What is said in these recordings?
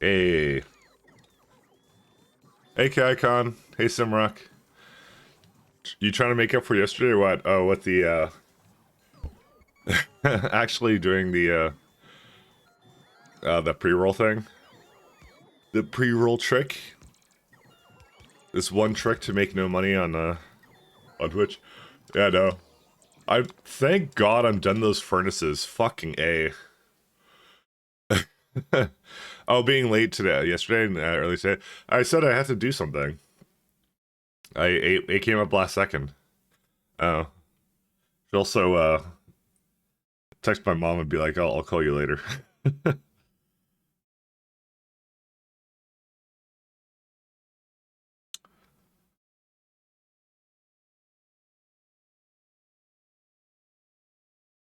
Hey. Hey, Kaikon. Hey, Simrock. You trying to make up for yesterday or what? Oh, what the, actually doing the pre-roll thing? The pre-roll trick? This one trick to make no money on Twitch? Yeah, no. Thank God I'm done those furnaces. Fucking A. Oh, being late today, yesterday, early today. I said I had to do something. It came up last second. Oh. Should also, text my mom and be like, I'll call you later.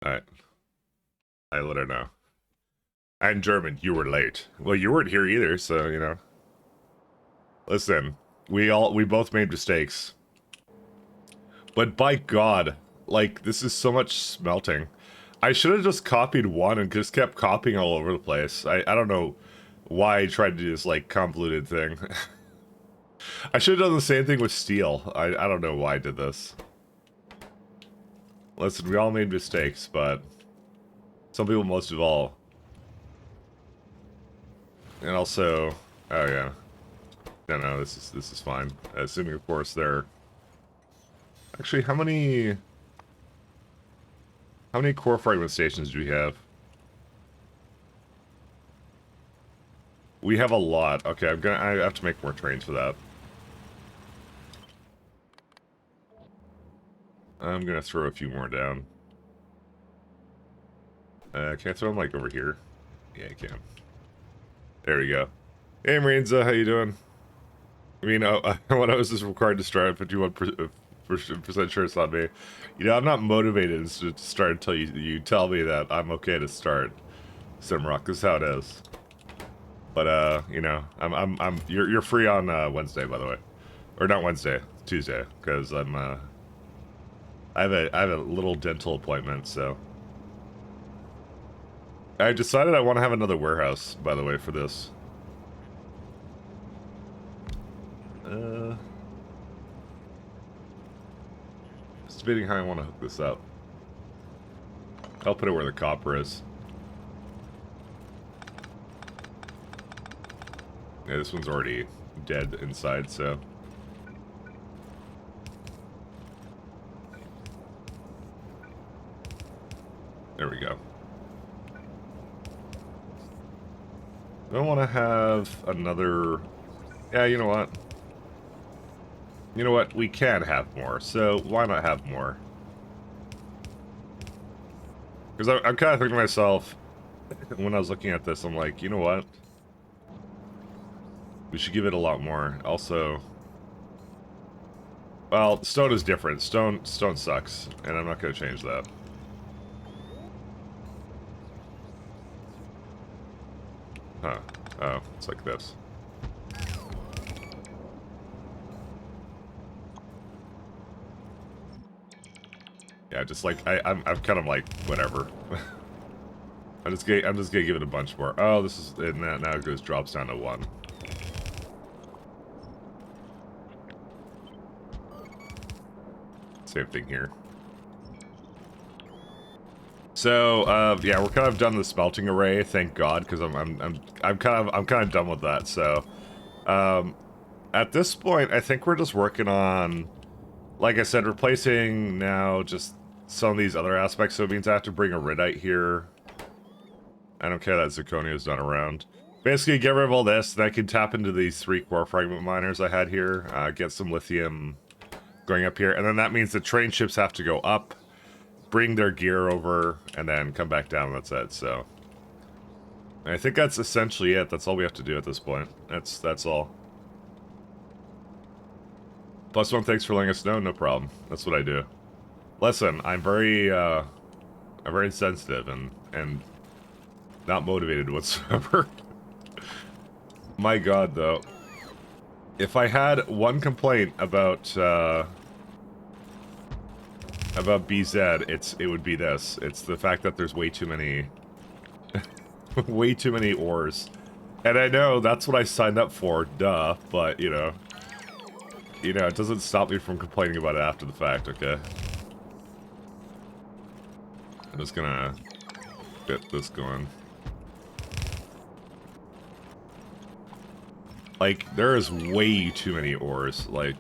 Alright. I let her know. I'm German, you were late. Well, you weren't here either, so, you know. Listen, we both made mistakes. But by God, like, this is so much smelting. I should have just copied one and just kept copying all over the place. I don't know why I tried to do this, like, convoluted thing. I should have done the same thing with steel. I don't know why I did this. Listen, we all made mistakes, but some people most of all. And also, oh yeah. No, this is fine. Assuming, of course, they're... Actually, how many core fragment stations do we have? We have a lot. Okay, I have to make more trains for that. I'm gonna throw a few more down. Can I throw them, like, over here? Yeah, I can. There we go. Hey, Marines, how you doing? I mean, when I was just required to start, 51% sure it's not me. You know, I'm not motivated to start until you tell me that I'm okay to start. Simrock, this is how it is. But you know, you're free on Wednesday, by the way, or not Wednesday, Tuesday, because I have a little dental appointment, so. I decided I want to have another warehouse, by the way, for this. Just debating how I want to hook this up. I'll put it where the copper is. Yeah, this one's already dead inside, so. There we go. I don't want to have another... Yeah, you know what? You know what? We can have more, so why not have more? Because I'm kind of thinking to myself, when I was looking at this, I'm like, you know what? We should give it a lot more. Also... Well, stone is different. Stone sucks, and I'm not going to change that. Huh. Oh, it's like this. Yeah, just like I'm kind of like whatever. I'm just gonna give it a bunch more. Oh, this is and now it goes drops down to 1. Same thing here. So yeah, we're kind of done the smelting array, thank God, because I'm kind of done with that. So at this point, I think we're just working on, like I said, replacing now just some of these other aspects. So it means I have to bring a Riddite here. I don't care that Zirconio's not around. Basically, get rid of all this, then I can tap into these 3 core fragment miners I had here, get some lithium going up here, and then that means the train ships have to go up, bring their gear over, and then come back down. That's it. So I think that's essentially it. That's all we have to do at this point. That's all. +1, thanks for letting us know. No problem. That's what I do. Listen, I'm very sensitive and not motivated whatsoever. My God, though. If I had one complaint about BZ, it would be this. It's the fact that there's way too many way too many ores And I know that's what I signed up for, duh, but, you know, it doesn't stop me from complaining about it after the fact, okay? I'm just gonna get this going. Like, there is way too many ores, like,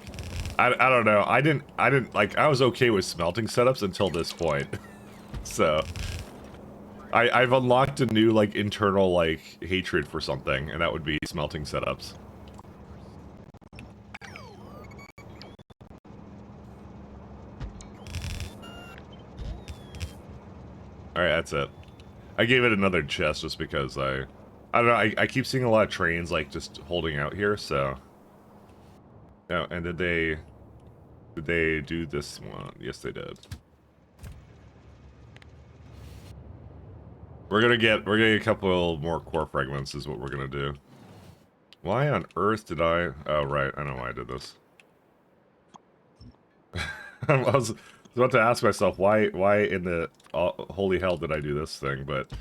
I don't know, I didn't, like, I was okay with smelting setups until this point. So, I've unlocked a new, like, internal, like, hatred for something, and that would be smelting setups. Alright, that's it. I gave it another chest just because I don't know, I keep seeing a lot of trains, like, just holding out here, so... Oh, and did they do this one? Yes, they did. We're gonna get a couple more core fragments is what we're gonna do. Why on earth did I... Oh, right, I know why I did this. I was about to ask myself, why in the holy hell did I do this thing, but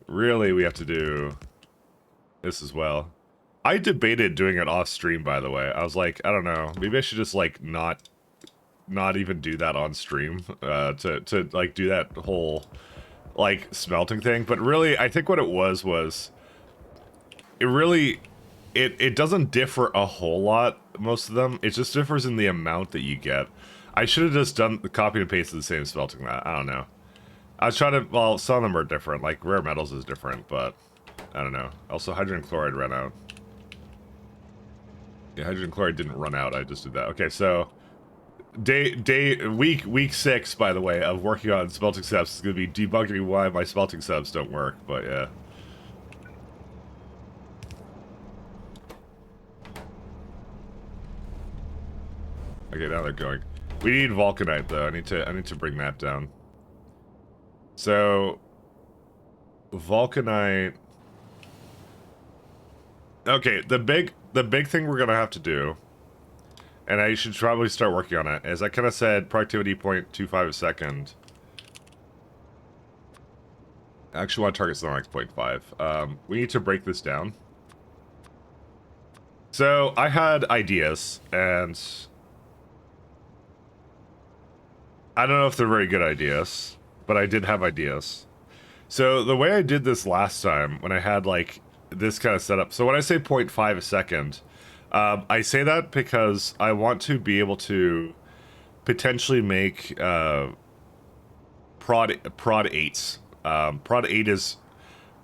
really we have to do this as well. I debated doing it off stream, by the way. I was like, I don't know, maybe I should just, like, not even do that on stream, to like, do that whole, like, smelting thing, but really, I think what it was, it really, it doesn't differ a whole lot, most of them, it just differs in the amount that you get. I should have just done the copy and paste of the same smelting that, I don't know. I was trying to, well, some of them are different, like, rare metals is different, but, I don't know. Also, hydrogen chloride ran out. Yeah, hydrogen chloride didn't run out, I just did that. Okay, so, week 6, by the way, of working on smelting setups is going to be debugging why my smelting setups don't work, but yeah. Okay, now they're going. We need vulcanite though. I need to bring that down. So, vulcanite. Okay, the big thing we're gonna have to do, and I should probably start working on it, as I kind of said, productivity 0.25 a second. I actually want to target something like 0.5. We need to break this down. So, I had ideas, and I don't know if they're very good ideas, but I did have ideas. So, the way I did this last time, when I had, like, this kind of setup, so when I say 0.5 a second, I say that because I want to be able to potentially make prod 8s. Prod 8 is...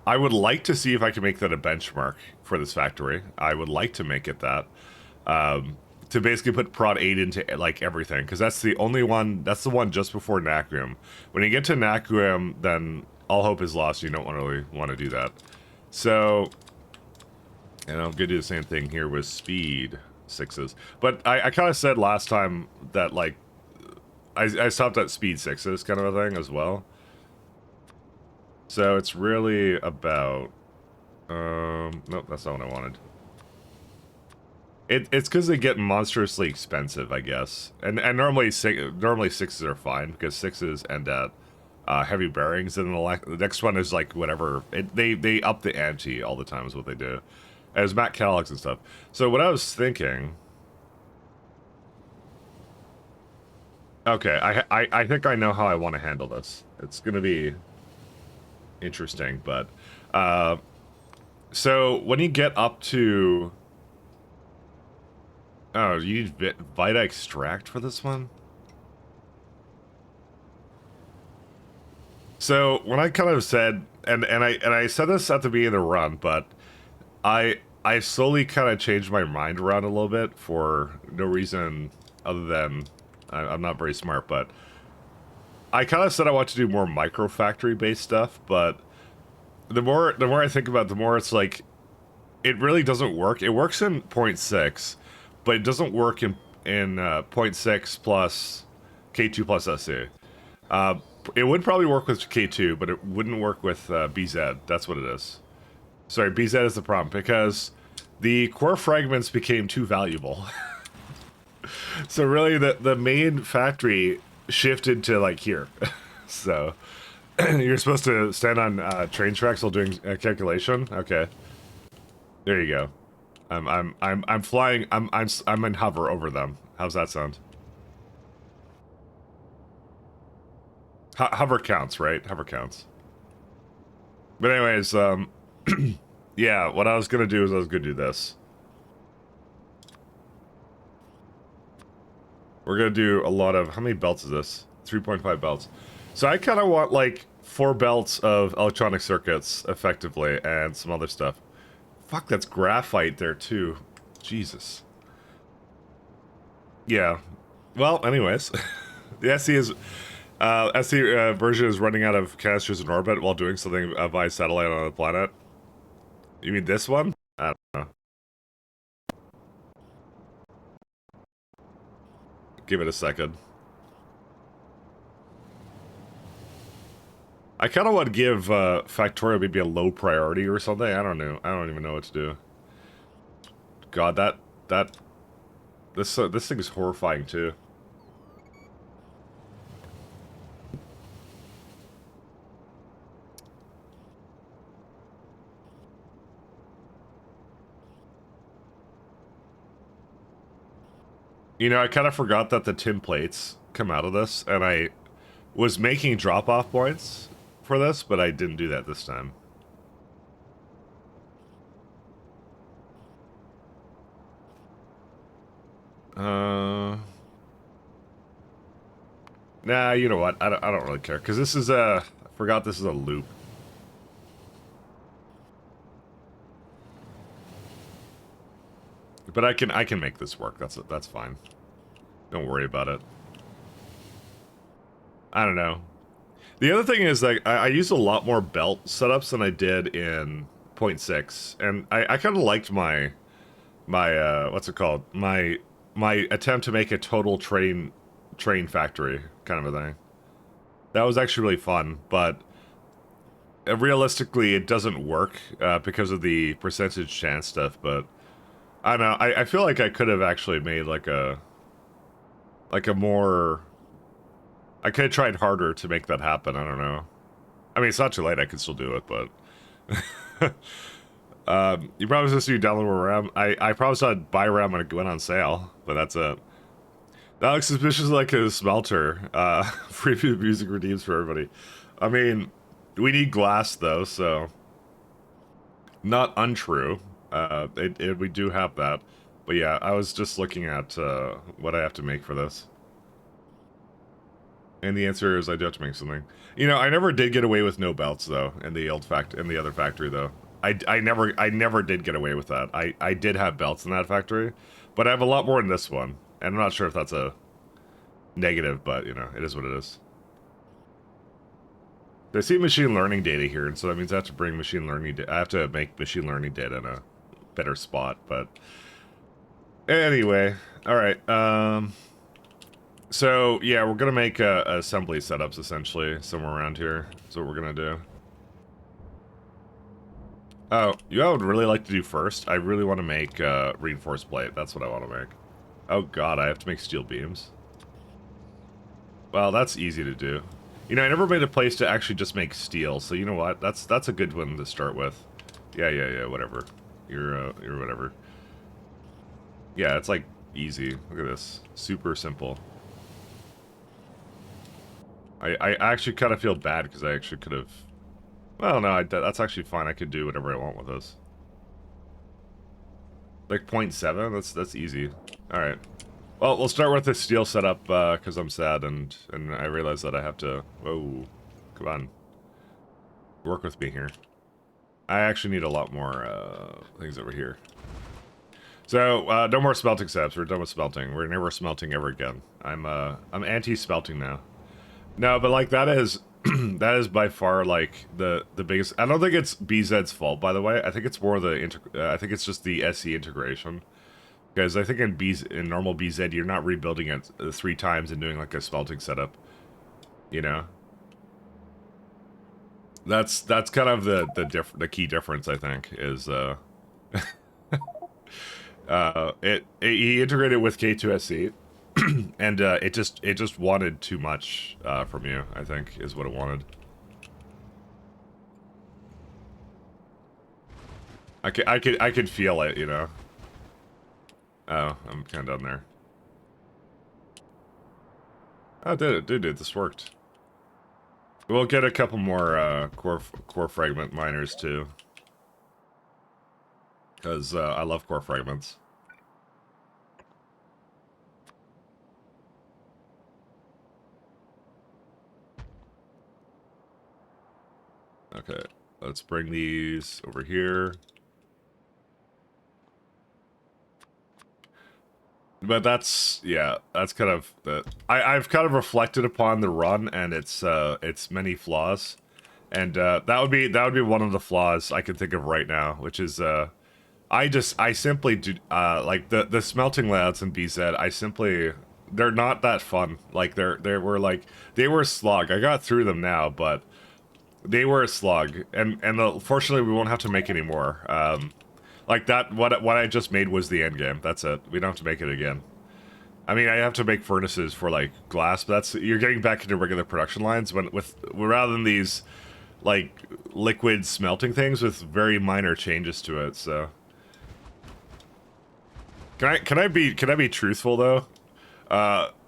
I would like to see if I can make that a benchmark for this factory. I would like to make it that. To basically put prod 8 into, like, everything. Because that's the only one... That's the one just before Nacrium. When you get to Nacrium, then all hope is lost. You don't really want to do that. So... And I'm gonna do the same thing here with speed 6s. But I kind of said last time that, like... I stopped at speed 6s kind of a thing as well. So it's really about... nope, that's not what I wanted. It's because they get monstrously expensive, I guess. And normally 6s are fine, because 6s end at heavy bearings, and the next one is like whatever. They up the ante all the time is what they do. As Matt Kellogg's and stuff. So what I was thinking... Okay, I think I know how I want to handle this. It's going to be interesting, but... so, when you get up to... Oh, you need Vita Extract for this one? So, when I kind of said... And I said this at the beginning of the run, but... I slowly kind of changed my mind around a little bit for no reason other than I'm not very smart, but I kind of said I want to do more micro factory based stuff, but the more I think about it, the more it's like it really doesn't work. It works in 0.6, but it doesn't work in 0.6 plus K2 plus SC. It would probably work with K2, but it wouldn't work with BZ. That's what it is. Sorry, BZ is the problem, because the core fragments became too valuable. So really, the main factory shifted to, like, here. So, you're supposed to stand on train tracks while doing a calculation? Okay. There you go. I'm flying. I'm in hover over them. How's that sound? Hover counts, right? Hover counts. But anyways, yeah. What I was gonna do is I was gonna do this. We're gonna do a lot of, how many belts is this? 3.5 belts. So I kind of want like 4 belts of electronic circuits, effectively, and some other stuff. Fuck, that's graphite there too. Jesus. Yeah. Well, anyways, the SE version is running out of canisters in orbit while doing something via satellite on the planet. You mean this one? I don't know. Give it a second. I kind of want to give Factorio maybe a low priority or something. I don't know. I don't even know what to do. God, this thing is horrifying too. You know, I kind of forgot that the tin plates come out of this, and I was making drop-off points for this, but I didn't do that this time. Nah, you know what? I don't really care, because this is a... I forgot this is a loop. But I can make this work. That's fine. Don't worry about it. I don't know. The other thing is, like, I used a lot more belt setups than I did in 0.6, and I kind of liked my what's it called? My attempt to make a total train factory kind of a thing. That was actually really fun, but realistically, it doesn't work because of the percentage chance stuff. But I don't know. I feel like I could have actually made like a more. I could have tried harder to make that happen. I don't know. I mean, it's not too late. I could still do it, but you probably just do download more RAM. I probably saw buy RAM when it went on sale, but that's it. That looks suspiciously like a smelter. Free music redeems for everybody. I mean, we need glass though, so not untrue. We do have that, but yeah, I was just looking at what I have to make for this, and the answer is I do have to make something. You know, I never did get away with no belts though in the other factory though. I never did get away with that. I did have belts in that factory, but I have a lot more in this one, and I'm not sure if that's a negative, but you know, it is what it is. I see machine learning data here, and so that means I have to bring machine learning. I have to make machine learning data in a better spot. But anyway, all right. So yeah, we're gonna make assembly setups essentially somewhere around here. That's what we're gonna do. Oh, you know what I would really like to do first? I really want to make reinforced plate. That's what I want to make. Oh god, I have to make steel beams. Well, that's easy to do. You know, I never made a place to actually just make steel, so you know what? That's a good one to start with. Yeah, whatever. You're whatever. Yeah, it's like easy. Look at this. Super simple. I actually kind of feel bad because I actually could have... Well, no, that's actually fine. I could do whatever I want with this. Like 0.7? That's easy. Alright. Well, we'll start with the steel setup, because I'm sad, and I realize that I have to... Whoa. Come on. Work with me here. I actually need a lot more, things over here. So, no more smelting steps. We're done with smelting. We're never smelting ever again. I'm anti-smelting now. No, but, like, that is... that is by far, like, the biggest... I don't think it's BZ's fault, by the way. I think it's more the... I think it's just the SE integration. Because I think in normal BZ, you're not rebuilding it 3 times and doing like a smelting setup. You know? That's kind of the key difference, I think, is he integrated with K2SC and it just wanted too much from you, I think, is what it wanted. I could feel it, you know. Oh, I'm kind of down there. Oh, did it? This worked. We'll get a couple more core fragment miners too, because I love core fragments. Okay, let's bring these over here. But that's, yeah, that's kind of the I've kind of reflected upon the run and its many flaws, and that would be one of the flaws I can think of right now, which is I simply do like the smelting layouts in BZ. I simply, they're not that fun. Like they were a slog. I got through them now, but they were a slog, and fortunately we won't have to make any more. Like that, what I just made was the end game. That's it. We don't have to make it again. I mean, I have to make furnaces for like glass, but that's, you're getting back into regular production lines when with rather than these like liquid smelting things with very minor changes to it. So can I be truthful though?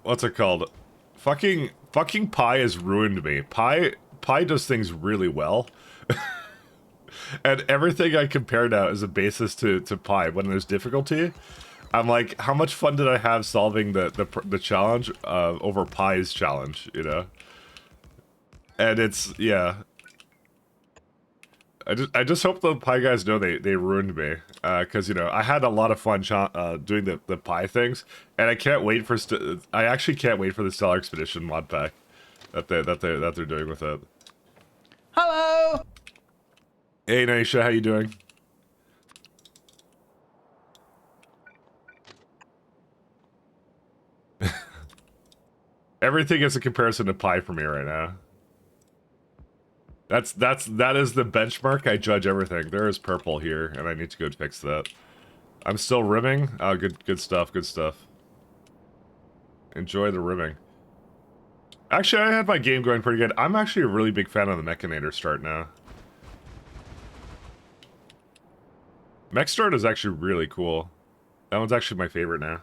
What's it called? Fucking Pi has ruined me. Pi does things really well. And everything I compare now is a basis to Pi when there's difficulty. I'm like, how much fun did I have solving the challenge over Pi's challenge, you know? And it's, yeah. I just hope the Pi guys know they ruined me, because you know I had a lot of fun doing the Pi things, and I can't wait for I actually can't wait for the Stellar Expedition mod pack that they're doing with it. Hello. Hey Naisha, how you doing? Everything is a comparison to Pi for me right now. That is the benchmark. I judge everything. There is purple here, and I need to go fix that. I'm still rimming. Oh, good stuff. Good stuff. Enjoy the rimming. Actually, I had my game going pretty good. I'm actually a really big fan of the Mechanator start now. Mech start is actually really cool. That one's actually my favorite now.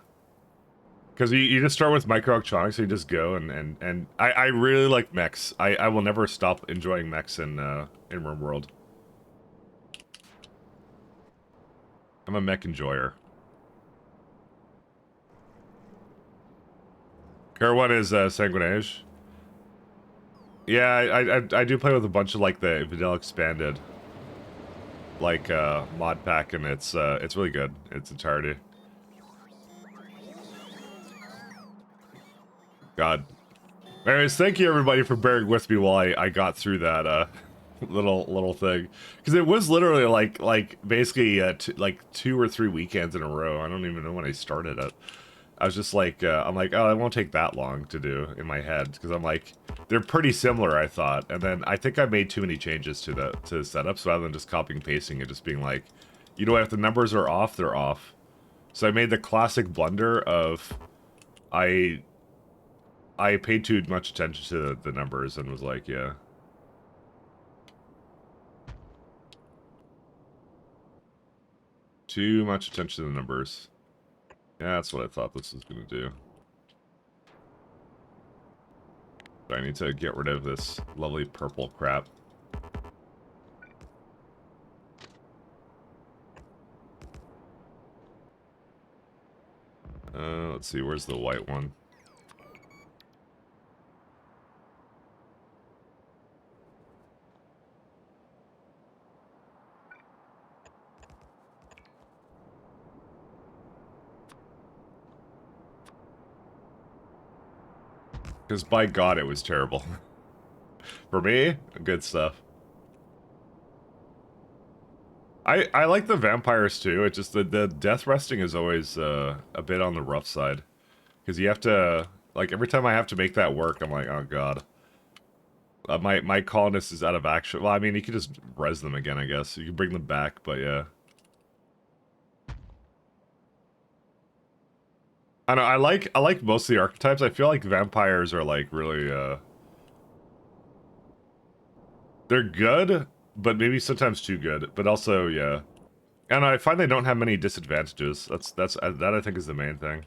Because you just start with microelectronics, so you just go, and I really like mechs. I will never stop enjoying mechs in RimWorld. I'm a mech enjoyer. Kerwan is Sanguinage. Yeah, I do play with a bunch of like the Vanilla Expanded like mod pack, and it's really good. Its entirety. God. Anyways, thank you everybody for bearing with me while I got through that little thing, because it was literally like basically like 2 or 3 weekends in a row. I don't even know when I started it. I was just like I'm like, oh, it won't take that long to do in my head, because I'm like, they're pretty similar, I thought, and then I think I made too many changes to the setups rather than just copying and pasting and just being like, you know what, if the numbers are off, they're off. So I made the classic blunder of I paid too much attention to the numbers and was like, yeah. Too much attention to the numbers. Yeah, that's what I thought this was going to do. But I need to get rid of this lovely purple crap. Let's see, where's the white one? Because by God, it was terrible. For me, good stuff. I like the vampires too. It's just the death resting is always a bit on the rough side. Because you have to, like, every time I have to make that work, I'm like, oh God. My colonist is out of action. Well, I mean, you can just res them again, I guess. You can bring them back, but yeah. I know, I like most of the archetypes. I feel like vampires are like really they're good, but maybe sometimes too good. But also, yeah, And I find they don't have many disadvantages. That I think is the main thing.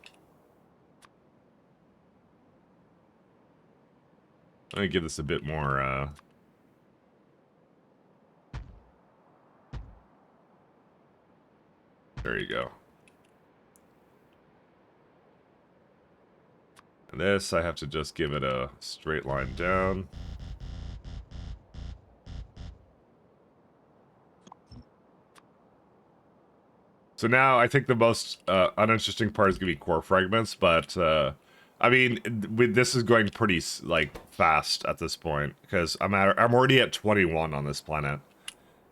Let me give this a bit more, there you go. And this, I have to just give it a straight line down. So now, I think the most uninteresting part is going to be core fragments, but, I mean, this is going pretty, like, fast at this point, because I'm already at 21 on this planet.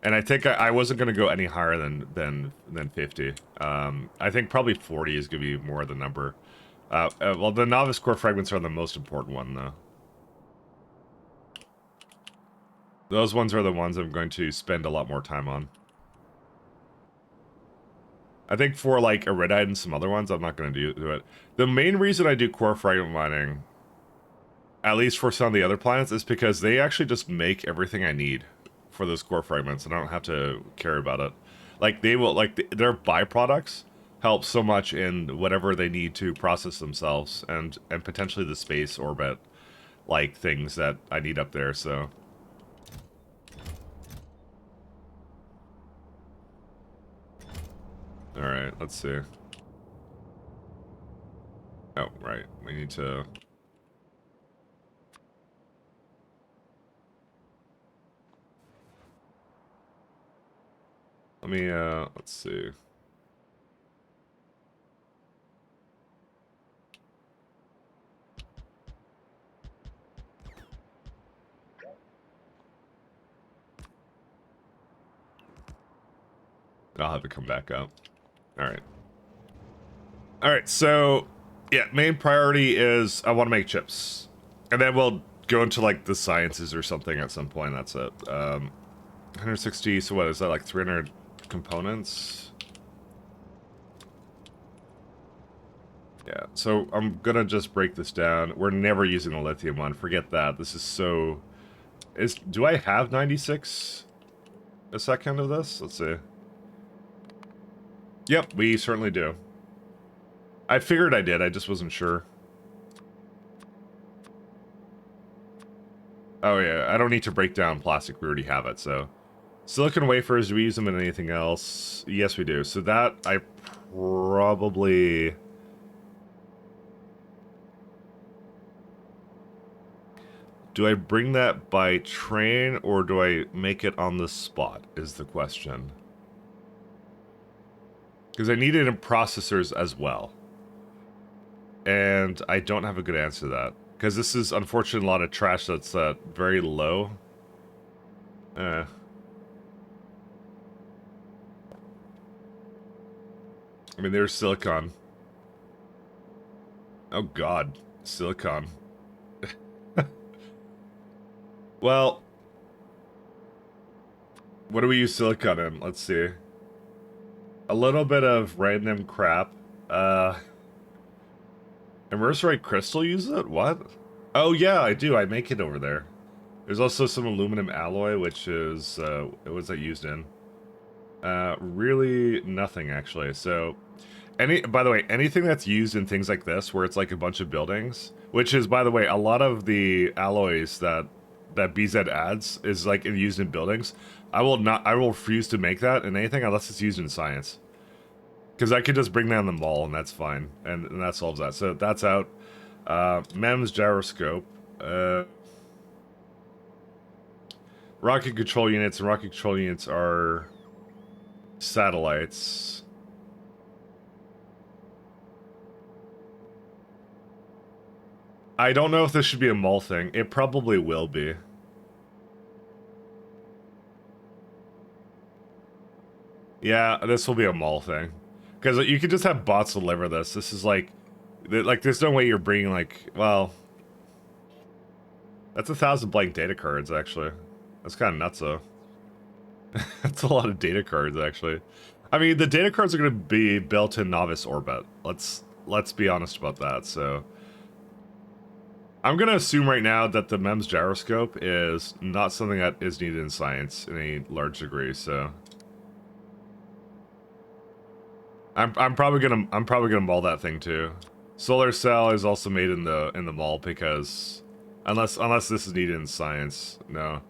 And I think I wasn't going to go any higher than 50. I think probably 40 is going to be more the number. Well, the novice core fragments are the most important one, though. Those ones are the ones I'm going to spend a lot more time on. I think for, like, Iridite and some other ones, I'm not going to do it. The main reason I do core fragment mining, at least for some of the other planets, is because they actually just make everything I need for those core fragments, and I don't have to care about it. Like, they will, like, their byproducts help so much in whatever they need to process themselves, and potentially the space orbit, like, things that I need up there, so... Alright, let's see. Oh, right. We need to... Let me, let's see. I'll have to come back up. Alright. Alright, so... Yeah, main priority is I want to make chips. And then we'll go into, like, the sciences or something at some point, that's it. 160, so what, is that like 300 components? Yeah, so I'm gonna just break this down. We're never using the lithium one, forget that. This is so... Do I have 96 a second of this? Let's see. Yep, we certainly do. I figured I did, I just wasn't sure. Oh yeah, I don't need to break down plastic, we already have it, so... Silicon wafers, do we use them in anything else? Yes, we do. So that, I probably... Do I bring that by train, or do I make it on the spot, is the question. Because I need it in processors as well. And I don't have a good answer to that. Because this is, unfortunately, a lot of trash that's very low. I mean, there's silicon. Oh god, silicon. Well, what do we use silicon in? Let's see. A little bit of random crap. Immersorite crystal uses it? What? Oh yeah, I do. I make it over there. There's also some aluminum alloy, which is, what was that used in? Really nothing, actually. So, by the way, anything that's used in things like this, where it's like a bunch of buildings, which is, by the way, a lot of the alloys that BZ adds is like used in buildings. I will refuse to make that in anything unless it's used in science. Because I could just bring down the mall and that's fine. And that solves that. So that's out. MEMS gyroscope. Rocket control units, and rocket control units are satellites. I don't know if this should be a mall thing. It probably will be. Yeah, this will be a mall thing. Because you could just have bots deliver this. This is like, there's no way you're bringing like, well, that's 1,000 blank data cards actually. That's kind of nuts though. That's a lot of data cards actually. I mean, the data cards are going to be built in novice orbit. Let's be honest about that. So I'm going to assume right now that the MEMS gyroscope is not something that is needed in science in a large degree. So I'm probably gonna mall that thing too. Solar cell is also made in the mall because unless this is needed in science, no.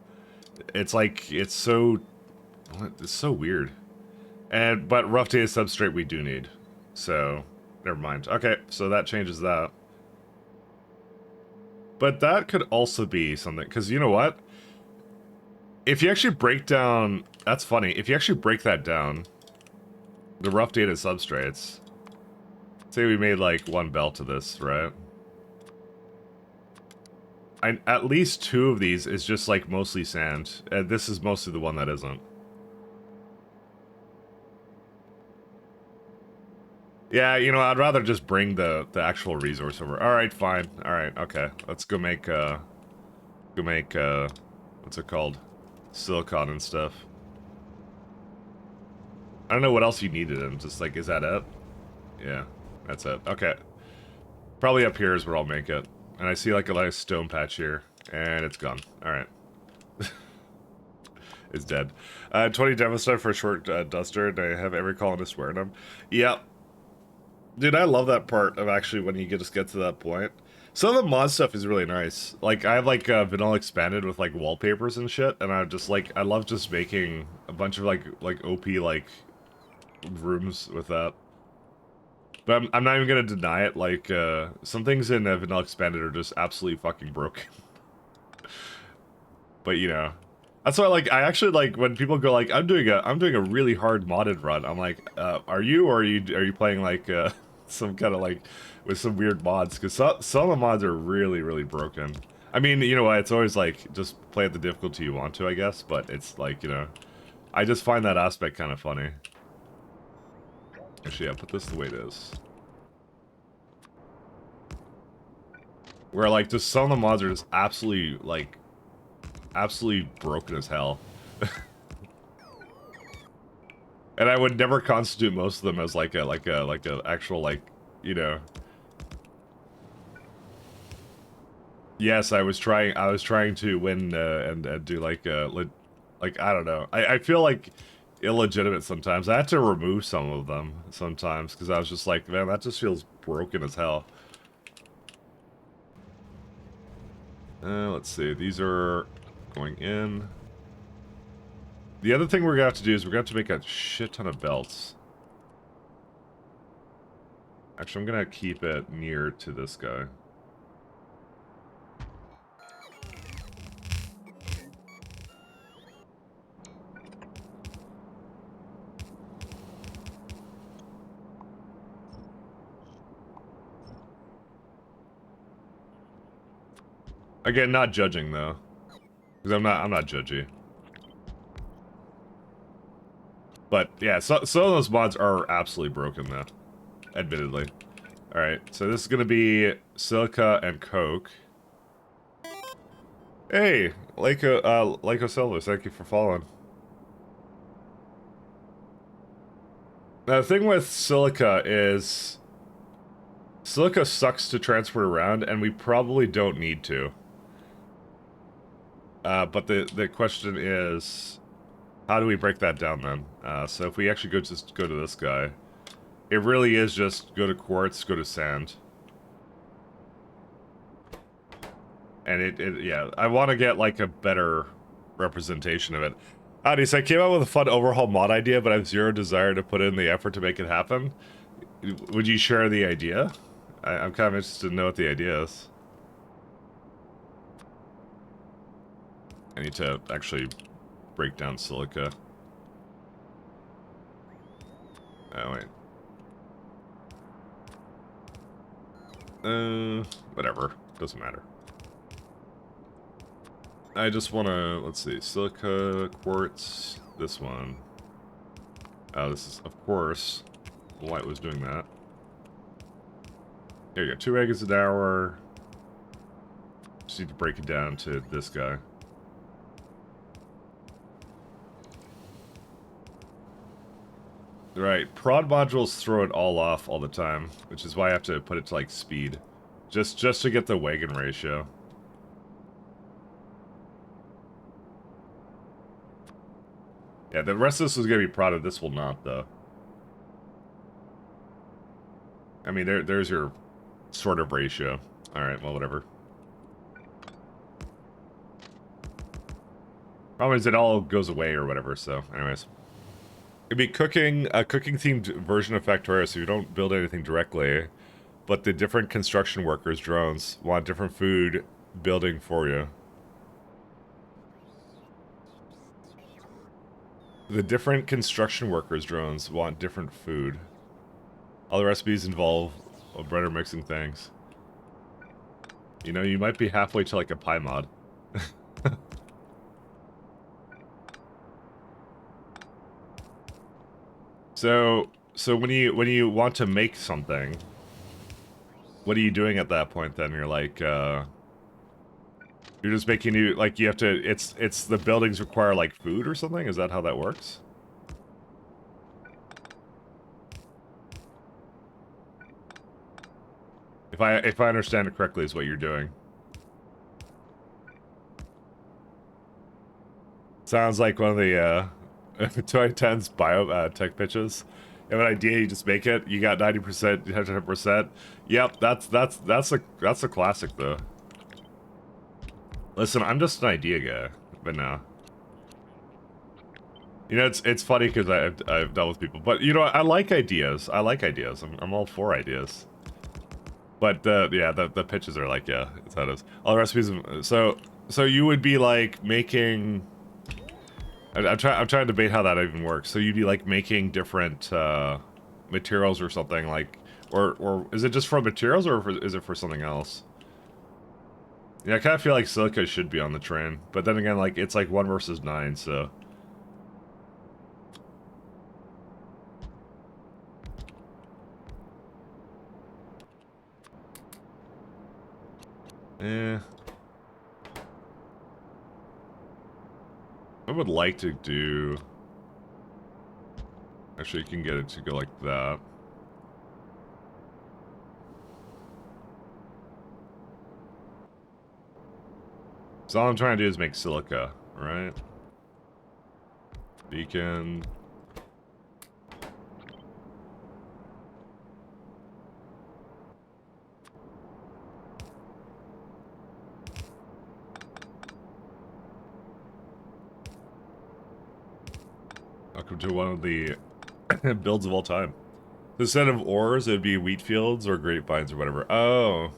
It's like it's so weird. But rough data substrate we do need. So never mind. Okay, so that changes that. But that could also be something, because you know what? If you actually break down, that's funny. If you actually break that down, the rough data substrates. Say we made like one belt to this, right? At least two of these is just like mostly sand, and this is mostly the one that isn't. Yeah, you know, I'd rather just bring the actual resource over. All right, fine. All right, okay. Let's go make what's it called? Silicon and stuff. I don't know what else you needed in. Just like, is that it? Yeah, that's it. Okay. Probably up here is where I'll make it. And I see like a nice stone patch here, and it's gone. All right. It's dead. 20 demo stuff for a short duster, and I have every colonist wearing them. Yep. Dude, I love that part of actually when you just get to that point. Some of the mod stuff is really nice. Like, I have like vanilla expanded with like wallpapers and shit, and I just like, I love just making a bunch of like OP like rooms with that. But I'm not even gonna deny it, like, some things in vanilla expanded are just absolutely fucking broken. But you know, that's why like I actually like when people go like I'm doing a really hard modded run. I'm like, are you, or are you playing like some kind of like with some weird mods? Because some of the mods are really broken. I mean, you know what? It's always like just play at the difficulty you want to, I guess. But it's like, you know, I just find that aspect kind of funny. Actually, yeah, put this the way it is. Where like just some of the mods are just absolutely like absolutely broken as hell. And I would never constitute most of them as like a actual like, you know. Yes, I was trying to win and do like like I don't know. I feel like illegitimate sometimes. I had to remove some of them sometimes because I was just like, man, that just feels broken as hell. Let's see. These are going in. The other thing we're gonna have to do is we're gonna have to make a shit ton of belts. Actually, I'm gonna keep it near to this guy. Again, not judging though, because I'm not judgy. But yeah, some of those mods are absolutely broken though, admittedly. All right, so this is gonna be silica and coke. Hey, Lyco Silvers, thank you for following. Now, the thing with silica is silica sucks to transport around, and we probably don't need to. But the question is, how do we break that down then? So if we actually just go to this guy, it really is just go to quartz, go to sand. And yeah, I want to get like a better representation of it. Howdy, so I came out with a fun overhaul mod idea, but I have zero desire to put in the effort to make it happen. Would you share the idea? I'm kind of interested to know what the idea is. I need to actually break down silica. Oh, wait. Whatever. Doesn't matter. I just want to, let's see, silica, quartz, this one. Oh, this is, of course, the light was doing that. Here you go, 2 eggs an hour. Just need to break it down to this guy. Right, prod modules throw it all off all the time, which is why I have to put it to, like, speed. Just to get the wagon ratio. Yeah, the rest of this is gonna be prodded, this will not, though. I mean, there's your sort of ratio. Alright, well, whatever. Problem is it all goes away or whatever, so anyways. It'd be cooking, a cooking-themed version of Factorio, so you don't build anything directly, but the different construction workers, drones, want different food building for you. The different construction workers, drones, want different food. All the recipes involve bread or mixing things. You know, you might be halfway to like a pie mod. So when you want to make something, what are you doing at that point then? You're like, you're just making you, like, you have to, it's the buildings require, like, food or something? Is that how that works? If I understand it correctly, is what you're doing. Sounds like one of the, 2010's tech pitches. You have an idea, you just make it. You got 90%, you have 10%. Yep, that's a classic though. Listen, I'm just an idea guy, but no. You know, it's funny because I've dealt with people, but you know, I like ideas. I like ideas. I'm all for ideas. But yeah, the pitches are like, yeah, it's how it is. All the recipes. So you would be like making. I'm trying to debate how that even works. So you'd be like making different materials or something like, or is it just for materials or is it for something else? Yeah, I kind of feel like silica should be on the train, but then again, like it's like 1 versus 9, so. Eh. I would like to do. Actually, you can get it to go like that. So all I'm trying to do is make silica, right? Beacon. Welcome to one of the builds of all time. Instead of ores, it'd be wheat fields or grapevines or whatever. Oh.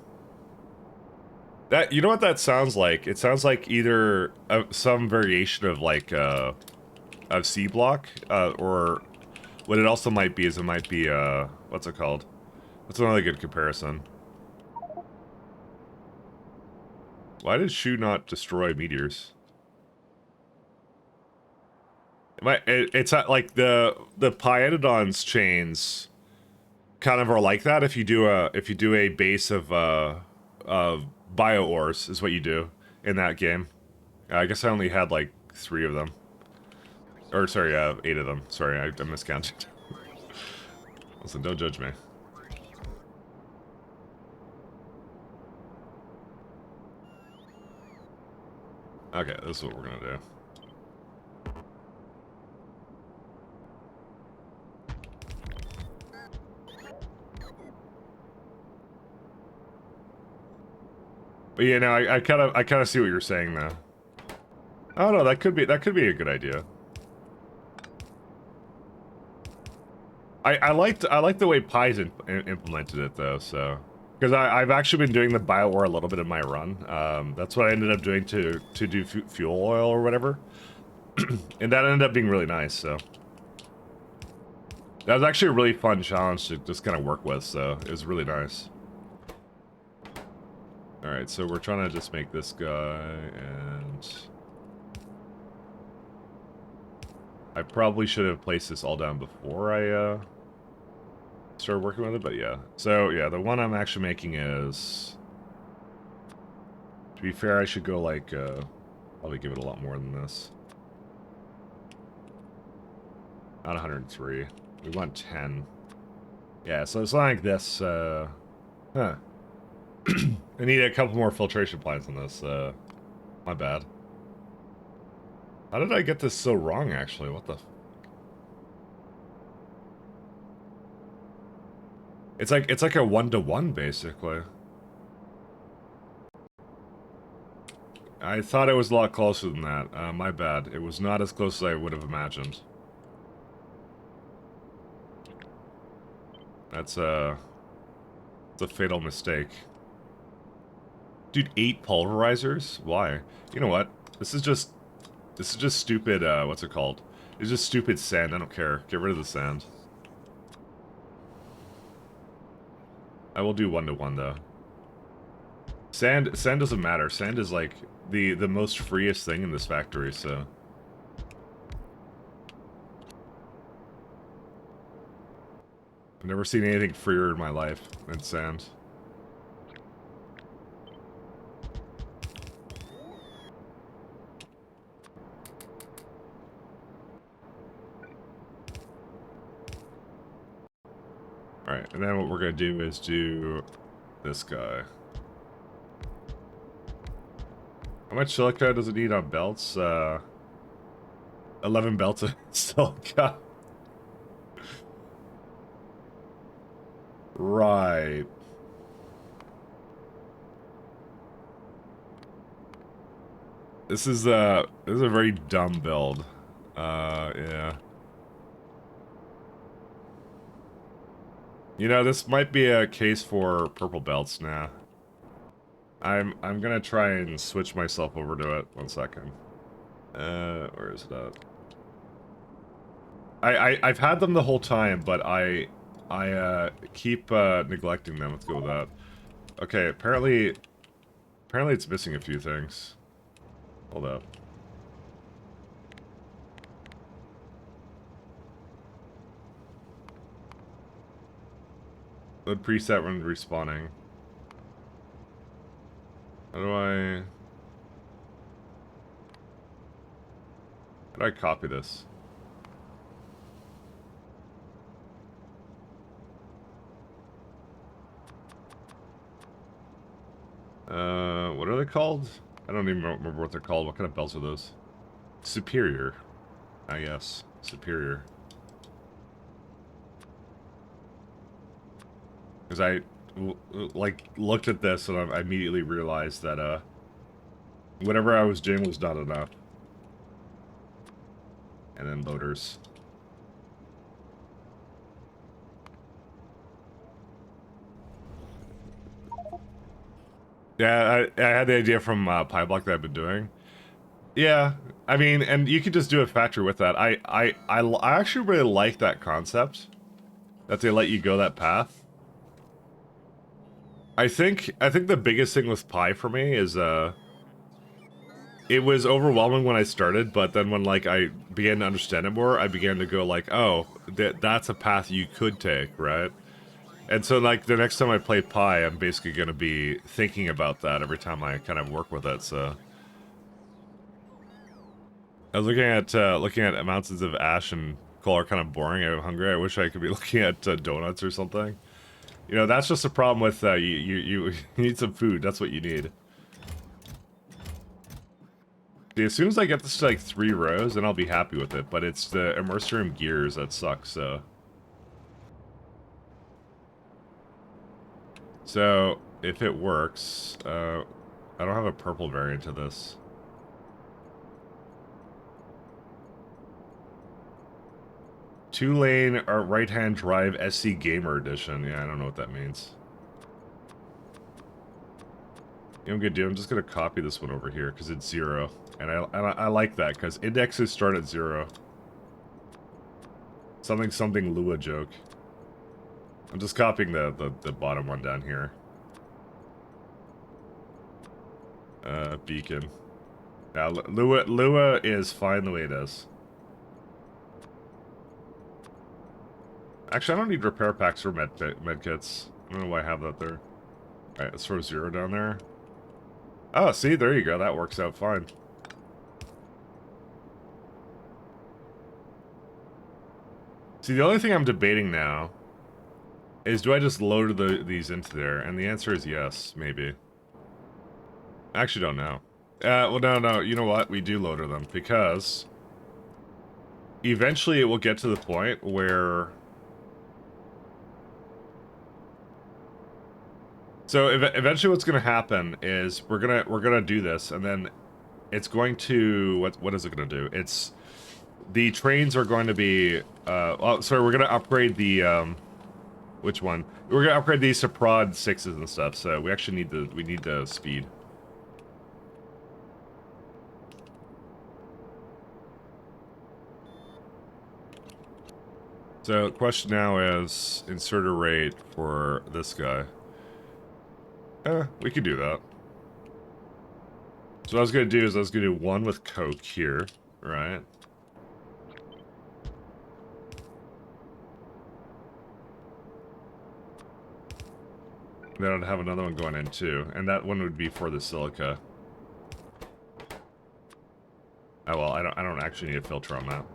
That, you know what that sounds like? It sounds like either some variation of like of C block, or what it also might be is it might be what's it called? That's another good comparison. Why did Shu not destroy meteors? It's like the Pyetodon's chains kind of are like that. If you do a base of bio ores is what you do in that game. I guess I only had like 3 of them, or sorry, 8 of them. Sorry, I miscounted. Listen, don't judge me. Okay, this is what we're gonna do. But yeah, no, I kind of see what you're saying though. Oh no, that could be a good idea. I liked the way Pies implemented it though, so because I've actually been doing the bio ore a little bit in my run. That's what I ended up doing to do fuel oil or whatever, and that ended up being really nice. So that was actually a really fun challenge to just kind of work with. So it was really nice. All right, so we're trying to just make this guy, and I probably should have placed this all down before I started working with it, but yeah. So yeah, the one I'm actually making is, to be fair, I should go like probably give it a lot more than this. Not 103. We want 10. Yeah, so it's not like this. Huh. I need a couple more filtration plants on this. My bad. How did I get this so wrong, actually? What the... It's like a 1-to-1 basically. I thought it was a lot closer than that. My bad. It was not as close as I would have imagined. It's a fatal mistake. Dude, 8 pulverizers? Why? You know what? This is just stupid, what's it called? It's just stupid sand, I don't care. Get rid of the sand. I will do 1-to-1 though. Sand doesn't matter. Sand is like the most freest thing in this factory, so. I've never seen anything freer in my life than sand. Alright, and then what we're gonna do is do this guy. How much silica does it need on belts? 11 belts of silica. Right. This is a very dumb build. Yeah. You know, this might be a case for purple belts now. I'm gonna try and switch myself over to it. 1 second. Where is it at? I've had them the whole time, but I keep neglecting them. Let's go with that. Okay, apparently it's missing a few things. Hold up. Load preset when respawning. How do I copy this? What are they called? I don't even remember what they're called. What kind of belts are those? Superior. Ah, yes. Superior. Because I, like, looked at this and I immediately realized that, whatever I was doing was not enough. And then loaders. Yeah, I had the idea from Pie Block that I've been doing. Yeah, I mean, and you could just do a factory with that. I actually really like that concept, that they let you go that path. I think the biggest thing with Pi for me is it was overwhelming when I started, but then when like I began to understand it more, I began to go like, oh, that's a path you could take, right? And so like the next time I play Pi, I'm basically gonna be thinking about that every time I kind of work with it. So I was looking at mountains of ash and coal are kind of boring. I'm hungry. I wish I could be looking at donuts or something. You know, that's just a problem with you need some food. That's what you need. See, as soon as I get this to like 3 rows, then I'll be happy with it. But it's the immersium gears that suck. So if it works, I don't have a purple variant of this. Two-lane right-hand drive SC Gamer Edition. Yeah, I don't know what that means. You know what I'm gonna do? I'm just gonna copy this one over here because it's 0, and I like that because indexes start at 0. Something Lua joke. I'm just copying the bottom one down here. Beacon. Now Lua is fine the way it is. Actually, I don't need repair packs for medkits. I don't know why I have that there. Alright, let's throw 0 down there. Oh, see, there you go. That works out fine. See, the only thing I'm debating now is do I just load these into there? And the answer is yes, maybe. I actually don't know. Well, no, you know what? We do loader them because eventually it will get to the point where So eventually, what's gonna happen is we're gonna do this, and then it's going to what is it gonna do? It's the trains are going to be oh, sorry, we're gonna upgrade the which one? We're gonna upgrade these to prod 6s and stuff. So we actually need the speed. So question now is inserter rate for this guy. We could do that. So what I was gonna do is I was gonna do one with Coke here, right? Then I'd have another one going in too, and that one would be for the silica. Oh well, I don't actually need a filter on that.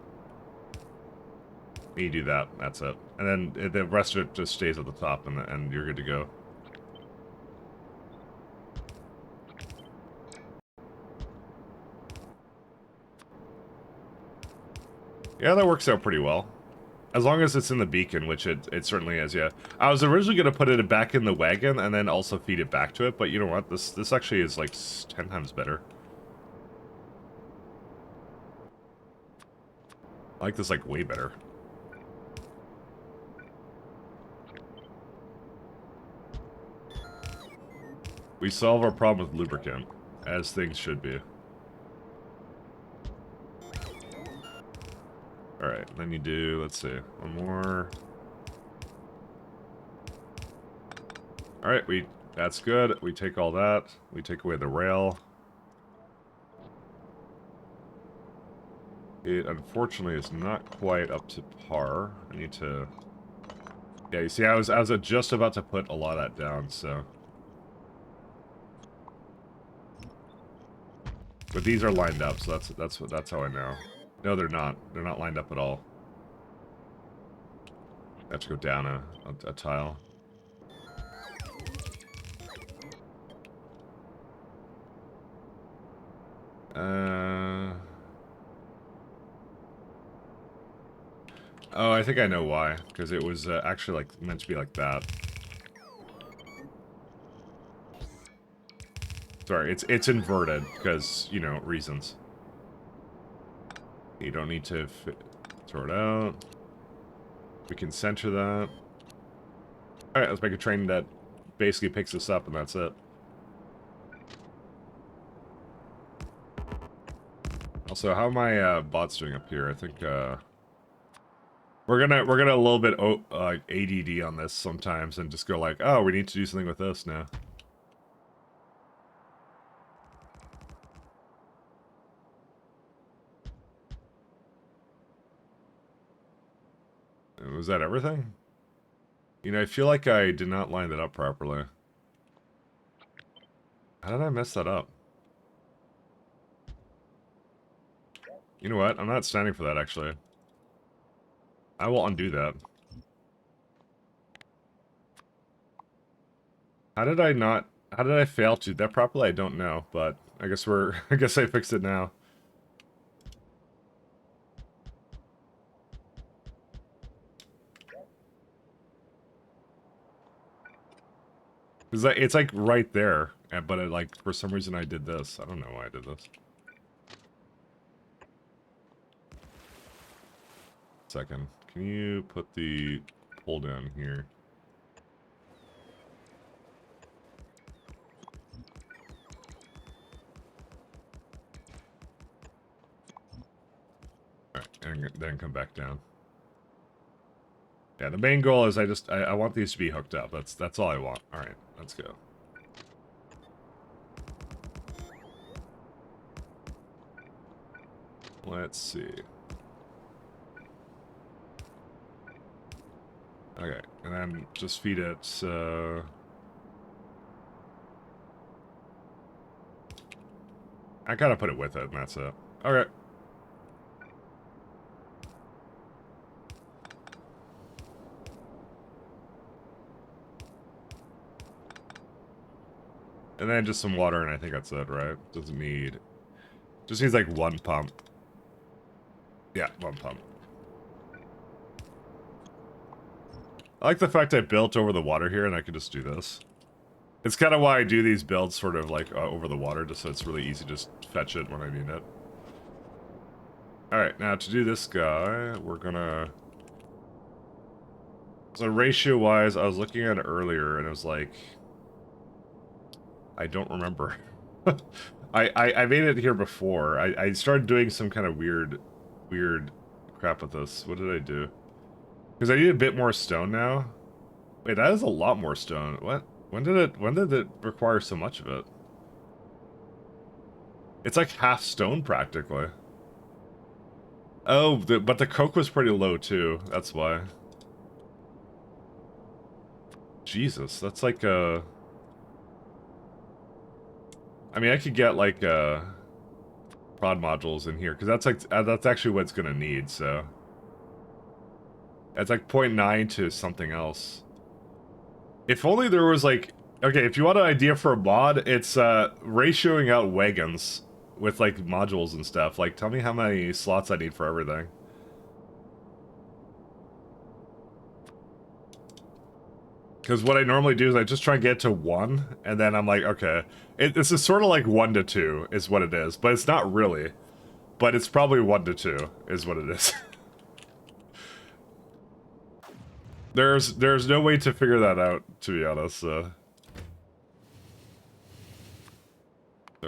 You do that, that's it. And then the rest of it just stays at the top, and you're good to go. Yeah, that works out pretty well. As long as it's in the beacon, which it certainly is, yeah. I was originally going to put it back in the wagon and then also feed it back to it, but you know what? This actually is like 10 times better. I like this like way better. We solve our problem with lubricant, as things should be. Alright, then you do, let's see, one more. Alright, that's good. We take all that. We take away the rail. It unfortunately is not quite up to par. I need to... Yeah, you see, I was just about to put a lot of that down, so... But these are lined up, so that's how I know. No, they're not. They're not lined up at all. I have to go down a tile. Oh, I think I know why. Because it was actually like meant to be like that. Sorry, it's inverted because, you know, reasons. You don't need to throw it out. We can center that. Alright, let's make a train that basically picks us up and that's it. Also, how are my bots doing up here? I think we're gonna a little bit ADD on this sometimes and just go like, oh, we need to do something with this now. Was that everything? You know, I feel like I did not line that up properly. How did I mess that up? You know what? I'm not standing for that, actually. I will undo that. How did I fail to do that properly? I don't know, but I guess I guess I fixed it now. It's like right there, but like for some reason I did this. I don't know why I did this. Second, can you put the pull down here? Alright, and then come back down. Yeah, the main goal is I want these to be hooked up. That's all I want. Alright, let's go. Let's see. Okay, and then just feed it, I gotta put it with it, and that's it. Okay. And then just some water, and I think that's it, right? Doesn't need... Just needs, like, one pump. Yeah, one pump. I like the fact I built over the water here, and I could just do this. It's kind of why I do these builds sort of like over the water, just so it's really easy to just fetch it when I need it. Alright, now to do this guy, we're gonna... So ratio-wise, I was looking at it earlier, and it was like... I don't remember. I made it here before. I started doing some kind of weird crap with this. What did I do? Because I need a bit more stone now. Wait, that is a lot more stone. What? When did it require so much of it? It's like half stone practically. Oh, but the coke was pretty low too. That's why. Jesus, that's like I mean, I could get like prod modules in here because that's actually what it's gonna need. So it's like 0.9 to something else. If only there was like, okay, if you want an idea for a mod, it's ratioing out wagons with like modules and stuff. Like, tell me how many slots I need for everything. Because what I normally do is I just try and get to 1, and then I'm like, okay. This is sort of like 1 to 2 is what it is, but it's not really. But it's probably 1 to 2 is what it is. There's no way to figure that out, to be honest. So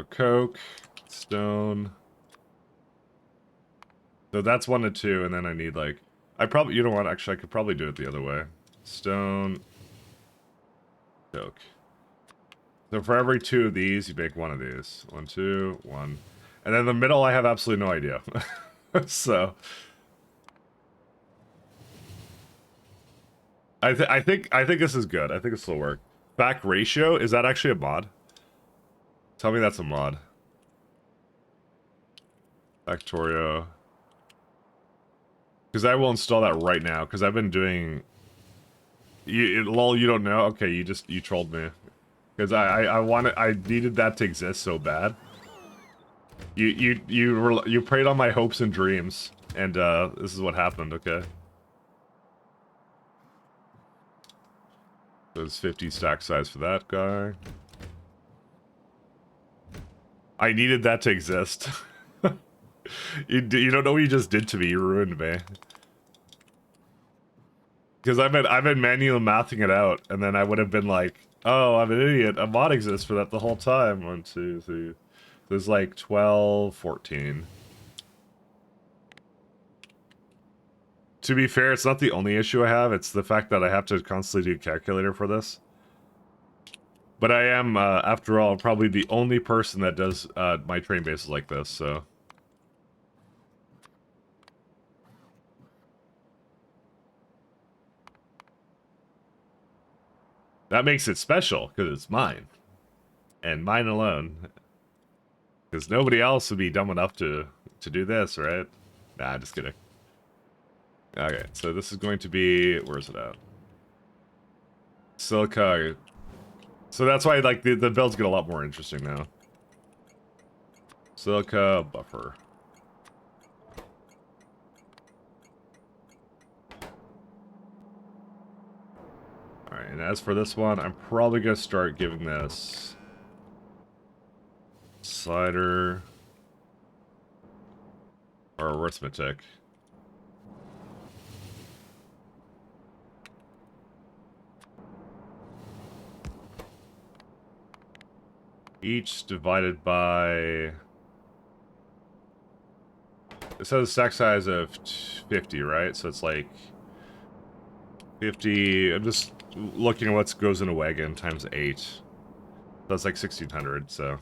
coke, stone. So that's 1 to 2, and then I need like... you know what, actually I could probably do it the other way. Stone... coke. So for every 2 of these, you make 1 of these. 1, 2, 1. And then the middle, I have absolutely no idea. So... I think this is good. I think this will work. Back ratio, is that actually a mod? Tell me that's a mod. Factorio. Because I will install that right now, because I've been doing... lol, you don't know? Okay, you trolled me. Because I needed that to exist so bad. You preyed on my hopes and dreams, and this is what happened, okay? There's 50 stack size for that guy. I needed that to exist. You don't know what you just did to me. You ruined me. Because I've been manually mathing it out, and then I would have been like, oh, I'm an idiot. A mod exists for that the whole time. 1, 2, 3. There's like 12, 14. To be fair, it's not the only issue I have. It's the fact that I have to constantly do calculator for this. But I am, after all, probably the only person that does my train bases like this, so... That makes it special, because it's mine. And mine alone. Because nobody else would be dumb enough to do this, right? Nah, just kidding. Okay, so this is going to be... Where's it at? Silica. So that's why, like, the builds get a lot more interesting now. Silica buffer. Alright, and as for this one, I'm probably going to start giving this... slider... or arithmetic. Each divided by... It says a stack size of 50, right? So it's like... 50... I'm just looking at what goes in a wagon times 8. That's like 1,600, so...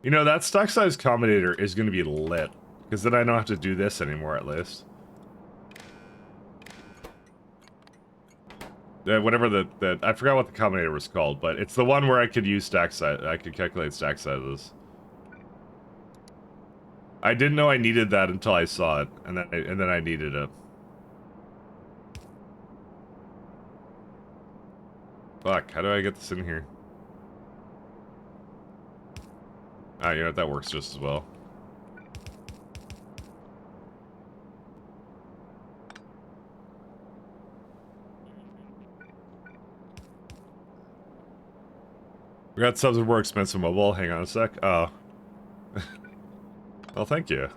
You know, that stack size combinator is going to be lit. Because then I don't have to do this anymore, at least. Whatever I forgot what the combinator was called, but it's the one where I could use stack size. I could calculate stack sizes. I didn't know I needed that until I saw it, and then I needed it. Fuck, how do I get this in here? Ah, you know what, that works just as well. We got subs of more expensive mobile. Hang on a sec. Oh. Well, thank you.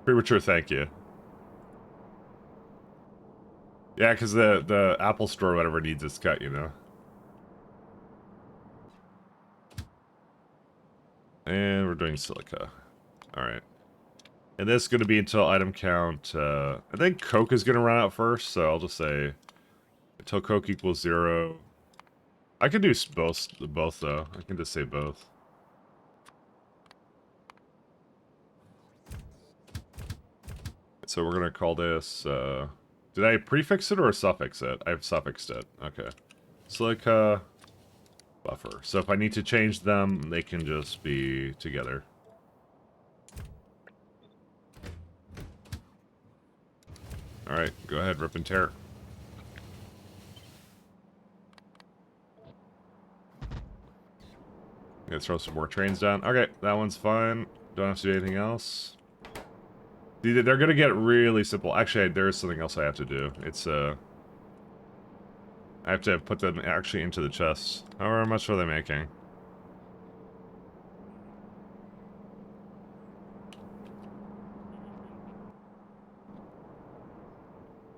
Premature thank you. Yeah, because the Apple Store or whatever needs its cut, you know. And we're doing silica. Alright. And this is going to be until item count, I think Coke is going to run out first, so I'll just say until Coke equals 0. I can do both though. I can just say both. So we're going to call this, did I prefix it or suffix it? I've suffixed it. Okay. Silica buffer. So if I need to change them, they can just be together. Alright, go ahead, rip and tear. Gonna throw some more trains down. Okay, that one's fine. Don't have to do anything else. They're gonna get really simple. Actually, there is something else I have to do. It's, I have to put them actually into the chest. How much are they making?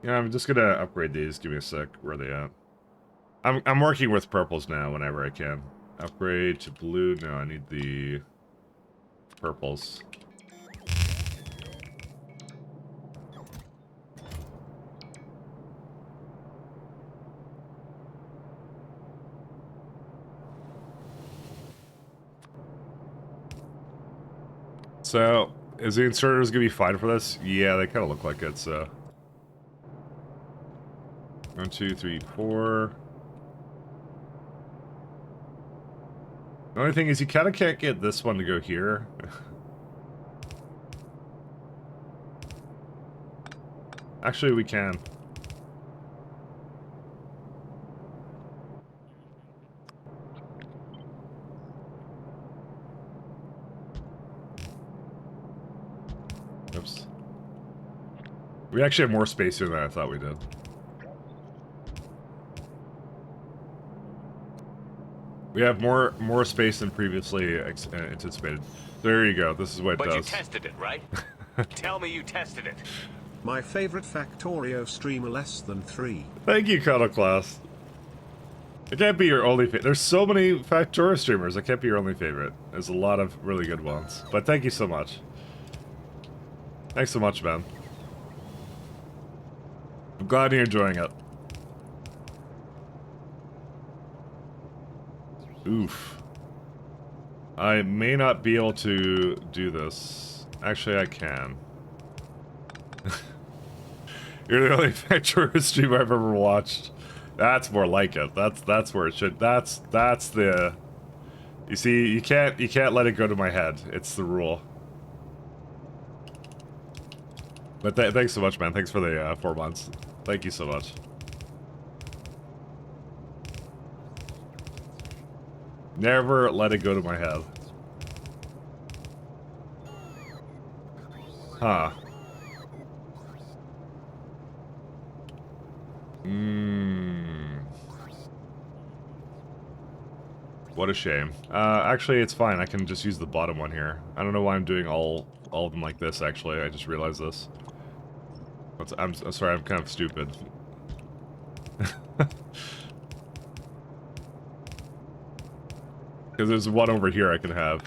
Yeah, I'm just gonna upgrade these. Give me a sec. Where are they at? I'm working with purples now whenever I can. Upgrade to blue. No, I need the purples. So, is the inserters gonna be fine for this? Yeah, they kind of look like it, so. 1, 2, 3, 4. The only thing is you kind of can't get this one to go here. Actually, we can. Oops. We actually have more space here than I thought we did. We have more space than previously anticipated. There you go. This is what it does. But you tested it, right? Tell me you tested it. My favorite Factorio streamer less than 3. Thank you, Cuddle Class. It can't be your only favorite. There's so many Factorio streamers. It can't be your only favorite. There's a lot of really good ones. But thank you so much. Thanks so much, man. I'm glad you're enjoying it. Oof. I may not be able to do this. Actually, I can. You're the only Factorio stream I've ever watched. That's more like it. That's where it should. That's the. You see, you can't let it go to my head. It's the rule. But thanks so much, man. Thanks for the 4 months. Thank you so much. Never let it go to my head. Huh. What a shame. Actually, it's fine. I can just use the bottom one here. I don't know why I'm doing all of them like this, actually. I just realized this. I'm sorry, I'm kind of stupid. Because there's one over here I can have.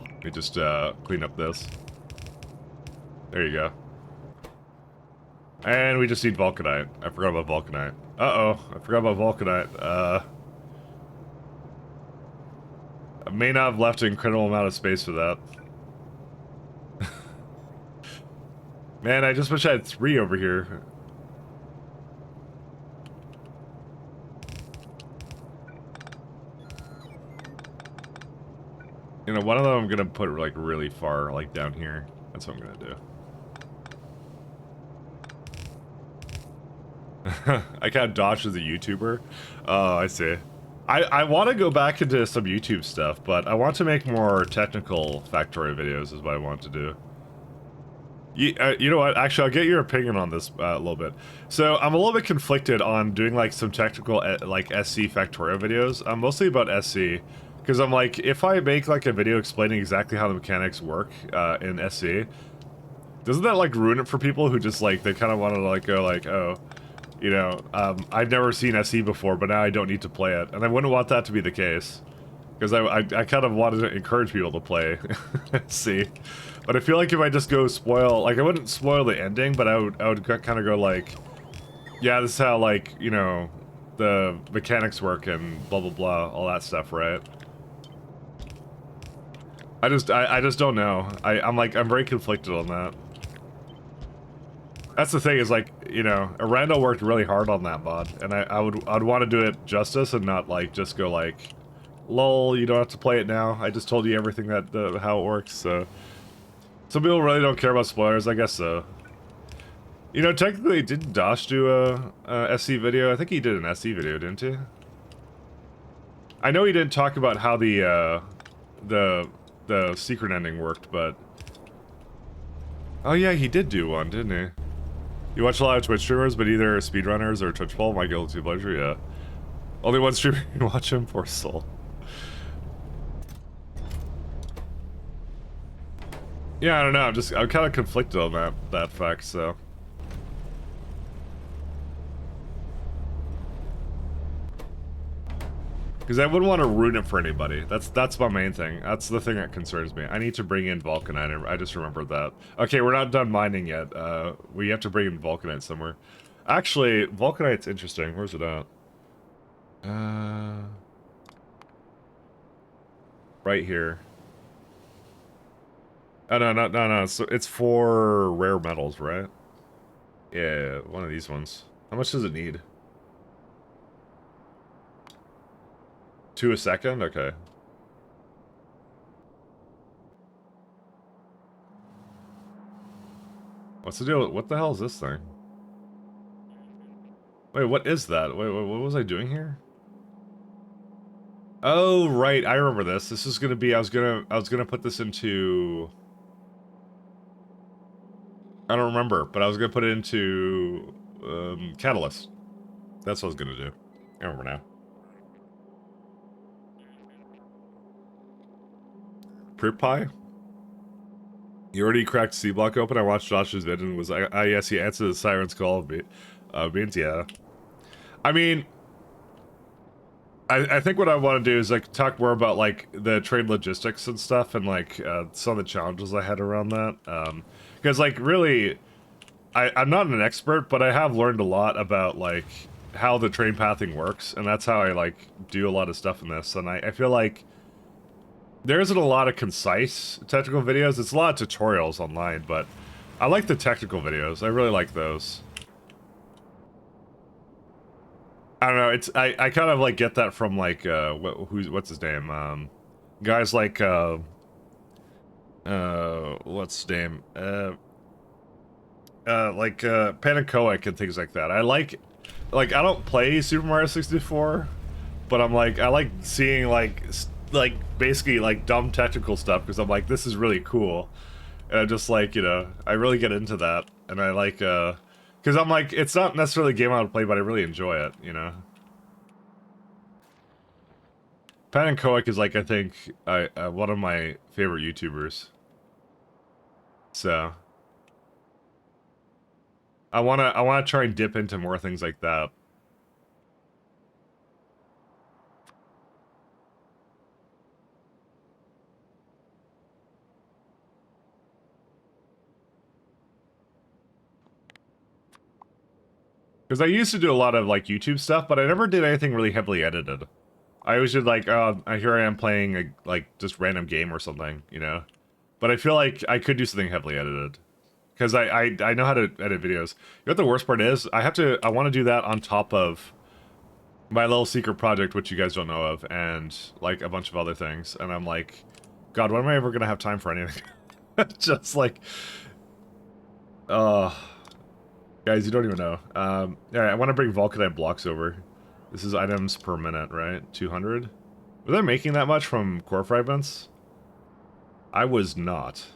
Let me just clean up this. There you go. And we just need vulcanite. I forgot about vulcanite. Uh-oh, I forgot about vulcanite. I may not have left an incredible amount of space for that. Man, I just wish I had 3 over here. You know, one of them I'm gonna put like really far, like down here. That's what I'm gonna do. I count Dosh as a YouTuber. Oh, I see. I want to go back into some YouTube stuff, but I want to make more technical Factorio videos is what I want to do. You know what? Actually, I'll get your opinion on this a little bit. So I'm a little bit conflicted on doing like some technical like SC Factorio videos. Mostly about SC, because I'm like, if I make like a video explaining exactly how the mechanics work in SC, doesn't that like ruin it for people who just like they kind of want to like go like, oh, you know, I've never seen SC before, but now I don't need to play it, and I wouldn't want that to be the case, because I kind of wanted to encourage people to play SC. But I feel like if I just go spoil, like I wouldn't spoil the ending, but I would kind of go like, yeah, this is how like, you know, the mechanics work and blah blah blah, all that stuff, right? I just don't know. I'm very conflicted on that. That's the thing is like, you know, Randall worked really hard on that mod, and I'd want to do it justice and not like just go like, lol, you don't have to play it now. I just told you everything that how it works. So some people really don't care about spoilers, I guess so. You know, technically, didn't Dosh do a SC video? I think he did an SC video, didn't he? I know he didn't talk about how the secret ending worked, but... Oh yeah, he did do one, didn't he? You watch a lot of Twitch streamers, but either speedrunners or Twitch Ball, my guilty pleasure, yeah. Only one streamer you can watch him, poor soul. Yeah, I don't know, I'm kind of conflicted on that fact, so... Because I wouldn't want to ruin it for anybody. That's my main thing. That's the thing that concerns me. I need to bring in Vulcanite. I just remembered that. Okay, we're not done mining yet. We have to bring in Vulcanite somewhere. Actually, Vulcanite's interesting. Where's it at? Right here. Oh, no. So it's for rare metals, right? Yeah, one of these ones. How much does it need? 2 a second? Okay. What's the deal? What the hell is this thing? Wait, what is that? Wait, what was I doing here? Oh, right, I remember this. This is gonna be, I was gonna put this into... I don't remember, but I was gonna put it into, Catalyst. That's what I was gonna do. I remember now. Fruit pie? You already cracked C-Block open? I watched Josh's vid and was like, ah, yes, he answered the siren's call of beans, yeah. I mean, I think what I want to do is, like, talk more about, like, the trade logistics and stuff and, like, some of the challenges I had around that. Because, like, really, I'm not an expert, but I have learned a lot about, like, how the trade pathing works, and that's how I, like, do a lot of stuff in this, and I feel like there isn't a lot of concise technical videos. It's a lot of tutorials online, but I like the technical videos. I really like those. I don't know. It's I kind of like get that from like what's his name? Guys like what's his name? Panacoic and things like that. I like I don't play Super Mario 64, but I'm like I like seeing like basically like dumb technical stuff because I'm like, this is really cool, and I'm just like, you know, I really get into that, and I like because I'm like, it's not necessarily a game I would play, but I really enjoy it, you know. Pan and Koic is like, I think one of my favorite YouTubers, so I wanna try and dip into more things like that. Because I used to do a lot of, like, YouTube stuff, but I never did anything really heavily edited. I always did, like, here I am playing, a, like, just random game or something, you know? But I feel like I could do something heavily edited. Because I know how to edit videos. You know what the worst part is? I want to do that on top of my little secret project, which you guys don't know of, and, like, a bunch of other things. And I'm like, God, when am I ever going to have time for anything? Just, like... Guys, you don't even know. Alright, I want to bring Vulcanite blocks over. This is items per minute, right? 200? Was I making that much from core fragments? I was not.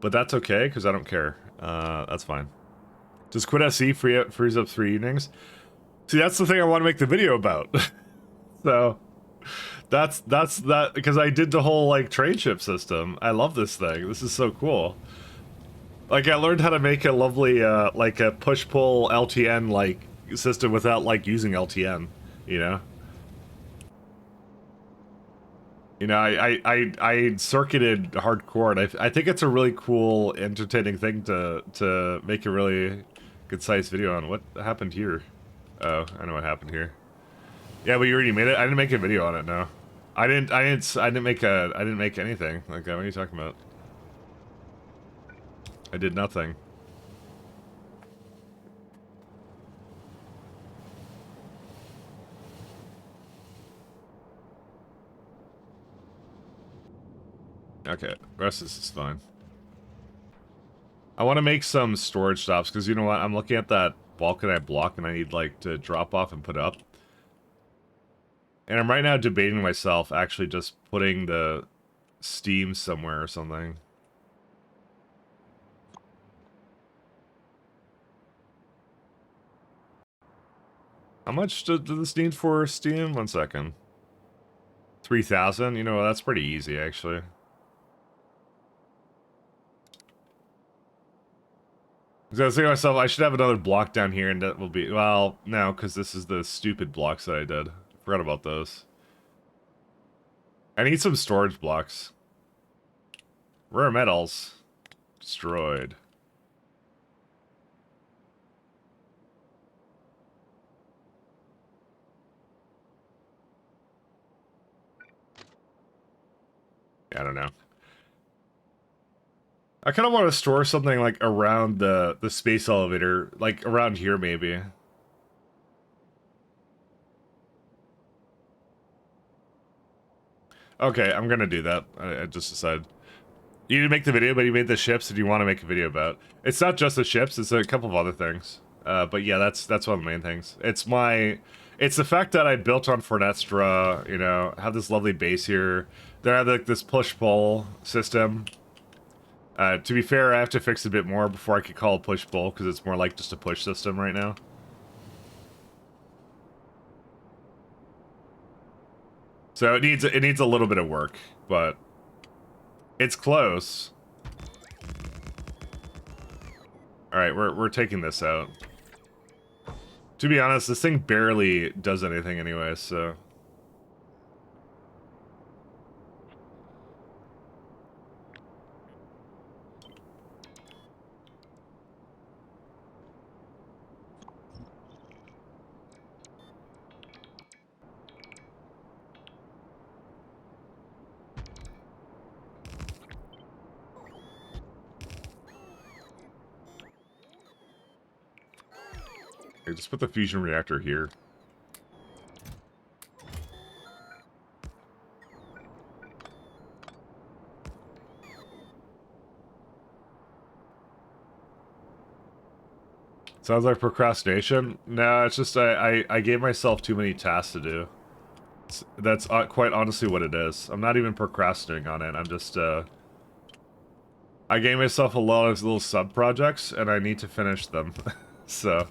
but that's okay because I don't care. That's fine. Just quit SE, freeze up 3 evenings. See, that's the thing I want to make the video about. So that's that, because I did the whole like trade ship system. I love this thing. This is so cool. Like I learned how to make a lovely like a push-pull LTN like system without like using LTN, you know? You know, I circuited hardcore, and I think it's a really cool, entertaining thing to make a really good-sized video on. What happened here? Oh, I know what happened here. Yeah, but you already made it. I didn't make a video on it. No, I didn't make anything. Like, what are you talking about? I did nothing. Okay, the rest of this is fine. I want to make some storage stops, because you know what? I'm looking at that vulcanite block, and I need, like, to drop off and put up. And I'm right now debating myself actually just putting the steam somewhere or something. How much does this need for steam? 1 second. 3,000? You know, that's pretty easy, actually. So I was thinking to myself, I should have another block down here, and that will be... Well, no, because this is the stupid blocks that I did. Forgot about those. I need some storage blocks. Rare metals. Destroyed. I don't know. I kind of want to store something like around the space elevator, like around here maybe. Okay, I'm gonna do that. I just decided. You didn't make the video, but you made the ships, and you want to make a video about. It's not just the ships; it's a couple of other things. But yeah, that's one of the main things. It's the fact that I built on Fornestra. You know, have this lovely base here. There, I have like this push-pull system. To be fair, I have to fix a bit more before I could call it push-pull, because it's more like just a push system right now. So it needs a little bit of work, but it's close. All right, we're taking this out. To be honest, this thing barely does anything anyway, so. Okay, just put the fusion reactor here. Sounds like procrastination. No, it's just I gave myself too many tasks to do. That's quite honestly what it is. I'm not even procrastinating on it. I'm just I gave myself a lot of little sub-projects, and I need to finish them. So.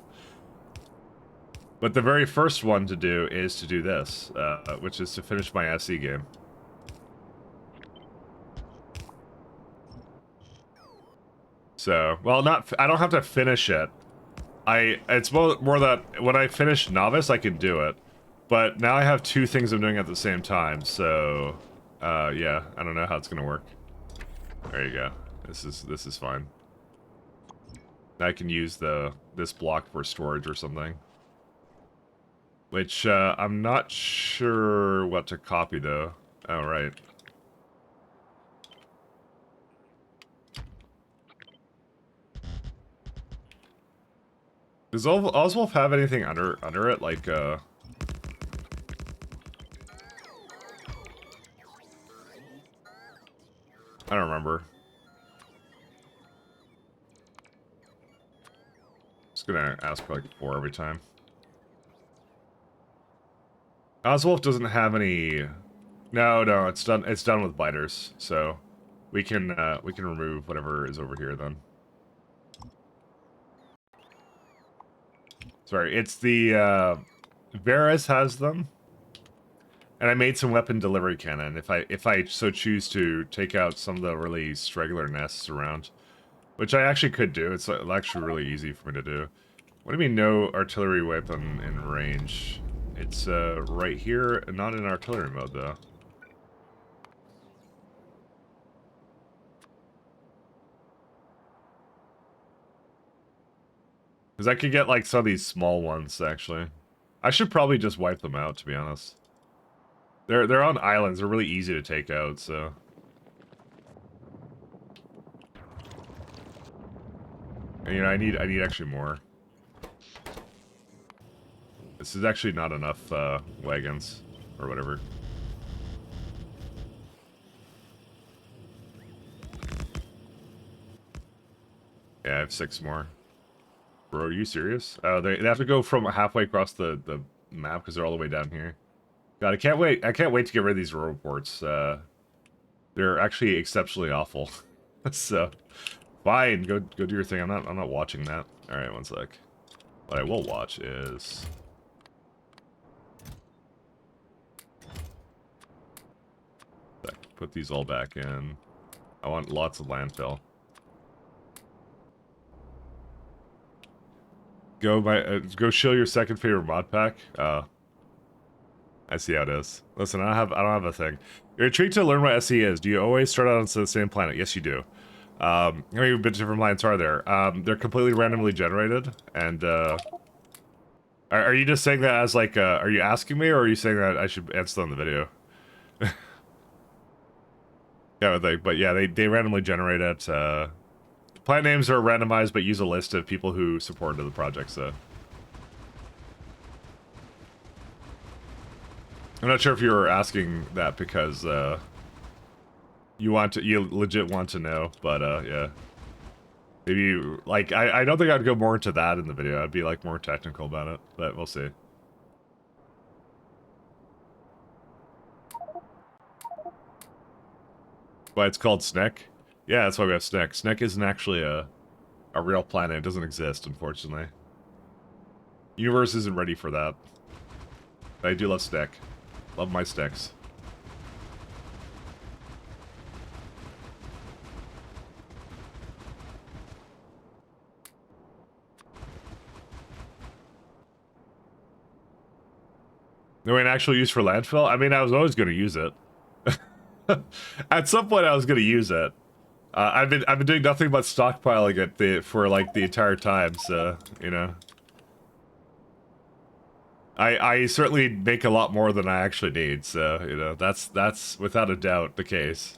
But the very first one to do is to do this, which is to finish my SE game. So, well, I don't have to finish it. It's more that when I finish Novice, I can do it. But now I have 2 things I'm doing at the same time, so, yeah, I don't know how it's gonna work. There you go. This is fine. I can use this block for storage or something. Which, I'm not sure what to copy, though. Oh, right. Does Oswolf have anything under it? Like, I don't remember. Just gonna ask for, like, 4 every time. Oswolf doesn't have any... No, it's done with biters, so... we can remove whatever is over here then. Sorry, it's the Varus has them. And I made some weapon delivery cannon if I so choose to take out some of the really straggler nests around. Which I actually could do. It's actually really easy for me to do. What do you mean no artillery weapon in range? It's right here, not in artillery mode though. Because I could get like some of these small ones actually. I should probably just wipe them out, to be honest. They're on islands. They're really easy to take out, so. And, you know, I need actually more. This is actually not enough wagons or whatever. Yeah, I have 6 more. Bro, are you serious? Oh, they have to go from halfway across the map because they're all the way down here. God, I can't wait. I can't wait to get rid of these reports. They're actually exceptionally awful. So, fine, go do your thing. I'm not watching that. All right, one sec. What I will watch is put these all back in. I want lots of landfill. Go shill your second favorite mod pack. I see how it is. Listen, I don't have a thing. You're intrigued to learn what SE is. Do you always start out on the same planet? Yes, you do. How many different planets are there? They're completely randomly generated, and are you just saying that as like, are you asking me, or are you saying that I should answer on the video? Yeah, but yeah, they randomly generate it. Planet names are randomized, but use a list of people who supported the project, so. I'm not sure if you were asking that because, you legit want to know, but, yeah. Maybe, like, I don't think I'd go more into that in the video. I'd be, like, more technical about it, but we'll see. Why it's called Snek? Yeah, that's why we have Snek. Snek isn't actually a real planet. It doesn't exist, unfortunately. Universe isn't ready for that. But I do love Snek. Love my Sneks. No an actual use for landfill? I mean, I was always going to use it. At some point, I was going to use it. I've been doing nothing but stockpiling it for like the entire time. So you know, I certainly make a lot more than I actually need. So you know, that's without a doubt the case.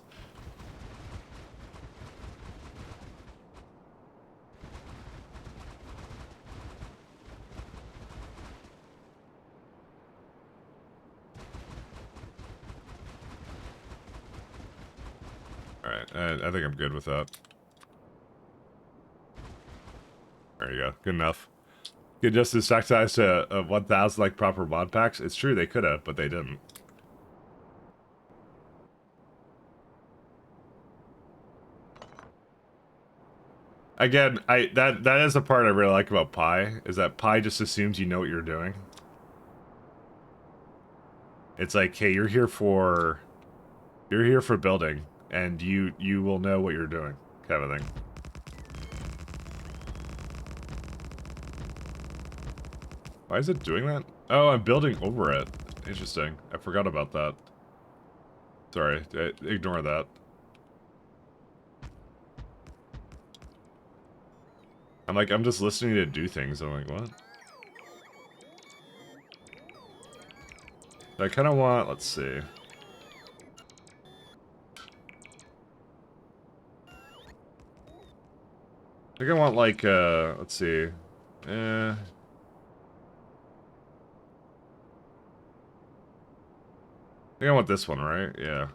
Alright, I think I'm good with that. There you go. Good enough. Get just as stack size to 1,000 like proper mod packs. It's true, they could have, but they didn't. Again, that is the part I really like about Pi, is that Pi just assumes you know what you're doing. It's like, hey, you're here for building, and you will know what you're doing, kind of thing. Why is it doing that? Oh, I'm building over it. Interesting. I forgot about that. Sorry, ignore that. I'm just listening to do things. I'm like, what? I kind of want, let's see. I think I want like, let's see. I think I want this one, right? Yeah.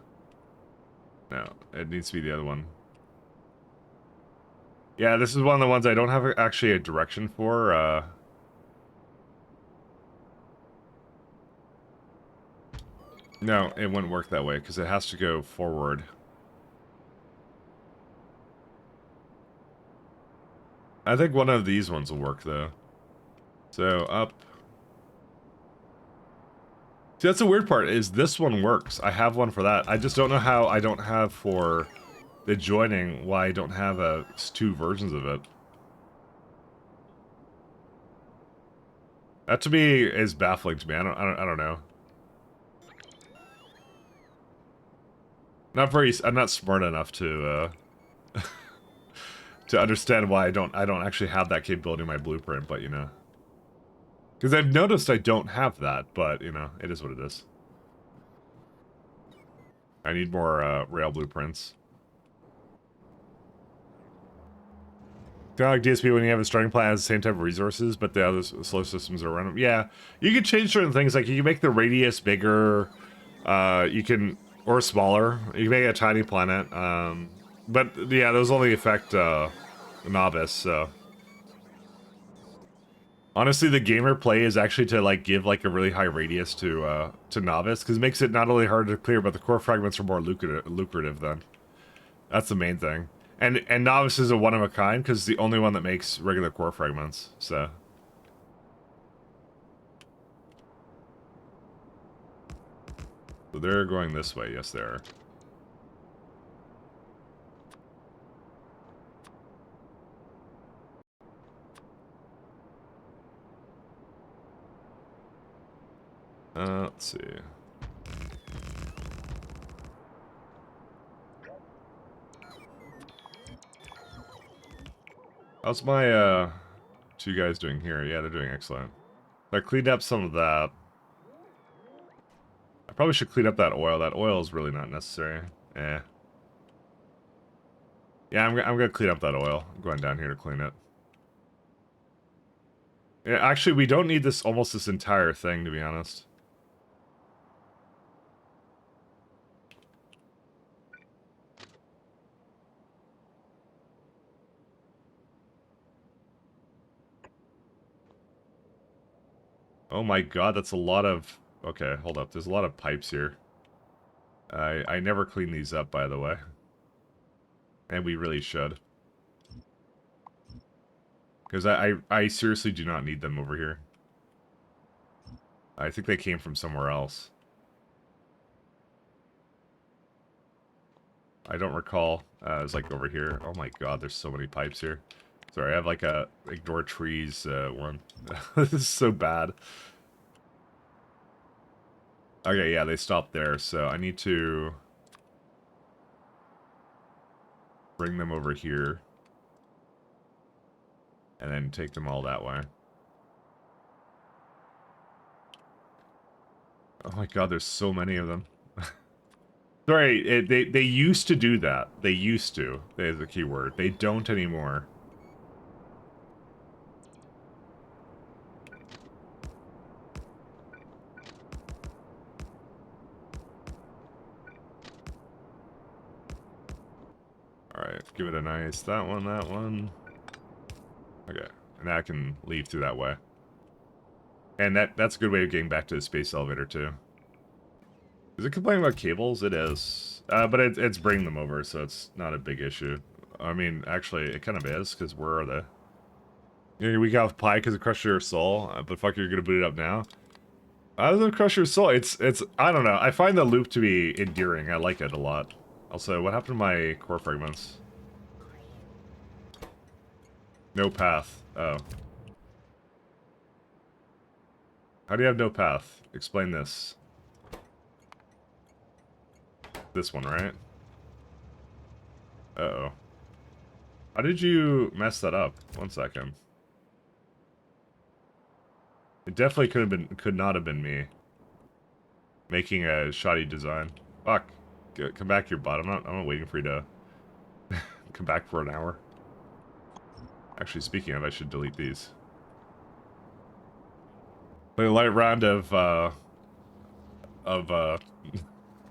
No, it needs to be the other one. Yeah, this is one of the ones I don't have actually a direction for, No, it wouldn't work that way, because it has to go forward. I think one of these ones will work, though. So, up. See, that's the weird part, is this one works. I have one for that. I just don't know how I don't have for the joining, why I don't have two versions of it. That to me is baffling to me. I don't know. I'm not smart enough to to understand why I don't actually have that capability in my blueprint, but you know. Because I've noticed I don't have that, but you know, it is what it is. I need more rail blueprints. Kind of like DSP when you have a starting plan has the same type of resources, but the other solar systems are random. Yeah, you can change certain things, like you can make the radius bigger, you can, or smaller. You can make it a tiny planet, but yeah, those only affect novice. So honestly, the gamer play is actually to like give like a really high radius to novice, because it makes it not only harder to clear, but the core fragments are more lucrative then. That's the main thing. And novice is a one of a kind because it's the only one that makes regular core fragments. So they're going this way. Yes, they are. Let's see. How's my two guys doing here? Yeah, they're doing excellent. I cleaned up some of that. I probably should clean up that oil. That oil is really not necessary. Eh. Yeah, I'm gonna clean up that oil. I'm going down here to clean it. Yeah, actually, we don't need almost this entire thing, to be honest. Oh my god, that's a lot of... Okay, hold up. There's a lot of pipes here. I never clean these up, by the way. And we really should. Because I seriously do not need them over here. I think they came from somewhere else. I don't recall. It was like over here. Oh my god, there's so many pipes here. Sorry, I have like a ignore trees one. This is so bad. Okay, yeah, they stopped there, so I need to bring them over here. And then take them all that way. Oh my god, there's so many of them. Sorry, they used to do that. They used to. There's the key word. They don't anymore. Alright, give it a nice... That one, that one. Okay, and now I can leave through that way. And that's a good way of getting back to the space elevator, too. Is it complaining about cables? It is. But it's bringing them over, so it's not a big issue. I mean, actually, it kind of is, because where are they? You're weak off pie because it crushed your soul, but fuck, you're gonna boot it up now? How does it crush your soul? It's, I don't know. I find the loop to be endearing. I like it a lot. Also, what happened to my core fragments? No path. Oh. How do you have no path? Explain this. This one, right? Uh-oh. How did you mess that up? 1 second. It definitely could not have been me making a shoddy design. Fuck. Come back here, bud. I'm not waiting for you to come back for an hour. Actually, speaking of, I should delete these. Play a light round of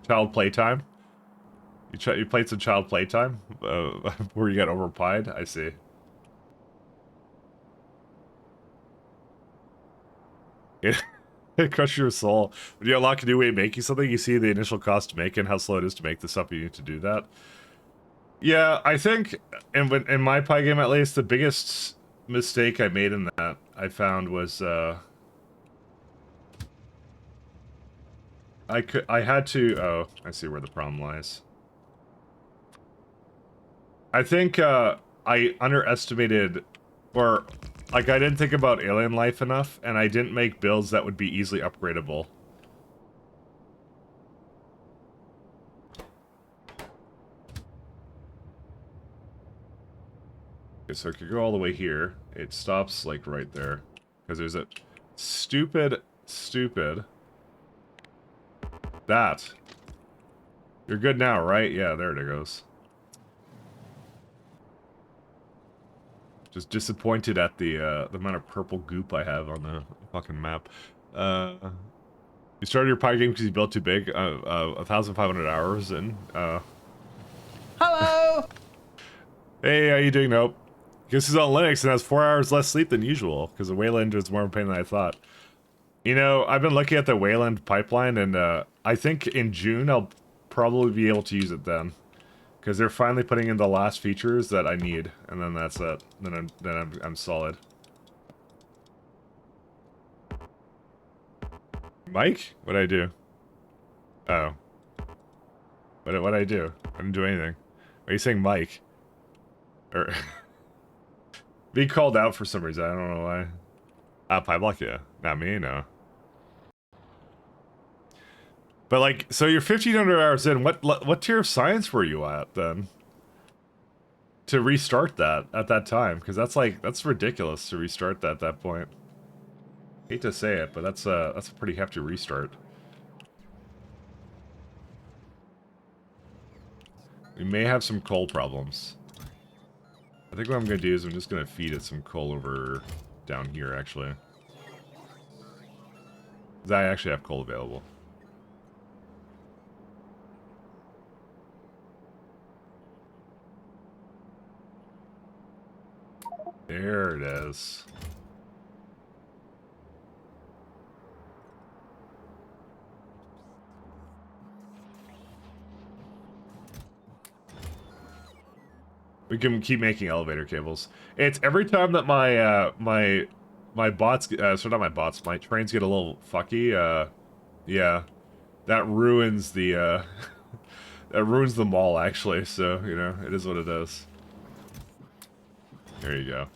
child playtime. You played some child playtime where you got overpied. I see. It crushes your soul. When you unlock a new way of making something, you see the initial cost to make and how slow it is to make this up. You need to do that. Yeah, I think in my pie game at least, the biggest mistake I made in that I found was I had to. Oh, I see where the problem lies. I think I underestimated, or like I didn't think about alien life enough, and I didn't make builds that would be easily upgradable. Okay, so it could go all the way here. It stops like right there, because there's a stupid. That. You're good now, right? Yeah, there it goes. Just disappointed at the amount of purple goop I have on the fucking map. You started your pie game because you built too big. 1,500 hours in. Hello! Hey, how you doing? Nope. Guess he's on Linux and has 4 hours less sleep than usual, because the Wayland is more of a pain than I thought. You know, I've been looking at the Wayland pipeline, and I think in June I'll probably be able to use it then. Because they're finally putting in the last features that I need, and then that's it. Then I'm solid. Mike? What'd I do? Oh. What'd I do? I didn't do anything. Are you saying Mike? Or... Be called out for some reason, I don't know why. Pipe block, yeah. Not me, no. But like, so you're 1,500 hours in, what tier of science were you at, then? To restart that, at that time? Because that's like, that's ridiculous to restart that at that point. Hate to say it, but that's a pretty hefty restart. We may have some coal problems. I think what I'm going to do is I'm just going to feed it some coal over down here, actually. Because I actually have coal available. There it is. We can keep making elevator cables. It's every time that my my bots, so not my bots, my trains get a little fucky. Yeah, that ruins the that ruins the mall actually. So you know, it is what it is. There you go.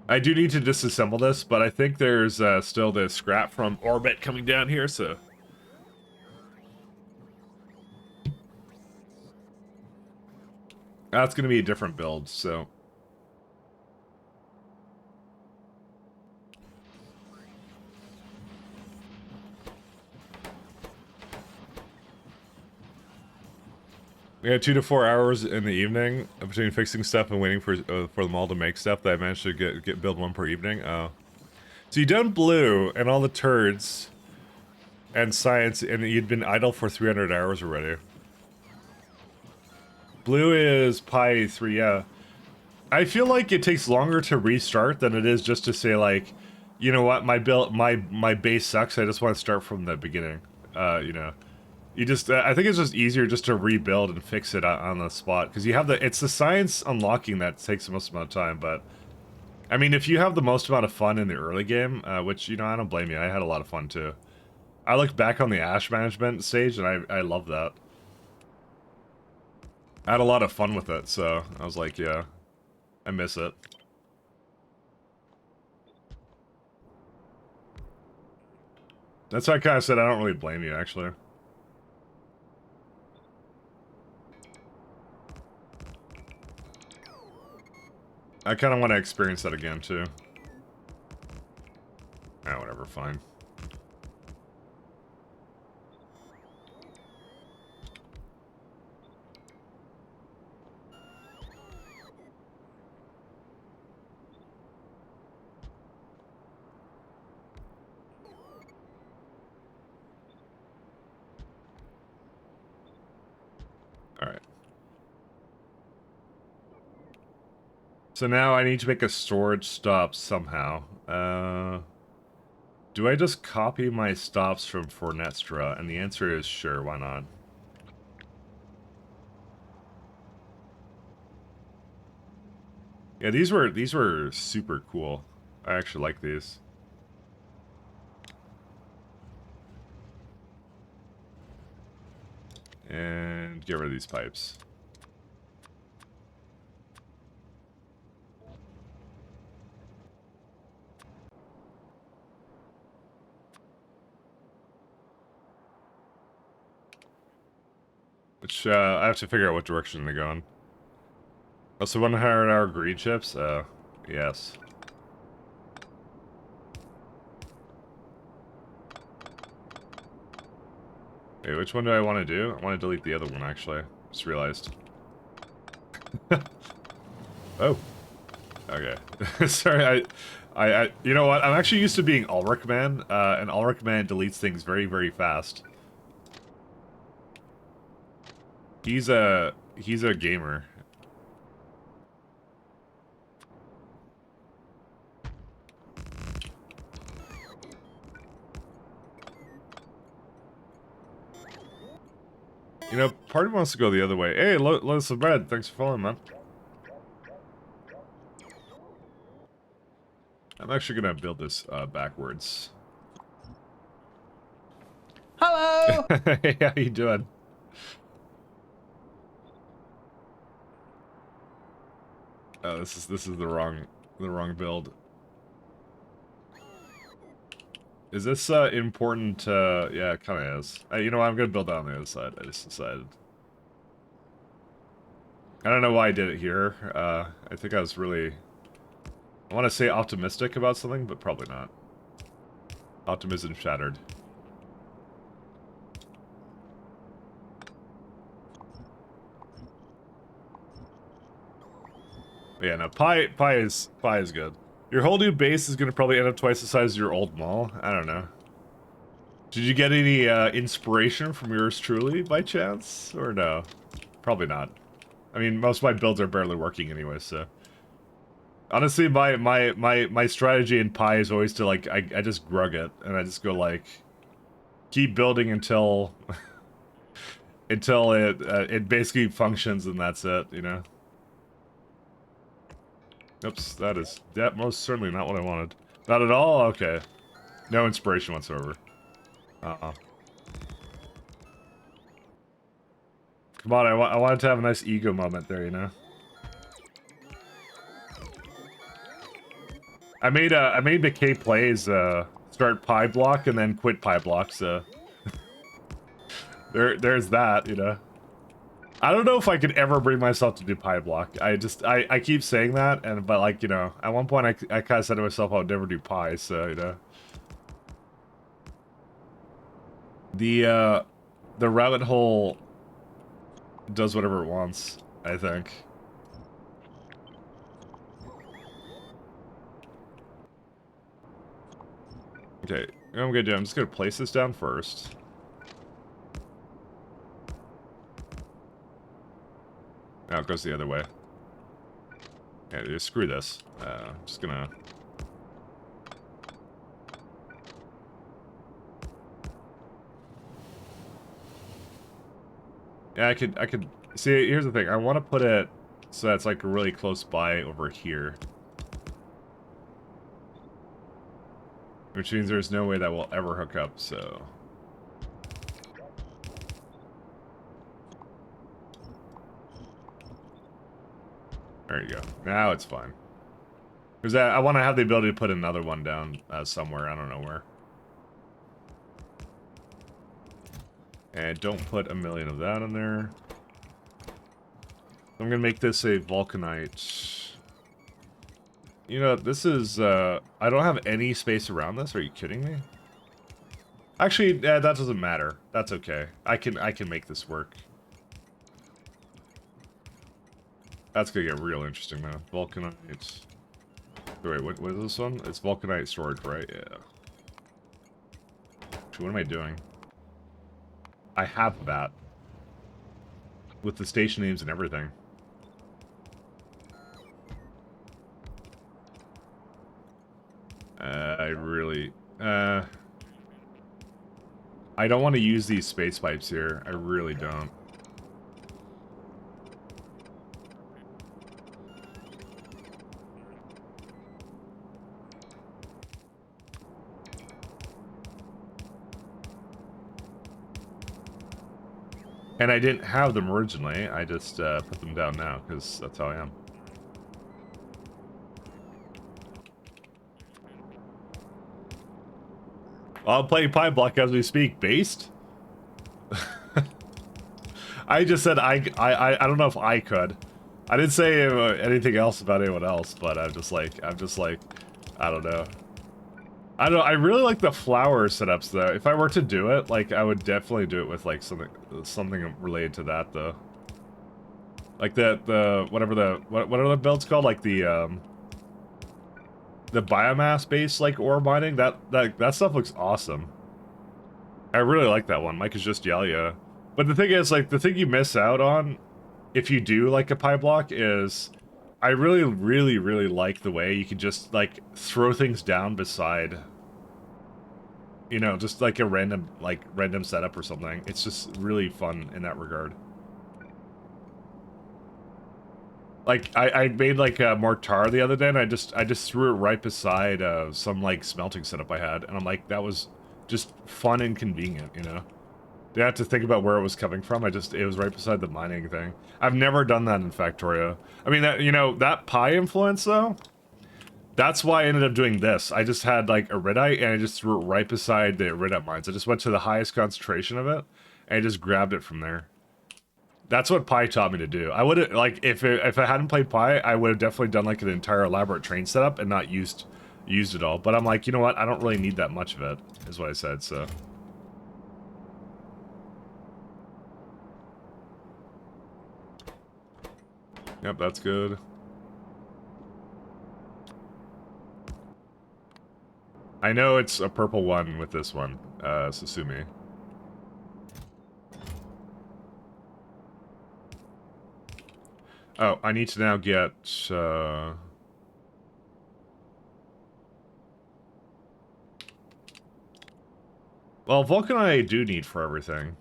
I do need to disassemble this, but I think there's still the scrap from orbit coming down here, so. That's going to be a different build, so. We had 2 to 4 hours in the evening between fixing stuff and waiting for the mall to make stuff that I managed to get build one per evening. Oh. So you done blue and all the turds and science, and you'd been idle for 300 hours already. Blue is pi 3, yeah. I feel like it takes longer to restart than it is just to say like, you know what, my base sucks. I just want to start from the beginning. You know, you just I think it's just easier just to rebuild and fix it on the spot because you have it's the science unlocking that takes the most amount of time. But I mean, if you have the most amount of fun in the early game, which you know I don't blame you, I had a lot of fun too. I look back on the ash management stage and I love that. I had a lot of fun with it, so I was like, yeah, I miss it. That's why I kind of said I don't really blame you, actually. I kind of want to experience that again, too. Ah, whatever, fine. Alright. So now I need to make a storage stop somehow. Do I just copy my stops from Fornestra? And the answer is sure, why not? Yeah, these were super cool. I actually like these. And get rid of these pipes. Which, I have to figure out what direction they're going. Also, 100-hour green chips? Yes. Hey, which one do I want to do? I want to delete the other one, actually. Just realized. Oh. Okay. Sorry, you know what? I'm actually used to being Ulrich Man, and Ulrich Man deletes things very, very fast. He's a gamer. You know, part of me wants to go the other way. Hey, Lotus of Bread, thanks for following, man. I'm actually gonna build this backwards. Hello. Hey, how you doing? Oh, this is the wrong build. Is this important? Yeah, it kind of is. You know what? I'm gonna build that on the other side. I just decided. I don't know why I did it here. I think I was really... I want to say optimistic about something, but probably not. Optimism shattered. But yeah, no, pie is good. Your whole new base is gonna probably end up twice the size of your old mall. I don't know. Did you get any inspiration from yours truly by chance, or no? Probably not. I mean, most of my builds are barely working anyway, so. Honestly, my strategy in Pi is always to, like, I just grug it, and I just go, like, keep building until, until it basically functions, and that's it, you know? Oops, that most certainly not what I wanted. Not at all? Okay. No inspiration whatsoever. Come on, I wanted to have a nice ego moment there, you know? I made McKay Plays start Pi Block and then quit Pi Block, so there's that, you know. I don't know if I could ever bring myself to do Pi Block. I keep saying that, but like, you know, at one point I kind of said to myself I would never do Pi, so you know. The rabbit hole does whatever it wants, I think. Okay, what I'm gonna do, I'm just gonna place this down first. Now it goes the other way. Yeah, just screw this. I'm just gonna... Yeah, I could... See, here's the thing. I want to put it so that's, like, really close by over here. Which means there's no way that will ever hook up, so... There you go. Now it's fine. Because I want to have the ability to put another one down somewhere. I don't know where. And don't put a million of that in there. I'm going to make this a vulcanite. You know, this is... I don't have any space around this. Are you kidding me? Actually, that doesn't matter. That's okay. I can make this work. That's gonna get real interesting now. Vulcanite. Wait, what is this one? It's vulcanite storage, right? Yeah. What am I doing? I have that. With the station names and everything. I really... I don't want to use these space pipes here. I really don't. And I didn't have them originally. I just put them down now because that's how I am. Well, I'm playing Pine Block as we speak. Based? I just said I don't know if I could. I didn't say anything else about anyone else, but I'm just like, I don't know. I don't know, I really like the flower setups though. If I were to do it, like, I would definitely do it with like something related to that though. Like whatever what are the builds called? Like the biomass based like ore mining. That stuff looks awesome. I really like that one. Mike is just yeah. But the thing is, like, the thing you miss out on if you do like a pie block is I really like the way you can just like throw things down beside, you know, just like a random setup or something. It's just really fun in that regard. Like I made like a mortar the other day and I just threw it right beside some like smelting setup I had, and I'm like, that was just fun and convenient, you know. Didn't have to think about where it was coming from. It was right beside the mining thing. I've never done that in Factorio. I mean, that, you know, that pie influence though, that's why I ended up doing this. I just had like iridite and I just threw it right beside the iridite mines. I just went to the highest concentration of it and I just grabbed it from there. That's what Pi taught me to do. I would have, like, if I hadn't played Pi, I would have definitely done like an entire elaborate train setup and not used it all. But I'm like, you know what? I don't really need that much of it, is what I said, so. Yep, that's good. I know it's a purple one with this one, Susumi. Oh, I need to now get, well, Vulcan I do need for everything.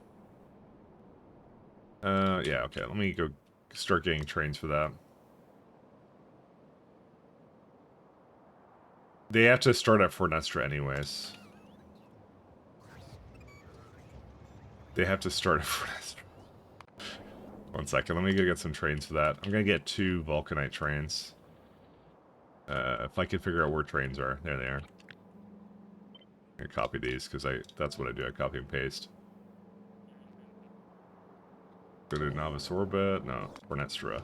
Yeah, okay, let me go start getting trains for that. They have to start at Fornestra anyways. They have to start at Fornestra. 1 second, let me go get some trains for that. I'm gonna get 2 Vulcanite trains. If I can figure out where trains are. There they are. I'm gonna copy these, because that's what I do, I copy and paste. Go to Novice Orbit, no, Fornestra.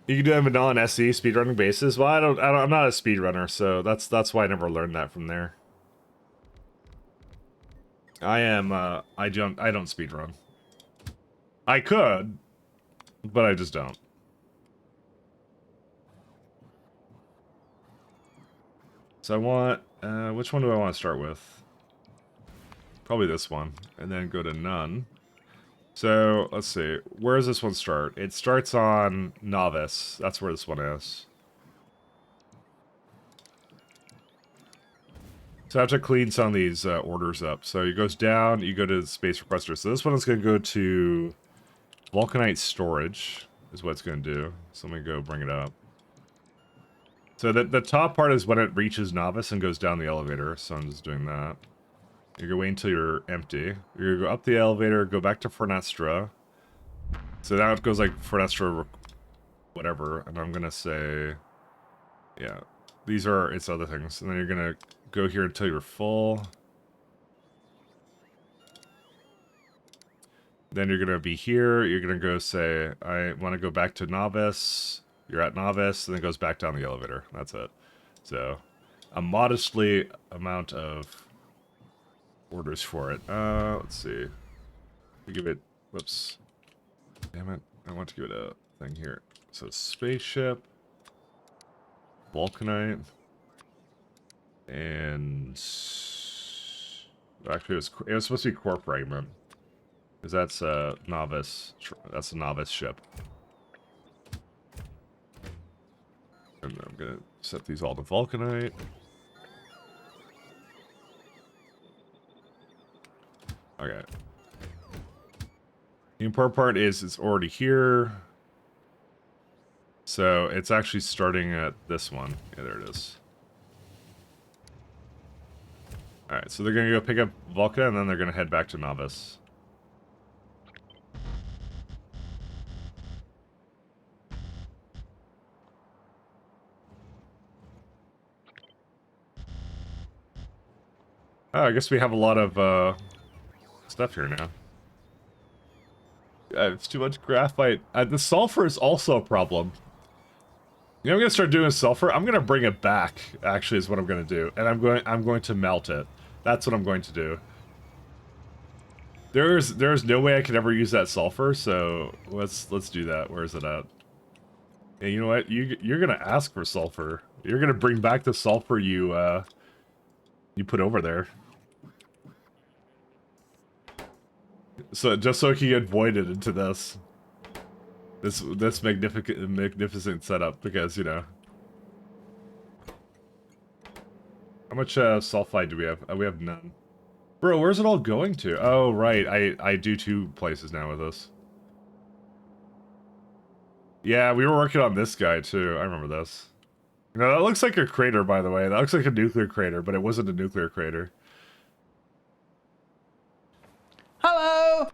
You can do it on SE speedrunning basis. Well, I'm not a speedrunner, so that's why I never learned that from there. I don't speedrun. I could, but I just don't. So I want, which one do I want to start with? Probably this one, and then go to none. So, let's see, where does this one start? It starts on Novice, that's where this one is. So I have to clean some of these orders up. So it goes down, you go to the space requester. So this one is going to go to Vulcanite storage, is what it's going to do. So let me go bring it up. So the top part is when it reaches Novice and goes down the elevator. So I'm just doing that. You're going to wait until you're empty. You're going to go up the elevator, go back to Fornestra. So now it goes like Fornestra, whatever. And I'm going to say, yeah, these are its other things. And then you're going to go here until you're full. Then you're going to be here. You're going to go say, I want to go back to Novice. You're at Novice, and then it goes back down the elevator. That's it. So, a modestly amount of orders for it. Let's see. We give it, whoops. Damn it. I want to give it a thing here. So, spaceship. Vulcanite. And actually it was supposed to be core fragment, because that's a novice. That's a novice ship. And I'm gonna set these all to Vulcanite. Okay. The important part is it's already here, so it's actually starting at this one. Yeah, there it is. Alright, so they're gonna go pick up Volca, and then they're gonna head back to Novice. Oh, I guess we have a lot of, stuff here now. It's too much graphite. The sulfur is also a problem. You know, I'm gonna start doing sulfur. I'm gonna bring it back, actually, is what I'm gonna do. And I'm going to melt it. That's what I'm going to do. There's no way I could ever use that sulfur, so let's do that. Where is it at? And you know what? You're gonna ask for sulfur. You're gonna bring back the sulfur you put over there. So just so he can avoid it into this magnificent setup, because you know. How much sulfide do we have? We have none. Bro, where's it all going to? Oh right, I do 2 places now with this. Yeah, we were working on this guy too. I remember this. You know, that looks like a crater, by the way. That looks like a nuclear crater, but it wasn't a nuclear crater. Hello!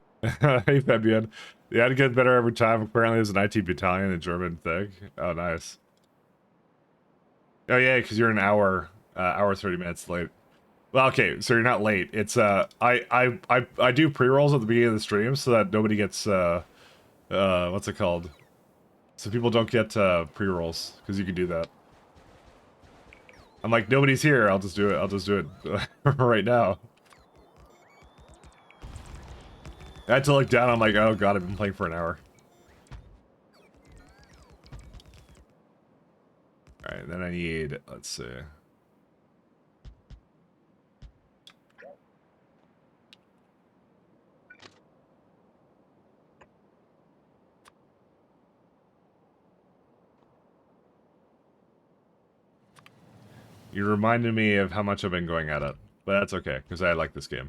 Hey, Fabian. Yeah, it gets better every time. Apparently there's an IT battalion in German thing. Oh, nice. Oh, yeah, because you're an hour 30 minutes late. Well, okay, so you're not late. It's, I do pre-rolls at the beginning of the stream so that nobody gets, what's it called? So people don't get, pre-rolls, because you can do that. I'm like, nobody's here, I'll just do it. I'll just do it right now. I had to look down, I'm like, oh god, I've been playing for an hour. Alright, then I need, let's see. You reminded me of how much I've been going at it. But that's okay, because I like this game.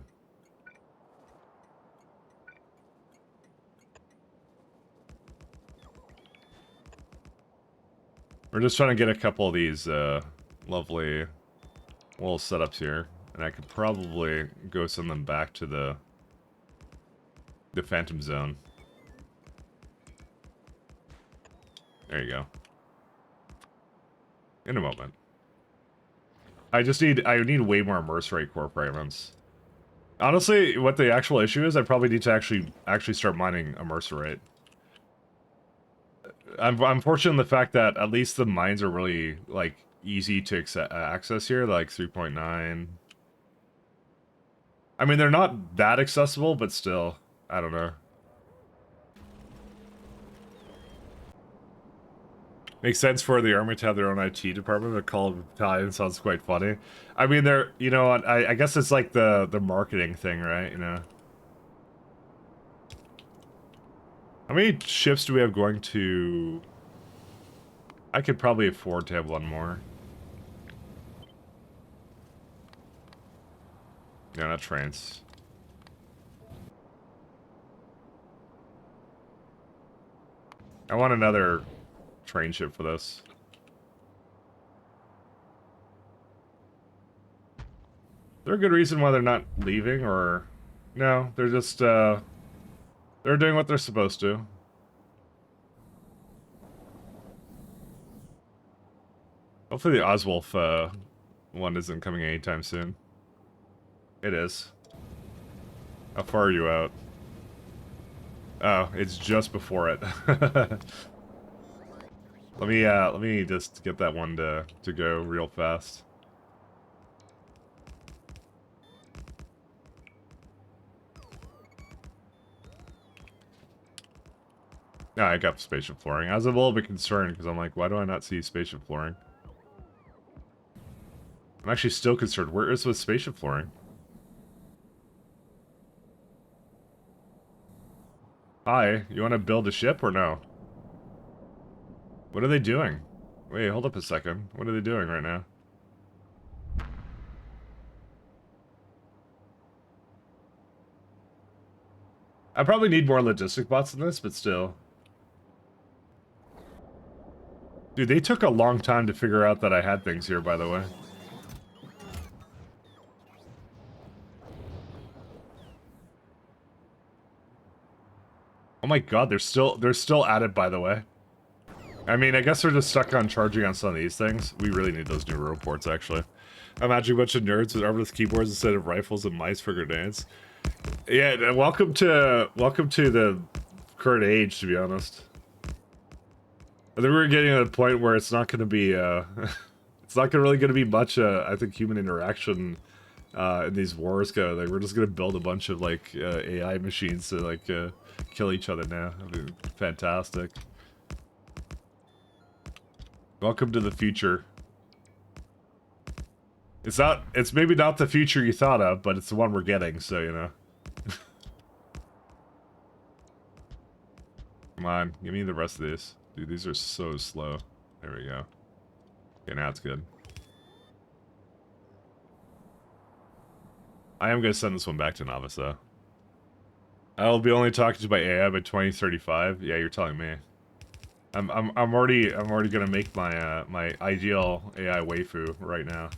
We're just trying to get a couple of these lovely little setups here. And I could probably go send them back to the Phantom Zone. There you go. In a moment. I need way more Mercenary Core fragments. Honestly, what the actual issue is, I probably need to actually start mining a Mercerite. I'm fortunate in the fact that at least the mines are really, like, easy to access here, like 3.9. I mean, they're not that accessible, but still, I don't know. Makes sense for the army to have their own IT department, but Call of Battalion sounds quite funny. I mean, they're, you know, I guess it's like the marketing thing, right, you know? How many ships do we have going to... I could probably afford to have one more. Yeah, not trains. I want another train ship for this. Is there a good reason why they're not leaving, or... No, they're just, they're doing what they're supposed to. Hopefully the Oswolf, one isn't coming anytime soon. It is. How far are you out? Oh, it's just before it. Let me just get that one to go real fast. Yeah, I got spaceship flooring. I was a little bit concerned because I'm like, why do I not see spaceship flooring? I'm actually still concerned. Where is the spaceship flooring? Hi, you want to build a ship or no? What are they doing? Wait, hold up a second. What are they doing right now? I probably need more logistic bots than this, but still. Dude, they took a long time to figure out that I had things here, by the way. Oh my god, they're still at it, by the way. I mean, I guess they're just stuck on charging on some of these things. We really need those new reports, actually. Imagine a bunch of nerds with armless keyboards instead of rifles and mice for grenades. Yeah, welcome to the current age, to be honest. I think we're getting to a point where it's not going to be, it's not really going to be much, I think, human interaction in these wars go. Like, we're just going to build a bunch of, like, AI machines to, like, kill each other now. I mean, fantastic. Welcome to the future. It's maybe not the future you thought of, but it's the one we're getting, so, you know. Come on, give me the rest of these. Dude, these are so slow. There we go. Okay, now it's good. I am gonna send this one back to Novice, though. I'll be only talking to my AI by 2035. Yeah, you're telling me. I'm already gonna make my my ideal AI waifu right now.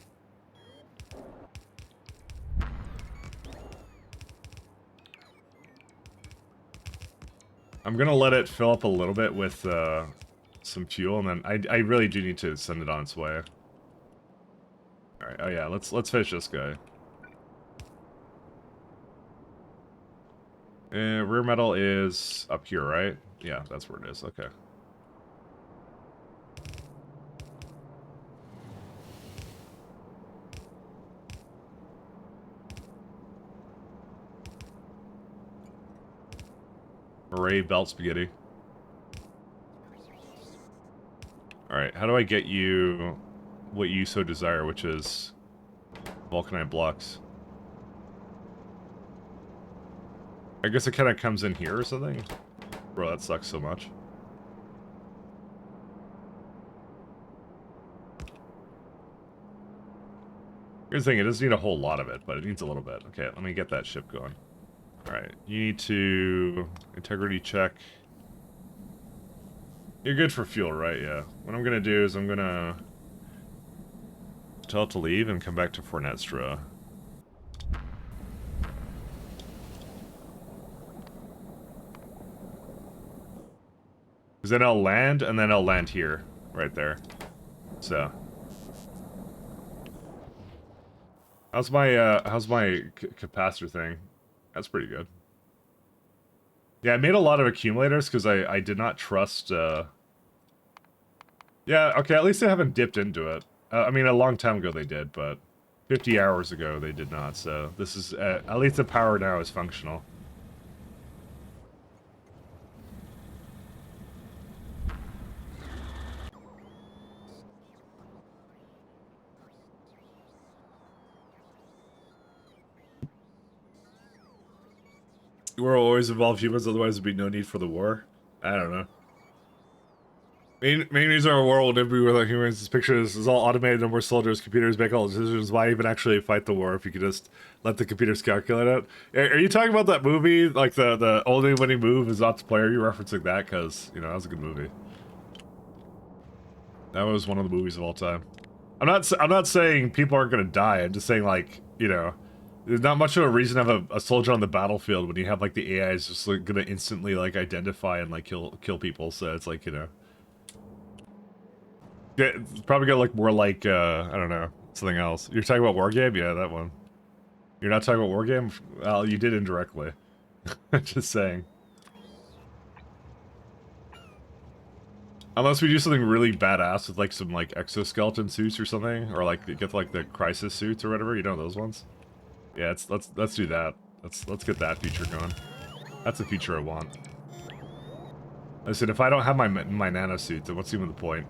I'm gonna let it fill up a little bit with some fuel, and then I really do need to send it on its way. All right. Oh yeah. Let's finish this guy. Rear metal is up here, right? Yeah, that's where it is. Okay. Array belt spaghetti. Alright, how do I get you what you so desire, which is vulcanite blocks? I guess it kind of comes in here or something? Bro, that sucks so much. Here's the thing, it doesn't need a whole lot of it, but it needs a little bit. Okay, let me get that ship going. Alright, you need to integrity check. You're good for fuel, right? Yeah. What I'm gonna do is I'm gonna tell it to leave and come back to Fornestra. Because then I'll land, and then I'll land here. Right there. So. How's my capacitor thing? That's pretty good. Yeah, I made a lot of accumulators because I did not trust, Yeah, okay, at least they haven't dipped into it. I mean, a long time ago they did, but 50 hours ago they did not, so this is, at least the power now is functional. We'll always involve humans, otherwise there'd be no need for the war. I don't know. Main reason our war will never be without humans. This picture is all automated, no more soldiers, computers make all the decisions. Why even actually fight the war if you could just let the computers calculate it? Are you talking about that movie? Like the only winning move is not to play? Are you referencing that? Because, you know, that was a good movie. That was one of the movies of all time. I'm not saying people aren't gonna die. I'm just saying, like, you know, there's not much of a reason to have a soldier on the battlefield when you have, like, the AI is just, like, gonna instantly, like, identify and, like, kill people. So it's like, you know, yeah, it's probably gonna look more like I don't know, something else. You're talking about War Game? Yeah, that one. You're not talking about War Game? Well, you did indirectly. Just saying. Unless we do something really badass with, like, some, like, exoskeleton suits or something, or, like, get, like, the crisis suits or whatever, you know those ones? Yeah, let's do that. Let's get that feature going. That's the feature I want. Listen, if I don't have my nano suit, then what's even the point?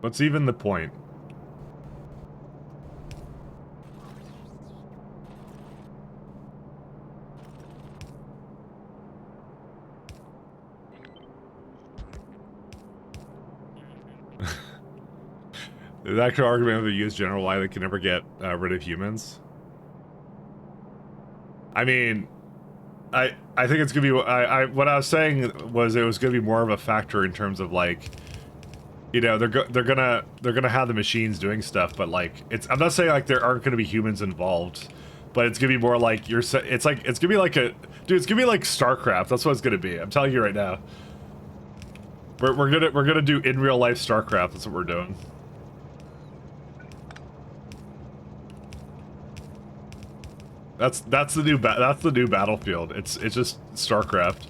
What's even the point? The actual argument of the US general why they can never get rid of humans. I mean, I think it's gonna be what I was saying was it was gonna be more of a factor in terms of like, you know, they're gonna have the machines doing stuff, but like I'm not saying like there aren't gonna be humans involved, but it's gonna be more like it's gonna be like it's gonna be like StarCraft. That's what it's gonna be. I'm telling you right now. We're gonna do in real life StarCraft. That's what we're doing. That's the new battlefield. It's just StarCraft.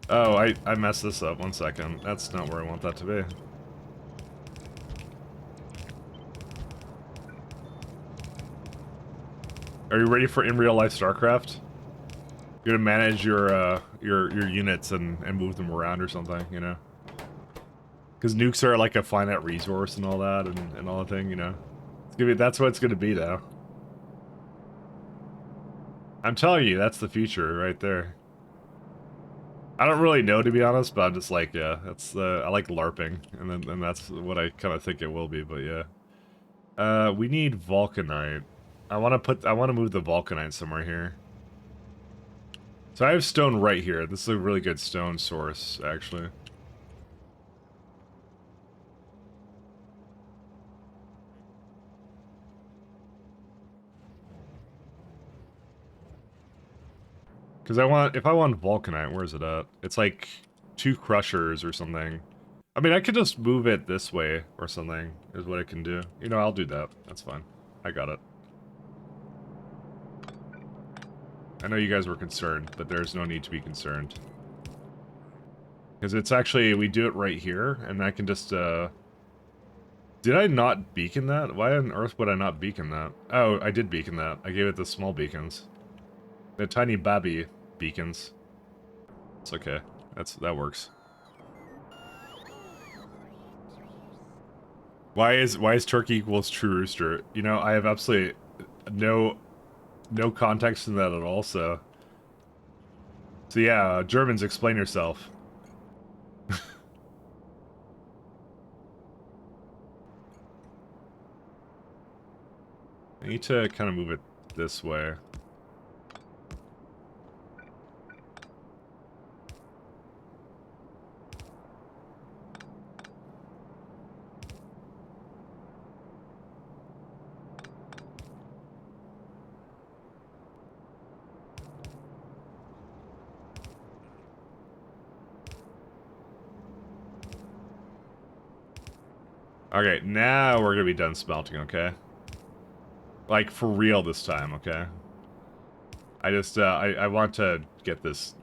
Oh, I messed this up. 1 second. That's not where I want that to be. Are you ready for in real life StarCraft? You're gonna manage your units and move them around or something, you know? Because nukes are like a finite resource and all that and all that thing, you know? It's gonna be, that's what it's gonna be now. I'm telling you, that's the future right there. I don't really know, to be honest, but I'm just like, yeah, that's I like LARPing, and that's what I kind of think it will be, but yeah. We need Vulcanite. I want to move the Vulcanite somewhere here. So I have stone right here. This is a really good stone source, actually. Because if I want Vulcanite, where's it at? It's like 2 crushers or something. I mean, I could just move it this way or something, is what I can do. You know, I'll do that. That's fine. I got it. I know you guys were concerned, but there's no need to be concerned. Because it's actually, we do it right here, and I can just, Did I not beacon that? Why on earth would I not beacon that? Oh, I did beacon that. I gave it the small beacons. The tiny babby beacons. It's okay. That works. Why is turkey equals true rooster? You know, I have absolutely no context in that at all, so yeah, Germans, explain yourself. I need to kind of move it this way. Okay, now we're gonna be done smelting, okay? Like, for real this time, okay? I just, I want to get this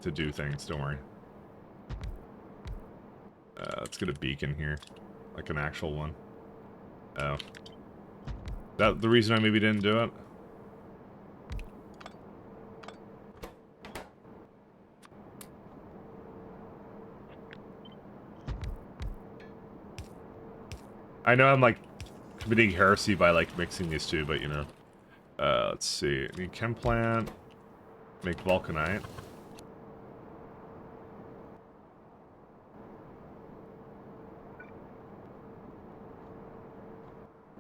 to do things, don't worry. Let's get a beacon here. Like an actual one. Oh. That the reason I maybe didn't do it? I know I'm, like, committing heresy by, like, mixing these two, but, you know. Let's see. I need chem plant. Make vulcanite.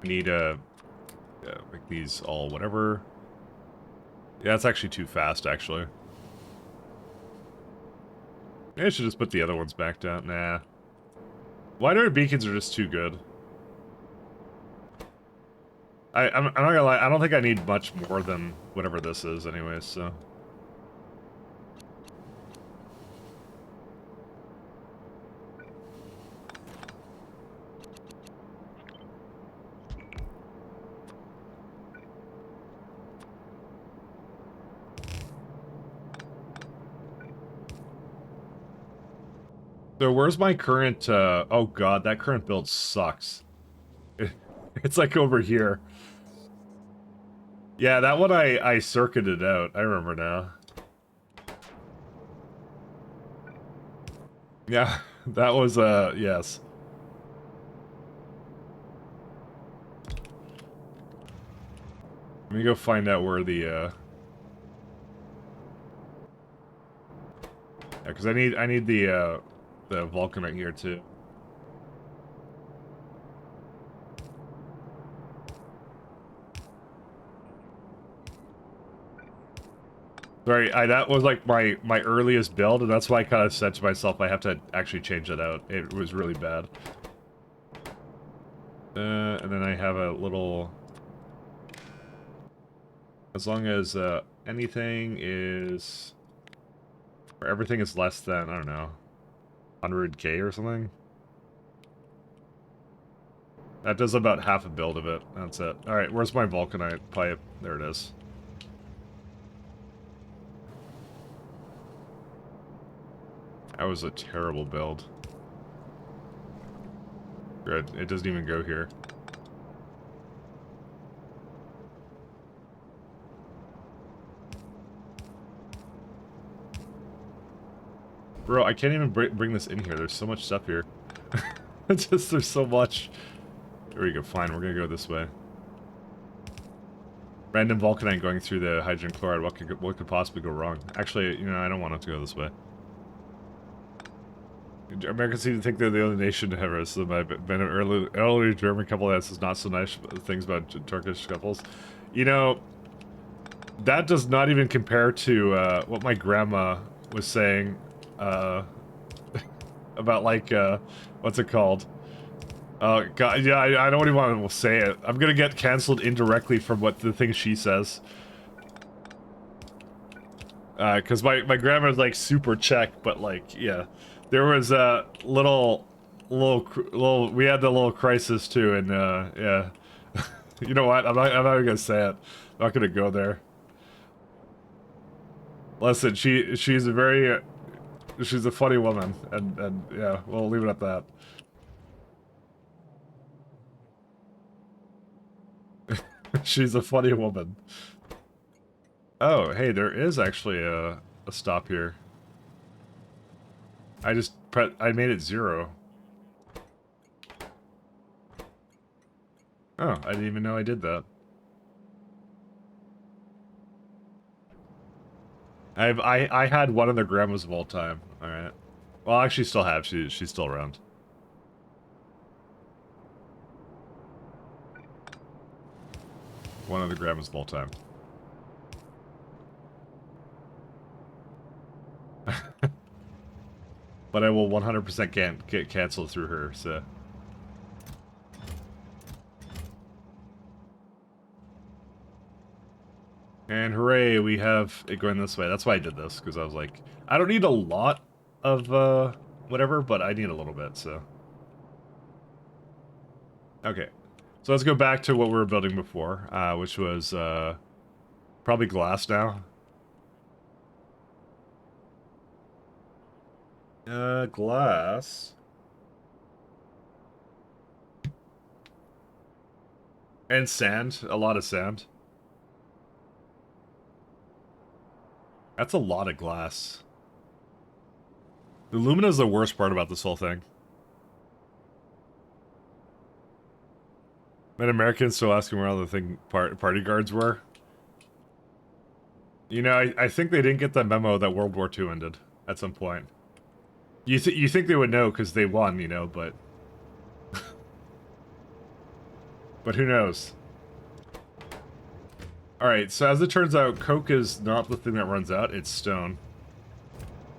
I need, make these all whatever. Yeah, that's actually too fast, actually. Maybe I should just put the other ones back down. Nah. Wider beacons are just too good. I'm not gonna lie, I don't think I need much more than whatever this is anyways, so. So where's my current, oh god, that current build sucks. It's like over here. Yeah, that one I circuited out. I remember now. Yeah, that was, yes. Let me go find out where the, yeah, because I need the vulcanite here too. Sorry, that was like my earliest build, and that's why I kind of said to myself I have to actually change that out. It was really bad. And then I have a little... As long as anything is... Or everything is less than, I don't know, 100k or something. That does about half a build of it. That's it. Alright, where's my vulcanite pipe? There it is. That was a terrible build. Good. It doesn't even go here. Bro, I can't even bring this in here. There's so much stuff here. It's just, there's so much. There we go. Fine, we're gonna go this way. Random vulcanite going through the hydrogen chloride. What could possibly go wrong? Actually, you know, I don't want it to go this way. Americans seem to think they're the only nation to ever. So I've been an early German couple that says not so nice things about Turkish couples. You know, that does not even compare to what my grandma was saying about, like, what's it called? Oh, God, yeah, I don't even want to say it. I'm gonna get cancelled indirectly from what the thing she says. Because my grandma's, like, super Czech, but, like, yeah. There was a little, we had the little crisis, too, and, yeah. You know what? I'm not even gonna say it. I'm not gonna go there. Listen, she's a very, she's a funny woman, and, yeah, we'll leave it at that. She's a funny woman. Oh, hey, there is actually a stop here. I made it 0. Oh, I didn't even know I did that. I had one of the grandmas of all time. All right. Well, I actually still have. She's still around. One of the grandmas of all time. But I will 100% get canceled through her, so... And hooray, we have it going this way. That's why I did this, because I was like, I don't need a lot of, whatever, but I need a little bit, so... Okay. So let's go back to what we were building before, which was, probably glass now. Glass. And sand. A lot of sand. That's a lot of glass. The alumina is the worst part about this whole thing. And Americans still asking where all the party guards were. You know, I think they didn't get the memo that World War II ended at some point. You think they would know because they won, you know, but... but who knows? Alright, so as it turns out, coke is not the thing that runs out, it's stone.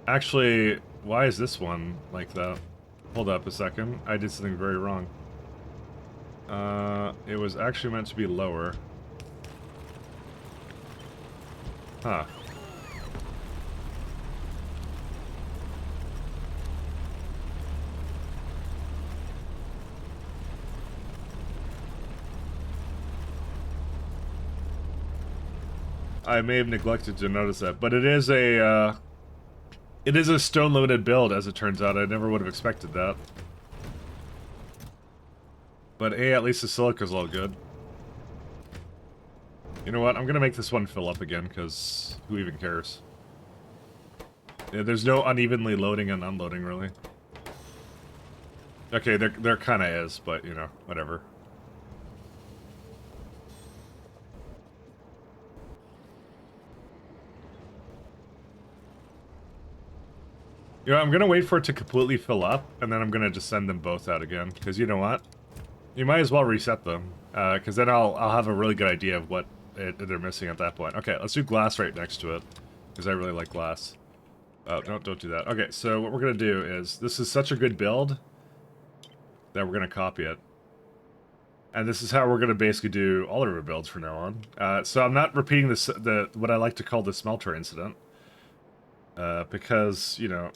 Actually, why is this one like that? Hold up a second, I did something very wrong. It was actually meant to be lower. Huh. I may have neglected to notice that, but it is a stone limited build, as it turns out. I never would have expected that. But hey, at least the silica's all good. You know what? I'm gonna make this one fill up again, because who even cares? Yeah, there's no unevenly loading and unloading, really. Okay, there kind of is, but, you know, whatever. You know, I'm gonna wait for it to completely fill up, and then I'm gonna just send them both out again, because you know what? You might as well reset them, because then I'll have a really good idea of what they're missing at that point. Okay, let's do glass right next to it. because I really like glass. Oh, no, don't do that. Okay, so what we're going to do is, this is such a good build that we're going to copy it. And this is how we're going to basically do all of our builds from now on. So I'm not repeating this, what I like to call the smelter incident. Because, you know,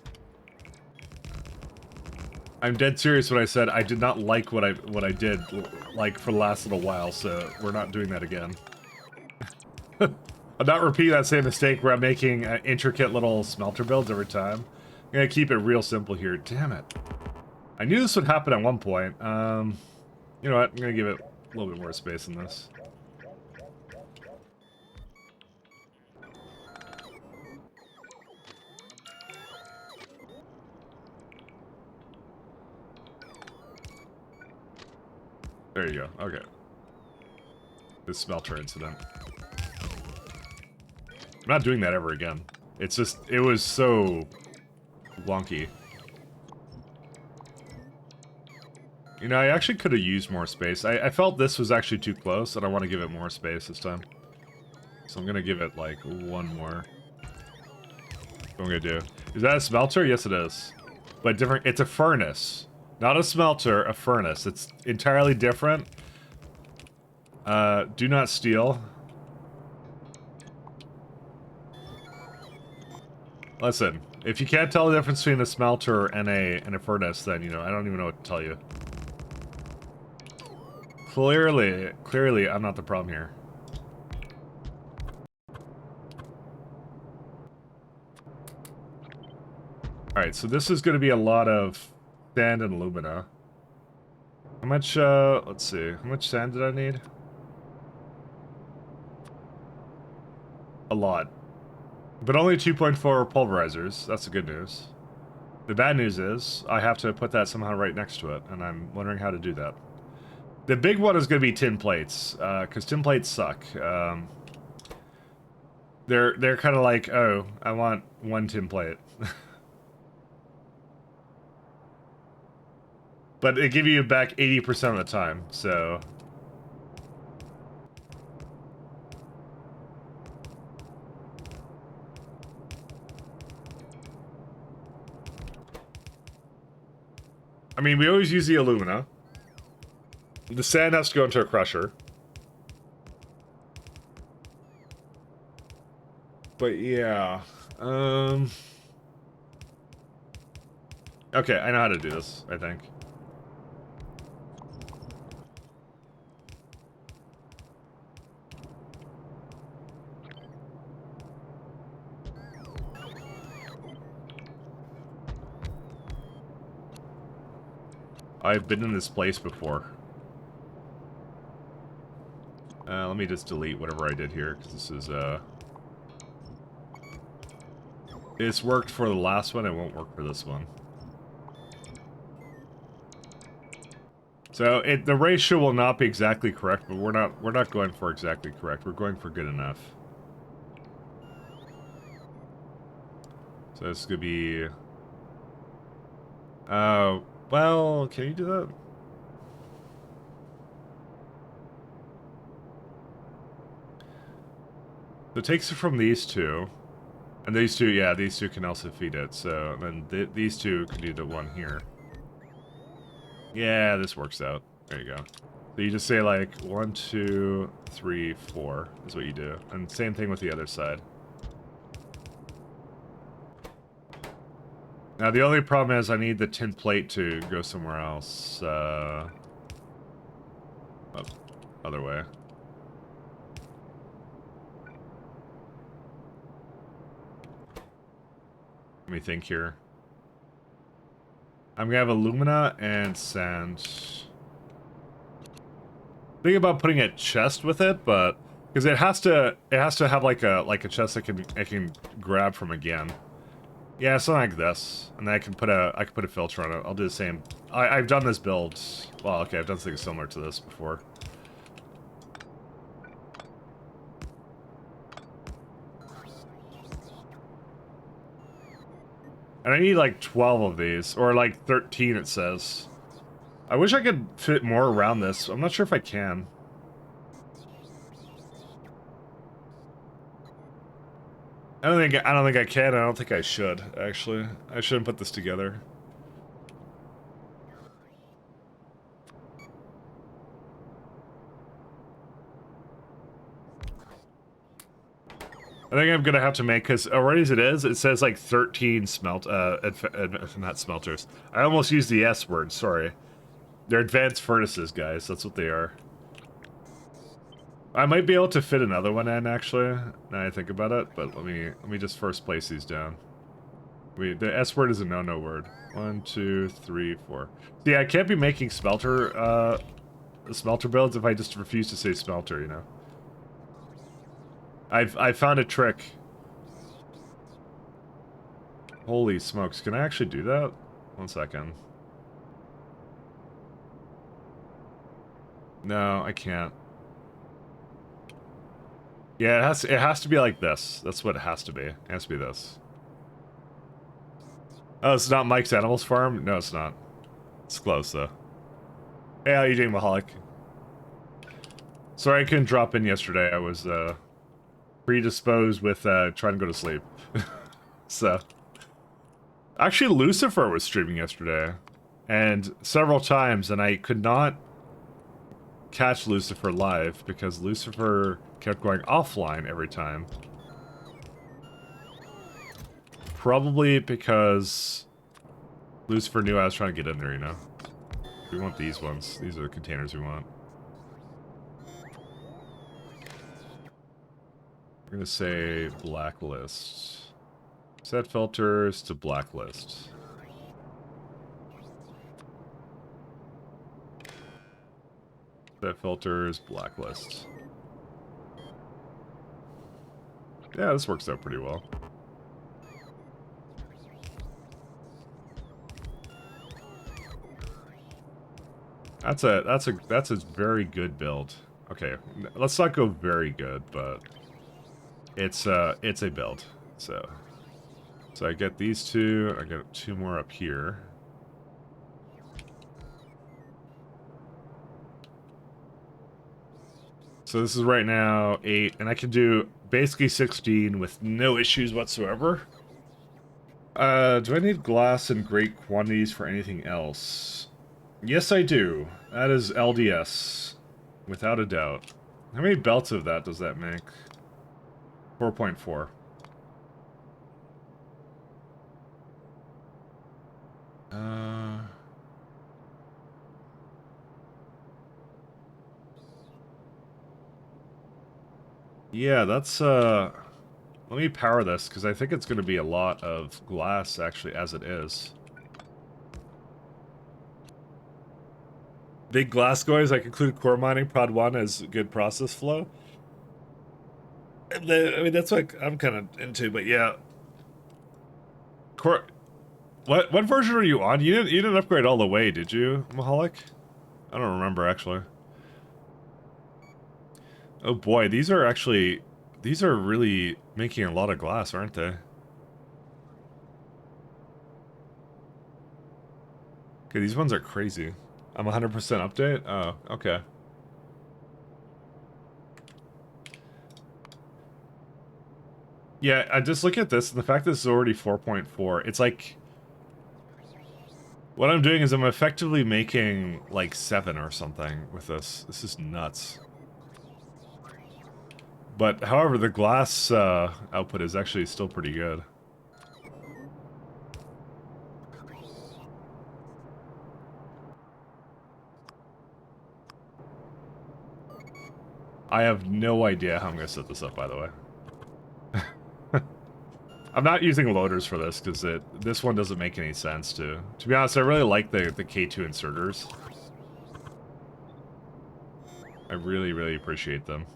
I'm dead serious when I said I did not like what I did, like, for the last little while, so we're not doing that again. I'm not repeating that same mistake where I'm making intricate little smelter builds every time. I'm gonna keep it real simple here. Damn it. I knew this would happen at one point. You know what? I'm gonna give it a little bit more space than this. There you go. Okay. This smelter incident. I'm not doing that ever again. It's just, it was so wonky. You know, I actually could have used more space. I felt this was actually too close, and I want to give it more space this time. So I'm going to give it, like, one more. What I'm going to do. Is that a smelter? Yes, it is. But different. It's a furnace. Not a smelter, a furnace. It's entirely different. Do not steal. Listen, if you can't tell the difference between a smelter and a furnace, then, you know, I don't even know what to tell you. Clearly, I'm not the problem here. Alright, so this is going to be a lot of sand and alumina. How much, let's see, how much sand did I need? A lot. But only 2.4 pulverizers. That's the good news. The bad news is, I have to put that somehow right next to it, and I'm wondering how to do that. The big one is going to be tin plates, because tin plates suck. They're kind of like, oh, I want one tin plate. But they give you back 80% of the time, so... I mean, we always use the alumina. The sand has to go into a crusher. But yeah, okay, I know how to do this, I think. I've been in this place before. Let me just delete whatever I did here, because this is, it's worked for the last one, it won't work for this one. So, the ratio will not be exactly correct, but we're not going for exactly correct, we're going for good enough. So this could be... well, can you do that? So it takes it from these two. And these two, yeah, these two can also feed it. So then these two can do the one here. Yeah, this works out. There you go. So you just say like 1, 2, 3, 4 is what you do. And same thing with the other side. Now the only problem is I need the tin plate to go somewhere else. Oh, other way. Let me think here. I'm gonna have alumina and sand. Think about putting a chest with it, but because it has to have like a chest that I can grab from again. Yeah, something like this, and then I can put a filter on it. I'll do the same. I've done this build. Well, okay, I've done something similar to this before. And I need like 12 of these, or like 13 it says. I wish I could fit more around this. I'm not sure if I can. I don't think I can. I don't think I should, actually. I shouldn't put this together. I think I'm gonna have to make, because already as it is, it says like 13 not smelters. I almost used the S word, sorry. They're advanced furnaces, guys. That's what they are. I might be able to fit another one in, actually, now I think about it, but let me just first place these down. The S word is a no-no word. 1, 2, 3, 4. See, I can't be making smelter builds if I just refuse to say smelter, you know? I found a trick. Holy smokes, can I actually do that? 1 second. No, I can't. Yeah, it has to be like this. That's what it has to be. It has to be this. Oh, it's not Mike's Animals Farm? No, it's not. It's close, though. Hey, how you doing, Mahalik? Sorry I couldn't drop in yesterday. I was, predisposed with, trying to go to sleep. So. Actually, Lucifer was streaming yesterday. And several times, and I could not catch Lucifer live because Lucifer kept going offline every time. Probably because Lucifer knew I was trying to get in there, you know? We want these ones. These are the containers we want. We're gonna say blacklist. Set filters to blacklist. Set filters, blacklist. Yeah, this works out pretty well. That's a very good build. Okay, let's not go very good, but it's a build. So I get these two. I get 2 more up here. So this is right now 8, and I can do basically 16 with no issues whatsoever. Do I need glass in great quantities for anything else? Yes, I do. That is LDS, without a doubt. How many belts of that does that make? 4.4. Yeah, that's, let me power this, because I think it's going to be a lot of glass, actually, as it is. Big glass goys, I concluded core mining prod 1 as good process flow. I mean, that's what I'm kind of into, but yeah. Core... What version are you on? You didn't upgrade all the way, did you, Mahalik? I don't remember, actually. Oh boy, these are really making a lot of glass, aren't they? Okay, these ones are crazy. I'm 100% update? Oh, okay. Yeah, I just look at this, and the fact that this is already 4.4, it's like... What I'm doing is I'm effectively making, like, 7 or something with this. This is nuts. But, however, the glass output is actually still pretty good. I have no idea how I'm going to set this up, by the way. I'm not using loaders for this, because this one doesn't make any sense, to be honest, I really like the K2 inserters. I really, really appreciate them.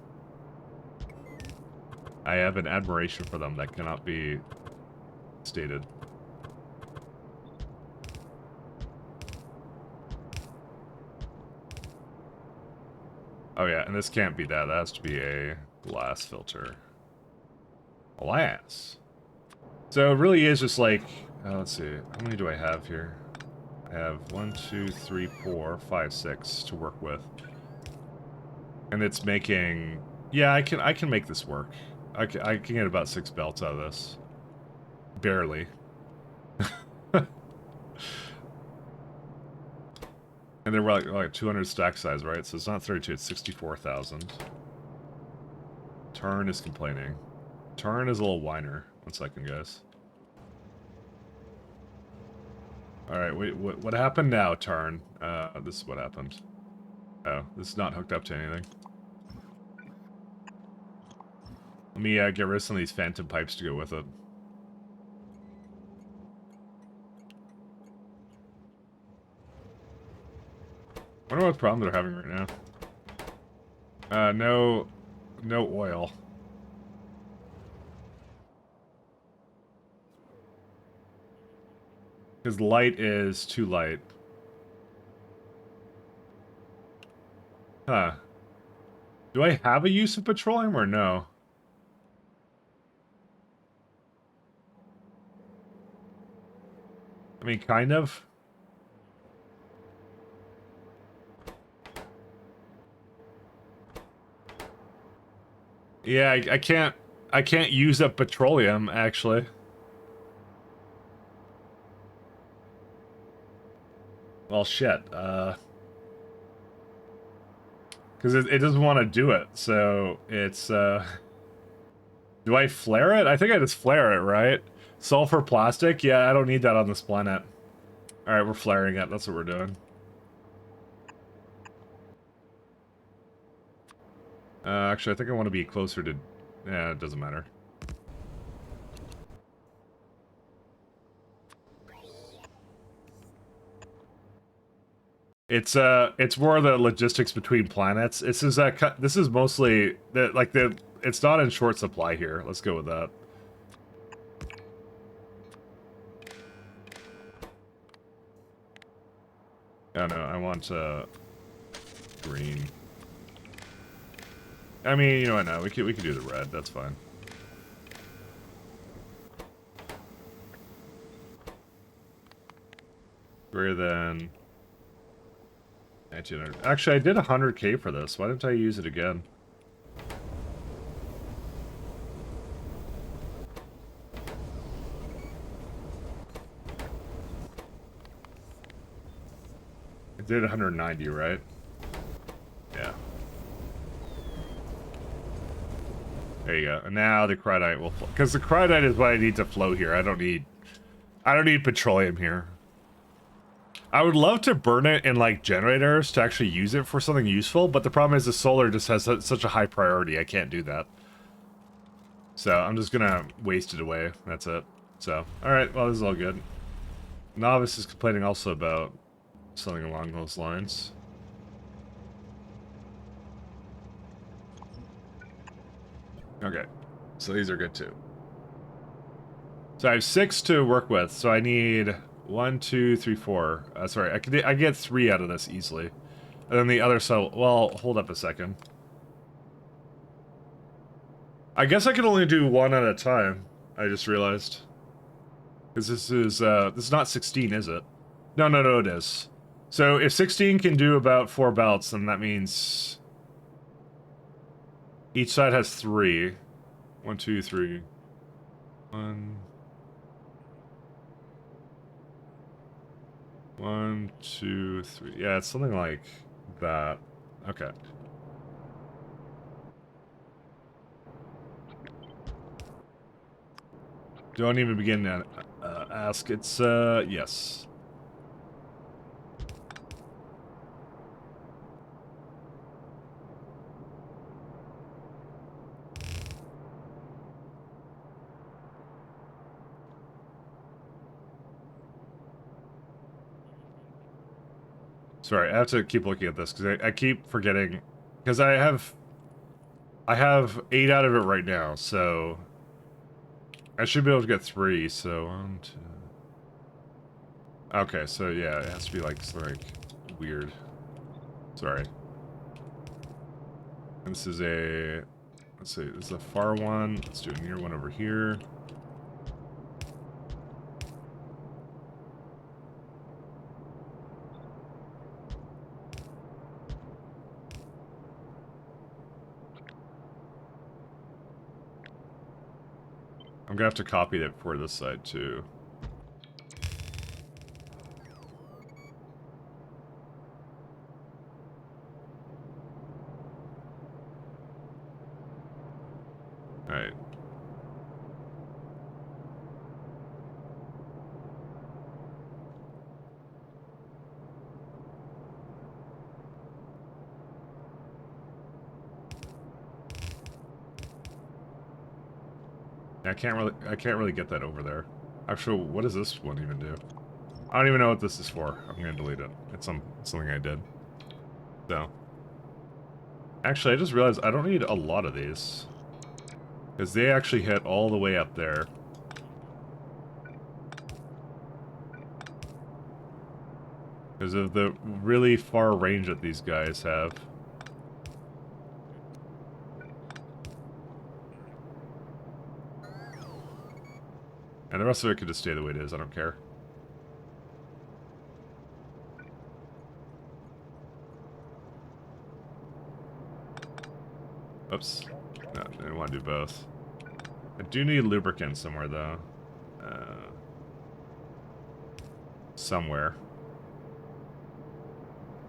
I have an admiration for them that cannot be stated. Oh yeah, and this can't be that. That has to be a glass filter. Glass. So it really is just like, let's see, how many do I have here? I have 1, 2, 3, 4, 5, 6 to work with. And it's making, yeah, I can make this work. I can get about 6 belts out of this. Barely. And they were like 200 stack size, right? So it's not 32, it's 64,000. Turn is complaining. Turn is a little whiner. 1 second, guys. Alright, wait, what happened now, Turn? This is what happened. Oh, this is not hooked up to anything. Let me get rid of some of these phantom pipes to go with it. I wonder what problem they're having right now. No oil. Because light is too light. Huh. Do I have a use of petroleum or no? I mean, kind of. Yeah, I can't use up petroleum, actually. Well, shit, because it doesn't want to do it, so it's, do I flare it? I think I just flare it, right? Sulfur plastic? Yeah, I don't need that on this planet. Alright, we're flaring it, that's what we're doing. Actually, I think I want to be closer to... Yeah, it doesn't matter. It's more the logistics between planets. This is mostly it's not in short supply here. Let's go with that. Oh no, I want green. I mean, you know what? No, we can do the red. That's fine. Greater than 1900. Actually, I did 100k for this. Why didn't I use it again? It did 190, right? Yeah. There you go. And now the cryotite will flow. Because the cryotite is what I need to flow here. I don't need petroleum here. I would love to burn it in, like, generators to actually use it for something useful, but the problem is the solar just has such a high priority, I can't do that. So, I'm just gonna waste it away, that's it. So, alright, well, this is all good. Novice is complaining also about something along those lines. Okay, so these are good too. So I have 6 to work with, so I need 1, 2, 3, 4. Sorry, I get 3 out of this easily. And then the other cell, well, hold up a second. I guess I can only do 1 at a time, I just realized. Because this is not 16, is it? No, it is. So if 16 can do about 4 belts, then that means each side has 3. 1, 2, 3. 1, 2, 3. Yeah, it's something like that. Okay. Don't even begin to ask. It's, yes. Sorry, I have to keep looking at this because I keep forgetting. Because I have 8 out of it right now, so I should be able to get 3. So 1, 2. Okay, so yeah, it has to be like weird. Sorry. And this is a, let's see, this is a far one. Let's do a near one over here. I'm gonna have to copy it for this side too. Alright. I can't really get that over there. Actually, what does this one even do? I don't even know what this is for. I'm gonna delete it. It's something I did. So. Actually, I just realized I don't need a lot of these. Because they actually hit all the way up there. Because of the really far range that these guys have. And the rest of it could just stay the way it is, I don't care. Oops. No, I didn't want to do both. I do need lubricant somewhere, though. Somewhere.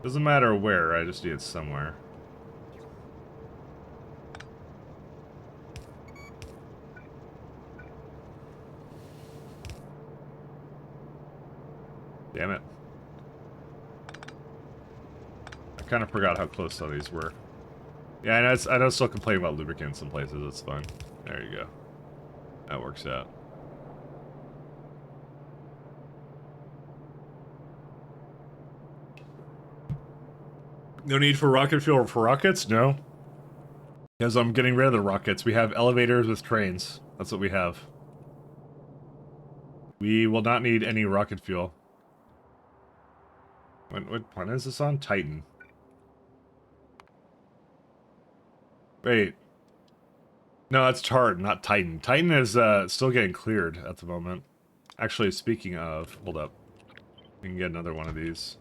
Doesn't matter where, I just need it somewhere. Damn it. I kind of forgot how close some of these were. Yeah, I know still complain about lubricant in some places, it's fine. There you go. That works out. No need for rocket fuel for rockets? No. Because I'm getting rid of the rockets. We have elevators with trains. That's what we have. We will not need any rocket fuel. What planet is this on? Titan. Wait. No, that's Tard, not Titan. Titan is still getting cleared at the moment. Actually, speaking of... Hold up. We can get another one of these.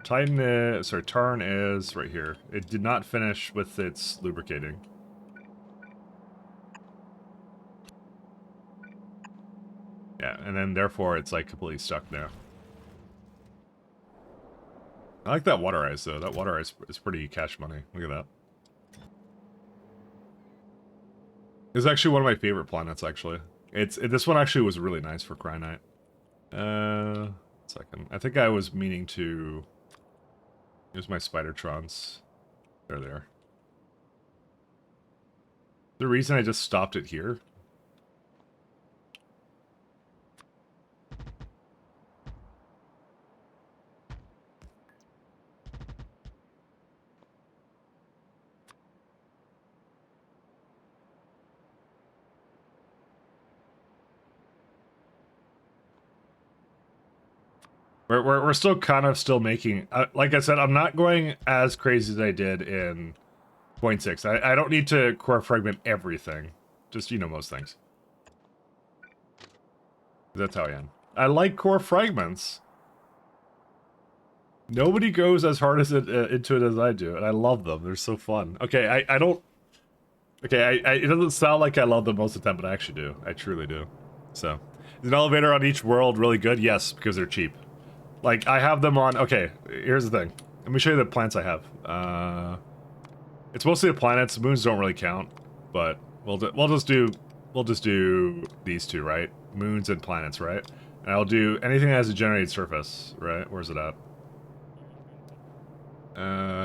Titan is... Sorry, Tarn is right here. It did not finish with its lubricating. Yeah, and then therefore it's like completely stuck now. I like that water ice though. That water ice is pretty cash money. Look at that. It's actually one of my favorite planets, actually. This one actually was really nice for Cryonite. Second. I think I was meaning to... Here's my Spidertrons. There they are. The reason I just stopped it here... We're still kind of making... like I said, I'm not going as crazy as I did in 0.6. I don't need to core fragment everything. Just, you know, most things. That's how I am. I like core fragments. Nobody goes as hard as into it as I do, and I love them. They're so fun. Okay, I don't... Okay, it doesn't sound like I love them most of the time, but I actually do. I truly do. So, is an elevator on each world really good? Yes, because they're cheap. Like, I have them on... Okay, here's the thing. Let me show you the planets I have. It's mostly the planets. Moons don't really count, but we'll just do these two, right? Moons and planets, right? And I'll do anything that has a generated surface, right? Where's it at?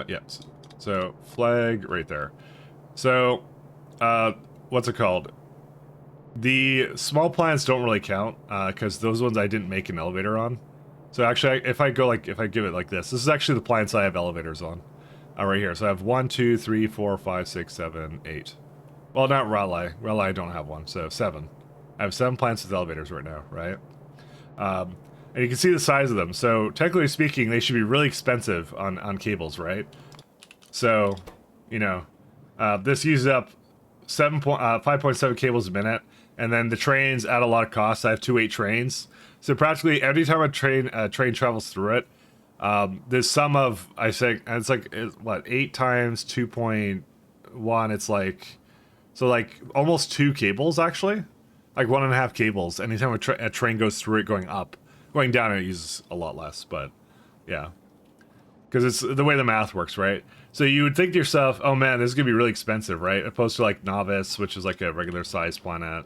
Yeah. So, flag right there. So, what's it called? The small planets don't really count, because those ones I didn't make an elevator on. So actually, if I give it like this is actually the planets I have elevators on. Right here. So I have 1, 2, 3, 4, 5, 6, 7, 8. Well, not Raleigh. Raleigh I don't have one, so 7. I have 7 planets with elevators right now, right? And you can see the size of them. So technically speaking, they should be really expensive on cables, right? So, you know, this uses up 5.7 cables a minute, and then the trains add a lot of costs. I have 2 trains. So practically every time a train travels through it, the sum of, I say, and it's like, what, 8 times 2.1, it's like So like almost 2 cables actually, like 1.5 cables. Anytime a train goes through it going up, going down it uses a lot less. But yeah, because it's the way the math works, right? So you would think to yourself, oh man, this is gonna be really expensive, right? Opposed to like Novice, which is like a regular sized planet,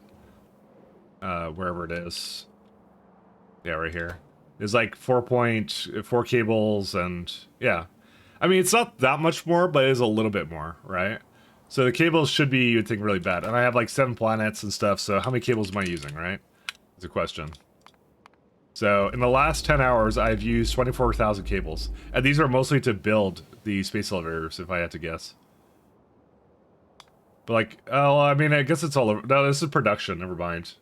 wherever it is. Yeah, right here. There's like 4.4 cables, and yeah. I mean, it's not that much more, but it is a little bit more, right? So the cables should be, you'd think, really bad. And I have like 7 planets and stuff, so how many cables am I using, right? It's a question. So in the last 10 hours, I've used 24,000 cables. And these are mostly to build the space elevators, if I had to guess. But like, oh, I mean, I guess it's all over. No, this is production, never mind.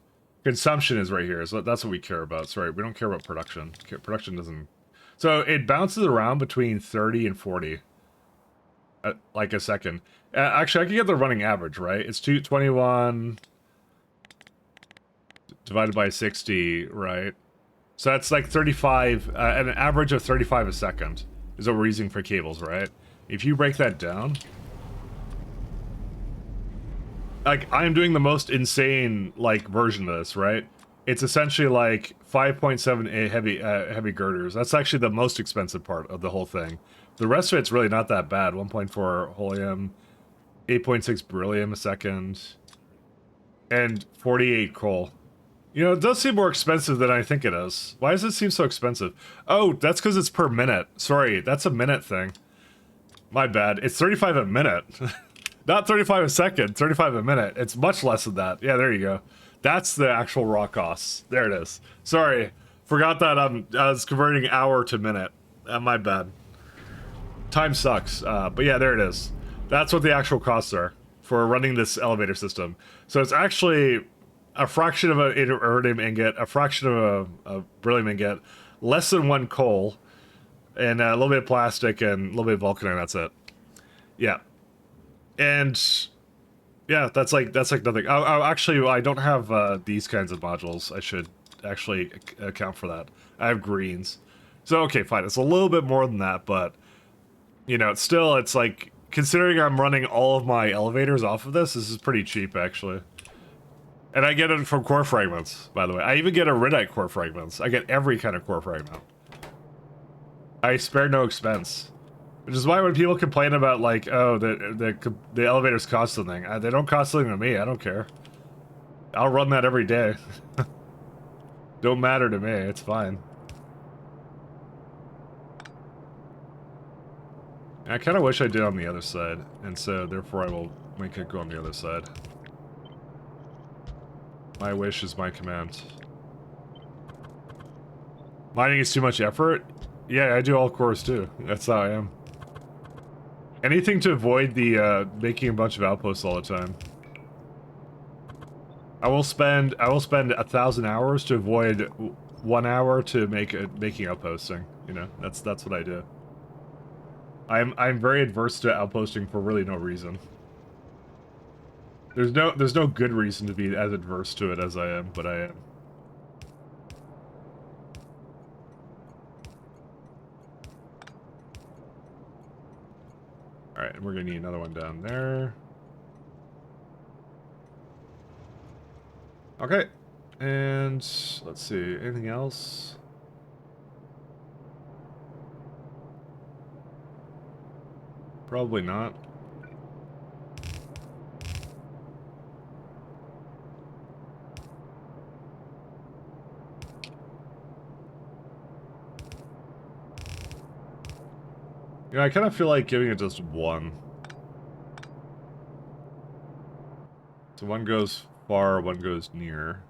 Consumption is right here, so that's what we care about. Sorry, we don't care about production. Production doesn't... So it bounces around between 30 and 40. Like a second. Actually, I can get the running average, right? It's 221 divided by 60, right? So that's like 35, an average of 35 a second is what we're using for cables, right? If you break that down... Like, I'm doing the most insane, like, version of this, right? It's essentially like 5.7 heavy girders. That's actually the most expensive part of the whole thing. The rest of it's really not that bad. 1.4 helium, 8.6 beryllium a second, and 48 coal. You know, it does seem more expensive than I think it is. Why does it seem so expensive? Oh, that's because it's per minute. Sorry, that's a minute thing. My bad. It's 35 a minute. Not 35 a second, 35 a minute. It's much less than that. Yeah, there you go. That's the actual raw costs. There it is. Sorry. Forgot that I was converting hour to minute. My bad. Time sucks. But yeah, there it is. That's what the actual costs are for running this elevator system. So it's actually a fraction of an iridium ingot, a fraction of a beryllium ingot, less than 1 coal, and a little bit of plastic and a little bit of vulcanite, that's it. Yeah. And yeah, that's like nothing. Actually, I don't have these kinds of modules. I should actually account for that. I have greens. So okay, fine. It's a little bit more than that, but you know, it's like, considering I'm running all of my elevators off of this is pretty cheap actually. And I get it from core fragments, by the way. I even get iridium core fragments. I get every kind of core fragment. I spare no expense. Which is why when people complain about, like, oh, the elevators cost something, they don't cost something to me. I don't care. I'll run that every day. Don't matter to me. It's fine. I kind of wish I did on the other side, and so therefore I will make it go on the other side. My wish is my command. Mining is too much effort? Yeah, I do all cores too. That's how I am. Anything to avoid the making a bunch of outposts all the time. I will spend 1,000 hours to avoid 1 hour to making outposting. You know, that's what I do. I'm very adverse to outposting for really no reason. There's no good reason to be as adverse to it as I am, but I am. Alright, and we're gonna need another one down there. Okay. And let's see, anything else? Probably not. You know, I kind of feel like giving it just one. So one goes far, one goes near.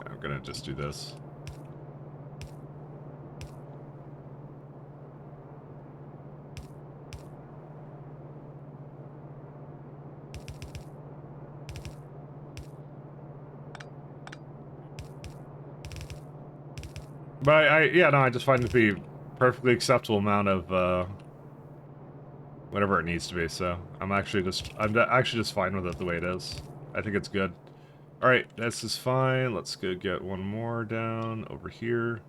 I'm gonna just do this. But yeah, no, I just find it to be perfectly acceptable amount of, whatever it needs to be, so I'm actually just fine with it the way it is. I think it's good. Alright, this is fine. Let's go get one more down over here.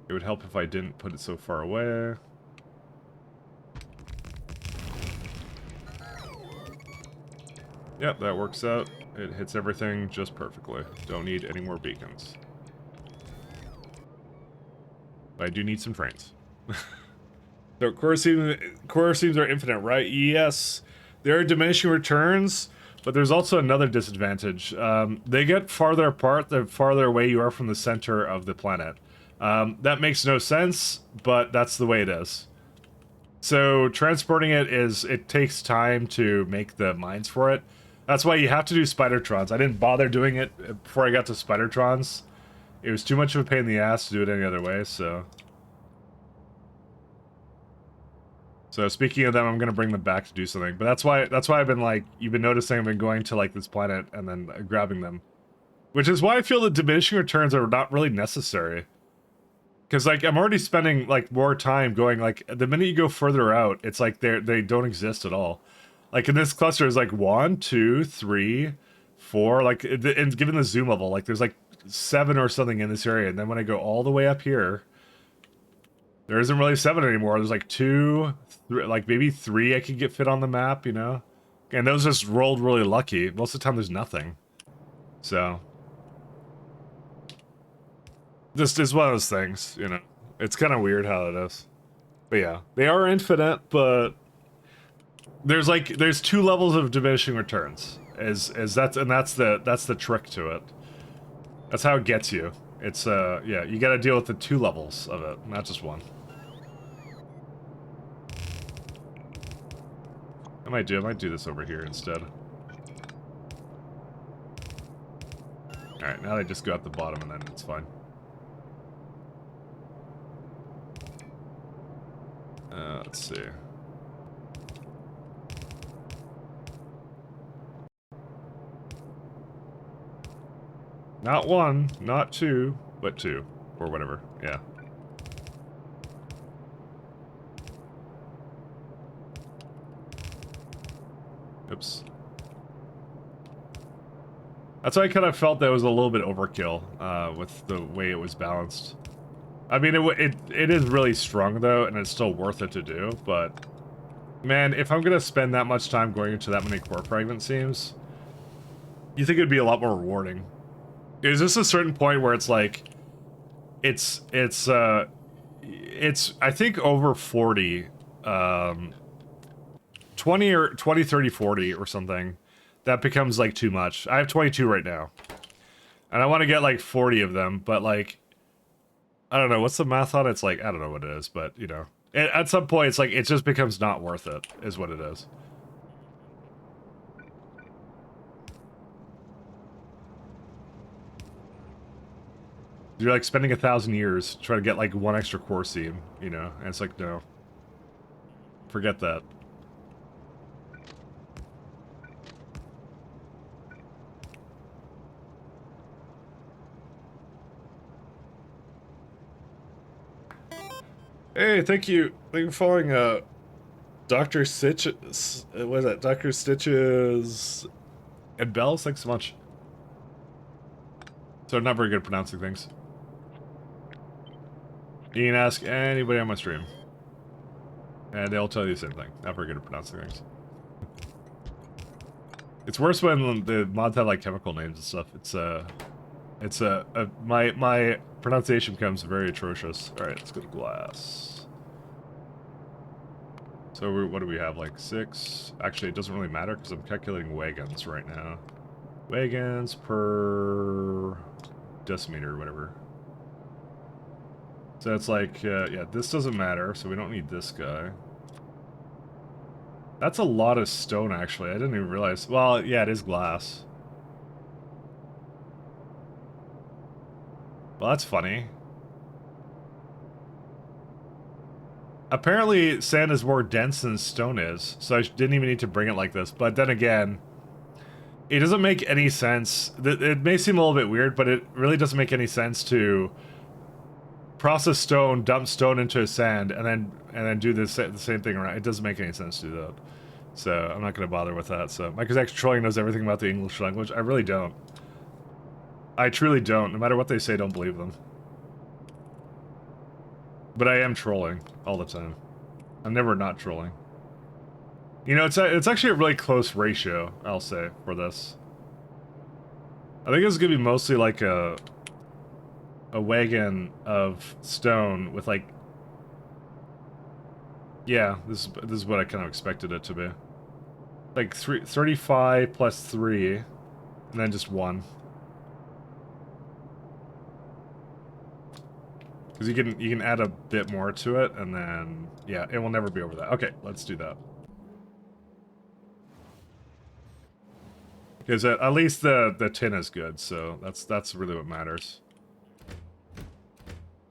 It would help if I didn't put it so far away. Yep, that works out. It hits everything just perfectly. Don't need any more beacons. But I do need some trains. So core seams are infinite, right? Yes. There are diminishing returns, but there's also another disadvantage. They get farther apart the farther away you are from the center of the planet. That makes no sense, but that's the way it is. So transporting it takes time to make the mines for it. That's why you have to do Spidertrons. I didn't bother doing it before I got to Spidertrons. It was too much of a pain in the ass to do it any other way, so... So speaking of them, I'm gonna bring them back to do something. But that's why I've been like, you've been noticing I've been going to like this planet and then grabbing them. Which is why I feel the diminishing returns are not really necessary. Because like I'm already spending like more time going like the minute you go further out, it's like they don't exist at all. Like in this cluster is like 1, 2, 3, 4, like and given the zoom level, like there's like 7 or something in this area, and then when I go all the way up here, there isn't really 7 anymore. There's like 2, 3, like maybe 3 I could get fit on the map, you know? And those just rolled really lucky. Most of the time there's nothing. So... This is one of those things, you know? It's kind of weird how it is. But yeah, they are infinite, but... There's 2 levels of diminishing returns. That's the trick to it. That's how it gets you. It's, yeah, you gotta deal with the 2 levels of it, not just 1. I might do this over here instead. Alright, now they just go at the bottom and then it's fine. Let's see. Not 1, not 2, but 2. Or whatever, yeah. Oops. That's why I kind of felt that was a little bit overkill, with the way it was balanced. I mean, it is really strong, though, and it's still worth it to do, but... Man, if I'm gonna spend that much time going into that many core fragment seams, you think it'd be a lot more rewarding. Is this a certain point where it's like... It's I think over 40, 20, 30, 40 or something, that becomes, like, too much. I have 22 right now. And I want to get, like, 40 of them, but, like... I don't know, what's the math on it? It's like, I don't know what it is, but, you know. At some point, it's like, it just becomes not worth it, is what it is. You're, like, spending 1,000 years trying to get, like, 1 extra core seam, you know? And it's like, no. Forget that. Hey, thank you. Thank you for following, Dr. Stitch... what is that? Dr. Stitches... and Bells? Thanks so much. So I'm not very good at pronouncing things. You can ask anybody on my stream. And they'll tell you the same thing. Not very good at pronouncing things. It's worse when the mods have, like, chemical names and stuff. My pronunciation becomes very atrocious. Alright, let's go to glass. So what do we have, like 6? Actually, it doesn't really matter because I'm calculating wagons right now. Wagons per decimeter or whatever. So it's like, yeah, this doesn't matter, so we don't need this guy. That's a lot of stone, actually. I didn't even realize. Well, yeah, it is glass. Well, that's funny. Apparently, sand is more dense than stone is, so I didn't even need to bring it like this. But then again, it doesn't make any sense. It may seem a little bit weird, but it really doesn't make any sense to process stone, dump stone into sand, and then do the same thing around. It doesn't make any sense to do that. So I'm not going to bother with that. So Microsoft Trolling knows everything about the English language. I really don't. I truly don't. No matter what they say, don't believe them. But I am trolling all the time. I'm never not trolling. You know, it's actually a really close ratio, I'll say, for this. I think it's gonna be mostly like a wagon of stone with like, yeah, this is what I kind of expected it to be. Like 35 plus 3, and then just 1. Because you can add a bit more to it, and then yeah, it will never be over that. Okay, let's do that. Because at least the tin is good, so that's really what matters.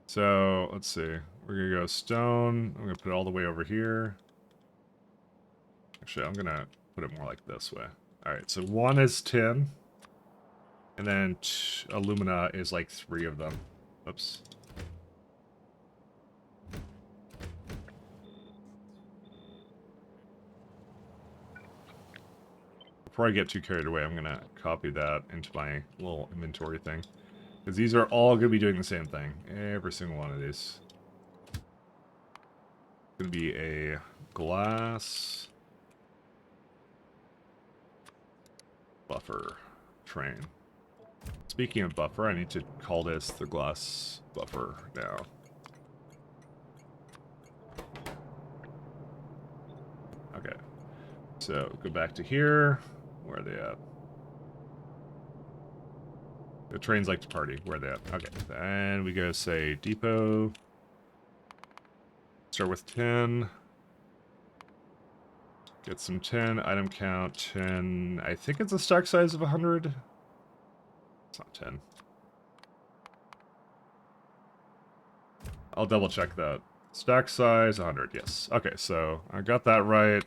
So let's see, we're gonna go stone. I'm gonna put it all the way over here. Actually, I'm gonna put it more like this way. All right, so 1 is tin, and then alumina is like 3 of them. Oops. Before I get too carried away, I'm gonna copy that into my little inventory thing. Because these are all gonna be doing the same thing. Every single one of these. Gonna be a glass buffer train. Speaking of buffer, I need to call this the glass buffer now. Okay. So go back to here. Where are they at? The trains like to party. Where are they at? Okay. And we go say depot. Start with 10. Get some 10. Item count 10. I think it's a stock size of 100. It's not 10. I'll double check that. Stack size 100. Yes. Okay, so I got that right.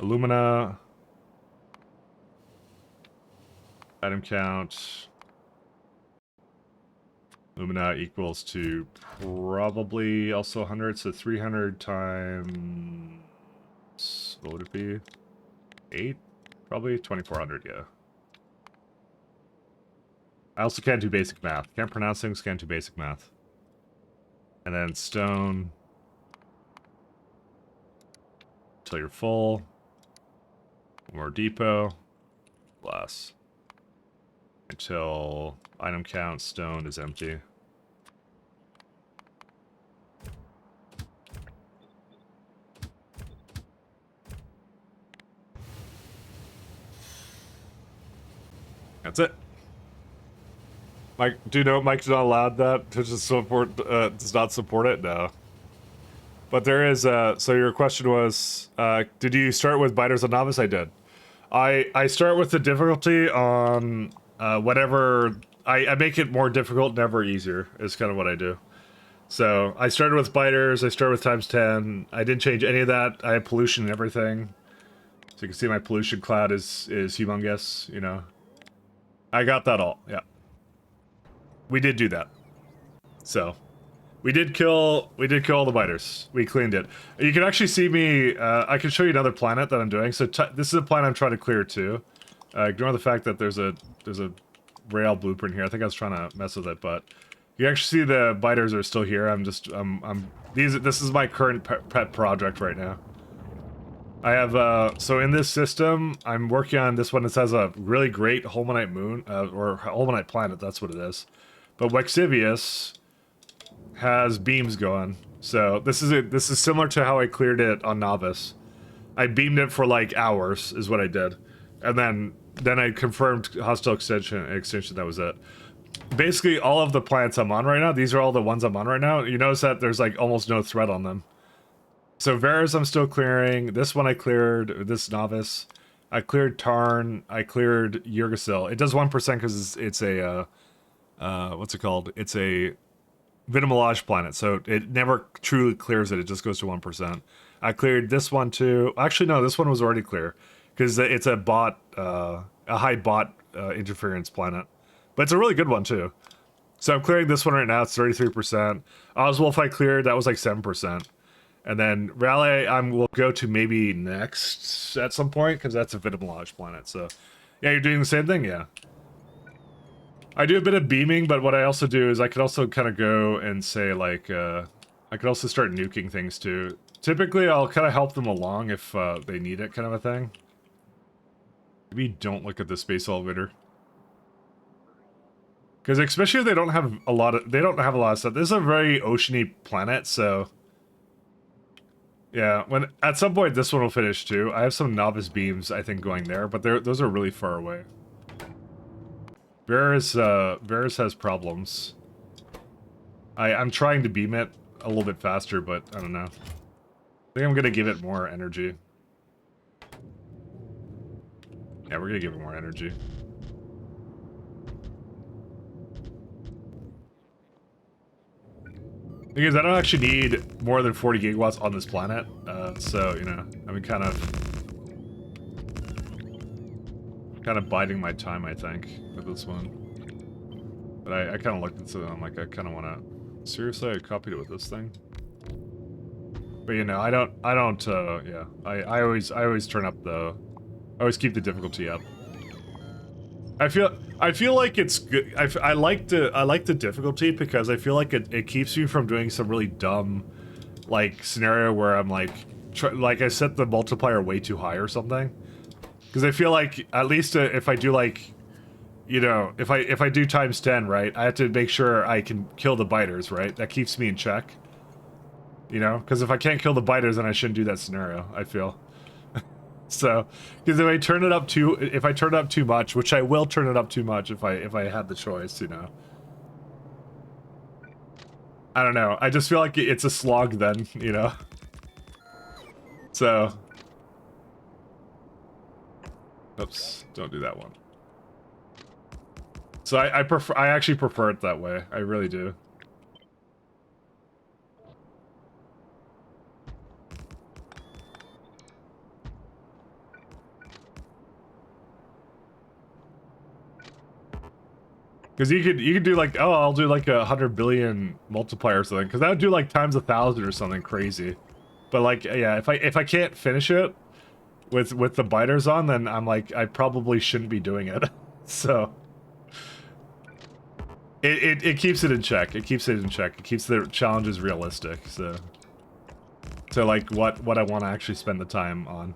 Alumina. Item count. Alumina equals to probably also 100, so 300 times... what would it be? 8? Probably 2400, yeah. I also can't do basic math. Can't pronounce things, can't do basic math. And then stone. Until you're full. More depot. Glass. Until item count stone is empty. That's it. Mike, do you know Mike's not allowed that to just support? Does not support it? No. But there is. So your question was, did you start with biters on novice? I did. I start with the difficulty on whatever. I make it more difficult, never easier. Is kind of what I do. So I started with biters. I started with times 10. I didn't change any of that. I have pollution and everything. So you can see my pollution cloud is humongous. You know. I got that all. Yeah. We did do that. So, we did kill all the biters. We cleaned it. You can actually see me, I can show you another planet that I'm doing. So this is a planet I'm trying to clear too. Ignore the fact that there's a rail blueprint here. I think I was trying to mess with it, but you actually see the biters are still here. This is my current pet project right now. I have, so in this system, I'm working on this one. It has a really great Holmanite moon, or Holmanite planet, that's what it is. But Wexivius has beams going. So this is similar to how I cleared it on Novice. I beamed it for like hours, is what I did. And then I confirmed hostile extension, that was it. Basically, all of the planets I'm on right now, these are all the ones I'm on right now. You notice that there's like almost no threat on them. So Varus I'm still clearing. This one I cleared, this Novice. I cleared Tarn. I cleared Yggdrasil. It does 1% because it's a, what's it called? It's a Vitamelage planet, so it never truly clears it. It just goes to 1%. I cleared this one too. Actually, no, this one was already clear because it's a bot, a high bot interference planet. But it's a really good one too. So I'm clearing this one right now. It's 33%. Oswolf I cleared. That was like 7%. And then Raleigh, will go to maybe next at some point, because that's a Vitamelage planet. So, yeah, you're doing the same thing? Yeah. I do a bit of beaming, but what I also do is I could also kind of go and say, like, I could also start nuking things too. Typically, I'll kind of help them along if they need it, kind of a thing. Maybe don't look at the space elevator. Because especially if they don't have a lot of stuff. This is a very oceany planet, so yeah. When at some point this one will finish too. I have some novice beams I think going there, but those are really far away. Varys has problems. I'm trying to beam it a little bit faster, but I don't know. I think I'm gonna give it more energy. Yeah, we're gonna give it more energy. Because I don't actually need more than 40 gigawatts on this planet, so, you know, I'm kind of biding my time, I think, with this one. But I kind of looked into it, I'm like, I kind of want to... Seriously, I copied it with this thing? But, you know, I don't, yeah. I always turn up the... I always keep the difficulty up. I feel like it's good. I like the difficulty because I feel like it keeps you from doing some really dumb, like, scenario where I'm like I set the multiplier way too high or something. Because I feel like at least if I do like, you know, if I do times 10, right, I have to make sure I can kill the biters, right? That keeps me in check. You know, because if I can't kill the biters, then I shouldn't do that scenario. I feel. So, because if I turn it up too much, which I will turn it up too much if I had the choice, you know. I don't know. I just feel like it's a slog then, you know. So, oops, don't do that one. So I actually prefer it that way. I really do. Because you could do like, oh, I'll do like 100 billion multiplier or something, because that would do like times 1,000 or something crazy. But like, yeah, if I can't finish it with the biters on, then I'm like, I probably shouldn't be doing it. So it keeps it in check. It keeps it in check. It keeps the challenges realistic. So like what I want to actually spend the time on.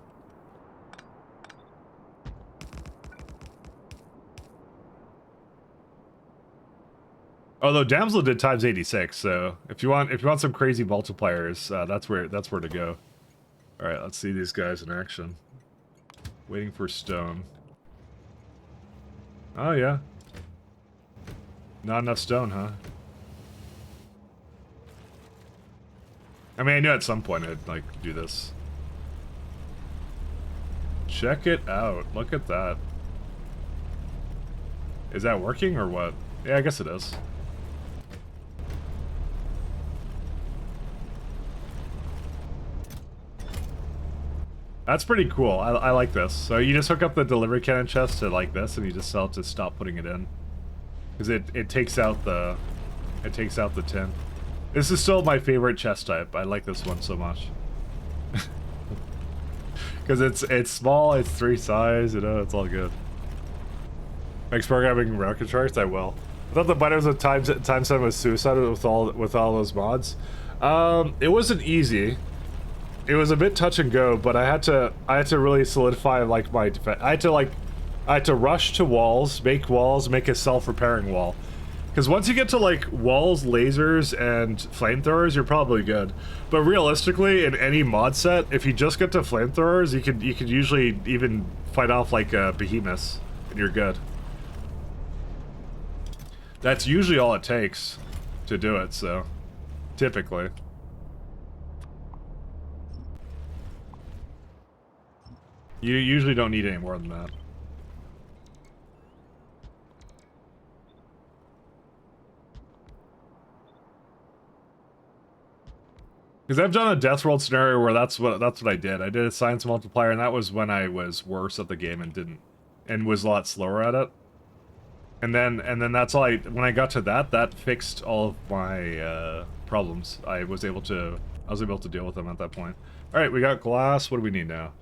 Although Damsel did times 86, so if you want some crazy multipliers, that's where to go. All right, let's see these guys in action. Waiting for stone. Oh yeah. Not enough stone, huh? I mean, I knew at some point I'd like do this. Check it out. Look at that. Is that working or what? Yeah, I guess it is. That's pretty cool. I like this. So you just hook up the delivery cannon chest to like this, and you just tell it to stop putting it in, because it takes out the tin. This is still my favorite chest type. I like this one so much because it's small. It's 3 size. You know, it's all good. Next programming rocket sharks, I will. I thought the biters with times 7 was suicide with all those mods. It wasn't easy. It was a bit touch and go, but I had to really solidify like my defense. I had to rush to walls, make a self-repairing wall. Because once you get to like walls, lasers, and flamethrowers, you're probably good. But realistically, in any mod set, if you just get to flamethrowers, you could usually even fight off like behemoths, and you're good. That's usually all it takes to do it. So, typically. You usually don't need any more than that. Because I've done a Death World scenario where that's what I did. I did a science multiplier, and that was when I was worse at the game and was a lot slower at it. And then that's all when I got to that fixed all of my problems. I was able to deal with them at that point. All right, we got glass. What do we need now?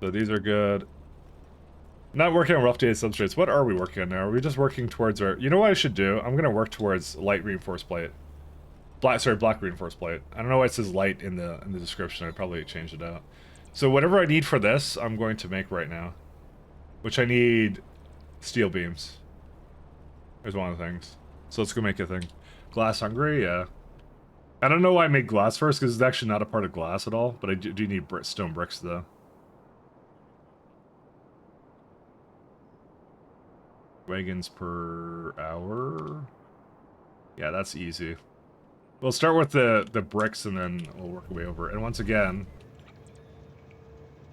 So these are good. Not working on rough dated substrates. What are we working on now? Are we just working towards our... You know what I should do? I'm going to work towards light reinforced plate. Black reinforced plate. I don't know why it says light in the description. I'd probably change it out. So whatever I need for this, I'm going to make right now. Which I need steel beams. There's one of the things. So let's go make a thing. Glass hungry, yeah. I don't know why I made glass first, because it's actually not a part of glass at all, but I do need stone bricks, though. Wagons per hour. Yeah, that's easy. We'll start with the bricks, and then we'll work our way over. And once again,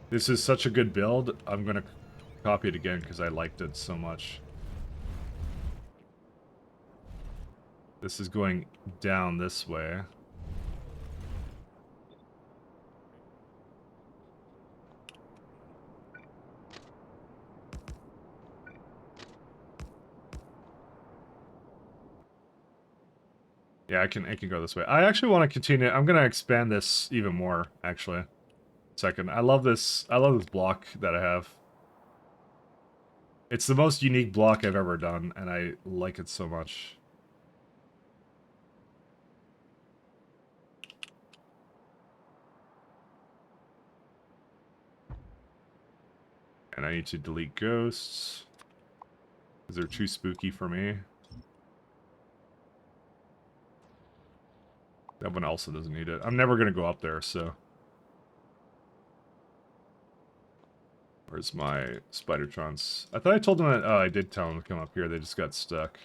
this is such a good build, I'm going to copy it again, because I liked it so much. This is going down this way. Yeah, I can go this way. I actually want to continue. I'm gonna expand this even more, actually. Second. I love this block that I have. It's the most unique block I've ever done, and I like it so much. And I need to delete ghosts, because they're too spooky for me. That one also doesn't need it. I'm never going to go up there, so... Where's my Spidertrons? I thought I told them that... Oh, I did tell them to come up here. They just got stuck.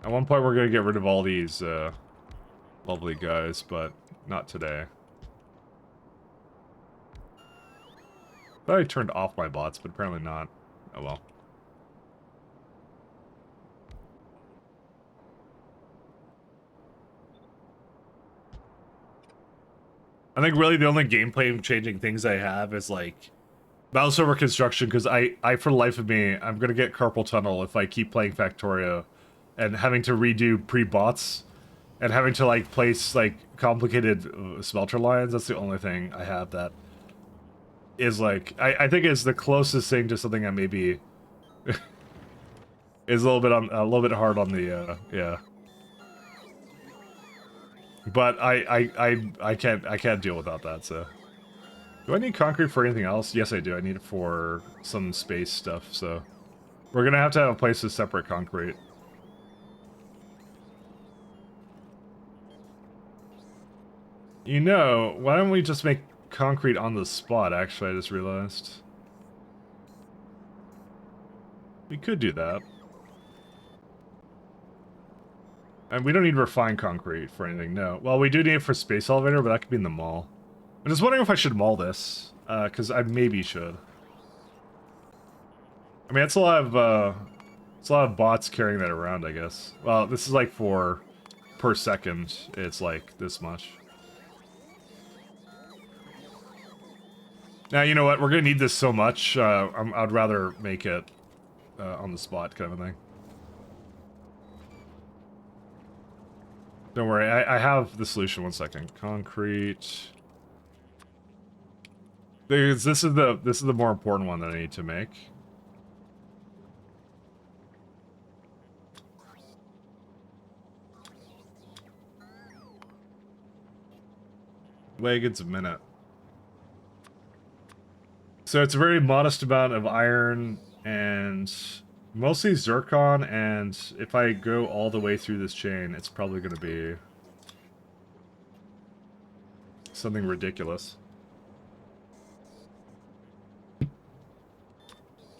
At one point, we're going to get rid of all these lovely guys, but not today. I thought I turned off my bots, but apparently not. Oh well. I think really the only gameplay changing things I have is like mouse over construction, because I for the life of me, I'm gonna get carpal tunnel if I keep playing Factorio and having to redo pre-bots and having to like place like complicated smelter lines. That's the only thing I have that is like I think it's the closest thing to something I maybe is a little bit hard on the yeah. But I can't deal without that, so. Do I need concrete for anything else? Yes, I do. I need it for some space stuff, so. We're gonna have to have a place to separate concrete. You know, why don't we just make concrete on the spot, actually, I just realized. We could do that. And we don't need refined concrete for anything, no. Well, we do need it for space elevator, but that could be in the mall. I'm just wondering if I should mall this, because I maybe should. I mean, it's a lot of bots carrying that around, I guess. Well, this is like for per second, it's like this much. Now, you know what? We're gonna need this so much. I'd rather make it on the spot, kind of a thing. Don't worry, I have the solution. 1 second. Concrete. This is the more important one that I need to make. Wagons a minute. So it's a very modest amount of iron and mostly zircon, and if I go all the way through this chain, it's probably going to be something ridiculous.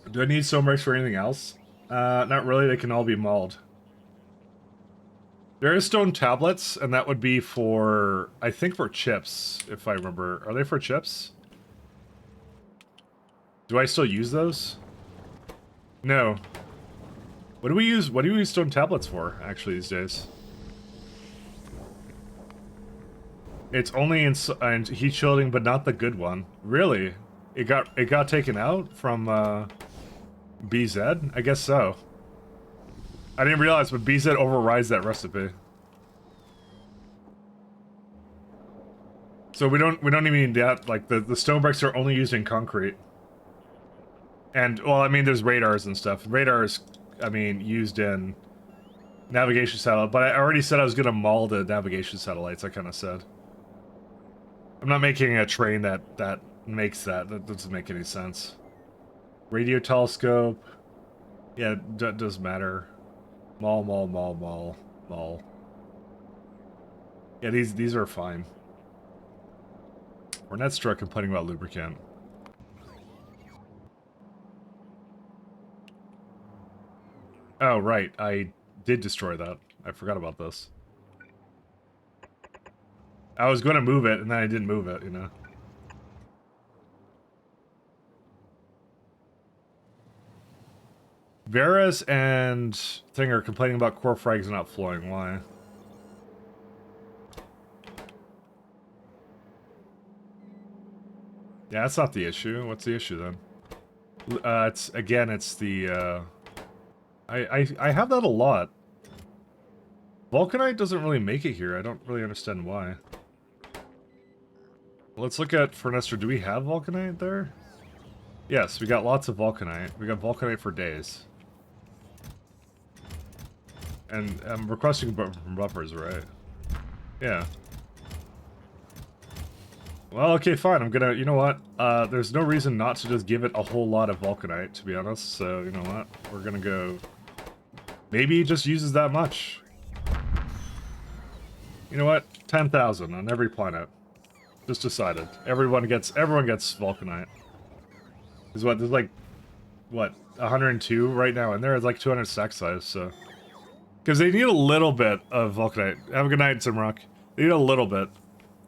Do I need stone bricks for anything else? Not really, they can all be mauled. There is stone tablets, and that would be for, I think for chips, if I remember. Are they for chips? Do I still use those? No. What do we use stone tablets for, actually, these days? It's only in heat shielding, but not the good one. Really? It got taken out from BZ? I guess so. I didn't realize, but BZ overrides that recipe. So we don't even need that. Like the stone bricks are only used in concrete. And well, I mean, there's radars and stuff. Radars, I mean, used in navigation satellite. But I already said I was gonna maul the navigation satellites. I kind of said. I'm not making a train that makes that. That doesn't make any sense. Radio telescope. Yeah, it doesn't matter. Maul. Yeah, these are fine. Ornetstra complaining about lubricant. Oh, right. I did destroy that. I forgot about this. I was going to move it, and then I didn't move it, you know. Varus and Thing are complaining about core frags not flowing. Why? Yeah, that's not the issue. What's the issue then? It's the I have that a lot. Vulcanite doesn't really make it here. I don't really understand why. Let's look at Fernestra. Do we have Vulcanite there? Yes, we got lots of Vulcanite. We got Vulcanite for days. And I'm requesting buffers, right? Yeah. Well, okay, fine. I'm gonna... You know what? There's no reason not to just give it a whole lot of Vulcanite, to be honest. So, you know what? We're gonna go... Maybe it just uses that much. You know what? 10,000 on every planet. Just decided. Everyone gets Vulcanite. Is what? There's like... What? 102 right now, and there is like 200 stack size, so... Because they need a little bit of Vulcanite. Have a good night, Simrock. They need a little bit.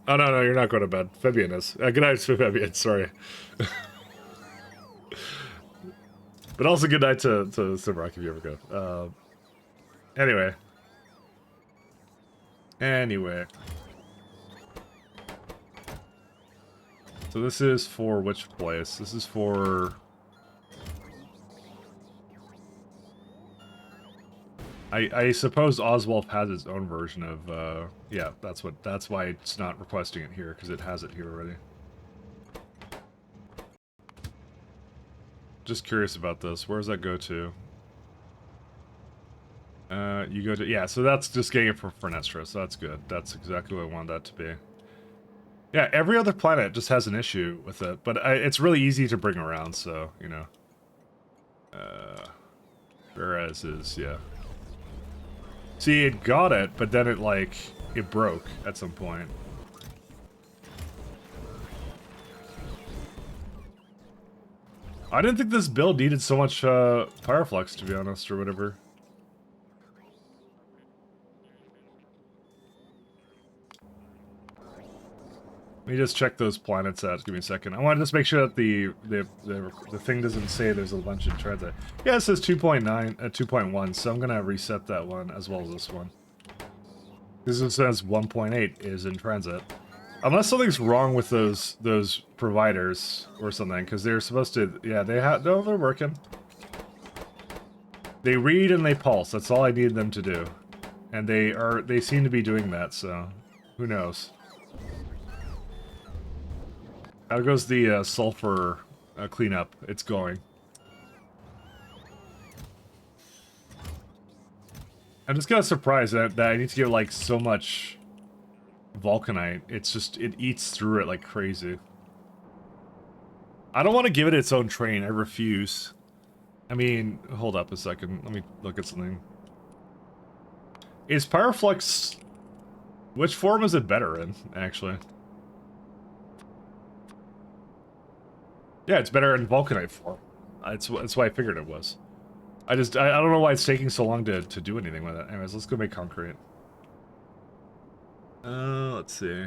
Oh, no, you're not going to bed. Fabian is. Good night, Fabian, sorry. But also good night to Simrock if you ever go. Anyway. So this is for which place? This is for... I suppose Oswald has its own version of, yeah, that's why it's not requesting it here, because it has it here already. Just curious about this. Where does that go to? You go to, yeah, so that's just getting it for Fernestra, so that's good. That's exactly what I wanted that to be. Yeah, every other planet just has an issue with it, but it's really easy to bring around, so, you know. Whereas is, yeah. See, it got it, but then it broke at some point. I didn't think this build needed so much Fireflux, to be honest, or whatever. Let me just check those planets out. Give me a second. I want to just make sure that the thing doesn't say there's a bunch in transit. Yeah, it says 2.9, 2.1, so I'm gonna reset that one as well as this one. This one says 1.8 is in transit. Unless something's wrong with those providers or something, because they're supposed to. Yeah, no, they're working. They read and they pulse. That's all I need them to do, and they seem to be doing that. So, who knows? How goes the sulfur cleanup? It's going. I'm just kind of surprised that I need to get like so much Vulcanite. It's just, it eats through it like crazy. I don't want to give it its own train. I refuse. I mean, hold up a second. Let me look at something. Is Pyroflux... Which form is it better in, actually? Yeah, it's better in Vulcanite form. That's why I figured it was. I don't know why it's taking so long to do anything with it. Anyways, let's go make concrete. Let's see.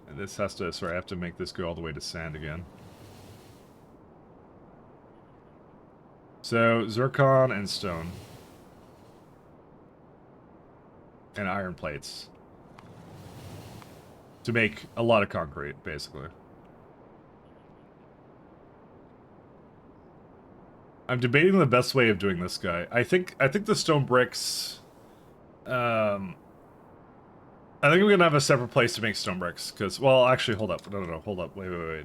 And this has to, sorry, I have to make this go all the way to sand again. So, zircon and stone. And iron plates. To make a lot of concrete, basically. I'm debating the best way of doing this guy. I think the stone bricks... I think I'm gonna have a separate place to make stone bricks, because, well, actually, hold up. No, hold up. Wait.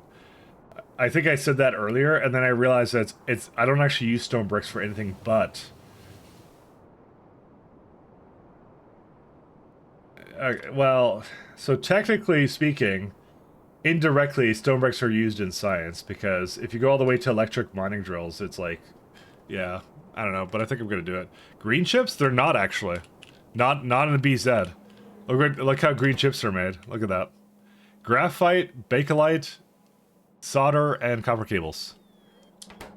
I think I said that earlier, and then I realized that I don't actually use stone bricks for anything but... well, so technically speaking, indirectly, stone bricks are used in science, because if you go all the way to electric mining drills, it's like, yeah, I don't know, but I think I'm gonna do it. Green chips? They're not, actually. Not in a BZ. Look how green chips are made. Look at that. Graphite, bakelite, solder, and copper cables.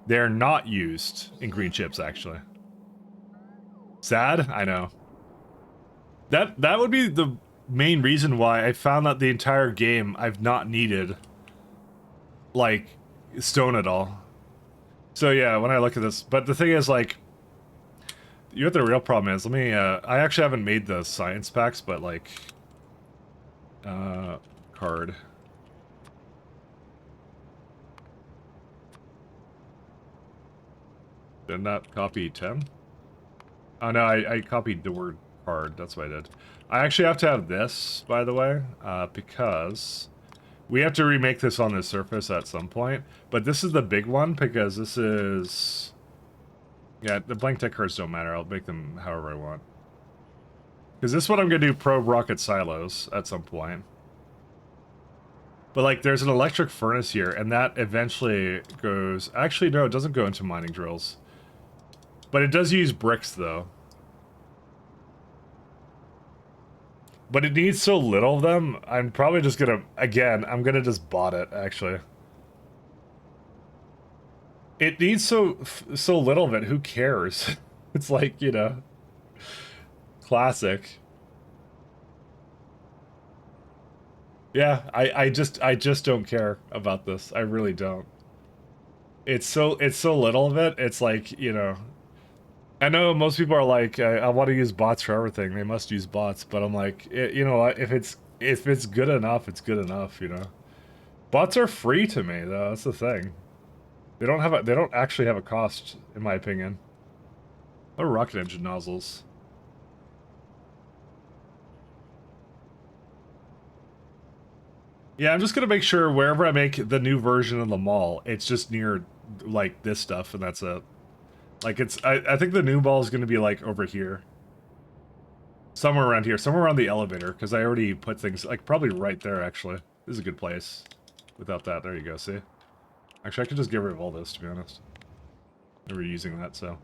They're not used in green chips, actually. Sad? I know. That would be the main reason why I found that the entire game I've not needed, like, stone at all. So yeah, when I look at this, but the thing is, like, you know what the real problem is? Let me, I actually haven't made the science packs, but, like, card. Did not copy 10? Oh no, I copied the word card, that's what I did. I actually have to have this, by the way, because we have to remake this on the surface at some point, but this is the big one, because this is... yeah, the blank tech cards don't matter. I'll make them however I want. Because this one I'm going to do probe rocket silos at some point. But, like, there's an electric furnace here, and that eventually goes... actually, no, it doesn't go into mining drills. But it does use bricks, though. But it needs so little of them, I'm probably just going to... again, I'm going to just bot it, actually. It needs so little of it, who cares? It's like, you know, classic. Yeah, I just don't care about this. I really don't. It's so little of it. It's like, you know, I know most people are like, I want to use bots for everything. They must use bots, but I'm like, you know what? If it's good enough, it's good enough, you know. Bots are free to me, though. That's the thing. They don't actually have a cost, in my opinion. What are rocket engine nozzles? Yeah, I'm just gonna make sure wherever I make the new version of the mall, it's just near, like, this stuff, and that's it. Like, it's... I think the new mall is gonna be, like, over here. Somewhere around here. Somewhere around the elevator, because I already put things... like, probably right there, actually. This is a good place. Without that, there you go, see? Actually, I could just get rid of all this, to be honest. Never using that, so...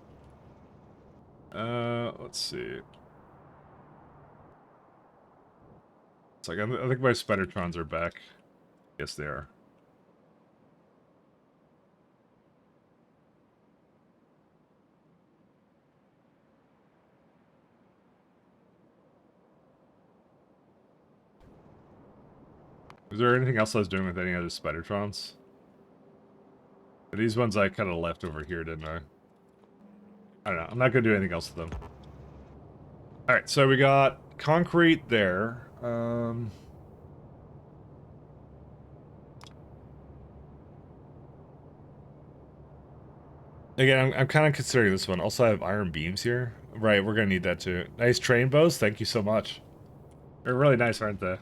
let's see. It's like, I think my Spidertrons are back. Yes, they are. Is there anything else I was doing with any other Spidertrons? These ones I kind of left over here, didn't I? I don't know. I'm not going to do anything else with them. Alright, so we got concrete there. Again, I'm kind of considering this one. Also, I have iron beams here. Right, we're going to need that too. Nice train bows. Thank you so much. They're really nice, aren't they?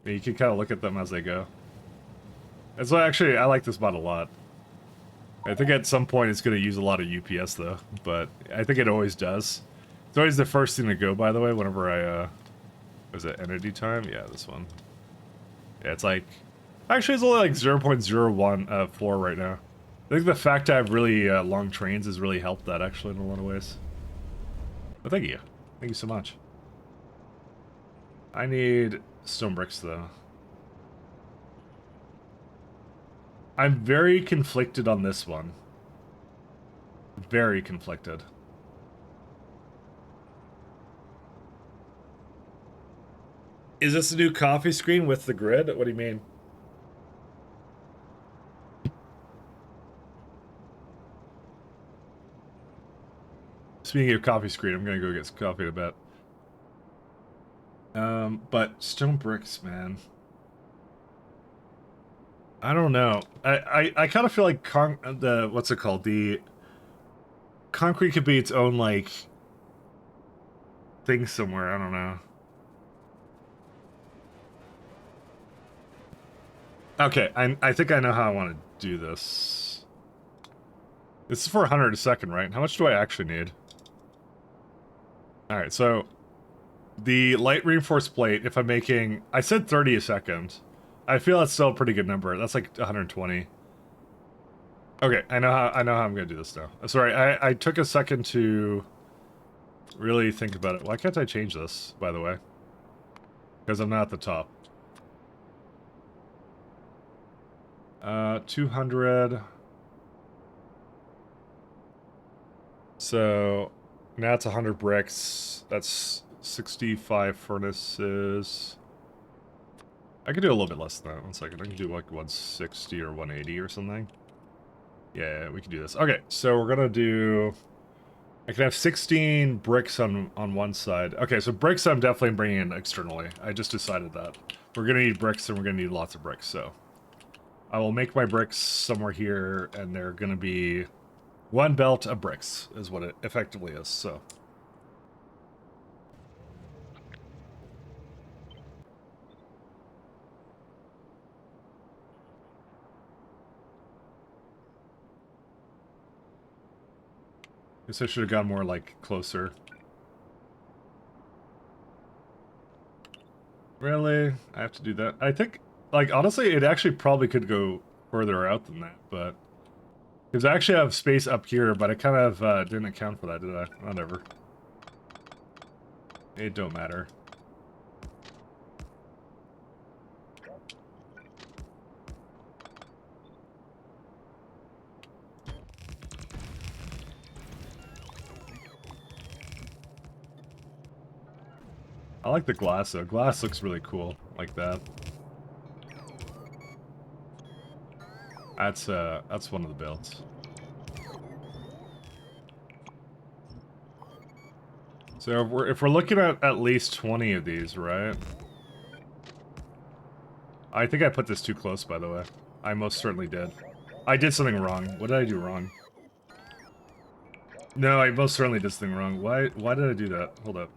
You can kind of look at them as they go. That's why, actually, I like this mod a lot. I think at some point it's going to use a lot of UPS, though. But I think it always does. It's always the first thing to go, by the way, whenever I, was it energy time? Yeah, this one. Yeah, it's like... actually, it's only like 0.01 floor right now. I think the fact I have really long trains has really helped that, actually, in a lot of ways. But thank you. Thank you so much. I need stone bricks, though. I'm very conflicted on this one. Very conflicted. Is this a new coffee screen with the grid? What do you mean? Speaking of coffee screen, I'm gonna go get some coffee in a bit. But stone bricks, man. I don't know. I kind of feel like what's it called? The concrete could be its own, like, thing somewhere. I don't know. Okay, I think I know how I want to do this. This is for 100 a second, right? How much do I actually need? Alright, so the light reinforced plate, if I'm making... I said 30 a second. I feel that's still a pretty good number. That's like 120. Okay, I know how I'm gonna do this now. Sorry, I took a second to really think about it. Why can't I change this, by the way? Because I'm not at the top. 200. So now it's 100 bricks. That's 65 furnaces. I could do a little bit less than that. 1 second. I can do like 160 or 180 or something. Yeah, we can do this. Okay, so we're gonna do... I can have 16 bricks on one side. Okay, so bricks I'm definitely bringing in externally. I just decided that. We're gonna need bricks and we're gonna need lots of bricks, so... I will make my bricks somewhere here, and they're gonna be... 1 belt of bricks, is what it effectively is, so... Guess I should have gone more, like, closer. Really? I have to do that? I think, like, honestly, it actually probably could go further out than that, but... Because I actually have space up here, but I kind of didn't account for that, did I? Whatever. It don't matter. I like the glass, though. Glass looks really cool, like that. That's one of the builds. So if we're looking at least 20 of these, right? I think I put this too close, by the way. I most certainly did. I did something wrong. What did I do wrong? No, I most certainly did something wrong. Why did I do that? Hold up.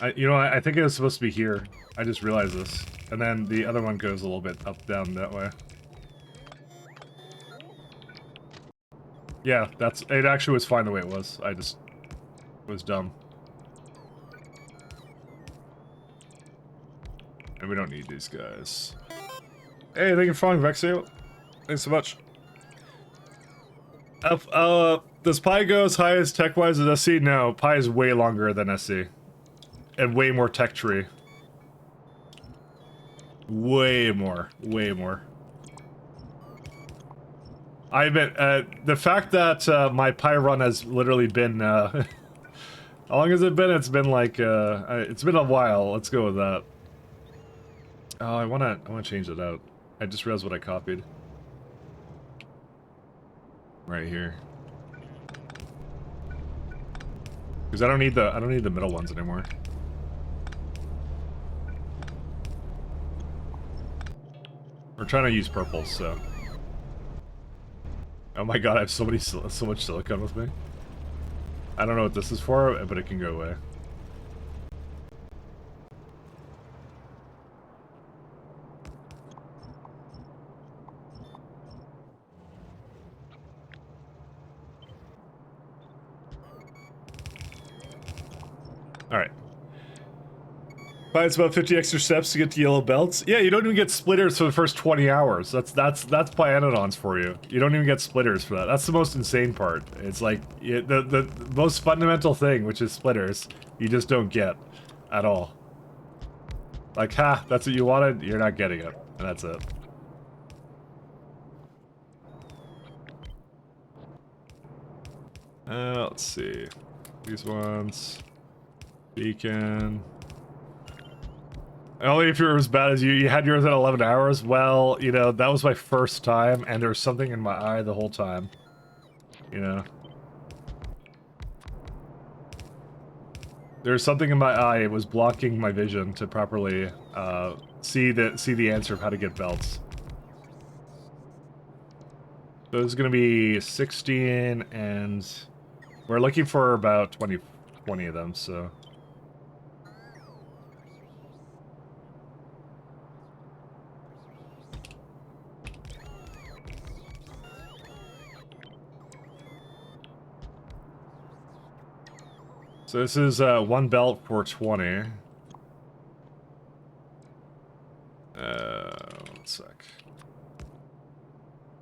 I think it was supposed to be here. I just realized this. And then the other one goes a little bit up, down that way. Yeah, it actually was fine the way it was. I just was dumb. And we don't need these guys. Hey, thank you for following, Vexio. Thanks so much. Does Pi go as high as tech-wise as SC? No, Pi is way longer than SC. And way more tech tree. Way more. Way more. I admit, the fact that my Pi run has literally been, how long has it been? It's been like, it's been a while. Let's go with that. Oh, I wanna change it out. I just realized what I copied. Right here. Because I don't need the middle ones anymore. We're trying to use purples, so. Oh my god, I have so much silicone with me. I don't know what this is for, but it can go away. Alright. But it's about 50 extra steps to get to yellow belts. Yeah, you don't even get splitters for the first 20 hours. That's Pianodons for you. You don't even get splitters for that. That's the most insane part. It's like, the most fundamental thing, which is splitters, you just don't get at all. Like, ha, that's what you wanted, you're not getting it. And that's it. Let's see. These ones. Beacon. Only if you're as bad as you had yours at 11 hours. Well, you know, that was my first time, and there was something in my eye the whole time. You know? There was something in my eye, it was blocking my vision to properly see the answer of how to get belts. So this is gonna be 16, and we're looking for about 20 of them, so... So this is one belt for 20. One sec.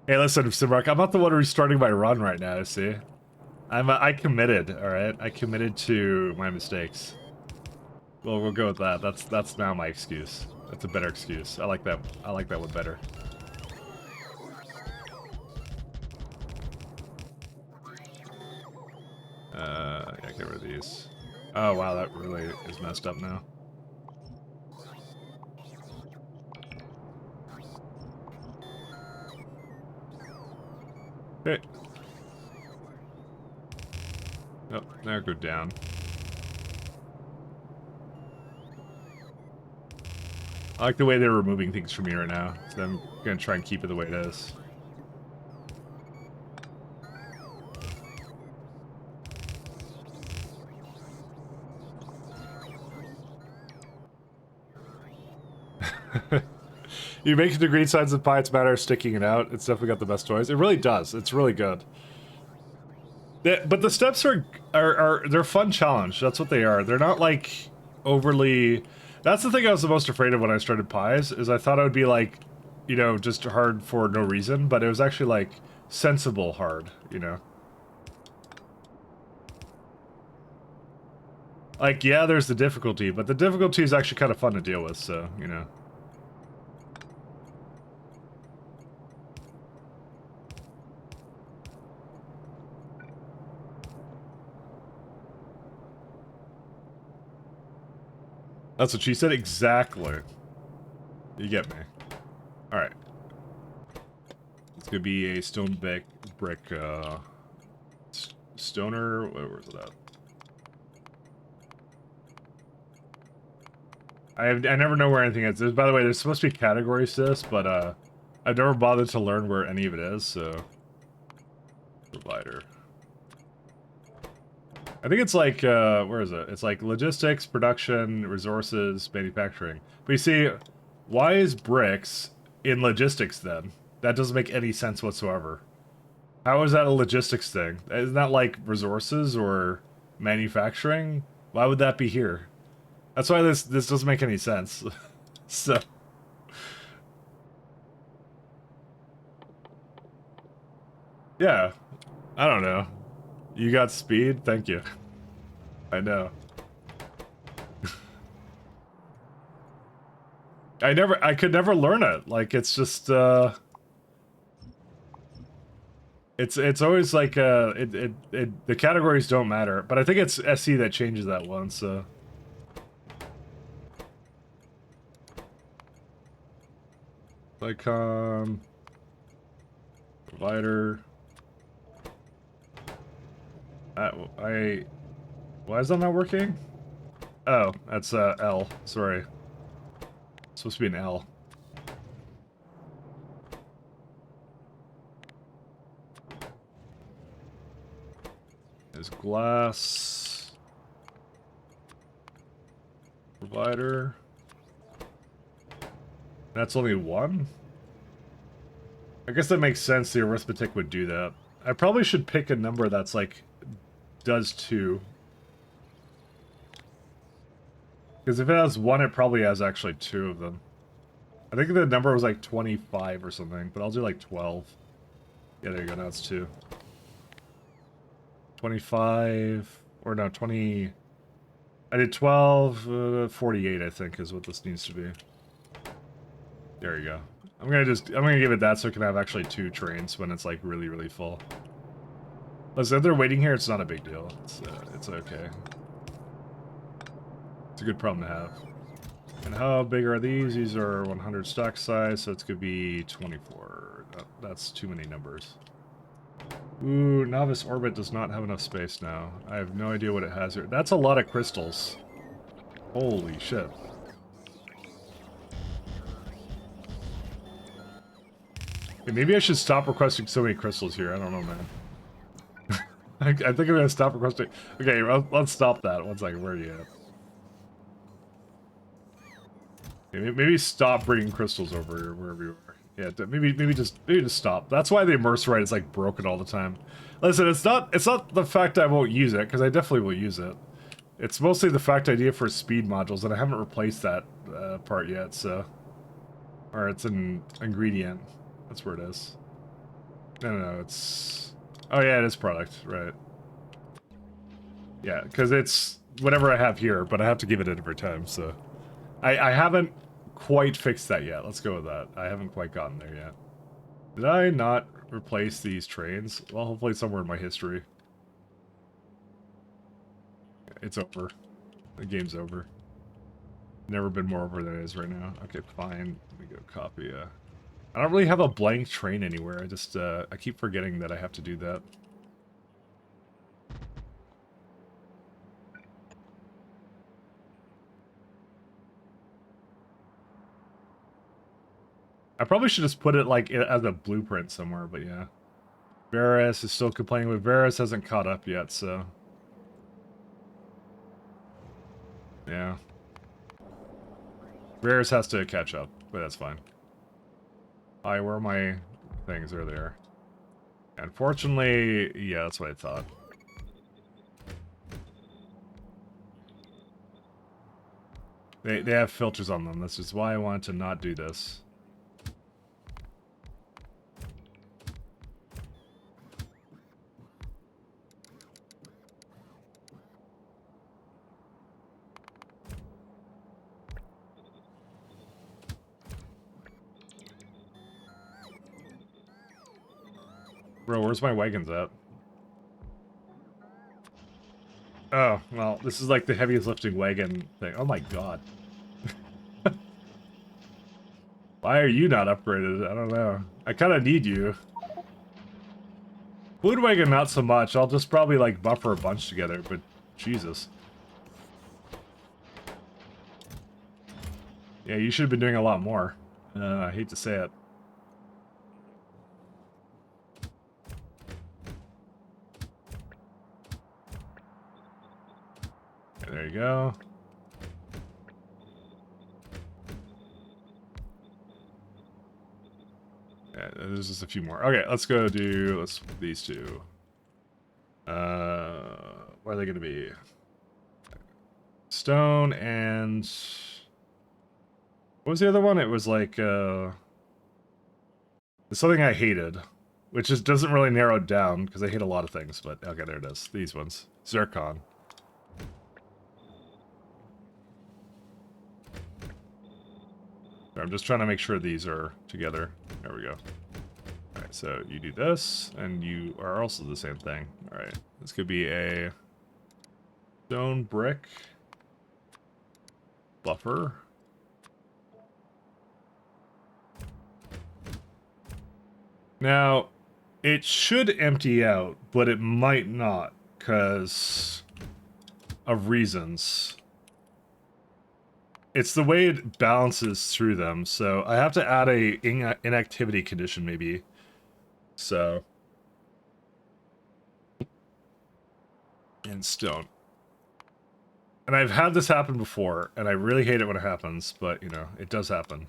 Hey, listen, Simrock, I'm not the one restarting my run right now, see? I committed, alright? I committed to my mistakes. Well, we'll go with that. That's now my excuse. That's a better excuse. I like that. I like that one better. Yeah, get rid of these. Oh wow, that really is messed up now. Okay. Oh, now go down. I like the way they're removing things from me right now, so I'm gonna try and keep it the way it is. You make the green sides of the pie, it's a matter of sticking it out. It's definitely got the best toys. It really does. It's really good. But the steps are they're a fun challenge. That's what they are. They're not like overly. That's the thing I was the most afraid of when I started pies, is I thought it would be like, you know, just hard for no reason, but it was actually like sensible hard, you know. Like, yeah, there's the difficulty, but the difficulty is actually kind of fun to deal with, so, you know. That's what she said? Exactly. You get me. Alright. It's gonna be a stone brick, stoner, where's it at? I never know where anything is. By the way, there's supposed to be categories to this, but I've never bothered to learn where any of it is, so... Provider. I think it's like, where is it? It's like logistics, production, resources, manufacturing. But you see, why is bricks in logistics then? That doesn't make any sense whatsoever. How is that a logistics thing? Isn't that like resources or manufacturing? Why would that be here? That's why this doesn't make any sense. So... yeah. I don't know. You got speed? Thank you. I know. I could never learn it. Like, it's just, it's always like, the categories don't matter. But I think it's SE that changes that one, so. Icon. Provider. Why is that not working? Oh, that's L. Sorry. It's supposed to be an L. There's glass. Provider. That's only one? I guess that makes sense. The arithmetic would do that. I probably should pick a number that's like does 2. Because if it has 1, it probably has actually 2 of them. I think the number was like 25 or something, but I'll do like 12. Yeah, there you go, now it's 2. 25, or no, 20... I did 12, 48 I think is what this needs to be. There you go. I'm gonna give it that so it can have actually 2 trains when it's like really, really full. Listen, if they're waiting here, it's not a big deal. It's okay. It's a good problem to have. And how big are these? These are 100 stock size, so it's gonna be 24. That's too many numbers. Ooh, Novice Orbit does not have enough space now. I have no idea what it has here. That's a lot of crystals. Holy shit. Okay, maybe I should stop requesting so many crystals here. I don't know, man. I think I'm gonna stop requesting. Okay, let's stop that. One second, where are you at? Okay, maybe stop bringing crystals over here, wherever you are. Yeah, maybe just stop. That's why the immerse right is like broken all the time. Listen, it's not the fact I won't use it, because I definitely will use it. It's mostly the fact idea for speed modules, and I haven't replaced that part yet, so... Or it's an ingredient. That's where it is. No, it's... Oh yeah, it is product, right. Yeah, because it's whatever I have here, but I have to give it a different time, so... I haven't quite fixed that yet. Let's go with that. I haven't quite gotten there yet. Did I not replace these trains? Well, hopefully it's somewhere in my history. It's over. The game's over. Never been more over than it is right now. Okay, fine. Let me go copy. I don't really have a blank train anywhere. I just, I keep forgetting that I have to do that. I probably should just put it, like, as a blueprint somewhere, but yeah. Varus is still complaining, but Varus hasn't caught up yet, so... Yeah. Varus has to catch up, but that's fine. Hi, where are my things? There they are. Unfortunately, yeah, that's what I thought. They have filters on them. That's just why I wanted to not do this. Bro, where's my wagons at? Oh, well, this is like the heaviest lifting wagon thing. Oh my god. Why are you not upgraded? I don't know. I kind of need you. Food wagon, not so much. I'll just probably, like, buffer a bunch together, but Jesus. Yeah, you should have been doing a lot more. I hate to say it. Okay, there you go. Yeah, there's just a few more. Okay, let's go do these two. Where are they going to be? Stone and... What was the other one? It was like, something I hated. Which just doesn't really narrow it down, because I hate a lot of things, but okay, there it is. These ones. Zircon. I'm just trying to make sure these are together. There we go. Alright, so you do this, and you are also the same thing. Alright, this could be a stone brick buffer. Now, it should empty out, but it might not, because of reasons. It's the way it balances through them, so I have to add a inactivity condition, maybe. So. In stone. And I've had this happen before, and I really hate it when it happens, but, you know, it does happen.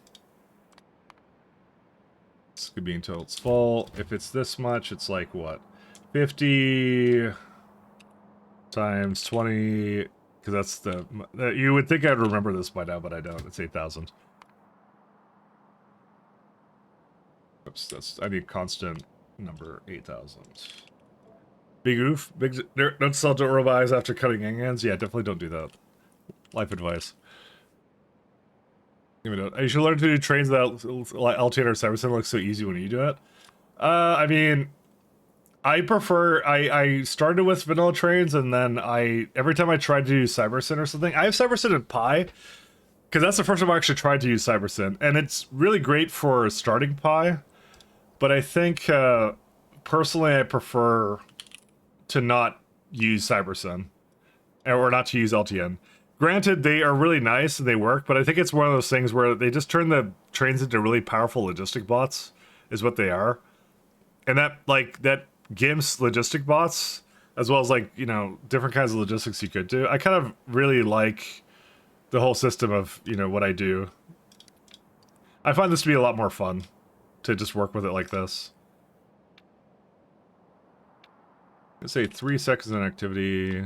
This could be until it's full. If it's this much, it's like, what? 50 times 20... Because that's the... you would think I'd remember this by now, but I don't. It's 8,000. Oops, that's... I need constant number 8,000. Big oof. Big... Don't sell to revise after cutting hands. Yeah, definitely don't do that. Life advice. You should learn to do trains that LTN or Cybersen looks so easy when you do it. I mean... I prefer, I started with vanilla trains, and then every time I tried to do Cybersyn or something, I have Cybersyn and Pi, because that's the first time I actually tried to use Cybersyn, and it's really great for starting Pi, but I think, personally, I prefer to not use Cybersyn, or not to use LTN. Granted, they are really nice, and they work, but I think it's one of those things where they just turn the trains into really powerful logistic bots, is what they are. And that GIMP's logistic bots, as well as, like, you know, different kinds of logistics you could do. I kind of really like the whole system of, you know, what I do. I find this to be a lot more fun, to just work with it like this. Let's say 3 seconds in activity.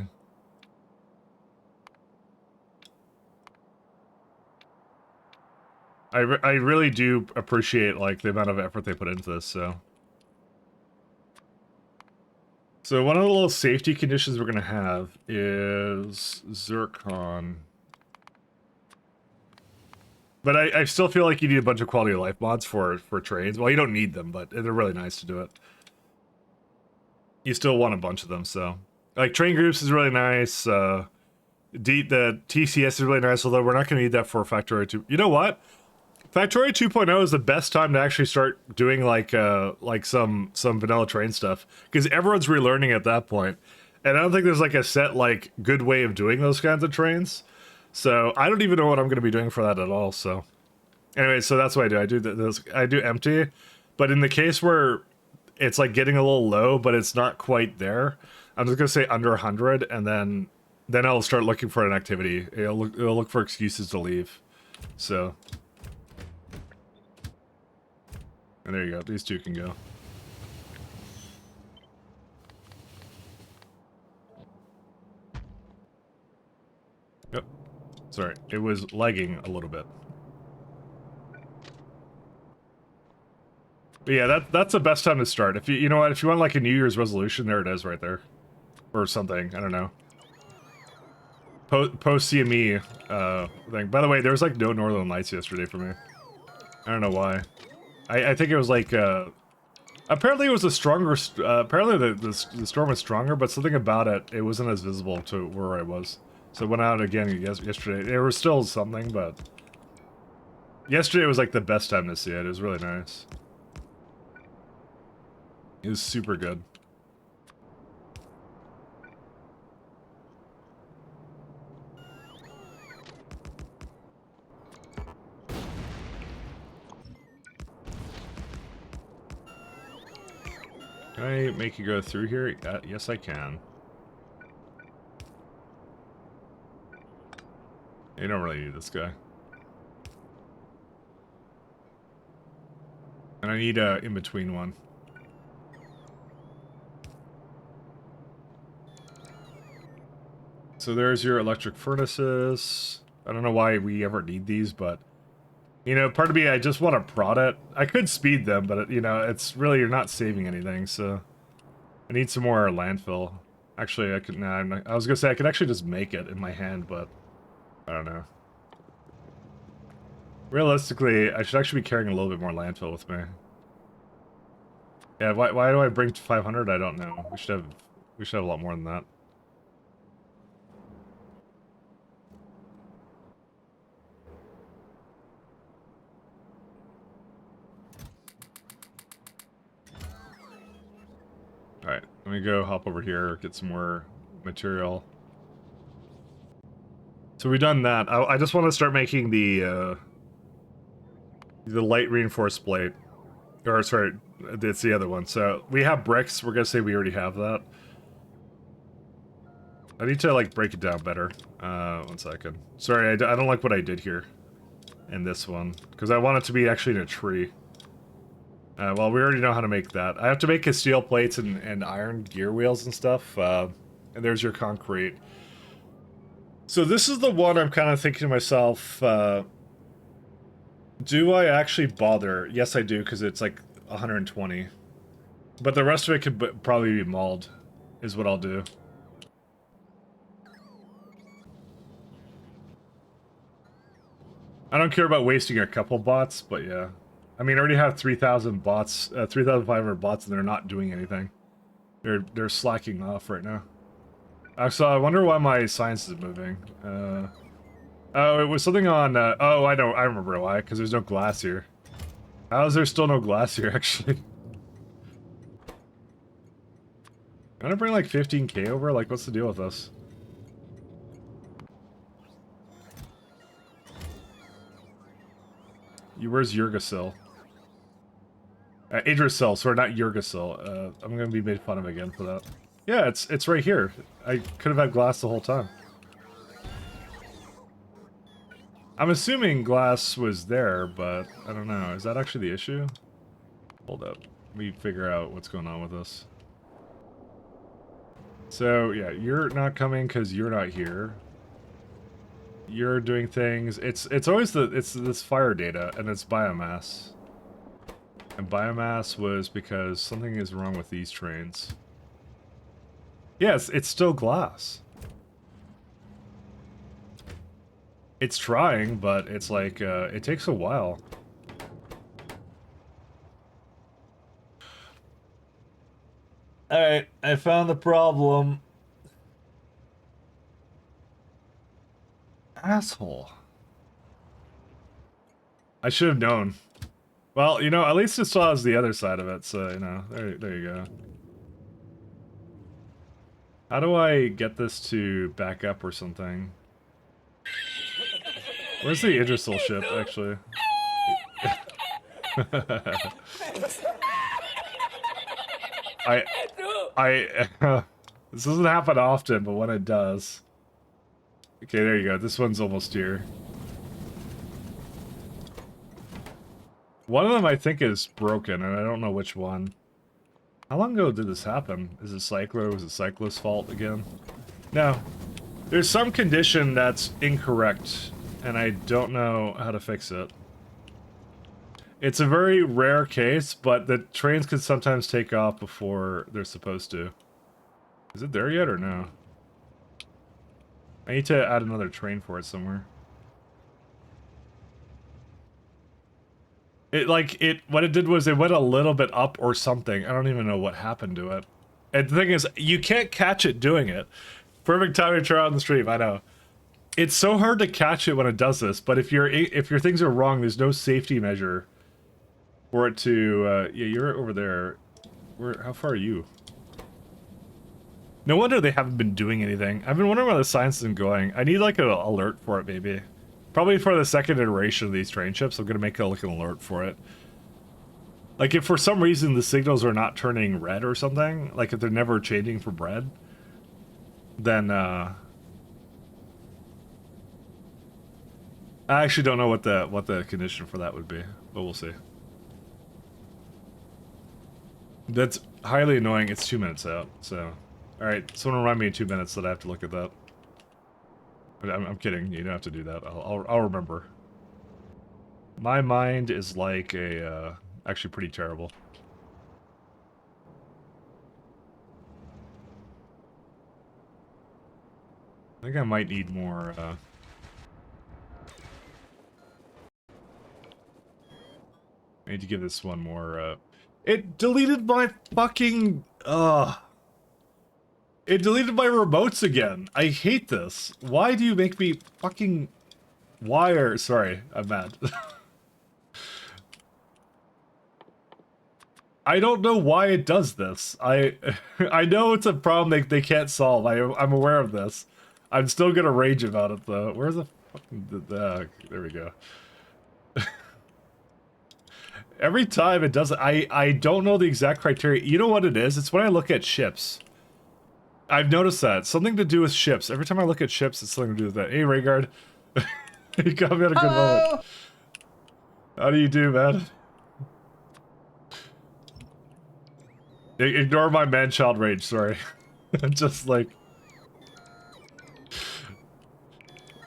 I really do appreciate like the amount of effort they put into this. So one of the little safety conditions we're gonna have is zircon. But I still feel like you need a bunch of quality of life mods for trains. Well, you don't need them, but they're really nice to do it. You still want a bunch of them, so like train groups is really nice. The TCS is really nice, although we're not going to need that for Factorio 2. You know what? Factorio 2.0 is the best time to actually start doing like some vanilla train stuff because everyone's relearning at that point, and I don't think there's like a set like good way of doing those kinds of trains. So I don't even know what I'm going to be doing for that at all. So anyway, so that's what I do. I do empty, but in the case where it's like getting a little low, but it's not quite there, I'm just going to say under 100, and then I'll start looking for an activity. It'll look for excuses to leave. So, and there you go. These two can go. Yep. Sorry, it was lagging a little bit. But yeah, that's the best time to start. If you know what, if you want like a New Year's resolution, there it is right there, or something. I don't know. Post CME thing. By the way, there was like no Northern Lights yesterday for me. I don't know why. I think it was like apparently it was a stronger. Apparently the storm was stronger, but something about it wasn't as visible to where I was. So it went out again yesterday. There was still something, but yesterday was like the best time to see it. It was really nice. It was super good. Can I make you go through here? Yes, I can. You don't really need this guy. And I need a in-between one. So there's your electric furnaces. I don't know why we ever need these, but you know, part of me, I just want to prod it. I could speed them, but you know, it's really, you're not saving anything, so I need some more landfill. Actually, I could. Nah, I was gonna say I could actually just make it in my hand, but I don't know. Realistically, I should actually be carrying a little bit more landfill with me. Yeah, why do I bring 500? I don't know. We should have a lot more than that. Alright, let me go hop over here, get some more material. So we've done that. I just want to start making the light reinforced plate. Or, sorry, it's the other one. So we have bricks. We're going to say we already have that. I need to, like, break it down better. 1 second. Sorry, I don't like what I did here. In this one. Because I want it to be actually in a tree. Well, we already know how to make that. I have to make steel plates and iron gear wheels and stuff. And there's your concrete. So this is the one I'm kind of thinking to myself, do I actually bother? Yes, I do, because it's like 120. But the rest of it could probably be mauled, is what I'll do. I don't care about wasting a couple bots, but yeah. I mean, I already have 3,000 bots, 3,500 bots, and they're not doing anything. They're slacking off right now. So I wonder why my science is moving. Oh, it was something on. Oh, I remember why. Because there's no glass here. How is there still no glass here? Actually, I'm gonna bring like 15k over. Like, what's the deal with this? Where's Yurgasil? Idrisil, sorry, not Yurgasil. I'm gonna be made fun of again for that. Yeah, it's right here. I could have had glass the whole time. I'm assuming glass was there, but I don't know. Is that actually the issue? Hold up. Let me figure out what's going on with this. So, yeah, you're not coming because you're not here. You're doing things. It's always this fire data and it's biomass. And biomass was because something is wrong with these trains. Yes, it's still glass. It's trying, but it's like, it takes a while. Alright, I found the problem. Asshole. I should have known. Well, you know, at least it still has the other side of it, so, you know, there you go. How do I get this to back up or something? Where's the Idrisil ship, actually? This doesn't happen often, but when it does... Okay, there you go. This one's almost here. One of them, I think, is broken, and I don't know which one. How long ago did this happen? Is it Cycler? Was it Cyclist's fault again? No. There's some condition that's incorrect, and I don't know how to fix it. It's a very rare case, but the trains can sometimes take off before they're supposed to. Is it there yet or no? I need to add another train for it somewhere. What it did was it went a little bit up or something. I don't even know what happened to it. And the thing is, you can't catch it doing it. Perfect time to try on the stream, I know. It's so hard to catch it when it does this, but if your things are wrong, there's no safety measure for it to, yeah, you're over there. How far are you? No wonder they haven't been doing anything. I've been wondering where the science isn't going. I need like an alert for it, maybe. Probably for the second iteration of these train ships, I'm gonna make like an alert for it. Like if for some reason the signals are not turning red or something, like if they're never changing for red, then I actually don't know what the condition for that would be, but we'll see. That's highly annoying. It's 2 minutes out, so. Alright, someone remind me in 2 minutes that I have to look at that. But I'm kidding, you don't have to do that. I'll remember. My mind is like a, actually pretty terrible. I think I might need more, I need to give this one more, It deleted my fucking, It deleted my remotes again. I hate this. Why do you make me fucking wire? Sorry, I'm mad. I don't know why it does this. I know it's a problem they can't solve. I'm aware of this. I'm still gonna rage about it though. Where's the fucking there we go. Every time it does it, I don't know the exact criteria. You know what it is? It's when I look at ships. I've noticed that. Something to do with ships. Every time I look at ships, it's something to do with that. Hey, Rhaegar. You got me at a good moment. How do you do, man? Ignore my man-child rage, sorry. Just like...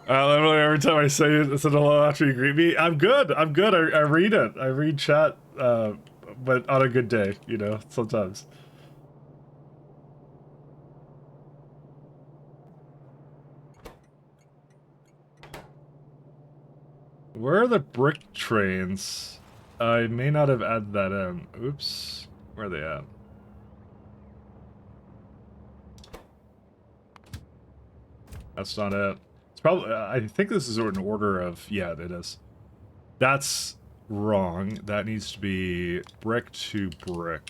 literally every time I say it, it's an hello after you greet me. I'm good. I'm good. I read it. I read chat, but on a good day, you know, sometimes. Where are the brick trains? I may not have added that in. Oops. Where are they at? That's not it. It's probably... I think this is in order of... Yeah, it is. That's wrong. That needs to be brick to brick.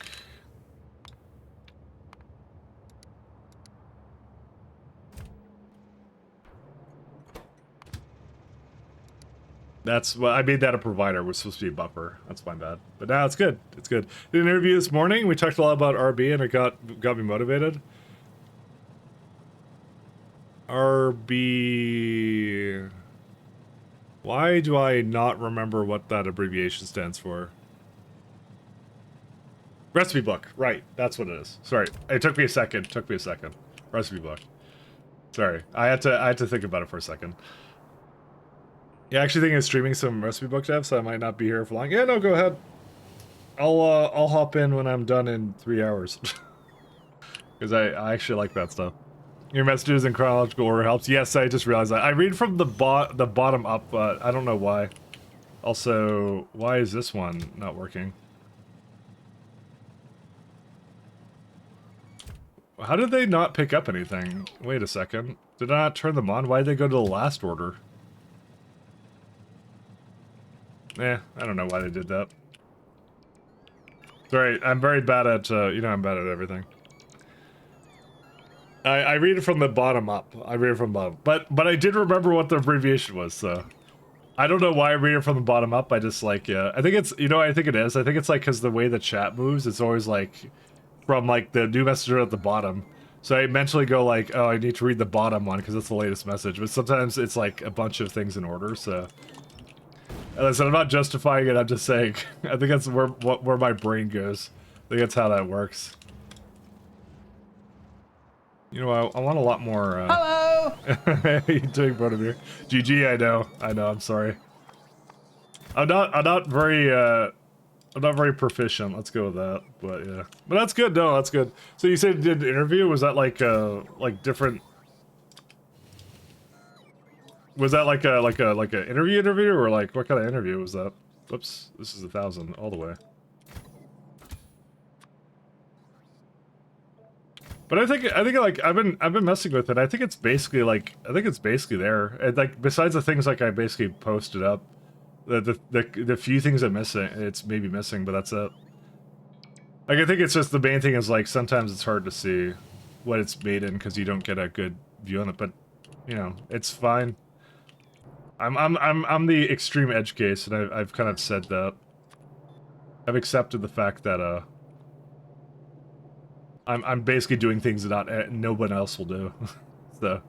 That's well, I made that a provider. Was supposed to be a buffer. That's my bad. But now it's good. It's good. Did an interview this morning. We talked a lot about RB, and it got me motivated. RB. Why do I not remember what that abbreviation stands for? Recipe book. Right. That's what it is. Sorry. It took me a second. Recipe book. Sorry. I had to think about it for a second. Yeah, I actually think of streaming some recipe book dev, so I might not be here for long. Yeah, no, go ahead. I'll hop in when I'm done in 3 hours. Because I actually like that stuff. Your messages in chronological order helps. Yes, I just realized that. I read from the bottom up, but I don't know why. Also, why is this one not working? How did they not pick up anything? Wait a second. Did I not turn them on? Why did they go to the last order? I don't know why they did that. Sorry, I'm very bad at, you know, I'm bad at everything. I read it from the bottom up. I read it from the bottom. But I did remember what the abbreviation was, so. I don't know why I read it from the bottom up. I just like, yeah. I think it's, you know, I think it is. I think it's like, because the way the chat moves, it's always like, from like the new messenger at the bottom. So I mentally go like, oh, I need to read the bottom one because it's the latest message. But sometimes it's like a bunch of things in order, so. Listen, I'm not justifying it, I'm just saying. I think that's where my brain goes. I think that's how that works. You know, I want a lot more, Hello! How you doing, Bodemir? GG, I know, I'm sorry. I'm not very proficient, let's go with that, but yeah. But that's good, no, that's good. So you said you did an interview, was that like different... Was that like a interview, or like, what kind of interview was that? Whoops, this is 1,000, all the way. But I think like I've been messing with it. I think it's basically like there. And like besides the things like I basically posted up, the few things I'm missing, it's maybe missing, but that's it. Like I think it's just the main thing is like sometimes it's hard to see what it's made in because you don't get a good view on it. But you know it's fine. I'm the extreme edge case, and I've kind of said that. I've accepted the fact that I'm basically doing things that no one else will do. So.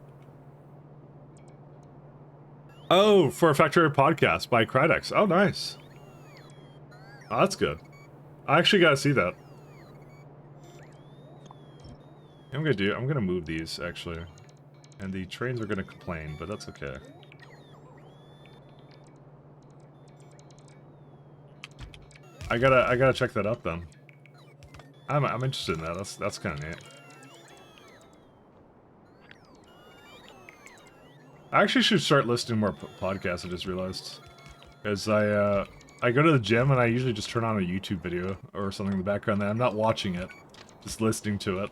Oh, for a Factorio podcast by Crydex. Oh, nice. Oh, that's good. I actually gotta see that. I'm gonna move these actually, and the trains are gonna complain, but that's okay. I gotta check that out then. I'm interested in that. That's kind of neat. I actually should start listening more podcasts. I just realized, because I go to the gym and I usually just turn on a YouTube video or something in the background. That I'm not watching it, just listening to it.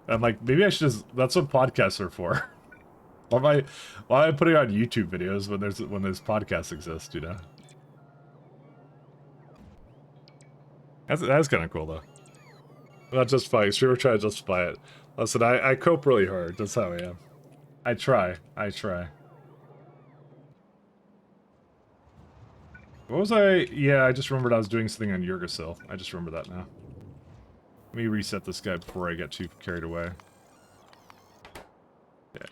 I'm like, maybe I should just. That's what podcasts are for. why am I putting on YouTube videos when there's podcasts exist? You know. That's kind of cool though. Not justifying. Streamer try to justify it. Listen, I cope really hard. That's how I am. I try. What was I? Yeah, I just remembered I was doing something on Yurgasil. I just remember that now. Let me reset this guy before I get too carried away. Yeah.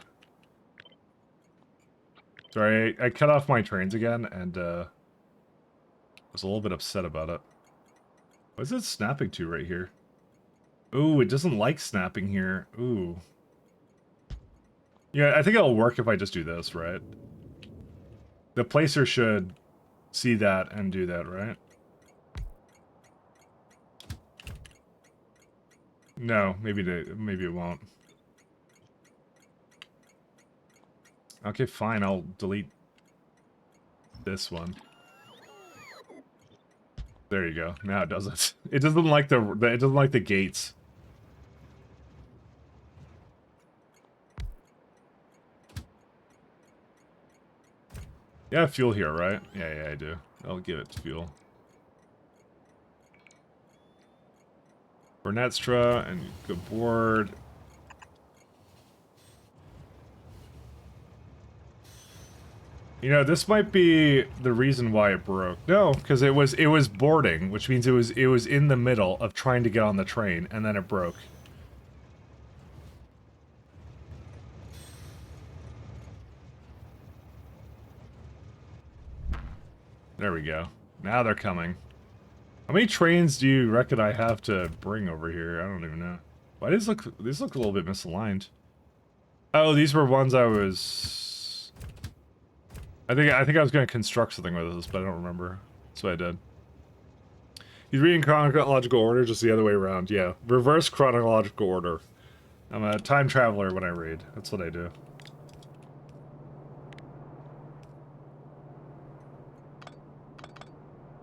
Sorry, I cut off my trains again, and was a little bit upset about it. What is it snapping to right here? Ooh, it doesn't like snapping here. Ooh. Yeah, I think it'll work if I just do this, right? The placer should see that and do that, right? No, maybe it won't. Okay, fine, I'll delete this one. There you go. Now it doesn't. It doesn't like the gates. Yeah, fuel here, right? Yeah, I do. I'll give it fuel. Bernetztra and go board. You know, this might be the reason why it broke. No, because it was boarding, which means it was in the middle of trying to get on the train, and then it broke. There we go. Now they're coming. How many trains do you reckon I have to bring over here? I don't even know. Why does these look a little bit misaligned? Oh, these were ones I was... I think I was going to construct something with this, but I don't remember. That's what I did. He's reading chronological order, just the other way around. Yeah, reverse chronological order. I'm a time traveler when I read. That's what I do.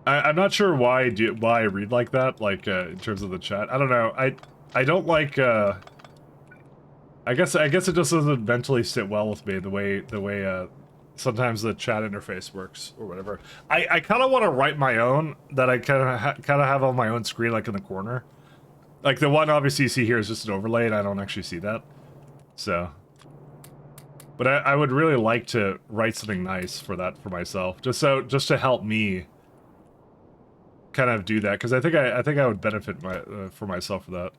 I'm not sure why I read like that, like in terms of the chat. I don't know. I don't like. I guess it just doesn't mentally sit well with me the way sometimes the chat interface works or whatever. I kind of want to write my own that I kind of have on my own screen, like in the corner. Like the one obviously you see here is just an overlay, and I don't actually see that. So, but I would really like to write something nice for that for myself, just to help me kind of do that, because I think I would benefit for myself for that.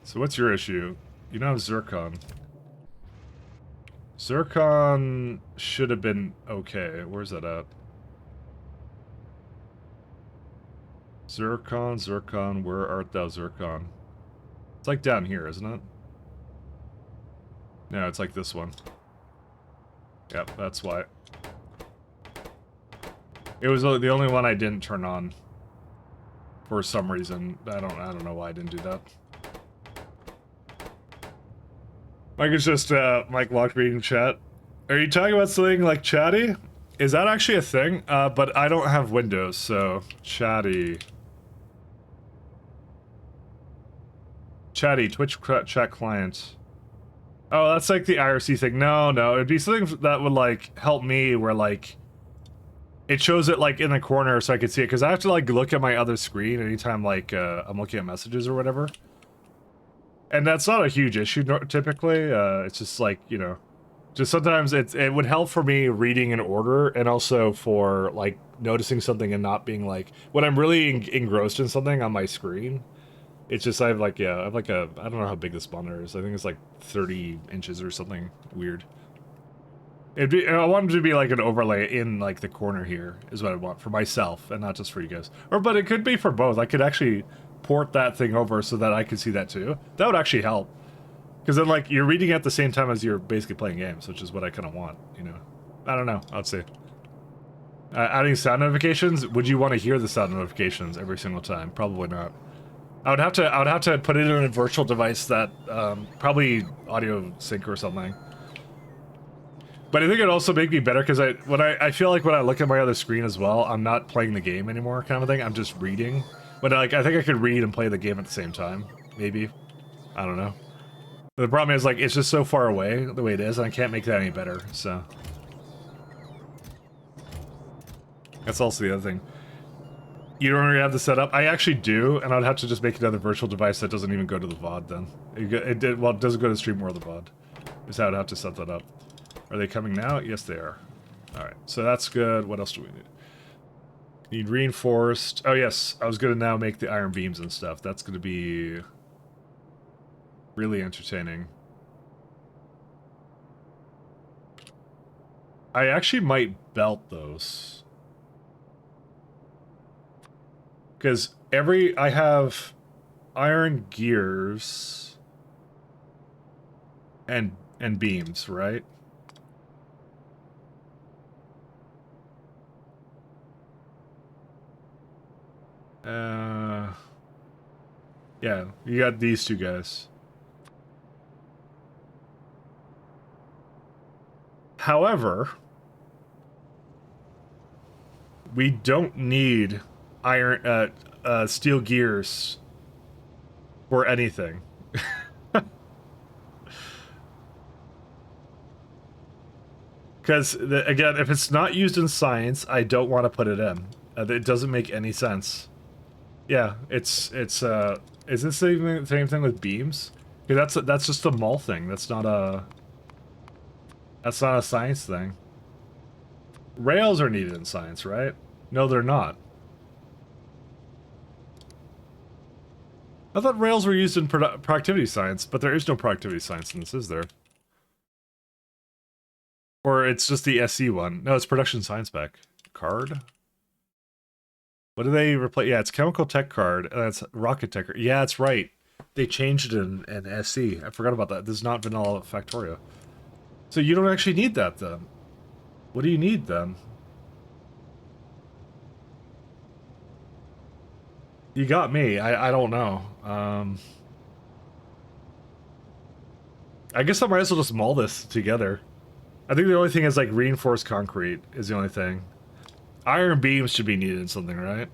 So what's your issue? You don't have Zircon. Zircon should have been okay. Where's that at? Zircon, where art thou, Zircon? It's like down here, isn't it? No, it's like this one. Yep, that's why. It was the only one I didn't turn on. For some reason. I don't know why I didn't do that. Mike is just, Mike locked reading chat. Are you talking about something like Chatty? Is that actually a thing? But I don't have Windows, so... Chatty, Twitch chat client. Oh, that's like the IRC thing. No, it'd be something that would, like, help me where, like... It shows it, like, in the corner so I can see it, because I have to, like, look at my other screen anytime, like, I'm looking at messages or whatever. And that's not a huge issue, typically. It's just, like, you know... Just sometimes it would help for me reading in order, and also for, like, noticing something and not being, like... When I'm really engrossed in something on my screen, it's just, I have, like, yeah, I have, like, a... I don't know how big this monitor is. I think it's, like, 30 inches or something weird. I want it to be like an overlay in like the corner here is what I want for myself and not just for you guys. But it could be for both. I could actually port that thing over so that I could see that too. That would actually help. Because then like you're reading at the same time as you're basically playing games, which is what I kind of want, you know. I don't know. I'd say. Adding sound notifications, would you want to hear the sound notifications every single time? Probably not. I would have to put it in a virtual device that probably audio sync or something. But I think it'd also make me better because I feel like when I look at my other screen as well, I'm not playing the game anymore, kind of thing. I'm just reading. But like I think I could read and play the game at the same time, maybe. I don't know. But the problem is like it's just so far away the way it is, and I can't make that any better. So that's also the other thing. You don't already have the setup? I actually do, and I'd have to just make another virtual device that doesn't even go to the VOD. Then it doesn't go to stream or the VOD. Is how I'd have to set that up. Are they coming now? Yes, they are. Alright, so that's good. What else do we need? Need reinforced. Oh, yes. I was going to now make the iron beams and stuff. That's going to be really entertaining. I actually might belt those. Because I have iron gears and beams, right? Yeah, you got these two guys. However, we don't need iron, steel gears for anything. Because, again, if it's not used in science, I don't want to put it in. It doesn't make any sense. Yeah, is this the same thing with beams? Because that's just a mall thing. That's not a science thing. Rails are needed in science, right? No, they're not. I thought rails were used in productivity science, but there is no productivity science in this, is there? Or it's just the SC one. No, it's production science back. Card? What do they replace? Yeah, it's chemical tech card. And that's rocket tech. Yeah, that's right. They changed it in SC. I forgot about that. This is not vanilla factorio. So you don't actually need that then. What do you need then? You got me. I don't know. I guess I might as well just maul this together. I think the only thing is like reinforced concrete is the only thing. Iron beams should be needed in something, right?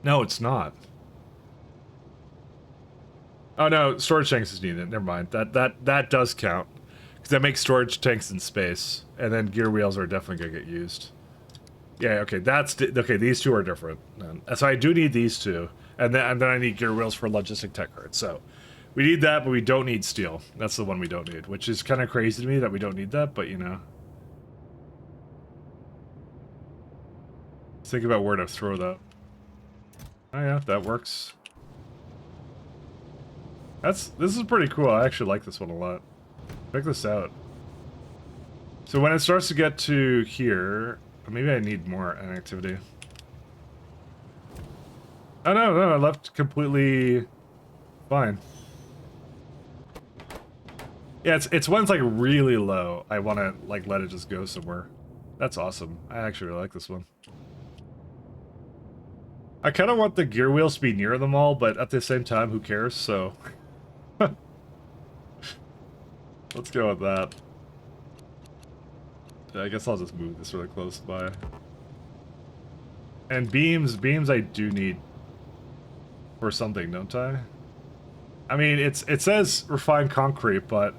No, it's not. Oh no, storage tanks is needed. Never mind. That does count. Because that makes storage tanks in space. And then gear wheels are definitely gonna get used. Yeah, okay, okay, these two are different. So I do need these two. And then I need gear wheels for logistic tech cards. So we need that, but we don't need steel. That's the one we don't need, which is kind of crazy to me that we don't need that, but you know. Think about where to throw that. Oh yeah, that works. This is pretty cool. I actually like this one a lot. Check this out. So when it starts to get to here, maybe I need more activity. Oh no, I left completely fine. Yeah, it's when it's like really low. I want to like let it just go somewhere. That's awesome. I actually really like this one. I kind of want the gear wheels to be near them all, but at the same time, who cares? So let's go with that. I guess I'll just move this really close by. And beams I do need for something, don't I? I mean, it says refined concrete, but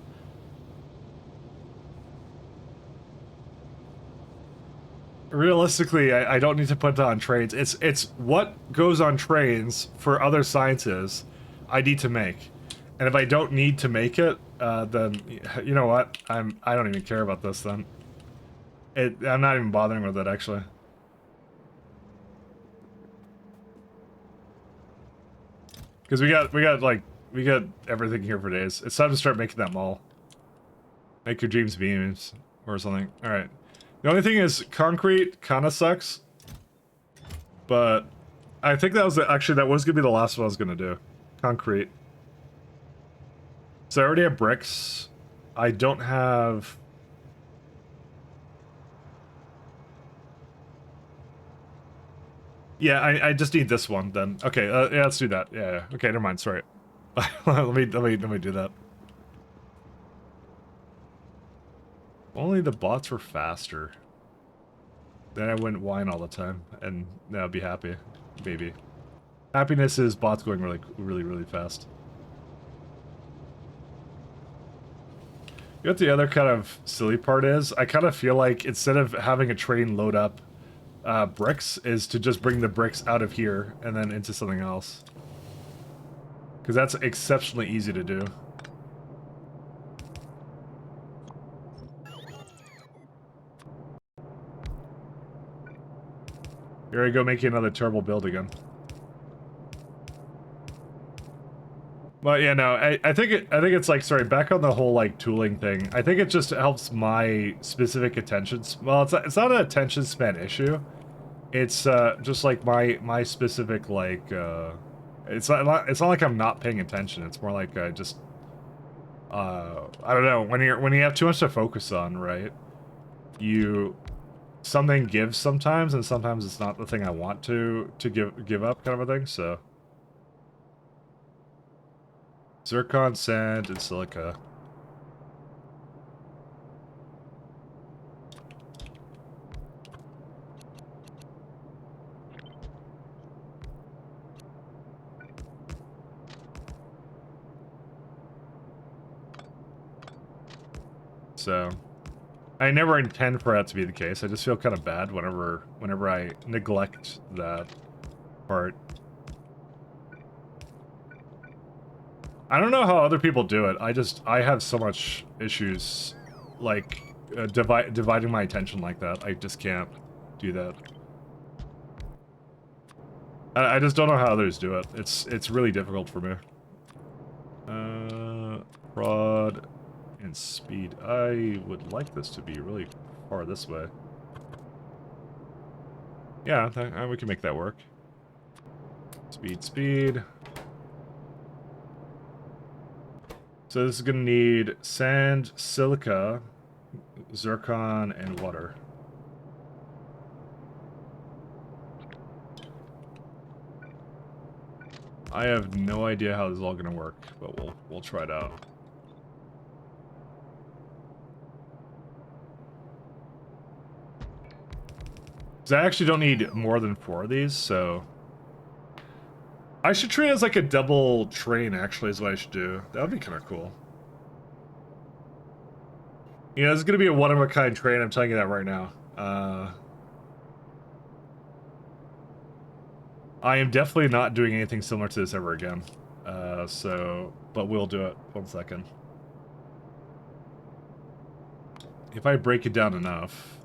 realistically, I don't need to put that on trains. It's what goes on trains for other sciences I need to make. And if I don't need to make it, then you know what? I don't even care about this then. I'm not even bothering with it actually. Because we got everything here for days. It's time to start making that mall. Make your dreams beams or something. All right. The only thing is concrete kind of sucks, but I think that was actually that was gonna be the last one I was gonna do. Concrete. So I already have bricks. I don't have. Yeah, I just need this one then. Okay, yeah, let's do that. Yeah. Okay, never mind. Sorry. let me do that. Only the bots were faster. Then I wouldn't whine all the time, and then I'd be happy. Maybe. Happiness is bots going really fast. You know what the other kind of silly part is? I kind of feel like instead of having a train load up bricks, is to just bring the bricks out of here and then into something else. Because that's exceptionally easy to do. Here I go making another terrible build again. But yeah, no, I think it's like, sorry, back on the whole like tooling thing. I think it just helps my specific attention. Well, it's not an attention span issue. It's just like my specific like it's not like I'm not paying attention. It's more like I just I don't know, when you have too much to focus on, right? Something gives sometimes, and sometimes it's not the thing I want to give up, kind of a thing. So zircon, sand, and silica. So I never intend for that to be the case. I just feel kind of bad whenever I neglect that part. I don't know how other people do it. I have so much issues, like dividing my attention like that. I just can't do that. I just don't know how others do it. It's really difficult for me. Prod and speed. I would like this to be really far this way. Yeah, we can make that work. Speed. So this is gonna need sand, silica, zircon, and water. I have no idea how this is all gonna work, but we'll try it out. Because I actually don't need more than 4 of these, so... I should treat it as like a double train, actually, is what I should do. That would be kind of cool. You know, this is going to be a one-of-a-kind train, I'm telling you that right now. I am definitely not doing anything similar to this ever again. But we'll do it. 1 second. If I break it down enough...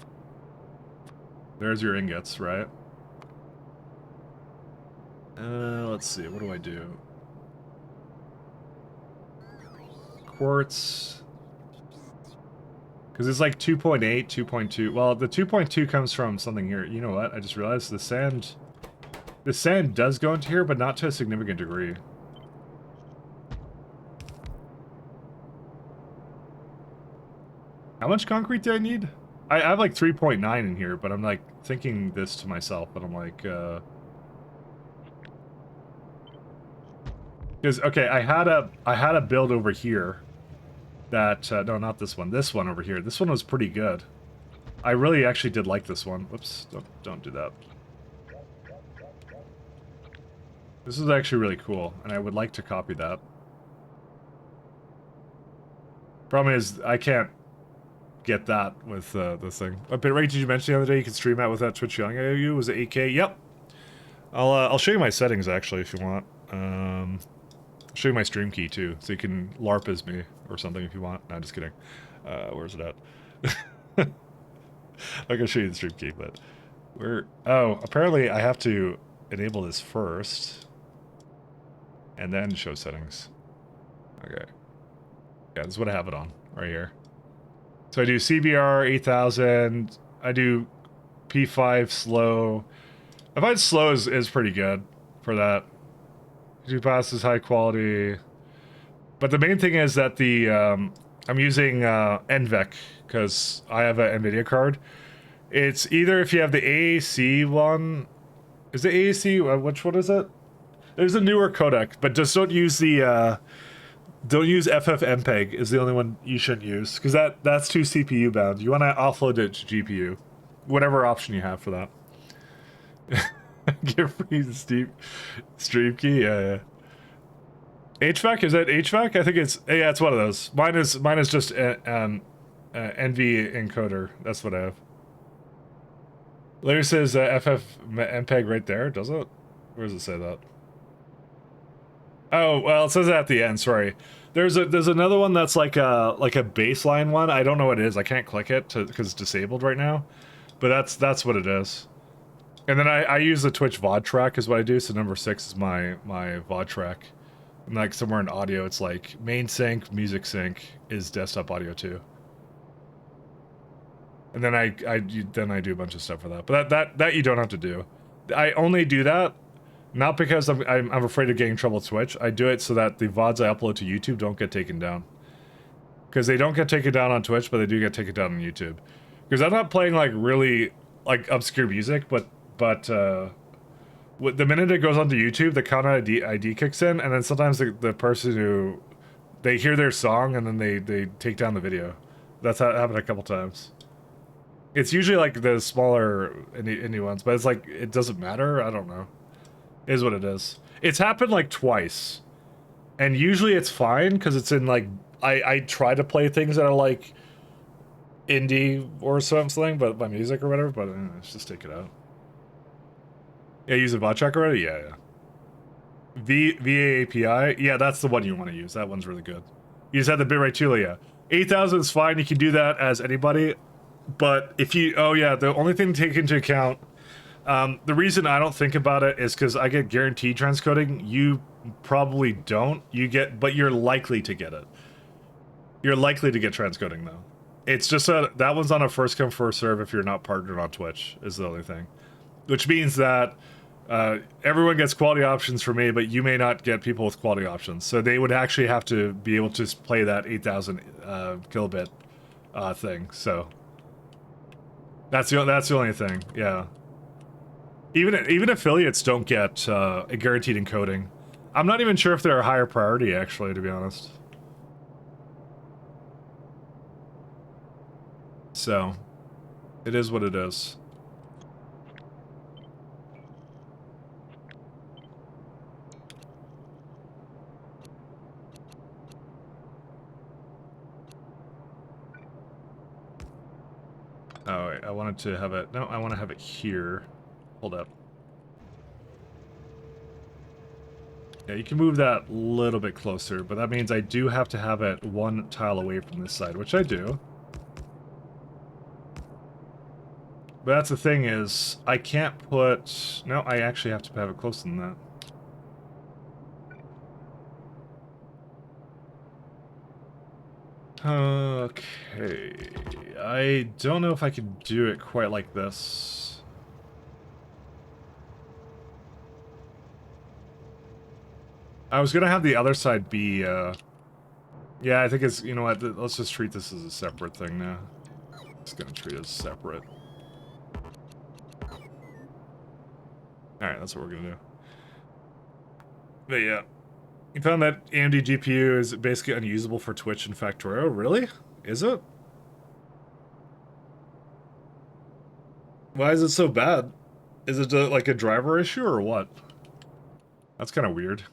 There's your ingots, right? Let's see, what do I do? Quartz... Because it's like 2.8, 2.2... Well, the 2.2 comes from something here. You know what? I just realized the sand... The sand does go into here, but not to a significant degree. How much concrete do I need? I have like 3.9 in here, but I'm like thinking this to myself, but I'm like, because okay, I had a build over here that no, not this one over here. This one was pretty good. I really actually did like this one. Whoops, don't do that. This is actually really cool, and I would like to copy that. Problem is, I can't get that with this thing. What bitrate did you mention the other day you could stream at with that Twitch yelling at you? Was it 8K? Yep. I'll show you my settings actually if you want. I'll show you my stream key too, so you can LARP as me or something if you want. No, just kidding. Where's it at? I can show you the stream key, but where? Oh, apparently I have to enable this first, and then show settings. Okay. Yeah, this is what I have it on right here. So I do CBR 8000, I do P5 slow. I find slow is pretty good for that. Do passes high quality. But the main thing is that the I'm using NVEC because I have an NVIDIA card. It's either if you have the AAC one, is it AAC? Which one is it? There's a newer codec, but just don't use the don't use FFmpeg is the only one you shouldn't use, because that's too CPU bound. You want to offload it to GPU. Whatever option you have for that. Get free stream key, yeah. HVAC, is that HVAC? I think it's, yeah, it's one of those. Mine is just NV encoder. That's what I have. Larry says FFmpeg right there, does it? Where does it say that? Oh, well, it says it at the end, sorry. There's another one that's like a baseline one. I don't know what it is. I can't click it because it's disabled right now. But that's what it is. And then I use the Twitch VOD track is what I do. So number 6 is my VOD track. And like somewhere in audio, it's like main sync, music sync is desktop audio too. And then I do a bunch of stuff for that. But that you don't have to do. I only do that not because I'm afraid of getting in trouble with Twitch. I do it so that the VODs I upload to YouTube don't get taken down. Because they don't get taken down on Twitch, but they do get taken down on YouTube. Because I'm not playing like really like obscure music, but the minute it goes onto YouTube, the counter ID kicks in, and then sometimes the person who they hear their song and then they take down the video. That's happened a couple times. It's usually like the smaller indie ones, but it's like it doesn't matter. I don't know. It is what it is. It's happened like twice, and usually it's fine because it's in like I try to play things that are like indie or something, but by music or whatever. But let's just take it out. Yeah, use a bot track already? Yeah. VA API? Yeah, that's the one you want to use. That one's really good. You just have the bitrate too, yeah. 8000 is fine. You can do that as anybody. But if you... Oh, yeah, the only thing to take into account... the reason I don't think about it is because I get guaranteed transcoding. You probably don't. But you're likely to get it. You're likely to get transcoding, though. It's just that one's on a first come, first serve if you're not partnered on Twitch, is the only thing. Which means that everyone gets quality options for me, but you may not get people with quality options. So they would actually have to be able to play that 8000 kilobit thing. So that's the only thing. Yeah. Even affiliates don't get a guaranteed encoding. I'm not even sure if they're a higher priority, actually, to be honest. So, it is what it is. Oh, wait, I wanted to have it... No, I want to have it here. Hold up. Yeah, you can move that a little bit closer, but that means I do have to have it one tile away from this side, which I do. But that's the thing is, I can't put... No, I actually have to have it closer than that. Okay, I don't know if I can do it quite like this. I was gonna have the other side be, yeah, I think it's, you know what, let's just treat this as a separate thing now. Just gonna treat it as separate. Alright, that's what we're gonna do. But yeah. You found that AMD GPU is basically unusable for Twitch and Factorio? Really? Is it? Why is it so bad? Is it like a driver issue or what? That's kind of weird.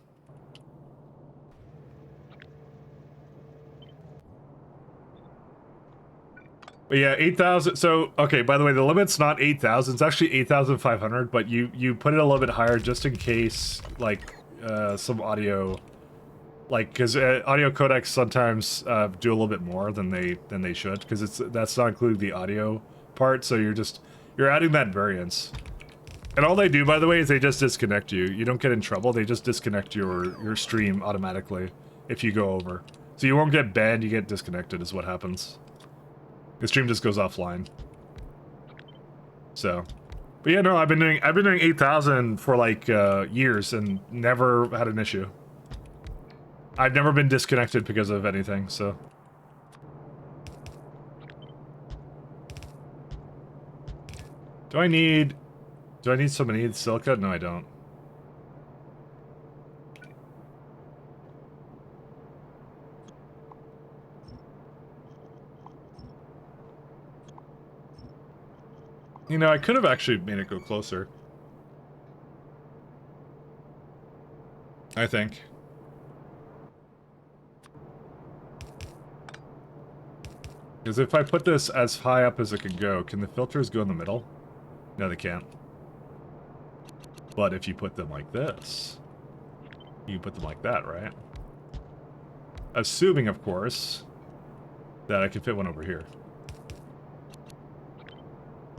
But yeah, 8,000. So, okay, by the way, the limit's not 8,000. It's actually 8,500, but you put it a little bit higher just in case, like, some audio... Like, because audio codecs sometimes do a little bit more than they should, because that's not including the audio part. So you're adding that variance, and all they do, by the way, is they just disconnect you. You don't get in trouble. They just disconnect your stream automatically if you go over. So you won't get banned. You get disconnected is what happens. The stream just goes offline. So, but yeah, no, I've been doing 8,000 for like years and never had an issue. I've never been disconnected because of anything, so... Do I need so many silica? No, I don't. You know, I could have actually made it go closer. I think. Because if I put this as high up as it can the filters go in the middle? No, they can't. But if you put them like this, you can put them like that, right? Assuming, of course, that I can fit one over here.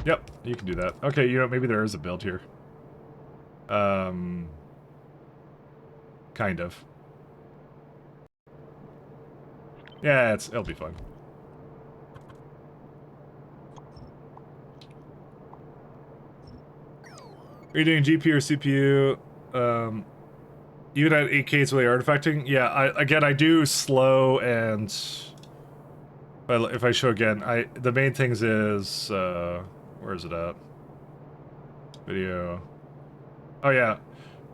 Yep, you can do that. Okay, you know, maybe there is a build here. Kind of. Yeah, it'll be fun. Are you doing GPU or CPU? Even at 8K it's really artifacting? Yeah, again, I do slow and... If I show again, the main things is... where is it at? Video... Oh yeah.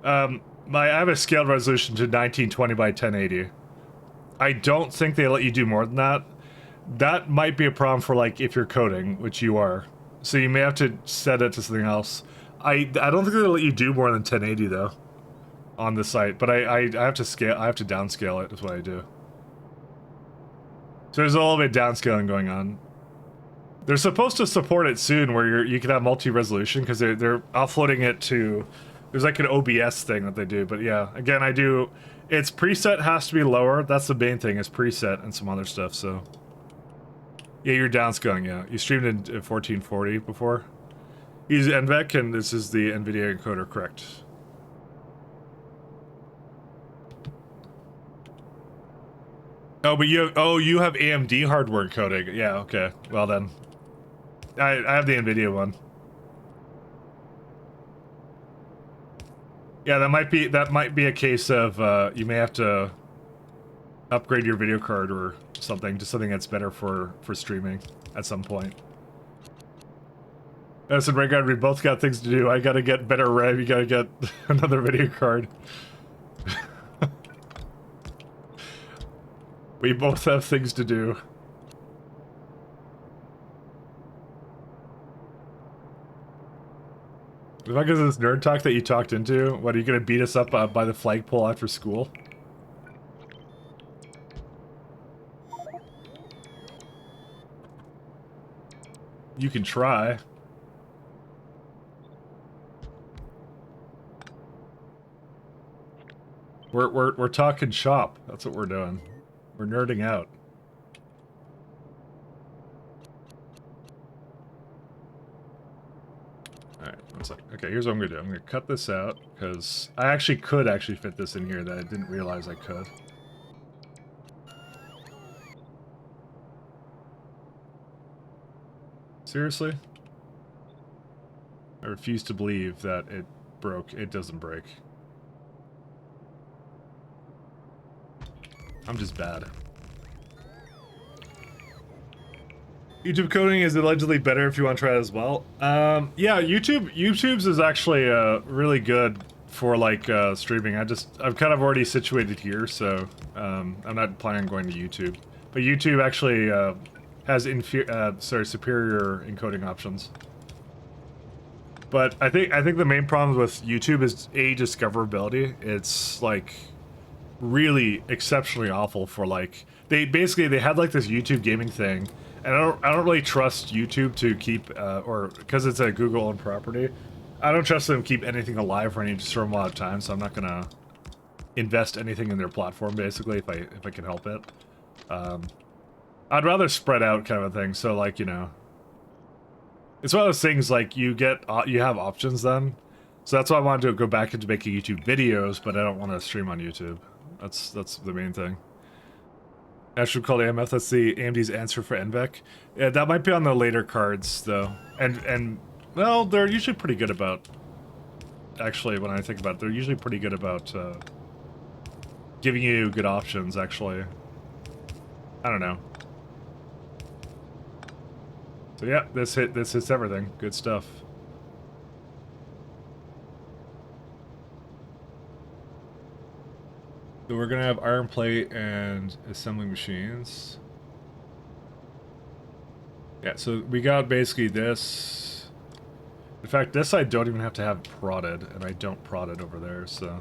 I have a scaled resolution to 1920 by 1080. I don't think they let you do more than that. That might be a problem for, like, if you're coding, which you are. So you may have to set it to something else. I don't think they'll let you do more than 1080 though, on the site. But I have to downscale it. Is what I do. So there's a little bit of downscaling going on. They're supposed to support it soon, where you can have multi-resolution because they're offloading it to. There's like an OBS thing that they do. But yeah, again, I do. Its preset has to be lower. That's the main thing. Is preset and some other stuff. So yeah, you're downscaling. Yeah, you streamed in 1440 before. Use NVEC, and this is the NVIDIA encoder, correct. Oh, but you have AMD hardware encoding. Yeah, okay. Well then. I have the NVIDIA one. Yeah, that might be a case of you may have to upgrade your video card or something to something that's better for streaming at some point. I said, right, God, we both got things to do. I gotta get better RAM. You gotta get another video card. We both have things to do. The fuck is this nerd talk that you talked into? What, are you gonna beat us up by the flagpole after school? You can try. We're talking shop. That's what we're doing. We're nerding out. Alright, one sec. Okay, here's what I'm gonna do. I'm gonna cut this out, because I actually could fit this in here that I didn't realize I could. Seriously? I refuse to believe that it broke. It doesn't break. I'm just bad. YouTube coding is allegedly better if you want to try it as well. Yeah, YouTube's is actually really good for like streaming. I'm kind of already situated here, so I'm not planning on going to YouTube. But YouTube actually has superior encoding options. But I think the main problem with YouTube is discoverability. It's like really exceptionally awful for like they had like this YouTube gaming thing, and I don't really trust YouTube to keep or because it's a Google owned property. I don't trust them to keep anything alive for any certain amount of time, so I'm not gonna invest anything in their platform basically if I can help it. I'd rather spread out kind of a thing. So like, you know, it's one of those things like you have options then. So that's why I wanted to go back into making YouTube videos, but I don't want to stream on YouTube. That's the main thing. I should call the AMF. That's the AMD's answer for NVEC. Yeah, that might be on the later cards though. And well, they're usually pretty good about. Actually, when I think about it, they're usually pretty good about giving you good options. Actually, I don't know. So yeah, this hits everything. Good stuff. So we're gonna have iron plate and assembly machines. Yeah, so we got basically this. In fact, this I don't even have to have prodded, and I don't prod it over there, so.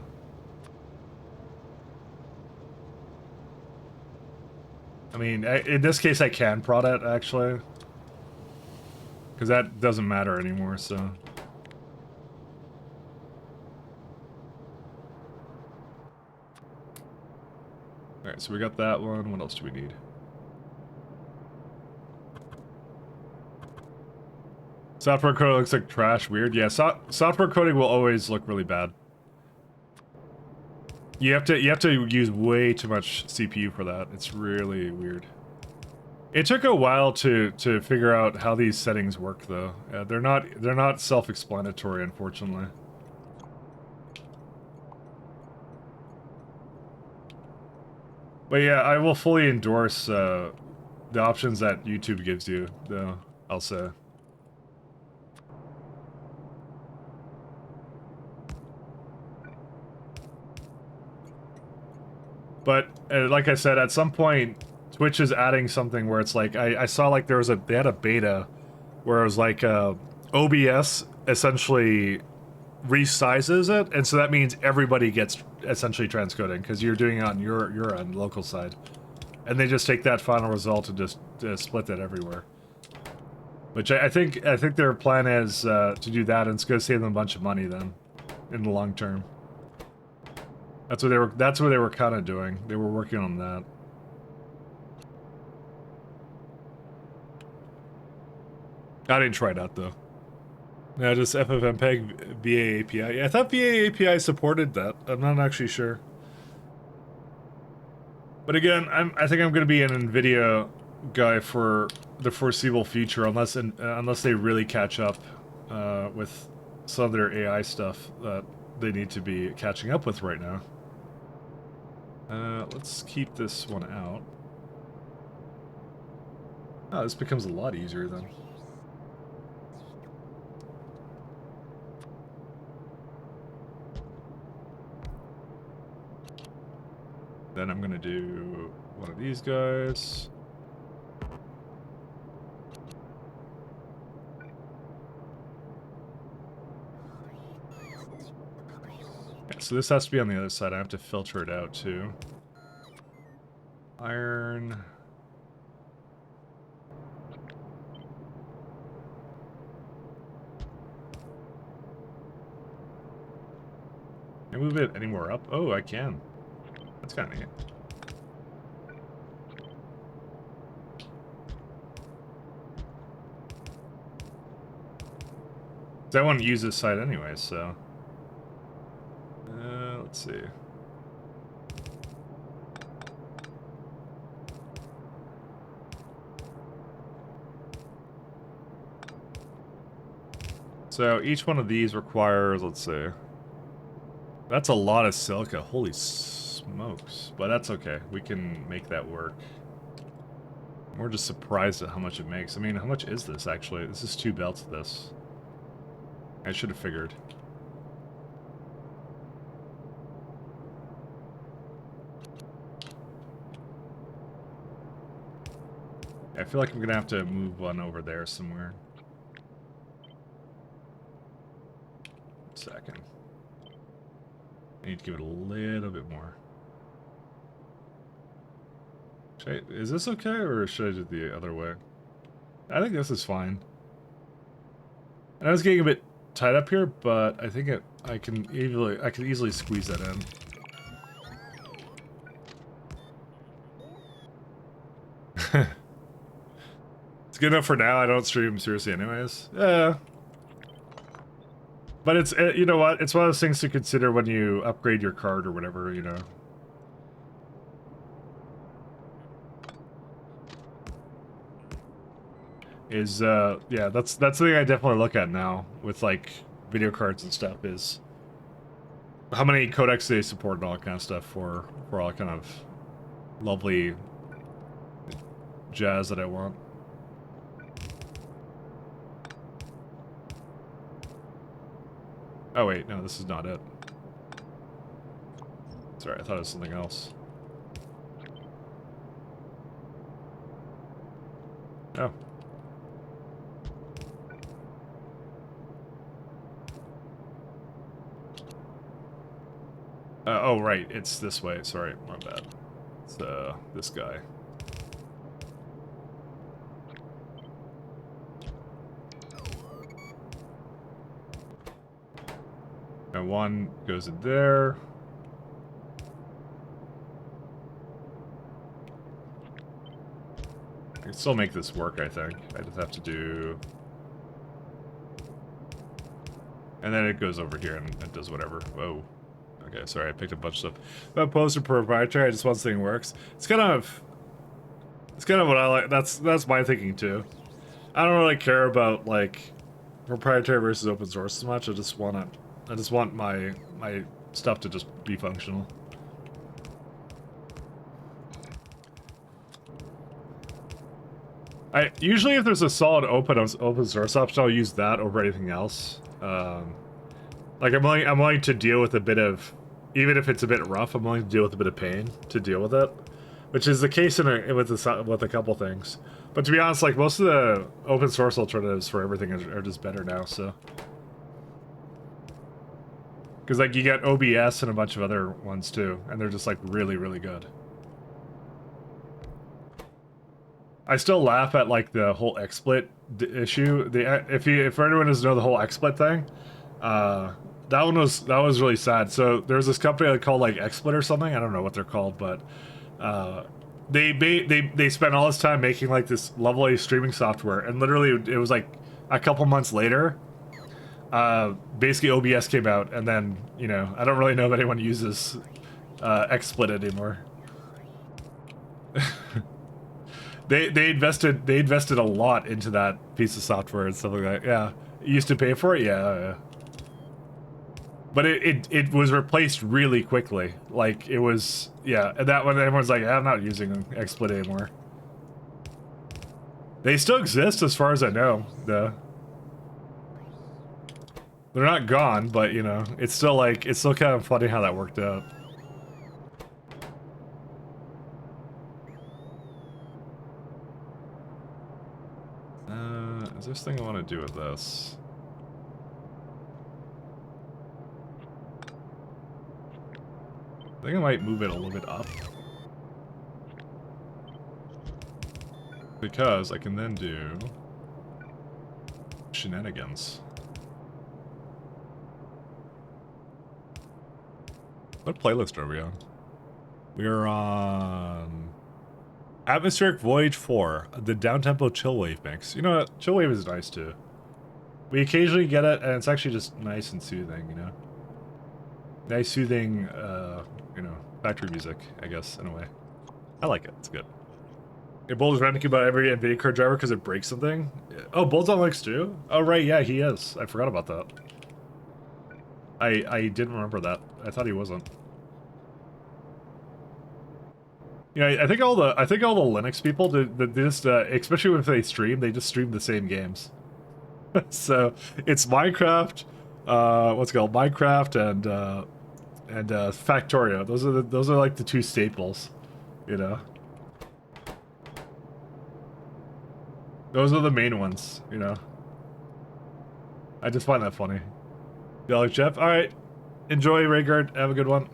I mean, in this case I can prod it, actually. Because that doesn't matter anymore, so. Alright, so we got that one. What else do we need? Software coding looks like trash. Weird. Yeah, software coding will always look really bad. You have to use way too much CPU for that. It's really weird. It took a while to figure out how these settings work, though. They're not self-explanatory, unfortunately. But yeah, I will fully endorse the options that YouTube gives you, though, I'll say. But like I said, at some point, Twitch is adding something where it's like I saw like they had a beta where it was like OBS essentially resizes it, and so that means everybody gets essentially transcoding because you're doing it on your end, local side, and they just take that final result and just split that everywhere. Which I think their plan is to do that, and it's going to save them a bunch of money then, in the long term. That's what they were kind of doing. They were working on that. I didn't try it out though. No, just FFmpeg VA API. Yeah, I thought VA API supported that. I'm not actually sure. But again, I think I'm going to be an NVIDIA guy for the foreseeable future, unless they really catch up with some of their AI stuff that they need to be catching up with right now. Let's keep this one out. Oh, this becomes a lot easier then. Then I'm gonna do one of these guys. Yeah, so this has to be on the other side. I have to filter it out too. Iron. Can I move it any more up? Oh, I can. That's kind of neat. I want to use this side anyway, so... let's see. So each one of these requires, let's see. That's a lot of silica. Holy smokes. But that's okay. We can make that work. We're just surprised at how much it makes. I mean, how much is this, actually? This is 2 belts of this. I should have figured. I feel like I'm gonna have to move one over there somewhere. Second. I need to give it a little bit more. Is this okay, or should I do it the other way? I think this is fine. And I was getting a bit tight up here, but I think I can easily squeeze that in. It's good enough for now. I don't stream seriously anyways. Yeah. But it's, you know what? It's one of those things to consider when you upgrade your card or whatever, you know. Yeah, that's the thing I definitely look at now with, like, video cards and stuff, is how many codecs they support and all that kind of stuff for all that kind of lovely jazz that I want. Oh wait, no, this is not it. Sorry, I thought it was something else. Oh. Oh, right, it's this way. Sorry, my bad. It's, this guy. And one goes in there. I can still make this work, I think. I just have to do... And then it goes over here and it does whatever. Whoa. Okay, sorry, I picked a bunch of stuff. But post or proprietary, I just want this thing works. It's kind of what I like. That's my thinking too. I don't really care about like proprietary versus open source as much. I just want my stuff to just be functional. Usually if there's a solid open source option, I'll use that over anything else. Like I'm willing to deal with a bit of, even if it's a bit rough, I'm willing to deal with a bit of pain to deal with it, which is the case with a couple things. But to be honest, like most of the open source alternatives for everything are just better now. So, because like you get OBS and a bunch of other ones too, and they're just like really, really good. I still laugh at like the whole XSplit issue. If anyone doesn't know the whole XSplit thing, that was really sad. So there's this company called like XSplit or something. I don't know what they're called, but they spent all this time making like this lovely streaming software, and literally it was like a couple months later, basically OBS came out, and then you know I don't really know if anyone uses XSplit anymore. They invested a lot into that piece of software and stuff like that. Yeah, you used to pay for it. Yeah. But it was replaced really quickly. Like, it was, yeah, and that one, everyone's like, I'm not using XSplit anymore. They still exist as far as I know, though. They're not gone, but, you know, it's still like, it's still kind of funny how that worked out. Is there something I want to do with this? I think I might move it a little bit up. Because I can then do shenanigans. What playlist are we on? We're on Atmospheric Voyage 4, the downtempo chill wave mix. You know what? Chill wave is nice too. We occasionally get it, and it's actually just nice and soothing, you know? Nice soothing, you know, factory music, I guess, in a way. I like it. It's good. Yeah, Bold is ranting about every NVIDIA card driver because it breaks something. Oh, Bold's on Linux too? Oh, right, yeah, he is. I forgot about that. I didn't remember that. I thought he wasn't. Yeah, I think all the Linux people they just especially if they just stream the same games. So it's Minecraft, what's it called, Minecraft and Factorio. Those are like the two staples, you know. Those are the main ones, you know. I just find that funny. You like Jeff? All right, enjoy, Raygard. Have a good one.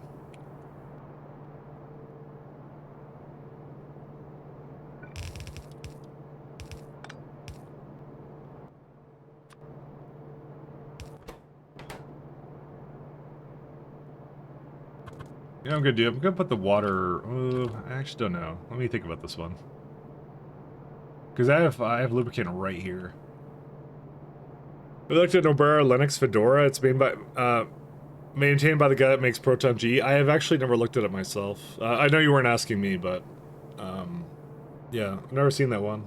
Yeah, I'm gonna do. I'm gonna put the water. I actually don't know. Let me think about this one. Because I have lubricant right here. We looked at Nobara Linux Fedora. It's made by maintained by the guy that makes Proton G. I have actually never looked at it myself. I know you weren't asking me, but yeah, I've never seen that one.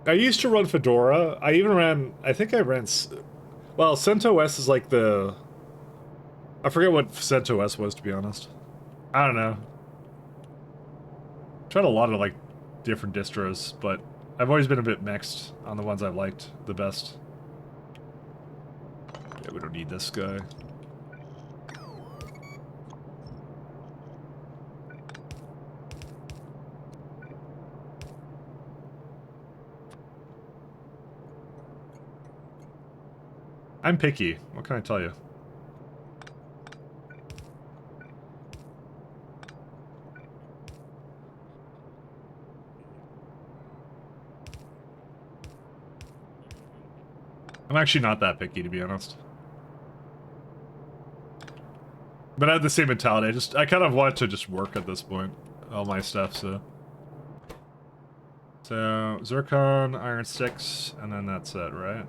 I used to run Fedora. I even ran. I think I ran. Well, CentOS is like the. I forget what CentOS was, to be honest. I don't know. Tried a lot of like different distros, but I've always been a bit mixed on the ones I've liked the best. Yeah, we don't need this guy. I'm picky. What can I tell you? I'm actually not that picky, to be honest. But I have the same mentality. I kind of want to just work at this point. All my stuff, so. So, zircon, iron sticks, and then that's it, right?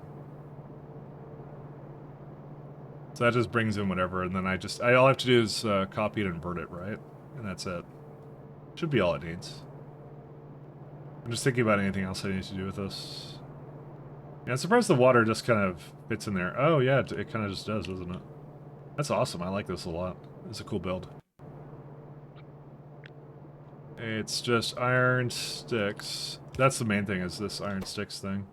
So that just brings in whatever, and then all I have to do is copy it and invert it, right? And that's it. Should be all it needs. I'm just thinking about anything else I need to do with this. Yeah, I'm surprised the water just kind of fits in there. Oh yeah, it kind of just does, doesn't it? That's awesome. I like this a lot. It's a cool build. It's just iron sticks. That's the main thing, is this iron sticks thing.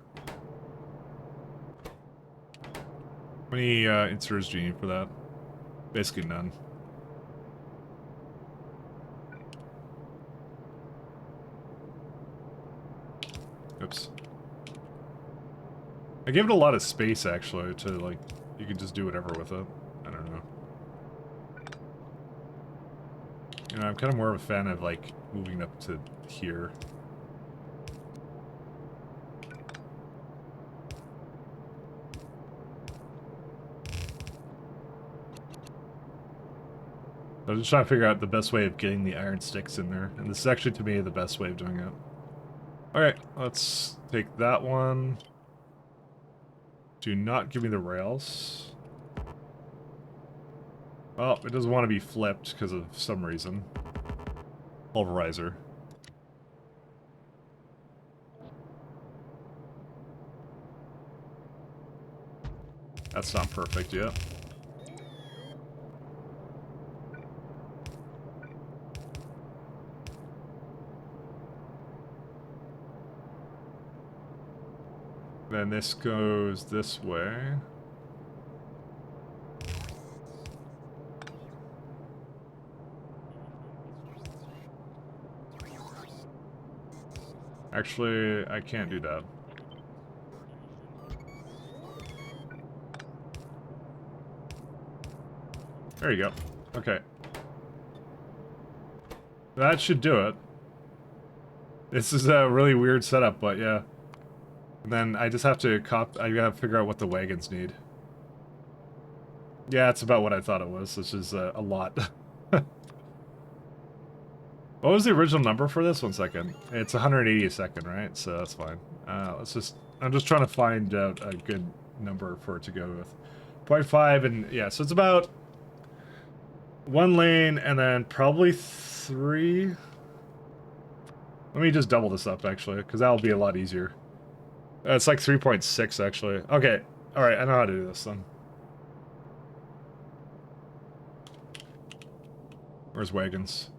How many inserters do you need for that? Basically none. Oops. I gave it a lot of space, actually, to, like, you can just do whatever with it. I don't know. You know, I'm kind of more of a fan of, like, moving up to here. I'm just trying to figure out the best way of getting the iron sticks in there. And this is actually, to me, the best way of doing it. Alright, let's take that one. Do not give me the rails. Oh, it doesn't want to be flipped because of some reason. Pulverizer. That's not perfect yet. Then this goes this way. Actually, I can't do that. There you go. Okay. That should do it. This is a really weird setup, but yeah. And then I just have to I gotta figure out what the wagons need. Yeah, it's about what I thought it was, which is a lot. What was the original number for this? 1 second. It's 180 a second, right? So that's fine. I'm just trying to find out a good number for it to go with. 0.5 and yeah, so it's about 1 lane and then probably 3. Let me just double this up actually, because that'll be a lot easier. It's like 3.6 actually. Okay, alright, I know how to do this then. Where's wagons?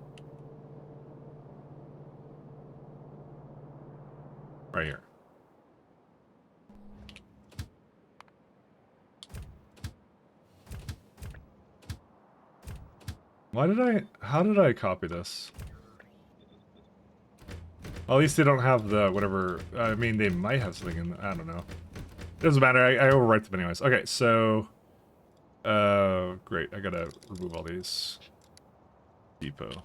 Right here. How did I copy this? Well, at least they don't have the whatever, I mean, they might have something in, I don't know. Doesn't matter, I overwrite them anyways. Okay, so, great, I gotta remove all these. Depot.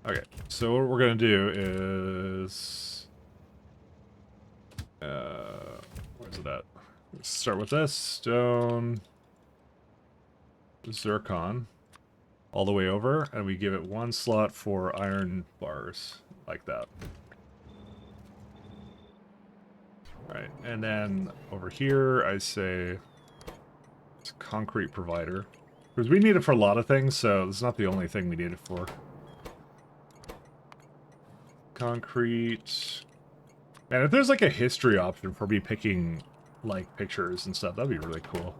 Okay, so what we're gonna do is, where's it at? Let's start with this, stone, zircon, all the way over, and we give it 1 slot for iron bars, like that. Right, and then over here, I say, it's a concrete provider. Because we need it for a lot of things, so it's not the only thing we need it for. Concrete. And if there's like a history option for me picking, like, pictures and stuff, that'd be really cool.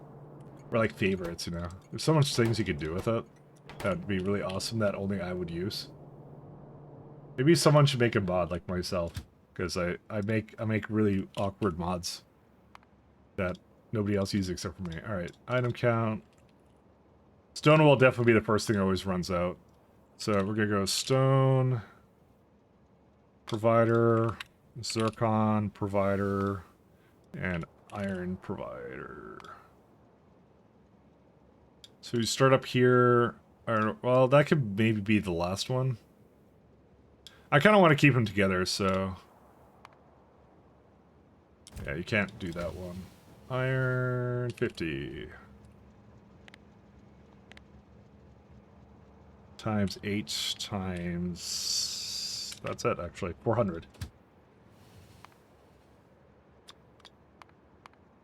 Or like favorites, you know. There's so much things you could do with it. That'd be really awesome that only I would use. Maybe someone should make a mod like myself. Because I make really awkward mods that nobody else uses except for me. Alright, item count. Stone will definitely be the first thing that always runs out. So we're gonna go stone, provider, zircon, provider, and iron provider. So we start up here. Or, well, that could maybe be the last one. I kind of want to keep them together, so... Yeah, you can't do that one. Iron 50. Times 8 times... That's it, actually. 400.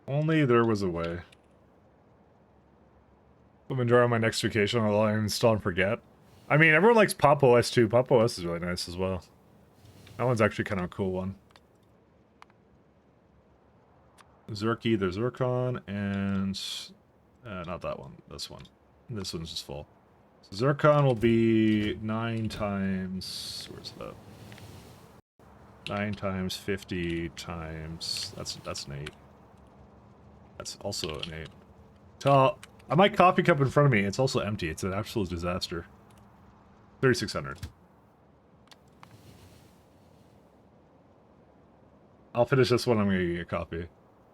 Only there was a way. I'm enjoying my next vacation. I'll install and forget. I mean, everyone likes Pop OS too. Pop OS is really nice as well. That one's actually kind of a cool one. Zerky, the Zircon, and... not that one. This one. This one's just full. So Zircon will be 9 times... Where's that? 9 times 50 times... That's an 8. That's also an 8. Tell... My coffee cup in front of me, it's also empty. It's an absolute disaster. 3,600. I'll finish this one, I'm gonna get a coffee.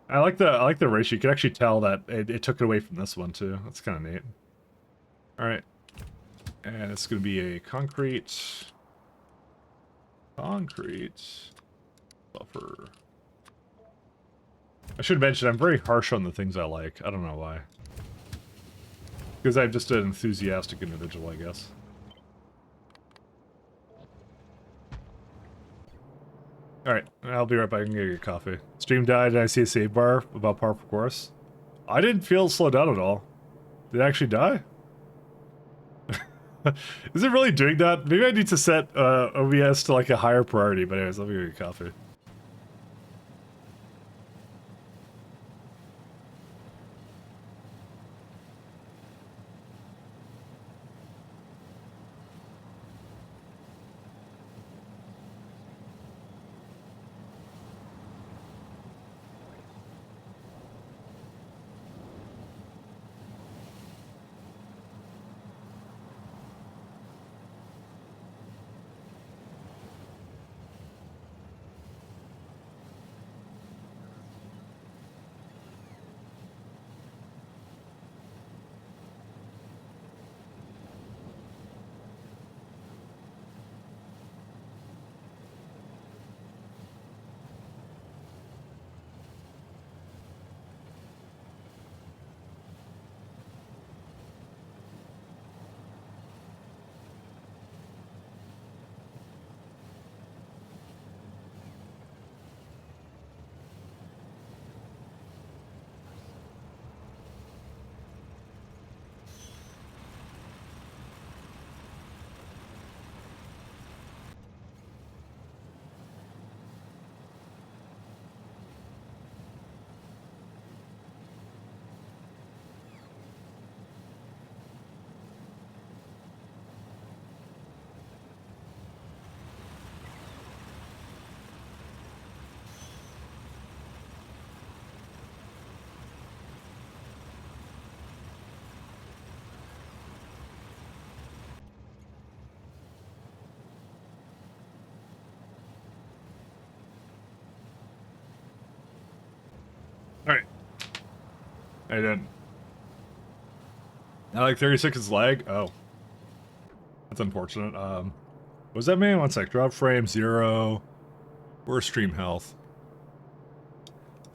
I like the ratio. You can actually tell that it took it away from this one too. That's kind of neat. Alright. And it's gonna be a concrete buffer. I should mention I'm very harsh on the things I like. I don't know why. Because I'm just an enthusiastic individual, I guess. Alright, I'll be right back and get your coffee. Stream died and I see a save bar about par for course. I didn't feel slowed down at all. Did it actually die? Is it really doing that? Maybe I need to set OBS to like a higher priority, but anyways, let me get your coffee. I didn't. I like 30 seconds lag. Oh, that's unfortunate. What does that mean? One sec. Drop frame 0. Where's stream health?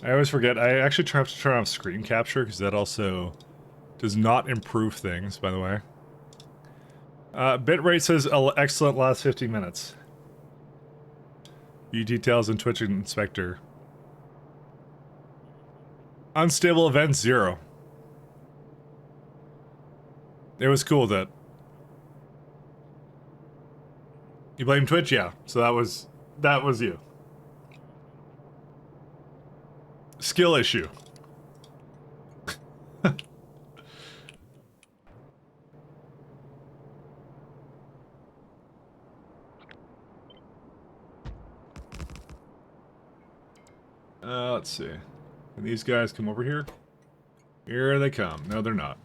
I always forget. I actually have to turn off screen capture because that also does not improve things, by the way. Bitrate says excellent last 50 minutes. View details in Twitch Inspector. Unstable event 0. It was cool that. You blame Twitch? Yeah. So that was you. Skill issue. Let's see. Can these guys come over here? Here they come. No, they're not.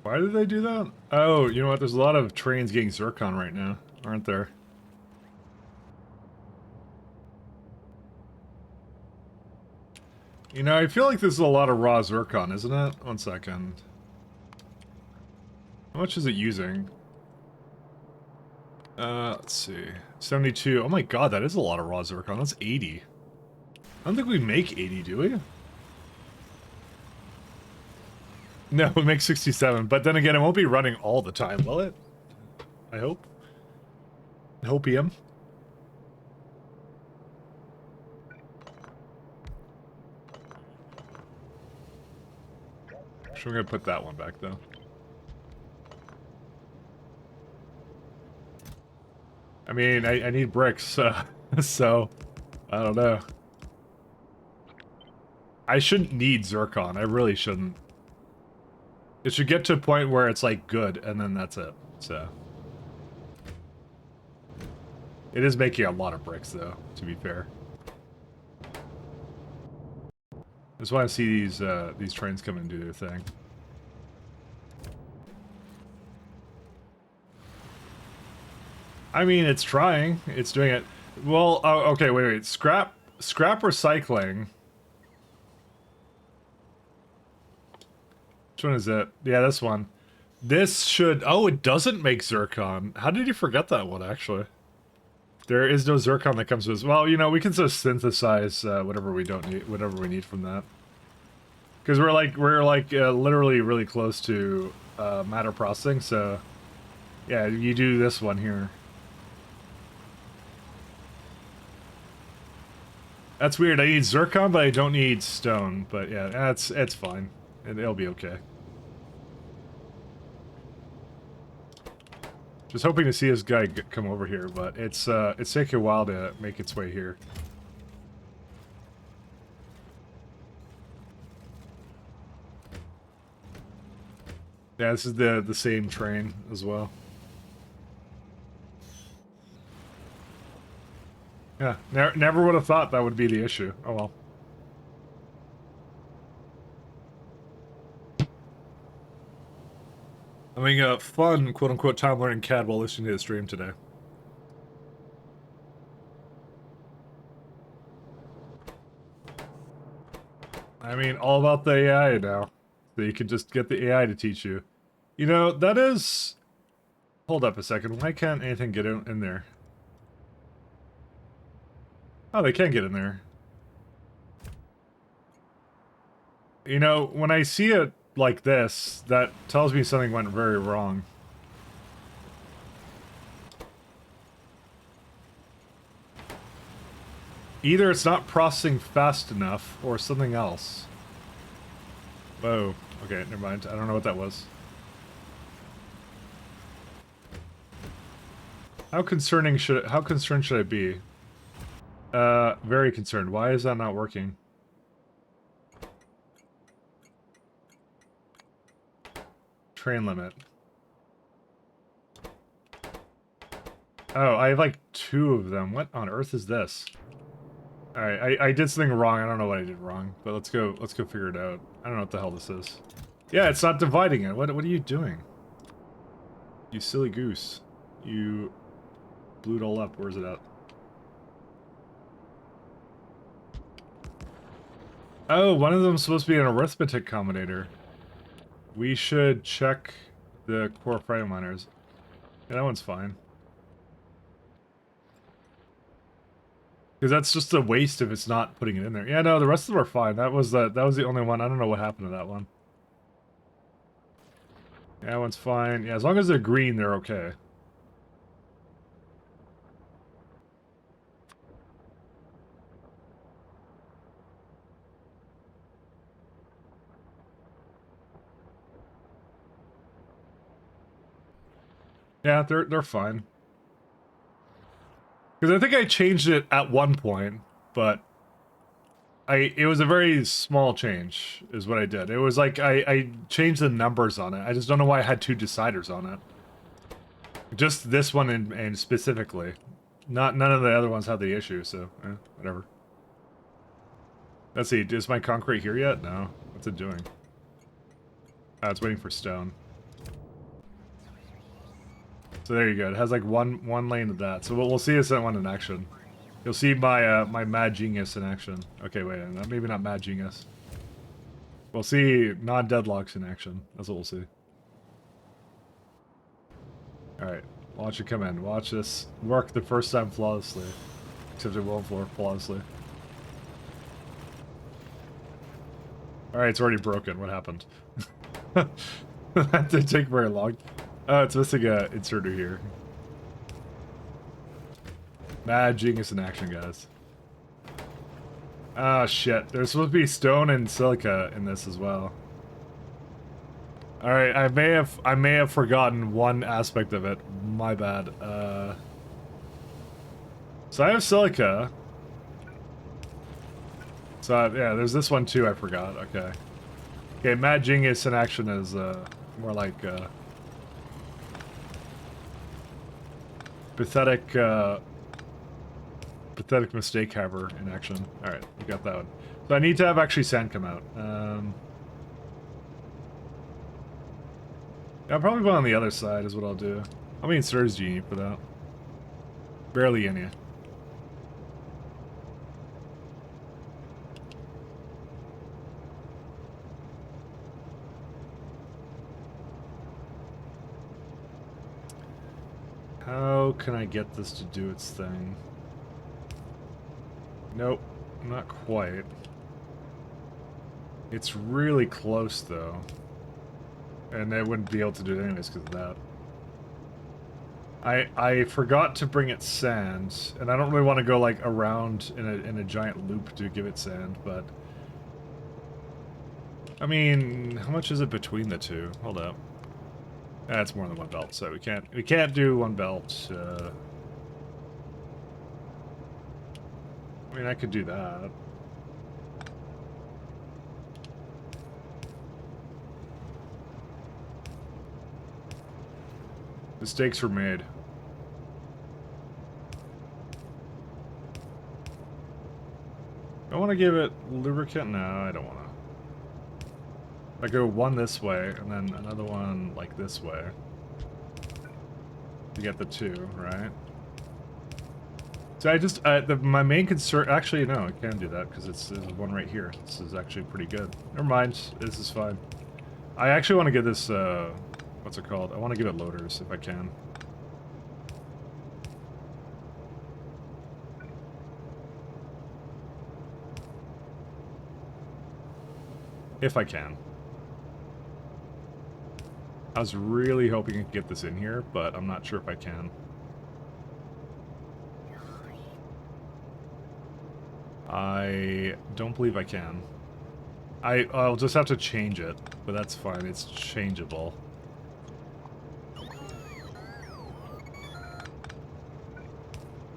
Why did they do that? Oh, you know what? There's a lot of trains getting zircon right now, aren't there? You know, I feel like this is a lot of raw zircon, isn't it? One second. How much is it using? Let's see. 72. Oh my god, that is a lot of raw zircon. That's 80. I don't think we make 80, do we? No, we make 67. But then again, it won't be running all the time, will it? I hope. Hopium. Sure, we're gonna put that one back, though. I mean, I need bricks, so I don't know. I shouldn't need zircon. I really shouldn't. It should get to a point where it's like good, and then that's it. So it is making a lot of bricks, though. To be fair, I just want to see these trains come and do their thing. I mean, it's trying. It's doing it. Well, okay, wait. Scrap recycling. Which one is it? Yeah, this one. This should... Oh, it doesn't make zircon. How did you forget that one, actually? There is no zircon that comes with... Well, you know, we can just synthesize whatever we don't need, whatever we need from that. Because we're literally really close to matter processing, so... Yeah, you do this one here. That's weird. I need zircon, but I don't need stone. But yeah, it's fine. It'll be okay. Just hoping to see this guy come over here, but it's taking a while to make its way here. Yeah, this is the same train as well. Yeah, never would have thought that would be the issue. Oh well. I'm having a fun, quote-unquote, time learning CAD while listening to the stream today. I mean, all about the AI now. So you can just get the AI to teach you. You know, that is... Hold up a second. Why can't anything get in there? Oh, they can get in there. You know, when I see it like this, that tells me something went very wrong. Either it's not processing fast enough, or something else. Whoa. Okay, never mind. I don't know what that was. How concerned should I be? Very concerned. Why is that not working? Train limit. Oh, I have like 2 of them. What on earth is this? Alright, I did something wrong. I don't know what I did wrong, but let's go figure it out. I don't know what the hell this is. Yeah, it's not dividing it. What are you doing? You silly goose. You blew it all up. Where's it at? Oh, one of them is supposed to be an arithmetic combinator. We should check the core frame miners. Yeah, that one's fine. Because that's just a waste if it's not putting it in there. Yeah, no, the rest of them are fine. That was the only one. I don't know what happened to that one. Yeah, that one's fine. Yeah, as long as they're green, they're okay. Yeah, they're fine. Because I think I changed it at one point, but it was a very small change, is what I did. It was like I changed the numbers on it. I just don't know why I had 2 deciders on it. Just this one and specifically. None of the other ones had the issue, so whatever. Let's see, is my concrete here yet? No. What's it doing? Oh, it's waiting for stone. So there you go. It has like one lane of that. So we'll see this one in action. You'll see my my mad genius in action. Okay, wait, maybe not mad genius. We'll see non-deadlocks in action. That's what we'll see. Alright, watch it come in. Watch this work the first time flawlessly. Except it won't work flawlessly. Alright, it's already broken. What happened? That didn't take very long. Oh, it's missing a inserter here. Mad genius in action, guys. Ah, shit. There's supposed to be stone and silica in this as well. Alright, I may have forgotten one aspect of it. My bad. So I have silica. So, yeah, there's this one too I forgot. Okay. Okay, Mad Genius in action is, more like, pathetic, pathetic mistake haver in action. Alright, we got that one. So I need to have actually sand come out. Yeah, I'll probably go on the other side is what I'll do. How many inserters do you need for that? Barely any. How can I get this to do its thing? Nope, not quite. It's really close though. And I wouldn't be able to do it anyways because of that. I forgot to bring it sand, and I don't really want to go like around in a giant loop to give it sand, but I mean, how much is it between the two? Hold up. That's more than one belt, so we can't do one belt. I mean, I could do that. Mistakes were made. I want to give it lubricant. No, I don't want to. I go one this way, and then another one like this way. To get the 2, right? So I just, my main concern, actually no, I can do that, because there's one right here. This is actually pretty good. Never mind, this is fine. I actually want to give this, what's it called? I want to give it loaders, if I can. If I can. I was really hoping I could get this in here, but I'm not sure if I can. I don't believe I can. I'll just have to change it, but that's fine. It's changeable.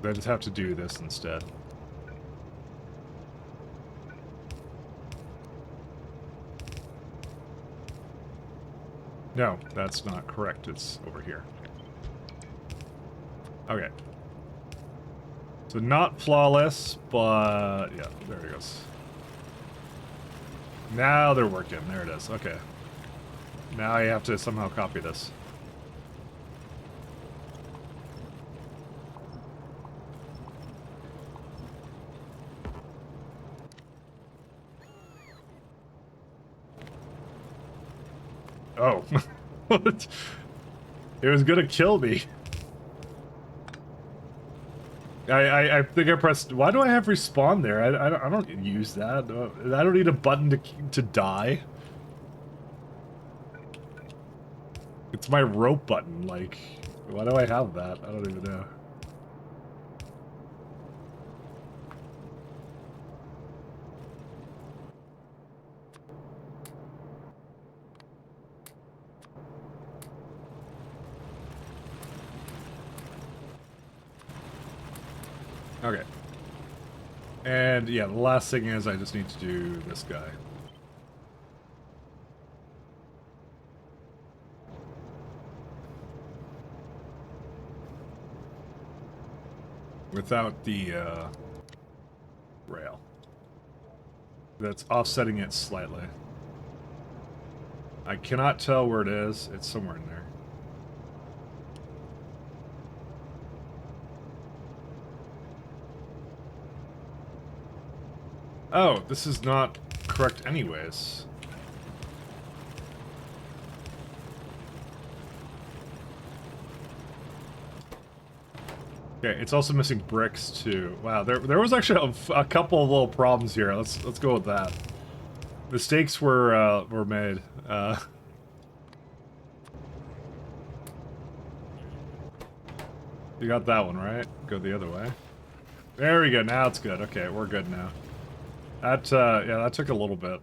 I just have to do this instead. No, that's not correct. It's over here. Okay. So not flawless, but yeah, there it goes. Now they're working. There it is. Okay. Now I have to somehow copy this. Oh. What? It was gonna kill me. I think I pressed... Why do I have respawn there? I don't use that. I don't need a button to die. It's my rope button, like... Why do I have that? I don't even know. Okay. And yeah, the last thing is I just need to do this guy. Without the rail. That's offsetting it slightly. I cannot tell where it is. It's somewhere in there. Oh, this is not correct anyways. Okay, it's also missing bricks too. Wow, there was actually a couple of little problems here. Let's go with that. Mistakes were made. You got that one right. Go the other way. There we go. Now it's good. Okay, we're good now. That yeah, that took a little bit.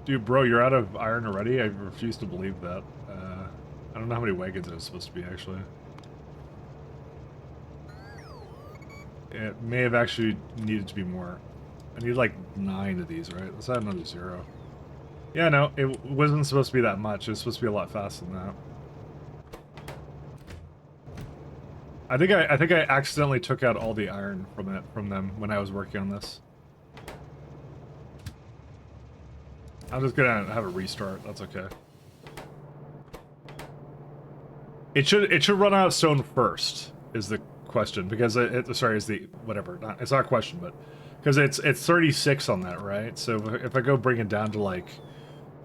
Dude, bro, you're out of iron already? I refuse to believe that. I don't know how many wagons it was supposed to be, actually. It may have actually needed to be more. I need like 9 of these, right? Let's add another 0. Yeah, no, it wasn't supposed to be that much. It was supposed to be a lot faster than that. I think I accidentally took out all the iron from them when I was working on this. I'm just gonna have a restart. That's okay. It should run out of stone first. Is the question, because sorry, is the whatever. It's not a question, but because it's 36 on that, right? So if I go bring it down to like,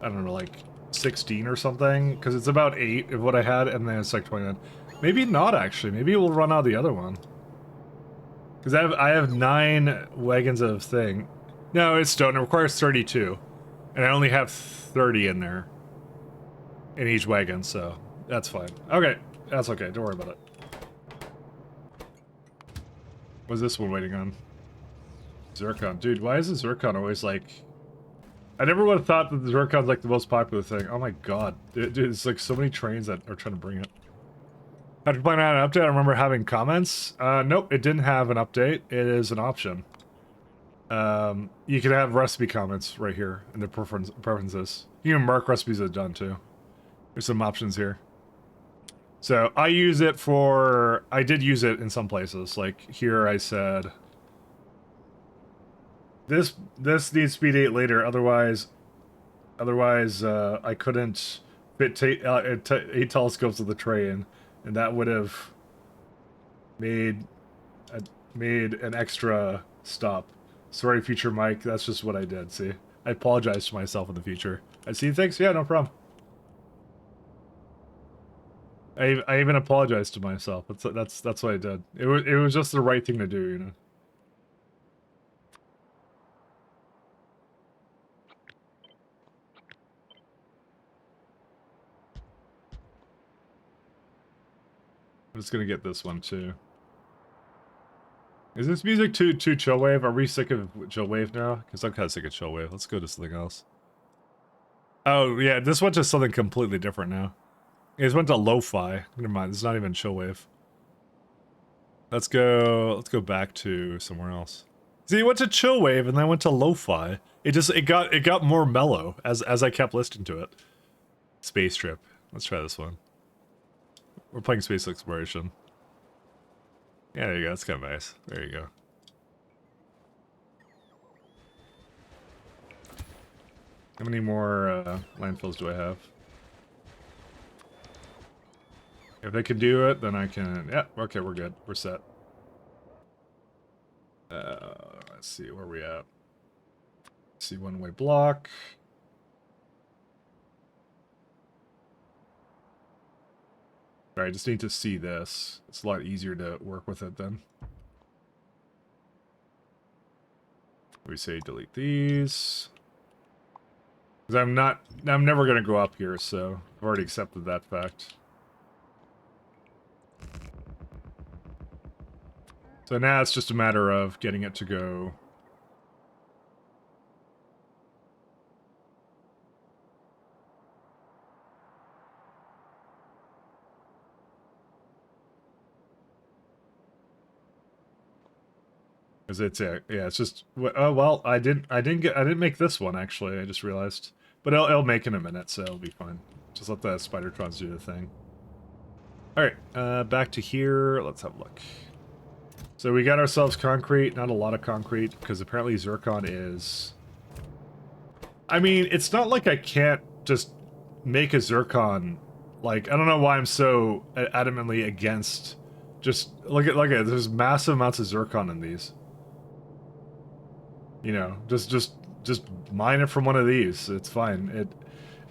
I don't know, like 16 or something, because it's about 8 of what I had, and then it's like 29. Maybe not actually. Maybe it will run out the other one. Because I have 9 wagons of thing. No, it's stone. It requires 32. And I only have 30 in there. In each wagon, so that's fine. Okay, that's okay. Don't worry about it. What's this one waiting on? Zircon. Dude, why is the Zircon always like... I never would have thought that the Zircon's like the most popular thing. Oh my god. Dude, it's like so many trains that are trying to bring it. After playing out an update, I remember having comments. Nope, it didn't have an update. It is an option. You can have recipe comments right here in the preferences. You can mark recipes as done too. There's some options here. So I use it for... I did use it in some places. Like here I said... This needs speed 8 later, otherwise I couldn't fit 8 telescopes of the train, and that would have made an extra stop. Sorry, future Mike, that's just what I did, see? I apologize to myself in the future. I see, thanks, yeah, no problem. I even apologized to myself. That's what I did. It was just the right thing to do, you know. I'm just gonna get this one too. Is this music too chillwave? Are we sick of chillwave now? Because I'm kind of sick of chillwave. Let's go to something else. Oh yeah, this went to something completely different now. It just went to lo-fi. Never mind, it's not even chillwave. Let's go back to somewhere else. See, it went to chillwave and then went to lo-fi. It got more mellow as I kept listening to it. Space Trip. Let's try this one. We're playing space exploration. Yeah, there you go. That's kind of nice. There you go. How many more landfills do I have? If they can do it, then I can... Yeah, okay, we're good. We're set. Let's see, where are we at? Let's see, one-way block. Alright, I just need to see this. It's a lot easier to work with it then. We say delete these. Because I'm never going to go up here, so I've already accepted that fact. So now it's just a matter of getting it to go. Because it's yeah, it's just oh well, I didn't make this one actually. I just realized, but it'll make in a minute, so it'll be fine. Just let the Spidertrons do the thing. All right, back to here. Let's have a look. So we got ourselves concrete, not a lot of concrete, because apparently zircon is... I mean, it's not like I can't just make a zircon. Like, I don't know why I'm so adamantly against just... Look at there's massive amounts of zircon in these. You know, just mine it from one of these. It's fine.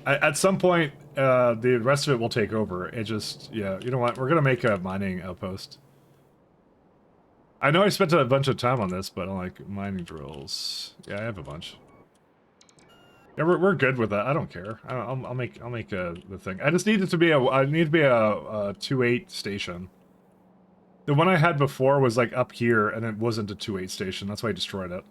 At some point, the rest of it will take over. It just, yeah, you know what? We're gonna make a mining outpost. I know I spent a bunch of time on this, but I'm like, mining drills. Yeah, I have a bunch. Yeah, we're good with that. I don't care. I'll make the thing. I just need it to be a 2.8 station. The one I had before was like up here, and it wasn't a 2.8 station. That's why I destroyed it.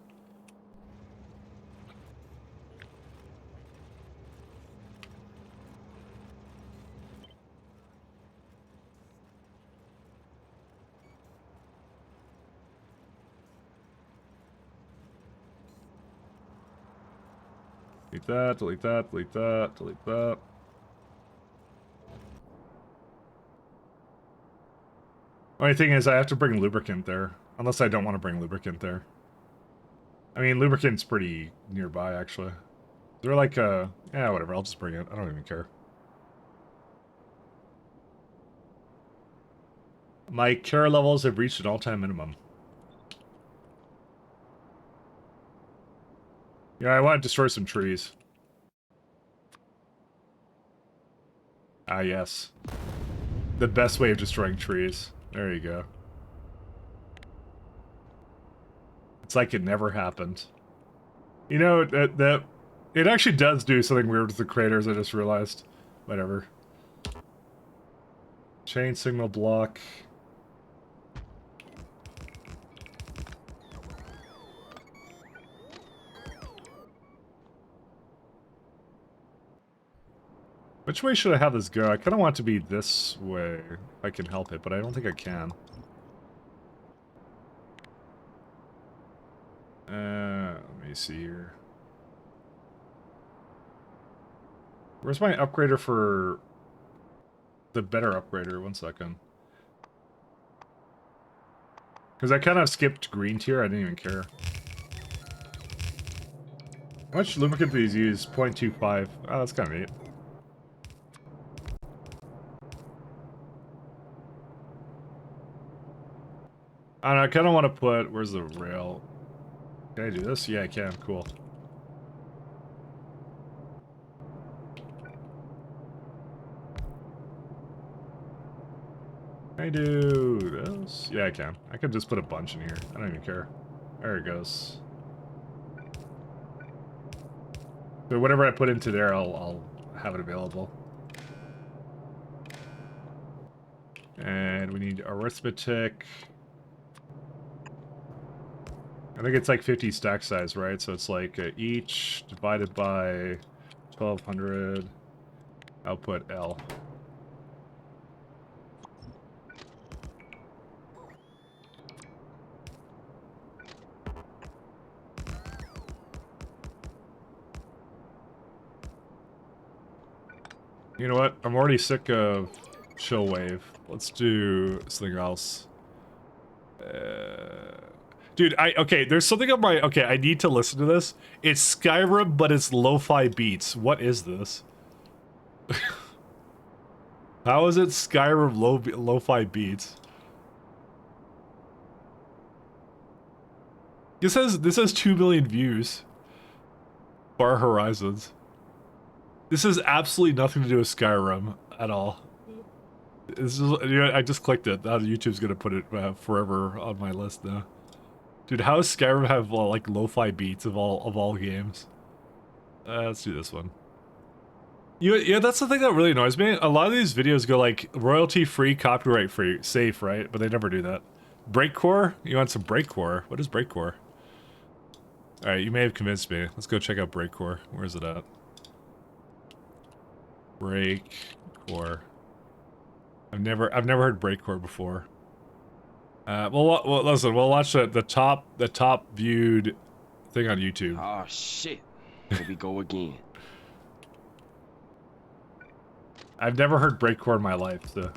Delete that, delete that, delete that, delete that. Only thing is I have to bring lubricant there. Unless I don't want to bring lubricant there. I mean, lubricant's pretty nearby, actually. They're like, yeah, whatever, I'll just bring it. I don't even care. My care levels have reached an all-time minimum. Yeah, I want to destroy some trees. Ah, yes. The best way of destroying trees. There you go. It's like it never happened. You know, it actually does do something weird with the craters, I just realized. Whatever. Chain signal block. Which way should I have this go? I kind of want it to be this way, if I can help it, but I don't think I can. Let me see here. Where's my upgrader for the better upgrader? 1 second. Because I kind of skipped green tier, I didn't even care. How much lubricant do these use? 0.25. Oh, that's kind of neat. I don't know, I kind of want to put... Where's the rail? Can I do this? Yeah, I can. Cool. Can I do this? Yeah, I can. I could just put a bunch in here. I don't even care. There it goes. So whatever I put into there, I'll have it available. And we need arithmetic. I think it's like 50 stack size, right? So it's like each divided by 1200 output L. You know what? I'm already sick of chill wave. Let's do something else. Dude, okay, there's something on my... Okay, I need to listen to this. It's Skyrim, but it's lo-fi beats. What is this? How is it Skyrim lo-fi beats? This has 2 million views. Bar Horizons. This has absolutely nothing to do with Skyrim at all. This is, you know, I just clicked it. Now YouTube's gonna put it forever on my list now. Dude, how does Skyrim have like lo-fi beats of all games? Let's do this one. Yeah, that's the thing that really annoys me. A lot of these videos go like royalty-free, copyright-free, safe, right? But they never do that. Breakcore? You want some breakcore? What is breakcore? All right, you may have convinced me. Let's go check out breakcore. Where is it at? Breakcore. I've never heard breakcore before. Well, listen. We'll watch the top viewed thing on YouTube. Oh shit! Here we go again. I've never heard breakcore in my life, so.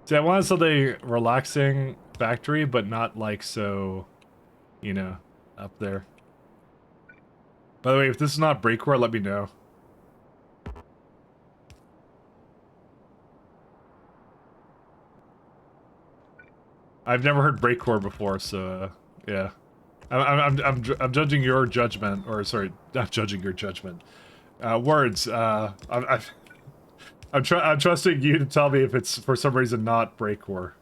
See, I wanted something relaxing, factory, but not like so, you know, up there. By the way, if this is not breakcore, let me know. I've never heard breakcore before, so yeah. I'm judging your judgment, or sorry, not judging your judgment. Words. I'm trusting you to tell me if it's for some reason not breakcore.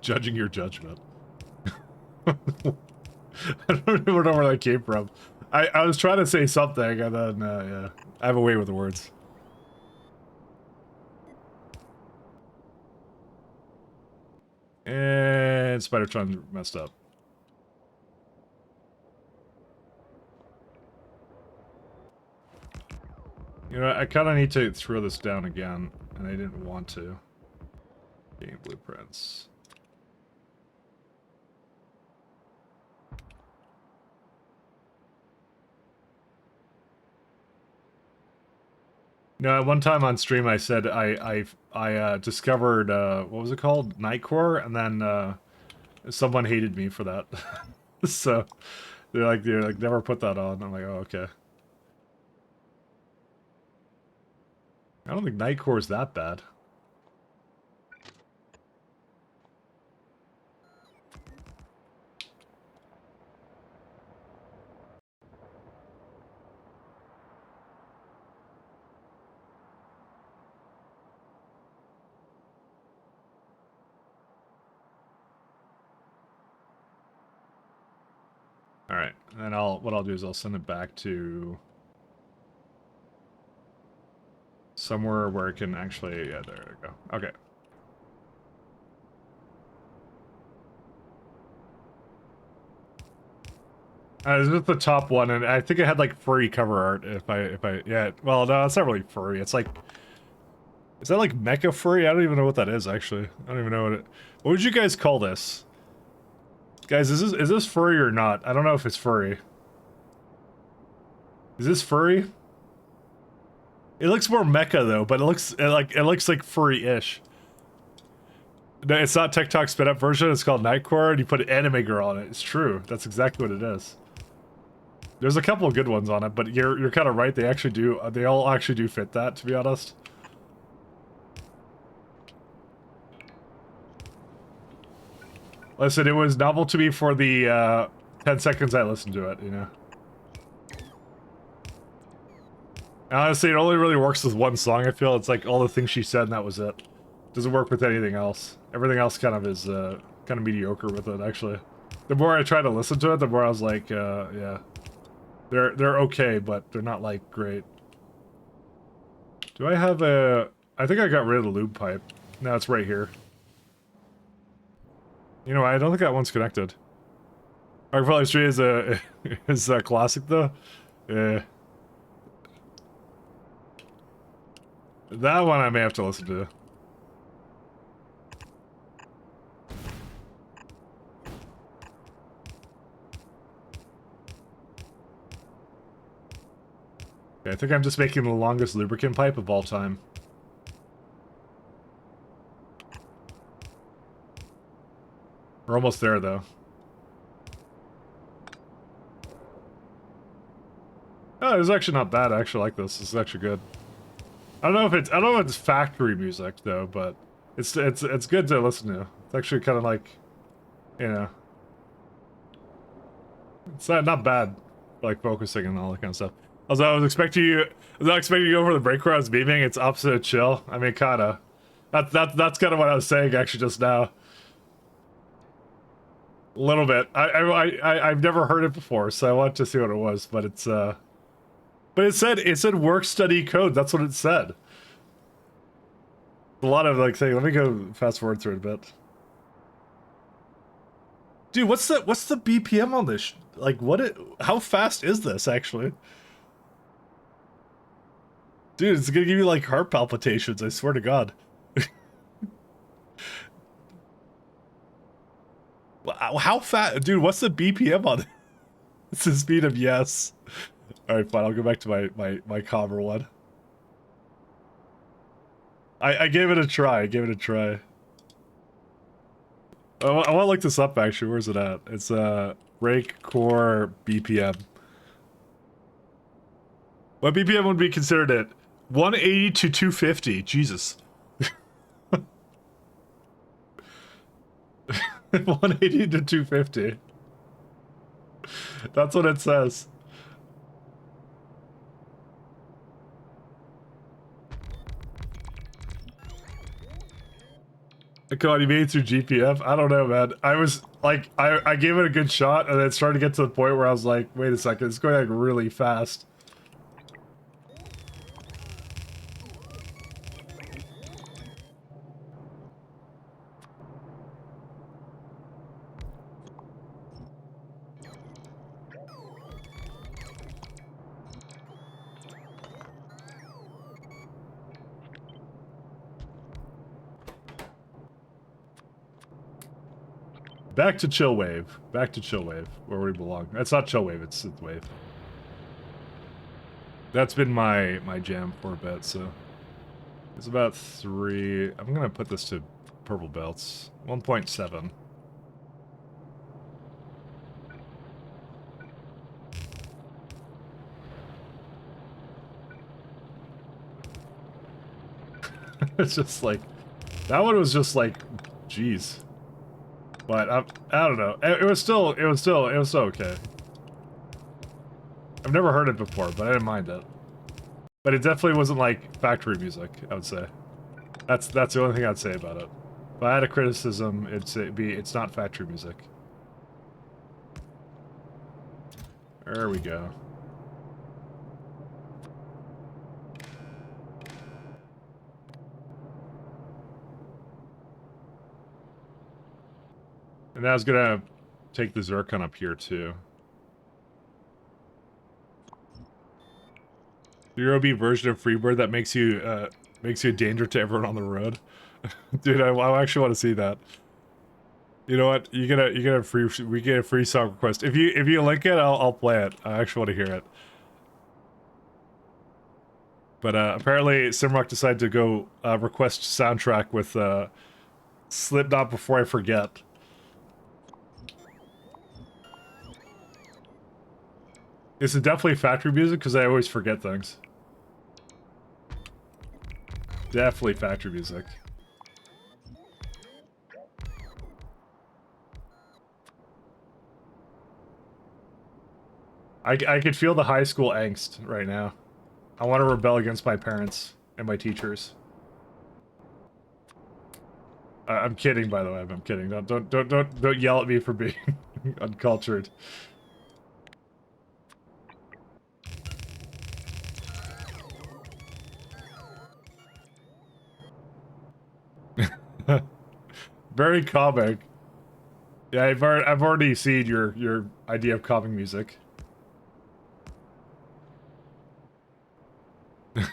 Judging your judgment. I don't even know where that came from. I was trying to say something, and then, yeah. I have a way with the words. And Spider-Tron messed up. You know, I kind of need to throw this down again, and I didn't want to. Game blueprints. No, at one time on stream I said I discovered what was it called? Nightcore, and then someone hated me for that. So they're like never put that on. I'm like, oh, okay. I don't think Nightcore is that bad. All right, and then what I'll do is I'll send it back to somewhere where it can actually, yeah, there we go. Okay. This is the top one, and I think it had like furry cover art. Yeah. Well, no, it's not really furry. It's like, is that like mecha furry? I don't even know what that is. Actually, I don't even know what would you guys call this? Guys, is this furry or not? I don't know if it's furry. Is this furry? It looks more mecha though, but it looks like furry-ish. No, it's not TikTok sped up version. It's called Nightcore, and you put anime girl on it. It's true. That's exactly what it is. There's a couple of good ones on it, but you're kind of right. They actually do. They all actually do fit that, to be honest. Listen, it was novel to me for the 10 seconds I listened to it, you know. Honestly, it only really works with one song, I feel. It's like all the things she said and that was it. Doesn't work with anything else. Everything else kind of is kind of mediocre with it, actually. The more I try to listen to it, the more I was like, yeah. They're okay, but they're not like great. Do I have a... I think I got rid of the lube pipe. No, it's right here. You know, I don't think that one's connected. Arcvalley Street is a classic though. Yeah. That one I may have to listen to. Okay, I think I'm just making the longest lubricant pipe of all time. We're almost there, though. Oh, it's actually not bad. I actually like this. This is actually good. I don't know if it's factory music though, but it's good to listen to. It's actually kind of like, you know. It's not bad, like focusing and all that kind of stuff. Although I was not expecting you to go for the break where I was beaming. It's opposite of chill. I mean, kinda. That's kind of what I was saying actually just now. A little bit. I've never heard it before, so I wanted to see what it was. But it's but it said work study code. That's what it said. A lot of like saying. Let me go fast forward through it a bit. Dude, what's the BPM on this? Like, how fast is this actually? Dude, it's gonna give you like heart palpitations. I swear to God. How fast, dude? What's the BPM on it? It's the speed of yes. All right, fine. I'll go back to my calmer one. I gave it a try. I gave it a try. I want to look this up actually. Where's it at? It's break core BPM. What BPM would be considered it? 180 to 250. Jesus. 180 to 250. That's what it says. Come on, you made it through GPF? I don't know, man. I was like, I gave it a good shot, and then it started to get to the point where I was like, wait a second, it's going like really fast. Back to chill wave. Back to chill wave, where we belong. That's not chill wave, it's synth wave. That's been my jam for a bit, so it's about 3. I'm gonna put this to purple belts. 1.7. It's just like that one was just like, jeez. But I don't know. It was still okay. I've never heard it before, but I didn't mind it. But it definitely wasn't like factory music, I would say. That's the only thing I'd say about it. If I had a criticism, it's not factory music. There we go. And I was gonna take the Zircon up here too. The Eurobeat version of Freebird that makes you a danger to everyone on the road. Dude, I actually want to see that. You know what? We get a free song request. If you link it, I'll play it. I actually want to hear it. But apparently Simrock decided to go request soundtrack with Slipknot Before I Forget. This is definitely factory music because I always forget things. Definitely factory music. I could feel the high school angst right now. I want to rebel against my parents and my teachers. I'm kidding, by the way. I'm kidding. Don't yell at me for being uncultured. Very comic. Yeah, I've already seen your idea of calming music. It's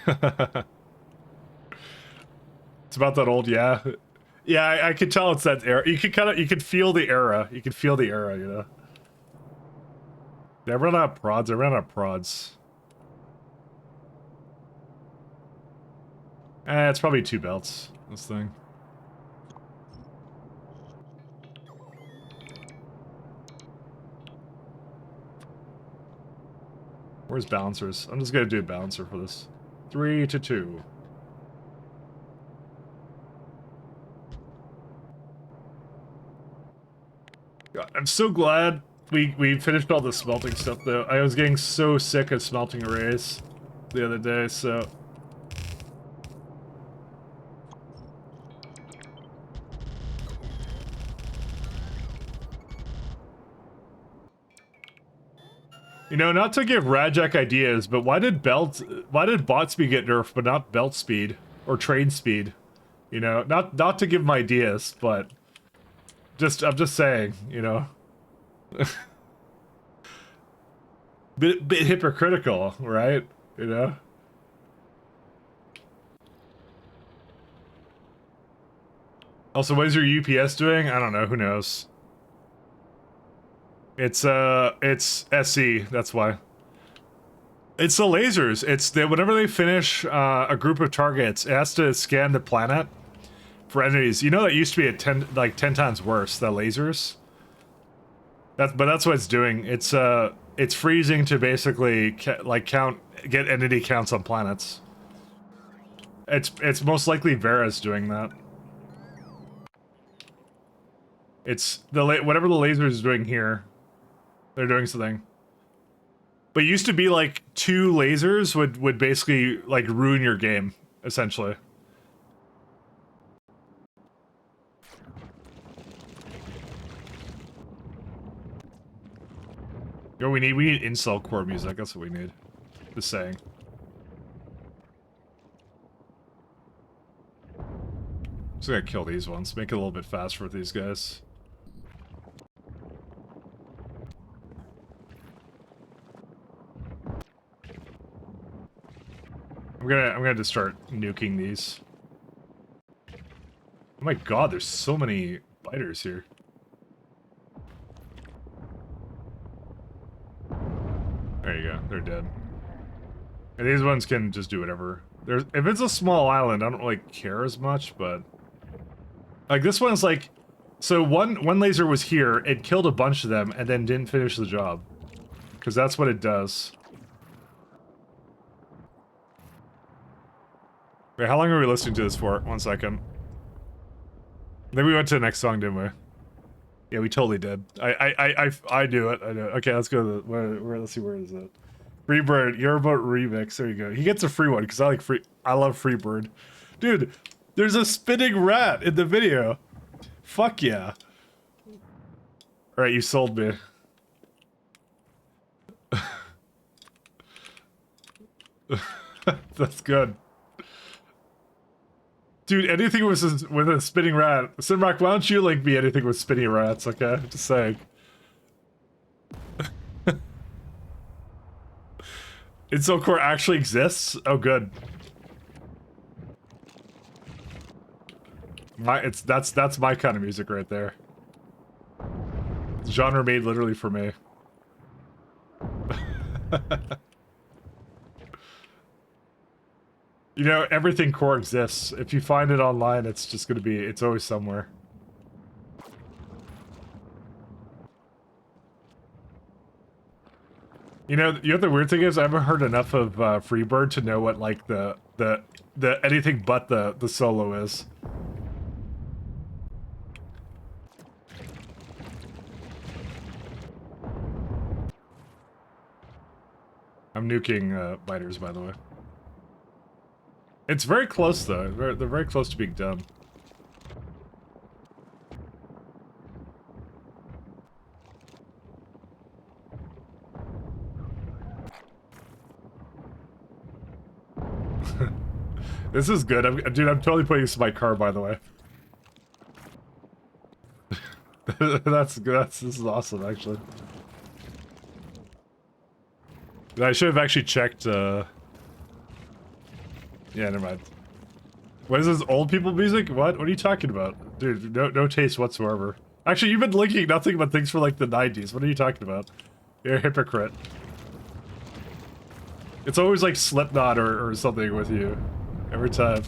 about that old, yeah. Yeah, I could tell it's that era. You could feel the era. You could feel the era, you know. Yeah, I ran out of prods. I ran out of prods. It's probably 2 belts, this thing. Where's balancers? I'm just gonna do a balancer for this. 3 to 2. God, I'm so glad we finished all the smelting stuff though. I was getting so sick of smelting arrays the other day, so. You know, not to give Rajak ideas, but why did bot speed get nerfed, but not belt speed or train speed? You know, not to give them ideas, but I'm just saying, you know. bit hypocritical, right? You know. Also, what is your UPS doing? I don't know. Who knows? It's SC. That's why. It's the lasers. It's whenever they finish a group of targets, it has to scan the planet for entities. You know that used to be 10 times worse. The lasers. But that's what it's doing. It's freezing to basically get entity counts on planets. It's most likely Vera's doing that. It's whatever the laser is doing here. They're doing something. But it used to be like 2 lasers would basically like ruin your game, essentially. Yo, we need incel core music, that's what we need. Just saying. Just gonna kill these ones, make it a little bit faster with these guys. I'm gonna just start nuking these. Oh my god, there's so many biters here. There you go, they're dead. And these ones can just do whatever. If it's a small island, I don't really care as much, but like this one's like, so one laser was here, it killed a bunch of them and then didn't finish the job. Because that's what it does. Wait, how long are we listening to this for? 1 second. Then we went to the next song, didn't we? Yeah, we totally did. I do it. I do it. Okay, let's go to the where let's see, where is it? Freebird, Yoruba remix. There you go. He gets a free one because I love Freebird. Dude, there's a spinning rat in the video. Fuck yeah. Alright, you sold me. That's good. Dude, anything with a spinning rat. Simrock, why don't you link me anything with spinning rats, okay? Just saying. Incel core actually exists? Oh, good. That's my kind of music right there. It's genre made literally for me. You know, everything core exists. If you find it online, it's just gonna be, it's always somewhere. You know the weird thing is, I haven't heard enough of Freebird to know what, like, the anything but the solo is. I'm nuking biters, by the way. It's very close, though. They're very close to being done. This is good. Dude, I'm totally putting this in my car, by the way. This is awesome, actually. I should have actually checked, Yeah, never mind. What is this, old people music? What are you talking about? Dude, no taste whatsoever. Actually, you've been linking nothing but things for, like, the 90s. What are you talking about? You're a hypocrite. It's always, like, Slipknot or something with you. Every time.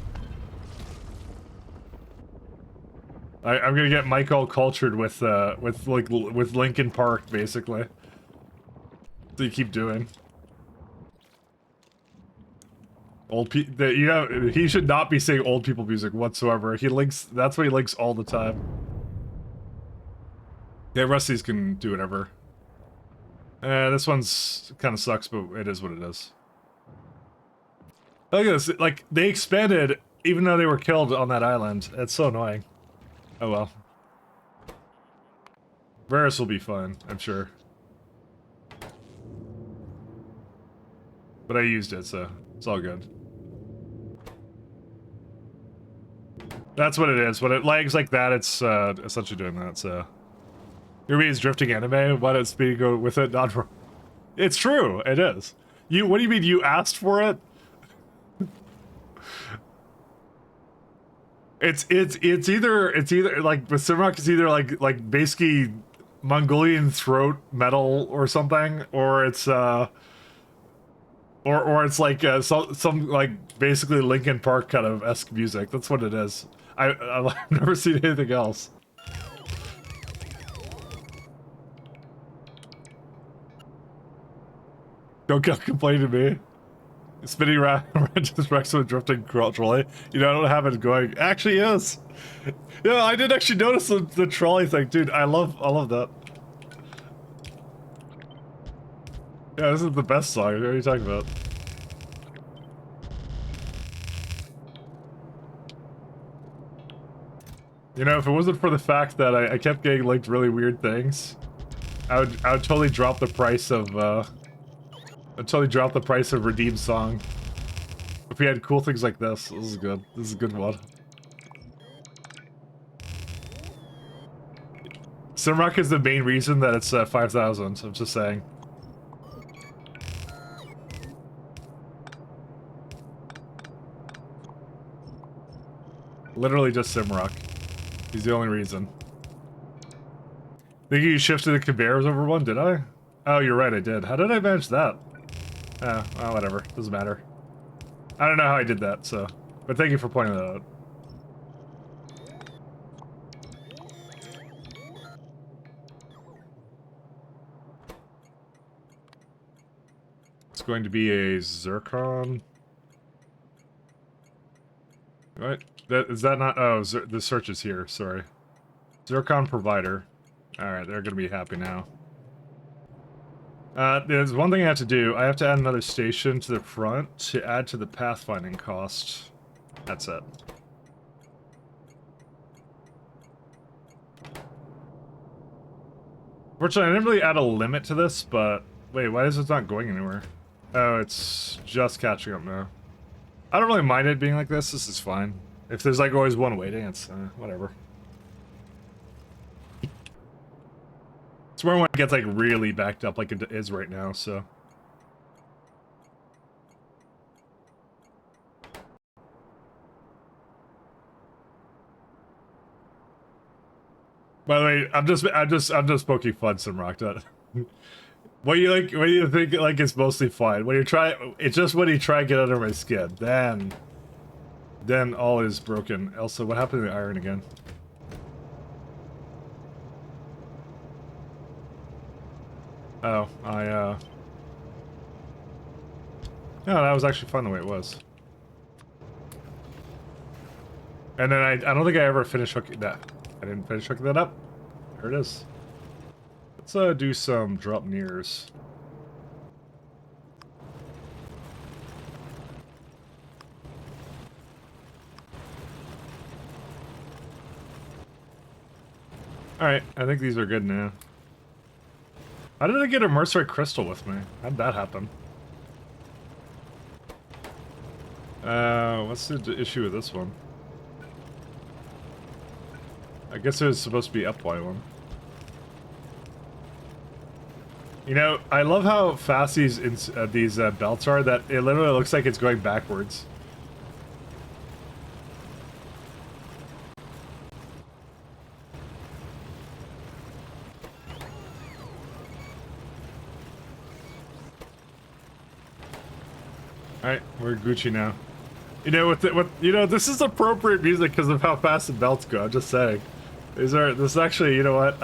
I'm gonna get Mike all cultured with Linkin Park, basically. So you keep doing. He should not be saying old people music whatsoever. That's what he links all the time. Yeah, Rusty's can do whatever. This one's kind of sucks, but it is what it is. Look at this. Like, they expanded even though they were killed on that island. It's so annoying. Oh well. Varus will be fine, I'm sure. But I used it, so it's all good. That's what it is. When it lags like that, it's essentially doing that, so... Your mean is drifting anime? Why does speed go with it? Not for... It's true, it is. What do you mean you asked for it? It's either like with Simrock, it's either like basically Mongolian throat metal or something, or it's or it's like some like basically Linkin Park kind of esque music. That's what it is. I've never seen anything else. Don't complain to me. Spinning around just Rex with drifting trolley. You know, I don't have it going. Actually, yes. Yeah, I did actually notice the trolley thing, dude. I love that. Yeah, this is the best song. What are you talking about? You know, if it wasn't for the fact that I kept getting linked really weird things, I would totally drop the price of I'd totally drop the price of Redeem Song. If we had cool things like this is good. This is a good one. Simrock is the main reason that it's 5,000. I'm just saying. Literally just Simrock. He's the only reason. Think you shifted the conveyors over one, did I? Oh, you're right, I did. How did I manage that? Oh, well, whatever. Doesn't matter. I don't know how I did that, so... But thank you for pointing that out. It's going to be a Zircon... What? Is that not... Oh, the search is here, sorry. Zircon provider. Alright, they're gonna be happy now. There's one thing I have to do. I have to add another station to the front to add to the pathfinding cost. That's it. Fortunately, I didn't really add a limit to this, but... Wait, why is it not going anywhere? Oh, it's just catching up now. I don't really mind it being like this. This is fine. If there's like always one waiting, it's whatever. It's where one gets like really backed up like it is right now, so. By the way, I'm just poking fun, Simrock. What do you think like it's mostly fine? When you try, it's just when you try to get under my skin, then all is broken. Elsa, what happened to the iron again? Oh, no, that was actually fun the way it was. And then I don't think I ever finished hooking that. I didn't finish hooking that up. There it is. Let's do some drop nears. Alright, I think these are good now. How did I get a Mercenary Crystal with me? How did that happen? What's the issue with this one? I guess it was supposed to be up one. You know, I love how fast these belts are, that it literally looks like it's going backwards. Alright, we're Gucci now. You know, this is appropriate music because of how fast the belts go, I'm just saying. This actually, you know what,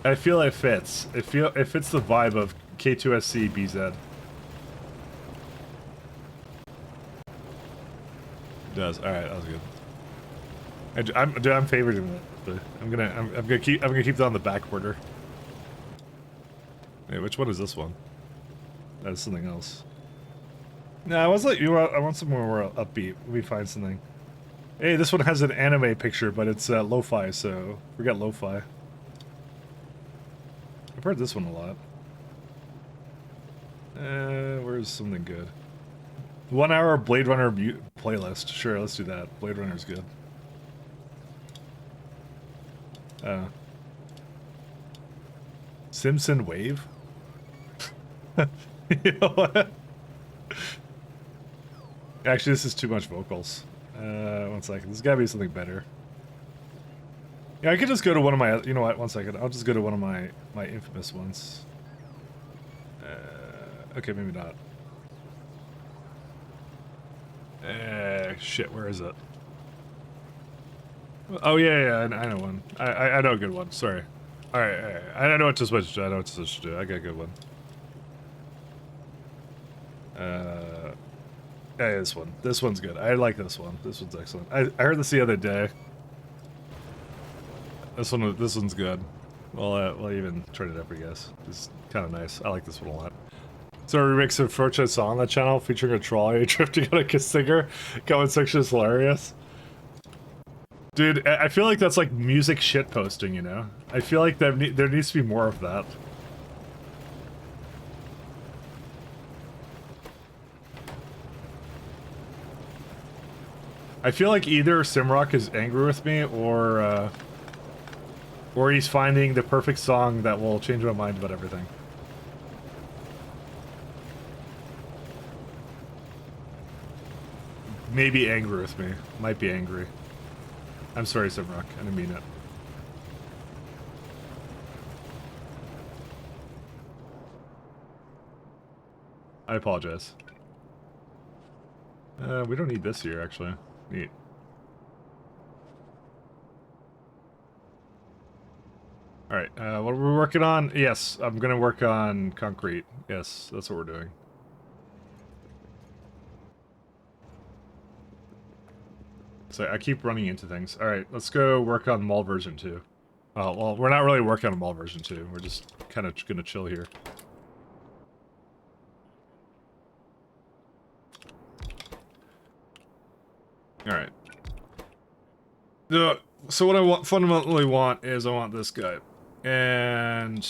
I feel it fits. It fits the vibe of K2SC BZ. It does. Alright, that was good. I'm favoriting that. I'm gonna keep that on the back border. Wait, which one is this one? That's something else. No, I was like, I want some more upbeat. Let me find something. Hey, this one has an anime picture, but it's lo-fi, so forget lo-fi. I've heard this one a lot. Where's something good? 1 hour Blade Runner playlist. Sure, let's do that. Blade Runner's good. Simpson Wave? You know what? Actually, this is too much vocals. 1 second. There's gotta be something better. Yeah, I could just go to one of my... You know what? 1 second. I'll just go to one of my infamous ones. Okay, maybe not. Shit, where is it? Oh, yeah, I know one. I know a good one. Sorry. Alright. I know what to switch to. I know what to switch to. I got a good one. Yeah, this one. This one's good. I like this one. This one's excellent. I heard this the other day. This one's good. Well, we'll even turn it up, I guess. It's kind of nice. I like this one a lot. So a remix of Fortunate Song on that channel featuring a trolley drifting on a singer. Comment section is hilarious. Dude, I feel like that's like music shitposting, you know? I feel like there needs to be more of that. I feel like either Simrock is angry with me or he's finding the perfect song that will change my mind about everything. Maybe angry with me. Might be angry. I'm sorry, Simrock. I didn't mean it. I apologize. We don't need this here, actually. Neat. Alright, what are we working on? Yes, I'm gonna work on concrete. Yes, that's what we're doing. So I keep running into things. Alright, let's go work on mall version 2. Oh, well, we're not really working on mall version 2. We're just kind of gonna chill here. Alright. So what I fundamentally want is I want this guy. And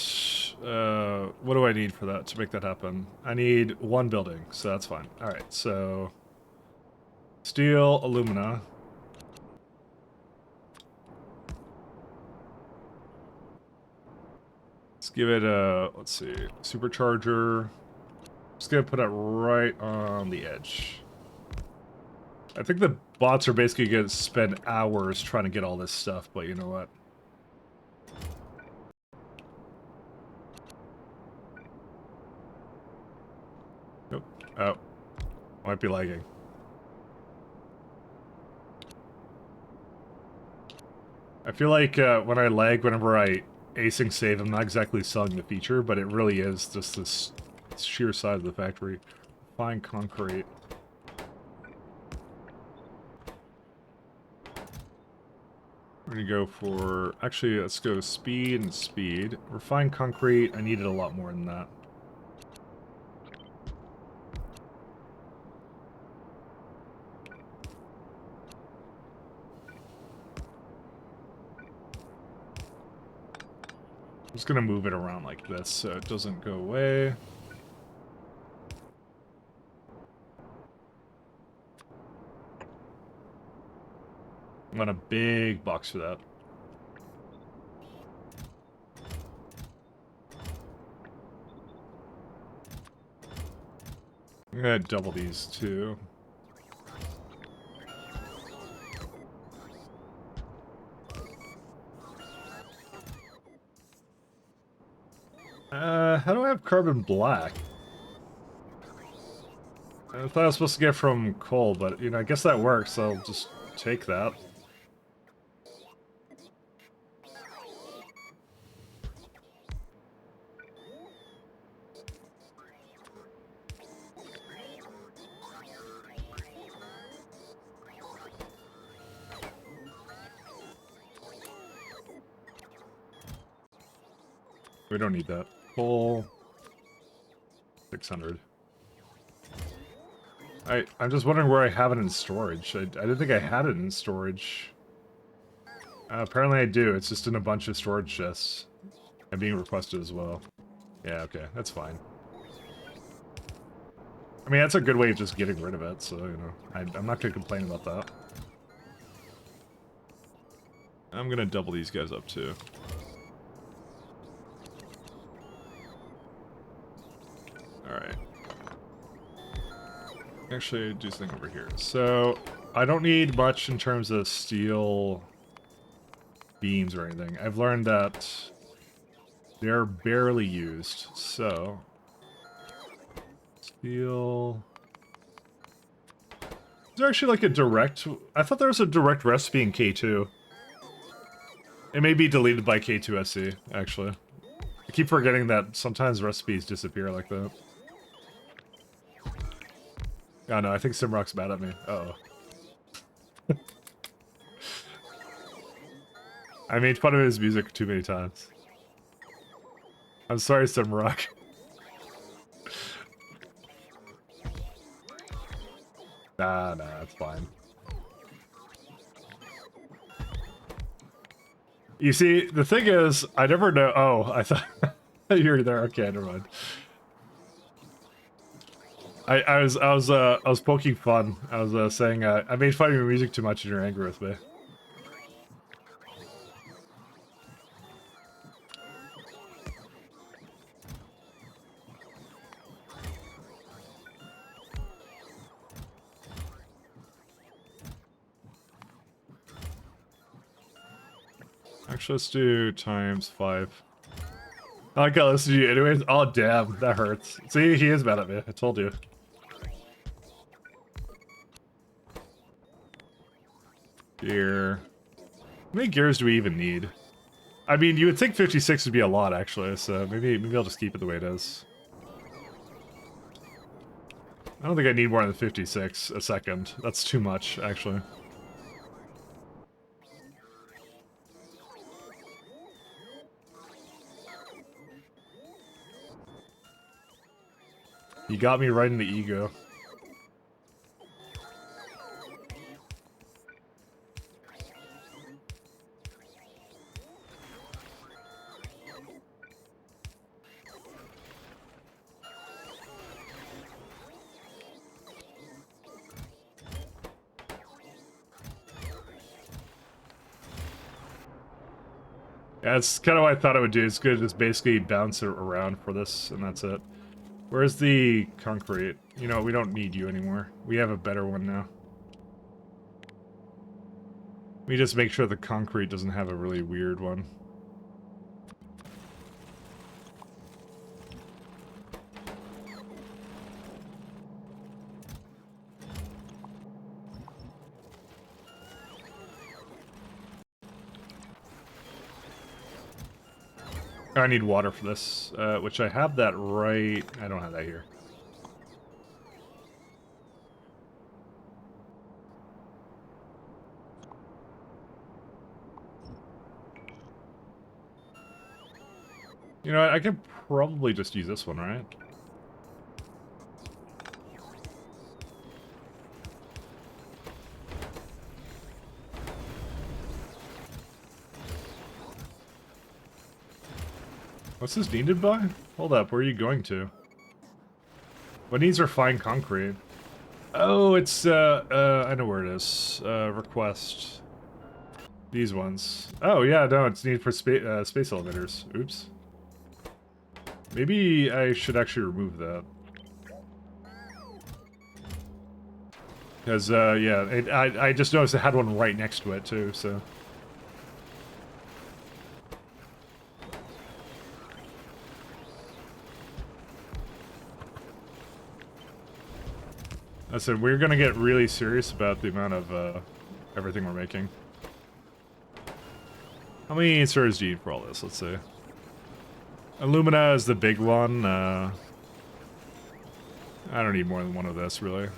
what do I need for that, to make that happen? I need 1 building, so that's fine. Alright, so steel, alumina. Let's give it a, let's see, supercharger. Just gonna put it right on the edge. I think the bots are basically gonna spend hours trying to get all this stuff, but you know what? Nope. Oh. Might be lagging. I feel like when I lag whenever I async save, I'm not exactly selling the feature, but it really is just this sheer size of the factory. Fine concrete. We're gonna go for... Actually, let's go speed and speed. Refined concrete, I needed a lot more than that. I'm just gonna move it around like this so it doesn't go away. I want a big box for that. I'm gonna double these too. How do I have carbon black? I thought I was supposed to get from coal, but, you know, I guess that works, so I'll just take that. We don't need that. Coal. 600. I'm just wondering where I have it in storage. I didn't think I had it in storage. Apparently I do. It's just in a bunch of storage chests. And being requested as well. Yeah, okay. That's fine. I mean, that's a good way of just getting rid of it, so, you know. I'm not going to complain about that. I'm going to double these guys up, too. Alright. Actually, do something over here. So, I don't need much in terms of steel beams or anything. I've learned that they're barely used, so... Steel... Is there actually like a direct... I thought there was a direct recipe in K2. It may be deleted by K2SC, actually. I keep forgetting that sometimes recipes disappear like that. Oh no, I think Simrock's mad at me. Uh-oh. I made fun of his music too many times. I'm sorry, Simrock. Nah, it's fine. You see, the thing is, I never know. Oh, I thought you're there. Okay, never mind. I was poking fun. I was saying I made fun of your music too much and you're angry with me. Actually, let's do times 5. I gotta listen to you anyways. Oh, damn. That hurts. See, he is mad at me. I told you. Gear. How many gears do we even need? I mean, you would think 56 would be a lot, actually, so maybe I'll just keep it the way it is. I don't think I need more than 56 a second. That's too much, actually. You got me right in the ego. Yeah, that's kind of what I thought I would do. It's good to just basically bounce it around for this, and that's it. Where's the concrete? You know, we don't need you anymore. We have a better one now. Let me just make sure the concrete doesn't have a really weird one. I need water for this, which I have that right... I don't have that here. You know what, I could probably just use this one, right? What's this needed by? Hold up, where are you going to? What needs refined concrete? Oh, it's, I know where it is. Request. These ones. Oh, yeah, no, it's needed for space elevators. Oops. Maybe I should actually remove that. Because, yeah, I just noticed it had one right next to it, too, so... Listen, we're gonna get really serious about the amount of, everything we're making. How many inserters do you need for all this? Let's see. Alumina is the big one. I don't need more than one of this, really.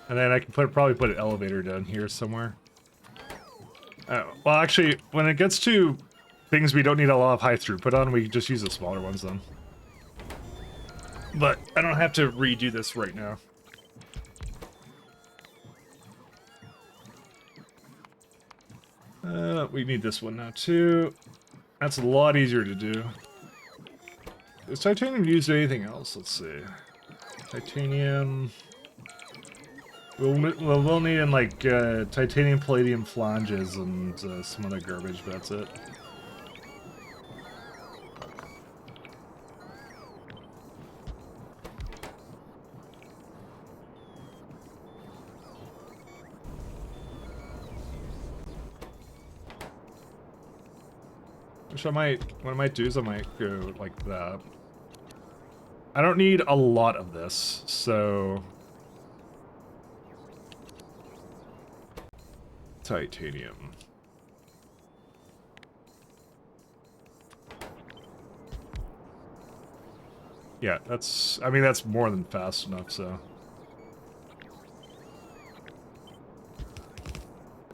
And then I can probably put an elevator down here somewhere. Well, actually, when it gets to things we don't need a lot of high throughput on, we just use the smaller ones then. But I don't have to redo this right now. We need this one now too. That's a lot easier to do. Is titanium used in anything else? Let's see. Titanium. We'll need in like titanium palladium flanges and some other garbage, but that's it. Which what I might do is I might go like that. I don't need a lot of this, so... Titanium. Yeah, that's... I mean, that's more than fast enough, so...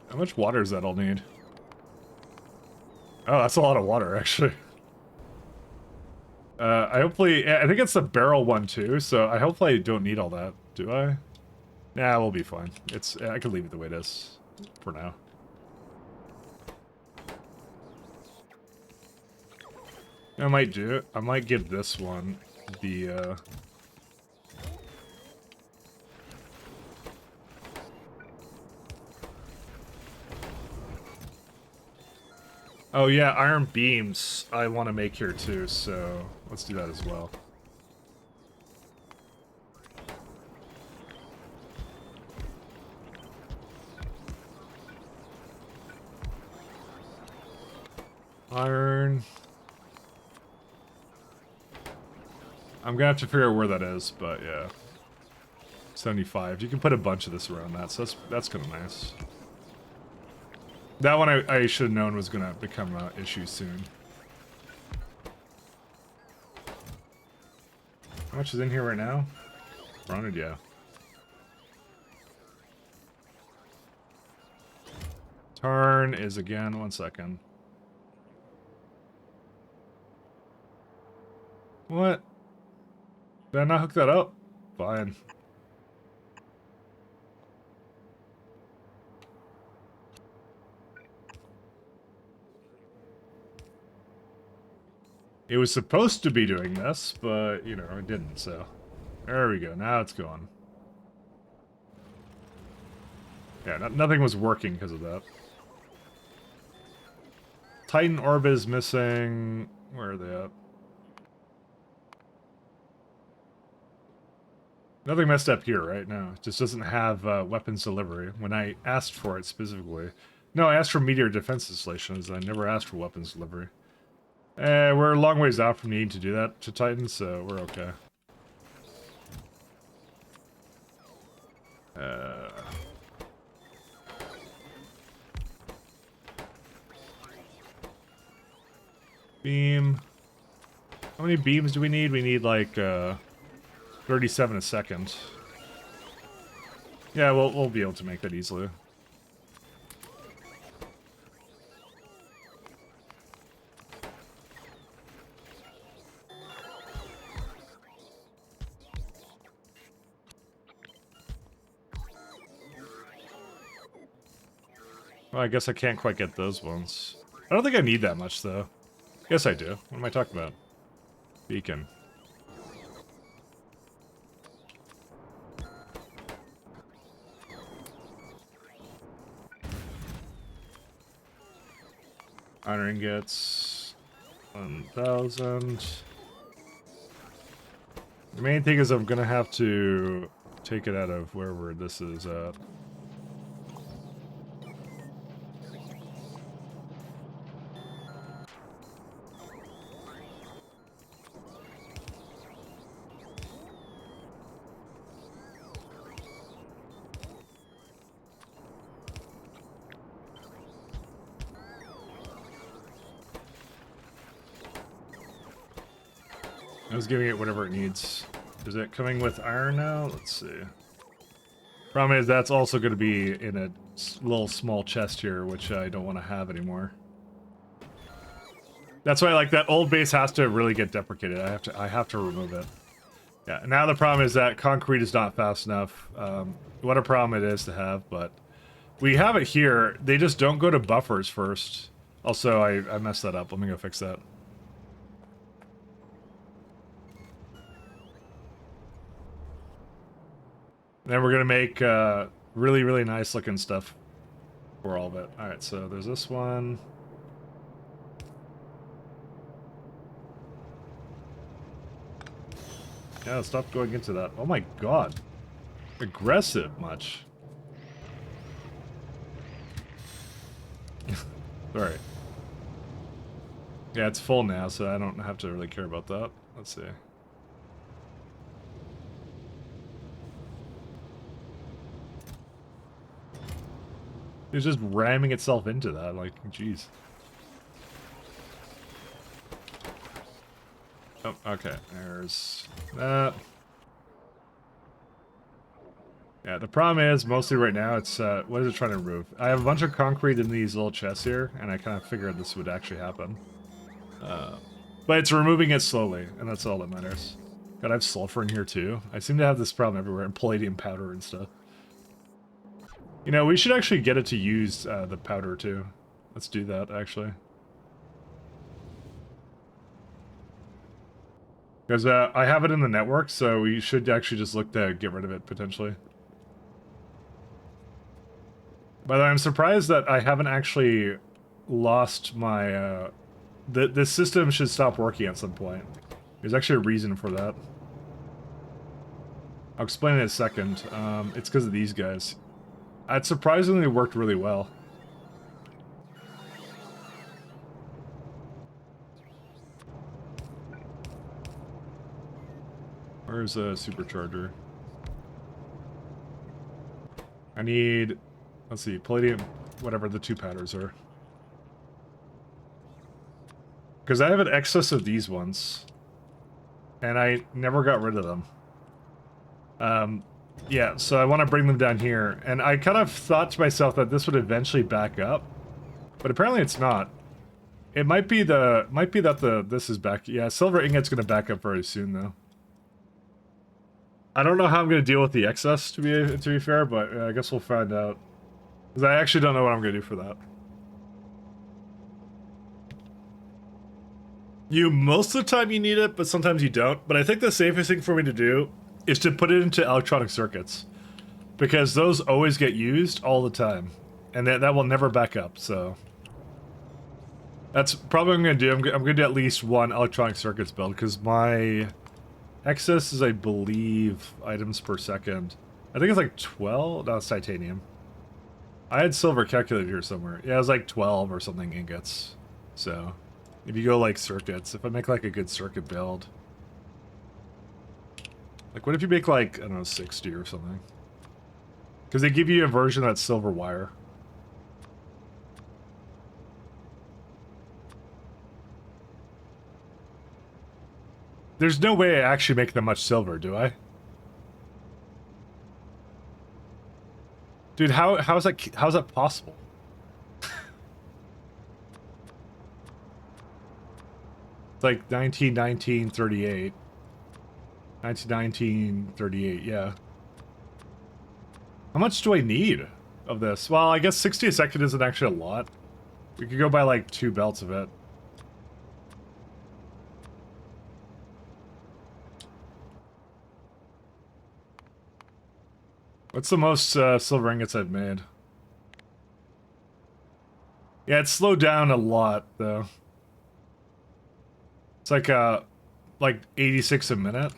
How much water does that all need? Oh, that's a lot of water, actually. I think it's the barrel one too, so I hopefully I don't need all that, do I? Nah, we'll be fine. I can leave it the way it is for now. I might do it. I might give this one the, Oh yeah, iron beams I want to make here too, so let's do that as well. Iron. I'm gonna have to figure out where that is, but yeah. 75. You can put a bunch of this around that, so that's kind of nice. That one I should have known was gonna become an issue soon. How much is in here right now? 400, yeah. Turn is again, 1 second. What? Did I not hook that up? Fine. It was supposed to be doing this, but, you know, it didn't, so... There we go, now it's going. Yeah, nothing was working because of that. Titan orbit is missing... Where are they at? Nothing messed up here, right? No, it just doesn't have weapons delivery. When I asked for it specifically... No, I asked for meteor defense installations, I never asked for weapons delivery. We're a long ways out from needing to do that to Titan, so we're okay. Beam. How many beams do we need? We need like 37 a second. Yeah, we'll be able to make that easily. Well, I guess I can't quite get those ones. I don't think I need that much, though. Yes, I do. What am I talking about? Beacon. Iron ingots. 1,000. The main thing is I'm gonna have to take it out of wherever this is at. I was giving it whatever it needs. Is it coming with iron now? Let's see. Problem is that's also going to be in a little small chest here, which I don't want to have anymore. That's why, like, that old base has to really get deprecated. I have to remove it. Yeah. Now the problem is that concrete is not fast enough. What a problem it is to have, but we have it here. They just don't go to buffers first. Also, I messed that up. Let me go fix that. Then we're gonna make really, really nice looking stuff for all of it. All right, so there's this one. Yeah, stop going into that. Oh my god. Aggressive much. Sorry. Yeah, it's full now, so I don't have to really care about that. Let's see. It's just ramming itself into that, like, jeez. Oh, okay, there's that. Yeah, the problem is, mostly right now, it's, what is it trying to remove? I have a bunch of concrete in these little chests here, and I kind of figured this would actually happen. But it's removing it slowly, and that's all that matters. God, I have sulfur in here too. I seem to have this problem everywhere, and palladium powder and stuff. You know, we should actually get it to use the powder too. Let's do that, actually. Because I have it in the network, so we should actually just look to get rid of it, potentially. By the way, I'm surprised that I haven't actually lost my... The system should stop working at some point. There's actually a reason for that. I'll explain it in a second. It's because of these guys. It surprisingly worked really well. Where's a supercharger? I need, let's see, palladium, whatever the two powders are. Because I have an excess of these ones. And I never got rid of them. Yeah, so I want to bring them down here. And I kind of thought to myself that this would eventually back up. But apparently it's not. It might be that this is back. Yeah, silver ingot's going to back up very soon though. I don't know how I'm going to deal with the excess, to be fair, but I guess we'll find out. Because I actually don't know what I'm going to do for that. Most of the time you need it, but sometimes you don't. But I think the safest thing for me to do is to put it into electronic circuits. Because those always get used all the time. And that will never back up, so... That's probably what I'm going to do. I'm going to do at least one electronic circuits build, because my excess is, I believe, items per second. I think it's like 12? No, it's titanium. I had silver calculated here somewhere. Yeah, it was like 12 or something ingots. So, if you go like circuits, if I make like a good circuit build... Like, what if you make, like, I don't know, 60 or something? Because they give you a version that's silver wire. There's no way I actually make that much silver, do I? Dude, how's that possible? It's like 1938. 1938, yeah. How much do I need of this? Well, I guess 60 a second isn't actually a lot. We could go buy like 2 belts of it. What's the most silver ingots I've made? Yeah, it's slowed down a lot, though. It's like 86 a minute.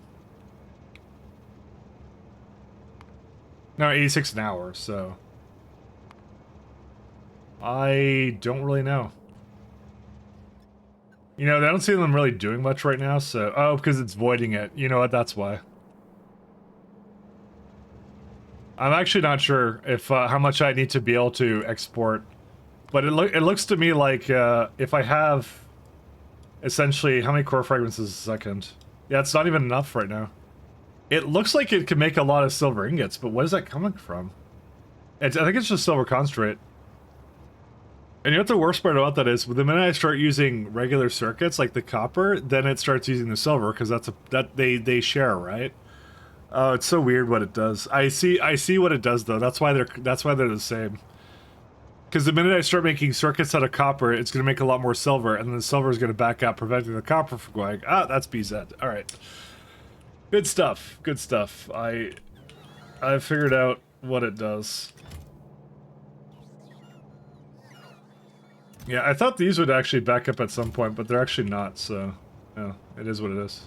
No, 86 an hour, so... I don't really know. You know, I don't see them really doing much right now, so... Oh, because it's voiding it. You know what, that's why. I'm actually not sure if how much I need to be able to export. But it looks to me like if I have... Essentially, how many core fragments is a second? Yeah, it's not even enough right now. It looks like it can make a lot of silver ingots, but what is that coming from? I think it's just silver concentrate. And you know what the worst part about that is? The minute I start using regular circuits, like the copper, then it starts using the silver, because they share, right? Oh, it's so weird what it does. I see what it does though. That's why they're the same. Because the minute I start making circuits out of copper, it's going to make a lot more silver, and then the silver is going to back up, preventing the copper from going. Ah, that's BZ. All right. Good stuff. Good stuff. I figured out what it does. Yeah, I thought these would actually back up at some point, but they're actually not, so... Yeah, it is what it is.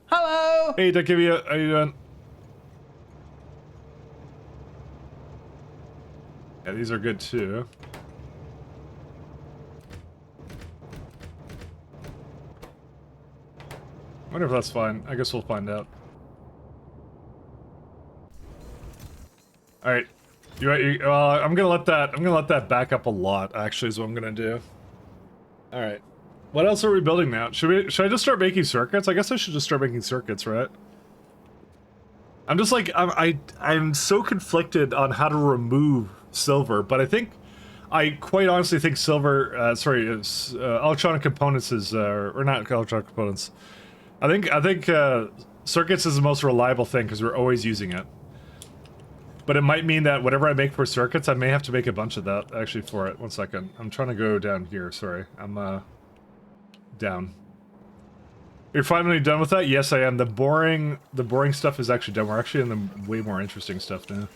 Hello! Hey, Dakivia, how you doing? Yeah, these are good too. Wonder if that's fine. I guess we'll find out. All right, I'm gonna let that back up a lot. Actually, is what I'm gonna do. All right, what else are we building now? Should I just start making circuits? I guess I should just start making circuits, right? I'm just like I'm so conflicted on how to remove silver, but I quite honestly think silver, electronic components is, or not electronic components. I think circuits is the most reliable thing because we're always using it. But it might mean that whatever I make for circuits, I may have to make a bunch of that actually for it. 1 second, I'm trying to go down here. Sorry, I'm down. You're finally done with that? Yes, I am. The boring stuff is actually done. We're actually in the way more interesting stuff now.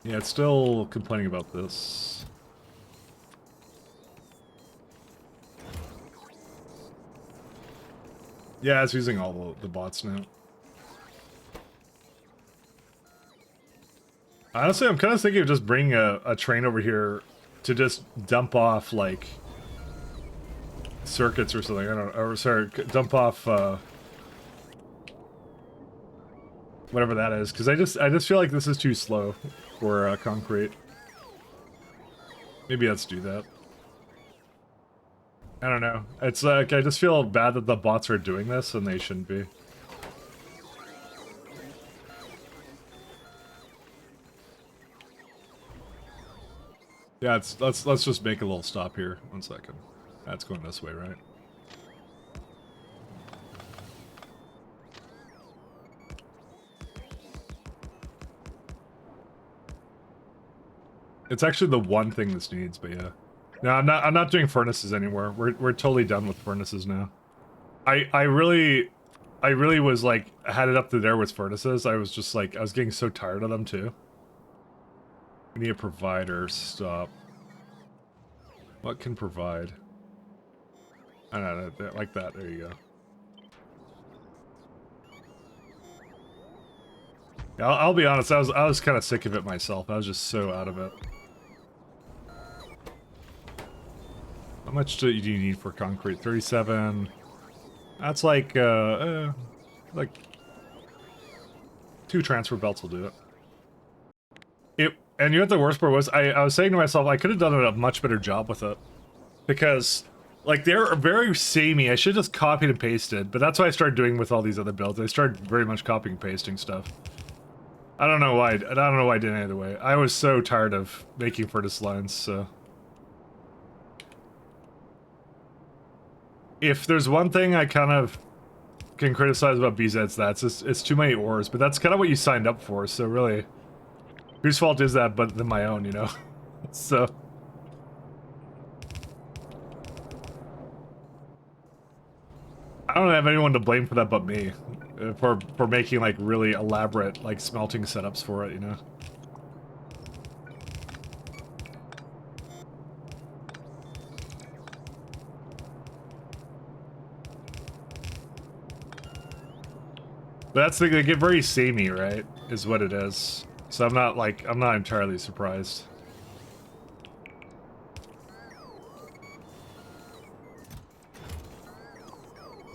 Yeah, it's still complaining about this. Yeah, it's using all the bots now. Honestly, I'm kind of thinking of just bringing a train over here to just dump off, like, circuits or something. I don't know. Or, sorry, dump off, whatever that is. Because I just feel like this is too slow for concrete. Maybe let's do that. I don't know. It's like, I just feel bad that the bots are doing this, and they shouldn't be. Yeah, let's just make a little stop here. 1 second. That's going this way, right? It's actually the one thing this needs, but yeah. No, I'm not doing furnaces anymore. We're totally done with furnaces now. I really was like had it up to there with furnaces. I was just like I was getting so tired of them too. We need a provider. Stop. What can provide? I don't know, like that. There you go. Yeah, I'll be honest. I was kind of sick of it myself. I was just so out of it. How much do you need for concrete? 37. That's like 2 transfer belts will do it. And you know what the worst part was? I was saying to myself, I could have done a much better job with it. Because, like, they're very samey. I should have just copied and pasted. But that's what I started doing with all these other builds. I started very much copying and pasting stuff. I don't know why. I don't know why I did it either way. I was so tired of making furnace lines, so... If there's one thing I kind of can criticize about BZ, it's too many ores, but that's kind of what you signed up for, so really, whose fault is that but than my own, you know? So... I don't have anyone to blame for that but me, for making, like, really elaborate, like, smelting setups for it, you know? But that's the thing, they get very samey, right? Is what it is. So I'm not entirely surprised.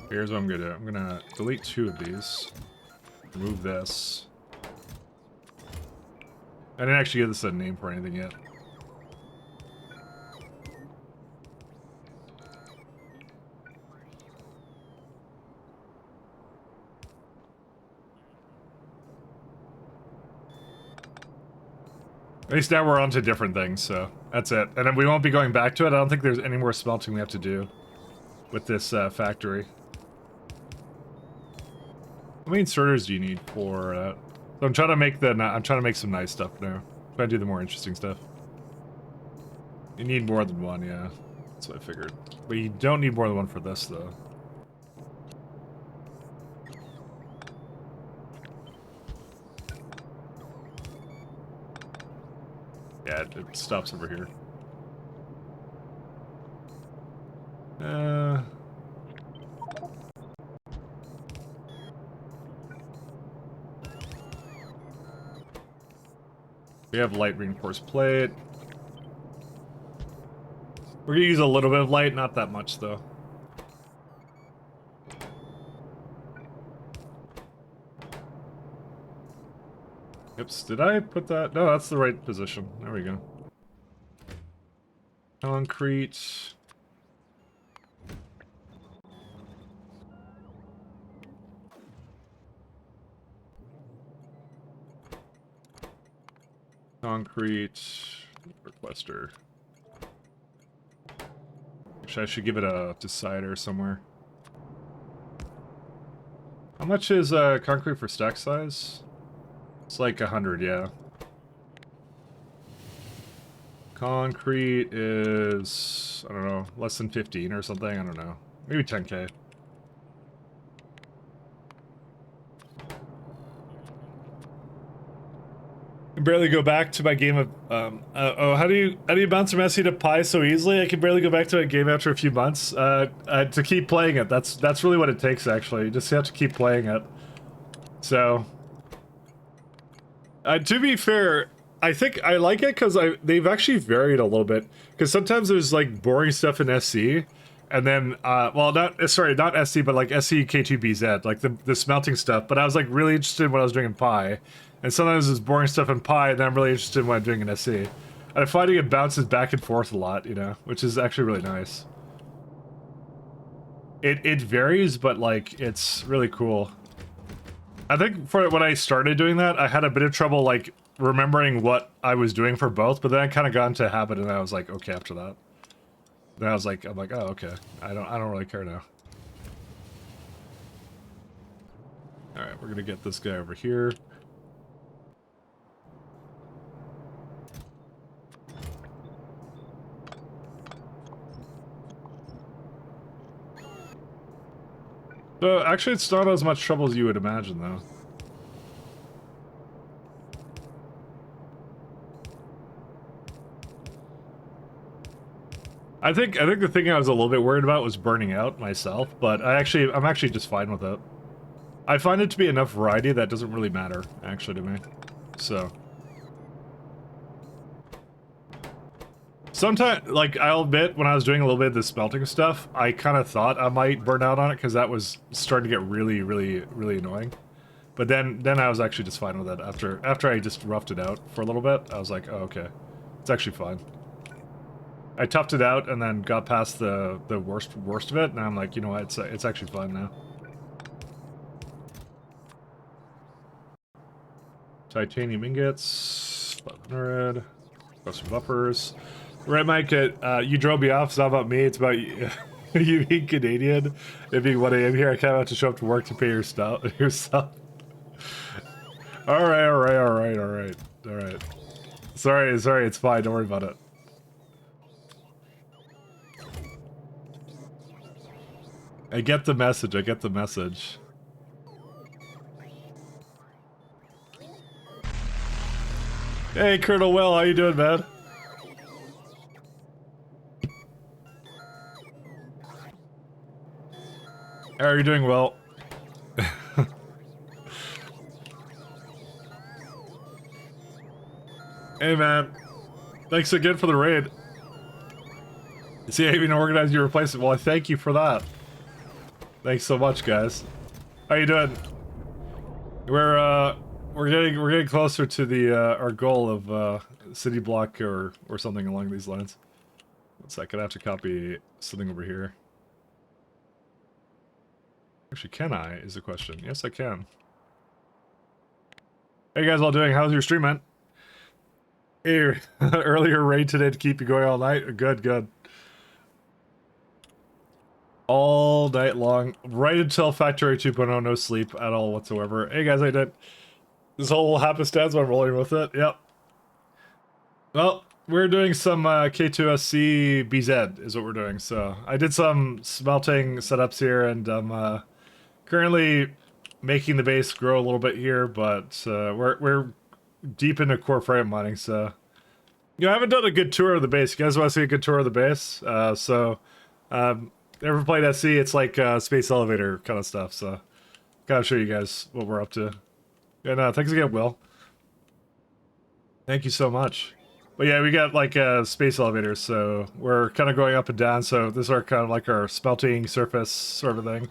Here's what I'm gonna do. I'm gonna delete 2 of these. Remove this. I didn't actually give this a name for anything yet. At least now we're on to different things, so that's it. And then we won't be going back to it. I don't think there's any more smelting we have to do with this factory. How many inserters do you need for So I'm trying to make some nice stuff now. Trying to do the more interesting stuff. You need more than one, yeah. That's what I figured. But you don't need more than one for this, though. Yeah, it stops over here. We have light reinforced plate. We're gonna use a little bit of light, not that much though. Oops, did I put that? No, that's the right position. There we go. Concrete. Concrete. Requester. Actually, I should give it a decider somewhere. How much is concrete for stack size? It's like 100, yeah. Concrete is, I don't know, less than 15 or something, I don't know. Maybe 10k. I can barely go back to my game of, how do you bounce from SE to Pi so easily? I can barely go back to a game after a few months, to keep playing it. That's really what it takes, actually. You just have to keep playing it. So... to be fair, I think I like it because they've actually varied a little bit. Because sometimes there's like boring stuff in SC, and then well, not SC, but like SC K2BZ, like the smelting stuff. But I was like really interested in what I was doing in Pi, and sometimes there's boring stuff in Pi, and then I'm really interested in what I'm doing in SC. And I'm finding it bounces back and forth a lot, you know, which is actually really nice. It varies, but like it's really cool. I think for when I started doing that, I had a bit of trouble, like, remembering what I was doing for both, but then I kind of got into a habit, and I was like, okay, after that. Then I'm like, oh, okay. I don't really care now. Alright, we're gonna get this guy over here. So, actually, it's not as much trouble as you would imagine, though. I think the thing I was a little bit worried about was burning out myself, but I'm actually just fine with it. I find it to be enough variety that doesn't really matter, actually, to me. So... Sometimes, like, I'll admit, when I was doing a little bit of the smelting stuff, I kind of thought I might burn out on it, because that was starting to get really, really, really annoying. But then I was actually just fine with it. After I just roughed it out for a little bit, I was like, oh, okay. It's actually fine. I toughed it out, and then got past the worst of it, and I'm like, you know what, it's actually fine now. Titanium ingots, 500, custom buffers. Right, Mike, you drove me off, it's not about me, it's about you, you being Canadian. It being 1 AM here, I kind of have to show up to work to pay yourself. Alright. Sorry, it's fine, don't worry about it. I get the message, Hey, Colonel Will, how you doing, man? How are you doing, Will? Hey, man. Thanks again for the raid. See, I even organized your replacement. Well, I thank you for that. Thanks so much, guys. How you doing? We're getting closer to the our goal of city block or something along these lines. 1 second, I have to copy something over here. Actually, can I? Is the question. Yes, I can. Hey guys, all doing? How's your stream, man? Hey, earlier raid today to keep you going all night. Good, good. All night long, right until Factory 2.0, no sleep at all whatsoever. Hey guys, I did. This whole happenstance, I'm rolling with it. Yep. Well, we're doing some K2SC BZ is what we're doing. So I did some smelting setups here, and I'm currently making the base grow a little bit here, but we're deep into core frame mining. So I haven't done a good tour of the base. You guys want to see a good tour of the base? Ever played SC? It's like space elevator kind of stuff. So gotta show you guys what we're up to. Yeah, no, thanks again, Will. Thank you so much. But yeah, we got like space elevators, so we're kind of going up and down. So this is our kind of like our smelting surface sort of thing.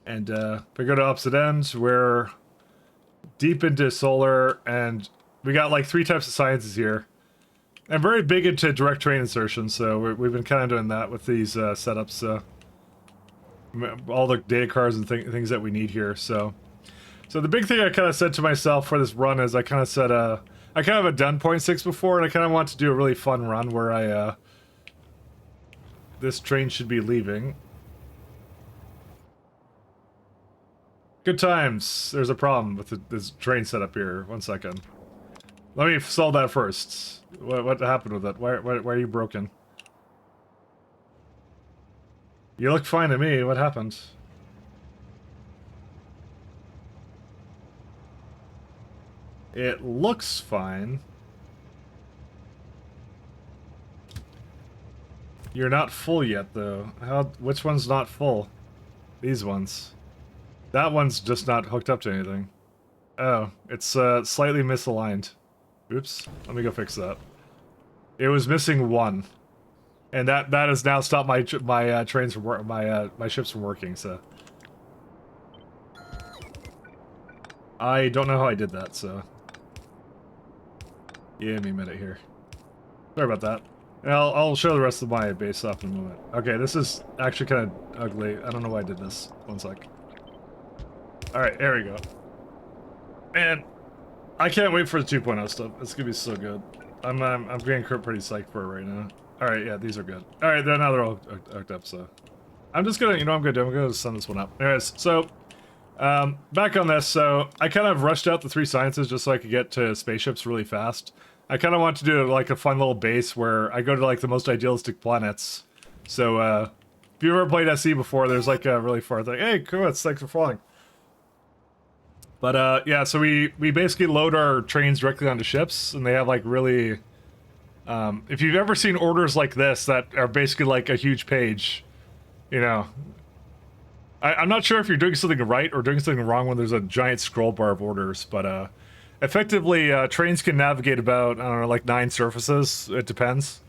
And if we go to opposite ends, we're deep into solar, and we got like 3 types of sciences here. I'm very big into direct train insertion, so we've been kind of doing that with these setups. All the data cards and things that we need here. So the big thing I kind of said to myself for this run is I kind of said, I kind of have done 0.6 before, and I kind of want to do a really fun run where this train should be leaving. Good times. There's a problem with this train setup here. 1 second. Let me solve that first. What happened with it? Why are you broken? You look fine to me. What happened? It looks fine. You're not full yet, though. Which one's not full? These ones. That one's just not hooked up to anything. Oh, it's slightly misaligned. Oops. Let me go fix that. It was missing 1. And that has now stopped my trains from my ships from working, so I don't know how I did that, so give me a minute here. Sorry about that. And I'll show the rest of my base stuff in a moment. Okay, this is actually kind of ugly. I don't know why I did this. 1 sec. Alright, there we go. Man, I can't wait for the 2.0 stuff. It's gonna be so good. I'm getting pretty psyched for it right now. Alright, yeah, these are good. Alright, now they're all hooked up, so I'm just gonna, I'm gonna send this one up. Anyways, so back on this, so I kind of rushed out the 3 sciences just so I could get to spaceships really fast. I kind of want to do like a fun little base where I go to like the most idealistic planets. So if you've ever played SC before, there's like a really far thing. Hey, cool, thanks for falling. But yeah, so we basically load our trains directly onto ships, and they have like really, if you've ever seen orders like this that are basically like a huge page, I'm not sure if you're doing something right or doing something wrong when there's a giant scroll bar of orders, but effectively trains can navigate about, I don't know, like 9 surfaces, it depends.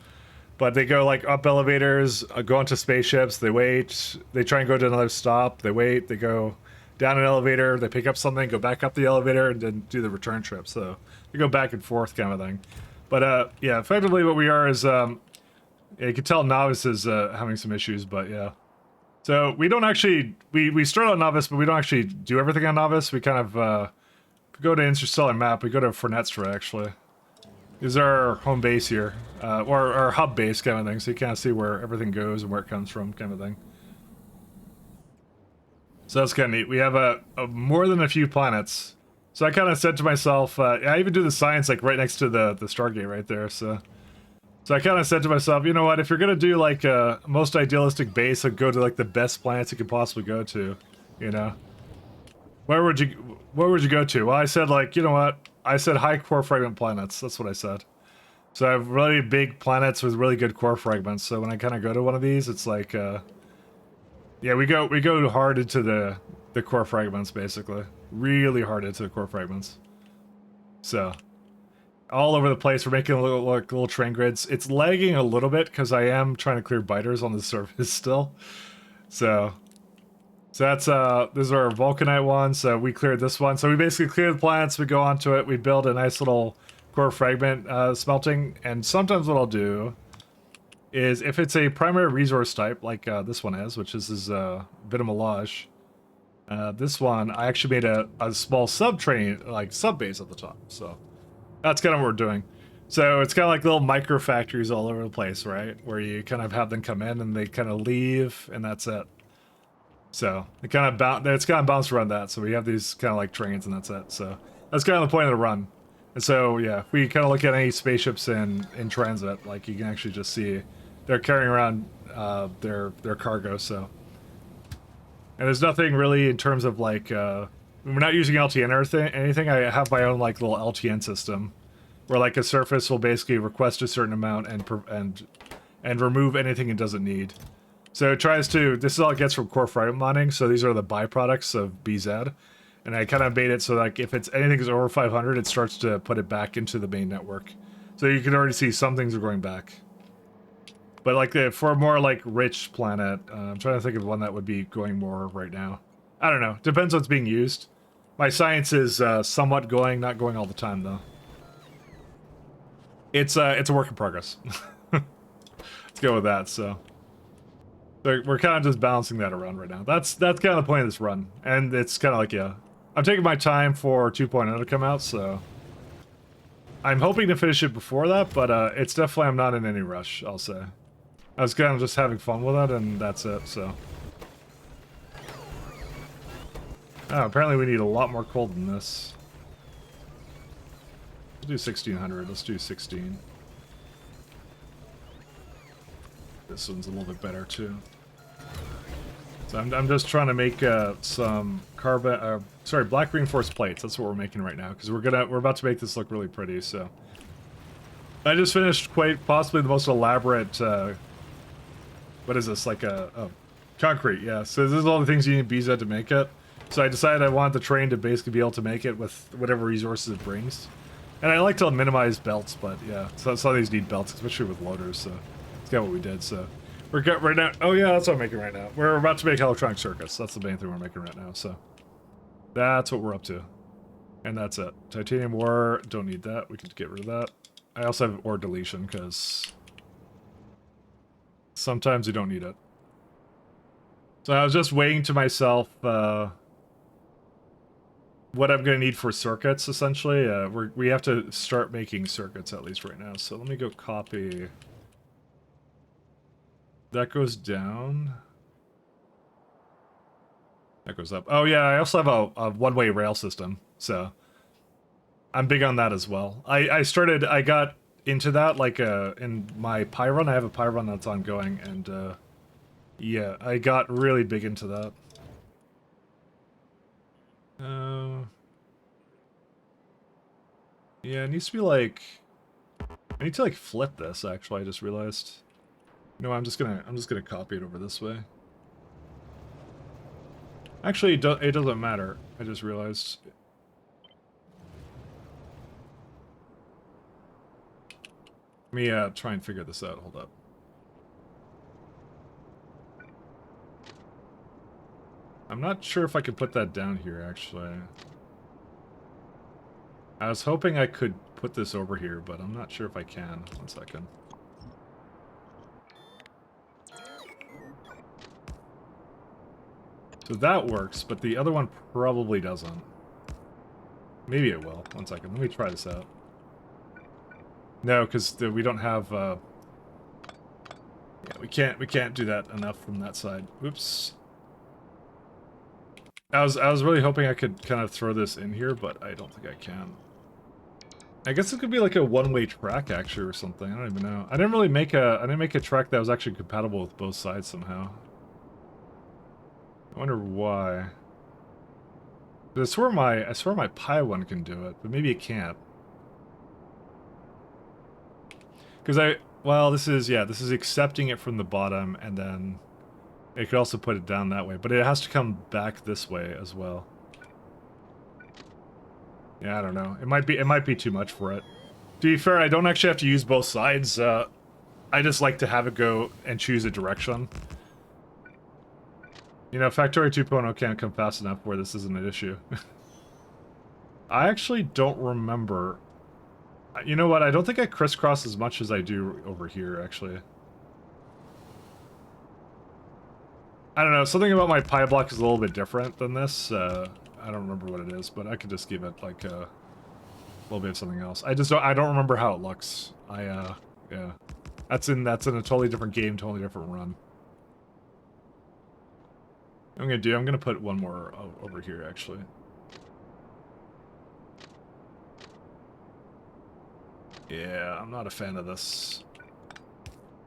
But they go like up elevators, go onto spaceships, they wait, they try and go to another stop, they wait, they go down an elevator, they pick up something, go back up the elevator, and then do the return trip. So they go back and forth kind of thing. But yeah, effectively what we are is, yeah, you can tell novice is having some issues, but yeah. So we don't actually, we start on novice, but we don't actually do everything on novice. We kind of go to Interstellar Map, we go to Fornetstra actually. This is our home base here, or our hub base kind of thing, so you kind of see where everything goes and where it comes from kind of thing. So that's kind of neat. We have a more than a few planets. So I kind of said to myself, I even do the science like right next to the Stargate right there. So I kind of said to myself, you know what? If you're gonna do like a most idealistic base, I'd go to like the best planets you could possibly go to. Where would you go to? Well, I said like, you know what? I said high core fragment planets. That's what I said. So I have really big planets with really good core fragments. So when I kind of go to one of these, it's like. Yeah, we go hard into the core fragments, basically. Really hard into the core fragments. So, all over the place. We're making little train grids. It's lagging a little bit because I am trying to clear biters on the surface still. So that's this is our Vulcanite one. So we cleared this one. So we basically clear the planets. We go onto it. We build a nice little core fragment smelting. And sometimes what I'll do is if it's a primary resource type, like this one is, which is a bit of melange, this one, I actually made a small sub-train, like sub-base at the top. So that's kind of what we're doing. So it's kind of like little micro factories all over the place, right? Where you kind of have them come in and they kind of leave, and that's it. So it kind of it's kind of bounced around that. So we have these kind of like trains, and that's it. So that's kind of the point of the run. And so yeah, if we kind of look at any spaceships in transit, like you can actually just see they're carrying around their cargo. So and there's nothing really in terms of like we're not using LTN or anything. I have my own like little LTN system where like a surface will basically request a certain amount and remove anything it doesn't need. So it tries to, this is all it gets from core fragment mining, so these are the byproducts of BZ. And I kind of made it so like if it's anything is over 500, it starts to put it back into the main network. So you can already see some things are going back. But like for a more like rich planet, I'm trying to think of one that would be going more right now. I don't know, depends what's being used. My science is somewhat going, not going all the time though. It's a work in progress. Let's go with that. So we're kind of just balancing that around right now. That's kind of the point of this run, and it's kind of like yeah, I'm taking my time for 2.0 to come out, so I'm hoping to finish it before that. But it's definitely I'm not in any rush. I'll say I was kind of just having fun with it, and that's it. So oh, apparently we need a lot more coal than this. We'll do 1600. Let's do 16. This one's a little bit better too. So I'm just trying to make some black reinforced plates. That's what we're making right now because we're about to make this look really pretty. So I just finished quite possibly the most elaborate. What is this like concrete? Yeah. So this is all the things you need BZ to make it. So I decided I want the train to basically be able to make it with whatever resources it brings. And I like to minimize belts, but yeah, so some of these need belts, especially with loaders, so that's kind of what we did, so. We're got right now, oh yeah, that's what I'm making right now. We're about to make electronic circuits, that's the main thing we're making right now, so. That's what we're up to. And that's it. Titanium ore, don't need that, we can get rid of that. I also have ore deletion, because sometimes you don't need it. So I was just weighing to myself, what I'm going to need for circuits, essentially. We have to start making circuits, at least right now. So let me go copy. That goes down. That goes up. Oh, yeah, I also have a one-way rail system, so I'm big on that as well. I got into that, like, in my Pi run. I have a Pi run that's ongoing, and, yeah, I got really big into that. Yeah, it needs to be like I need to like flip this actually, I just realized. No, I'm just gonna copy it over this way. Actually it doesn't matter. I just realized. Let me try and figure this out. Hold up. I'm not sure if I could put that down here actually. I was hoping I could put this over here, but I'm not sure if I can. 1 second. So that works, but the other one probably doesn't. Maybe it will. 1 second. Let me try this out. No, because we don't have... yeah, we can't do that enough from that side. Oops. I was really hoping I could kind of throw this in here, but I don't think I can. I guess it could be like a one-way track actually or something. I don't even know. I didn't make a track that was actually compatible with both sides somehow. I wonder why. I swear my Pi one can do it, but maybe it can't. Because well, this is accepting it from the bottom, and then it could also put it down that way, but it has to come back this way as well. Yeah, I don't know. It might be too much for it. To be fair, I don't actually have to use both sides. I just like to have it go and choose a direction. You know, Factorio 2.0 can't come fast enough where this isn't an issue. I actually don't remember. You know what? I don't think I crisscross as much as I do over here, actually. I don't know. Something about my Pi block is a little bit different than this. I don't remember what it is, but I could just give it like little bit of something else. I don't remember how it looks. Yeah. That's in a totally different game, totally different run. I'm gonna put one more over here, actually. Yeah, I'm not a fan of this.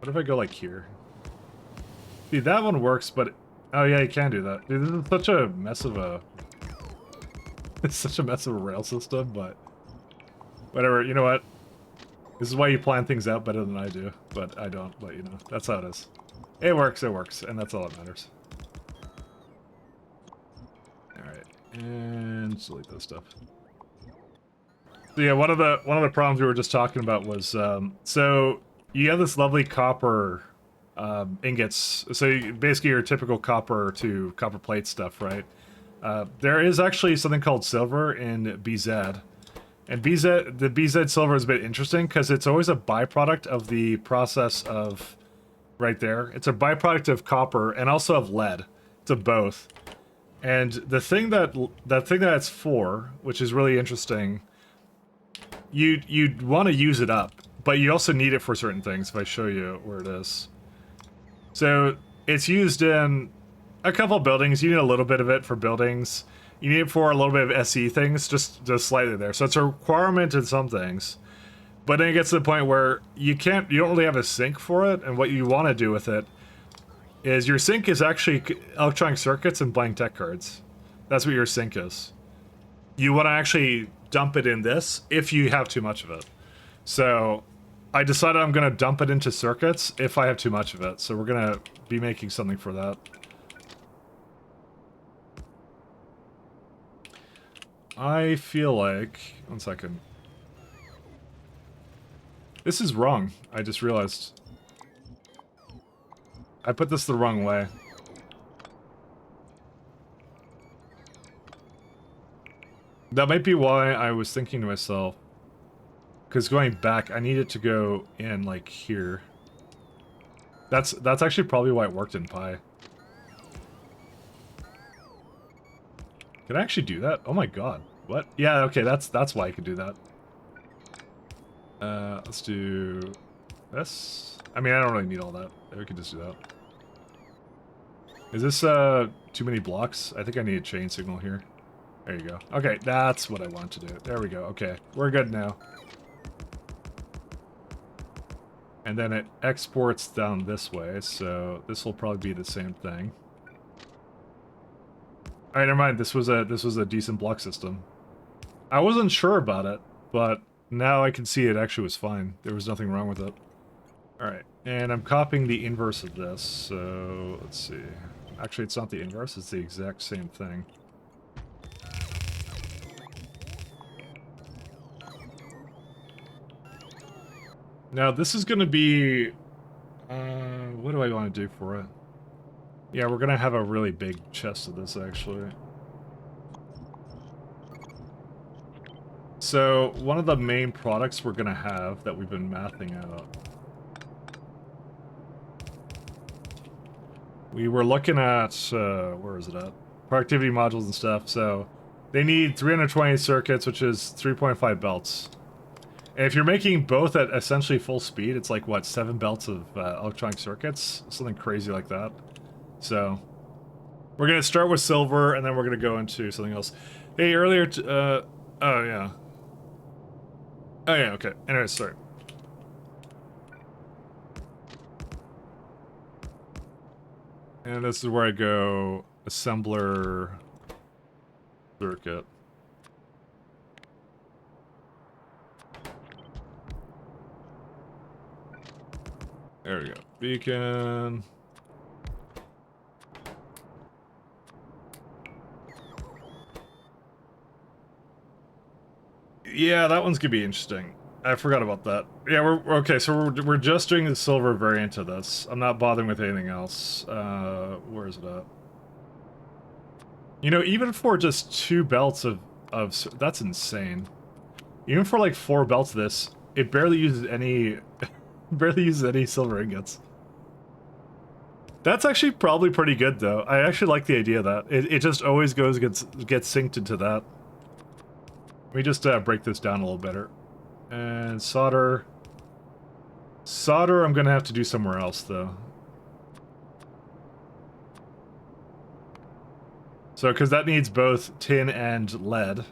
What if I go like here? See, that one works, but... Oh yeah, you can do that. Dude, this is such a mess of a... It's such a mess of a rail system, but... Whatever, you know what? This is why you plan things out better than I do, but I don't, but you know, that's how it is. It works, and that's all that matters. Alright, and delete this stuff. So yeah, one of the problems we were just talking about was, so you have this lovely copper ingots, so basically your typical copper to copper plate stuff, right? There is actually something called silver in BZ. And the BZ silver is a bit interesting because it's always a byproduct of the process of, right there. It's a byproduct of copper and also of lead. It's of both. And the thing that it's for, which is really interesting, you'd want to use it up, but you also need it for certain things. If I show you where it is, so it's used in a couple buildings. You need a little bit of it for buildings. You need it for a little bit of SE things, just slightly there. So it's a requirement in some things. But then it gets to the point where you don't really have a sink for it, and what you want to do with it is your sink is actually electronic circuits and blank deck cards. That's what your sink is. You want to actually dump it in this if you have too much of it. So I decided I'm going to dump it into circuits if I have too much of it. So we're going to be making something for that. I feel like... One second. This is wrong. I just realized. I put this the wrong way. That might be why I was thinking to myself. Because going back, I need it to go in, like, here. That's actually probably why it worked in Pi. Can I actually do that? Oh my god. What? Yeah, okay, that's why I could do that. Let's do this. I mean, I don't really need all that. We can just do that. Is this, too many blocks? I think I need a chain signal here. There you go. Okay, that's what I want to do. There we go. Okay, we're good now. And then it exports down this way, so this will probably be the same thing. Alright, never mind. This was a decent block system. I wasn't sure about it, but now I can see it actually was fine. There was nothing wrong with it. Alright, and I'm copying the inverse of this, so let's see. Actually, it's not the inverse, it's the exact same thing. Now, this is going to be... what do I want to do for it? Yeah, we're going to have a really big chest of this, actually. So, one of the main products we're going to have that we've been mathing out. We were looking at, where is it at? Productivity modules and stuff, so they need 320 circuits, which is 3.5 belts. And if you're making both at essentially full speed, it's like, what, 7 belts of electronic circuits? Something crazy like that. So, we're going to start with silver, and then we're going to go into something else. Hey, earlier, oh, yeah. Oh, yeah, okay. Anyway, sorry. And this is where I go, assembler circuit. There we go. Beacon. Yeah, that one's gonna be interesting. I forgot about that. Yeah, we're okay. So we're just doing the silver variant of this. I'm not bothering with anything else. Where is it at? You know, even for just 2 belts of that's insane. Even for like 4 belts of this, it barely uses any silver ingots. That's actually probably pretty good though. I actually like the idea of that. It just always gets synced into that. me just break this down a little better. And solder. Solder I'm going to have to do somewhere else, though. So, because that needs both tin and lead.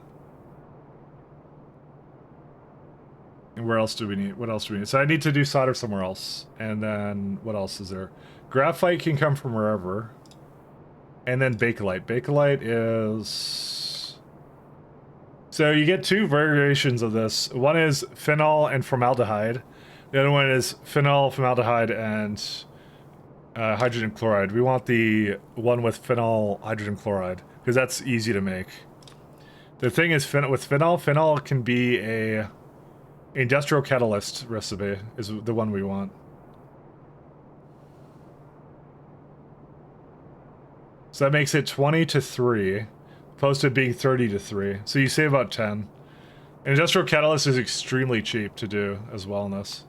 And where else do we need? What else do we need? So I need to do solder somewhere else. And then, what else is there? Graphite can come from wherever. And then Bakelite. Bakelite is... So you get two variations of this. One is phenol and formaldehyde. The other one is phenol, formaldehyde, and hydrogen chloride. We want the one with phenol, hydrogen chloride, because that's easy to make. The thing is, with phenol can be a industrial catalyst recipe, is the one we want. So that makes it 20 to 3, opposed to being 30 to 3. So you save about 10. An industrial catalyst is extremely cheap to do as well in this.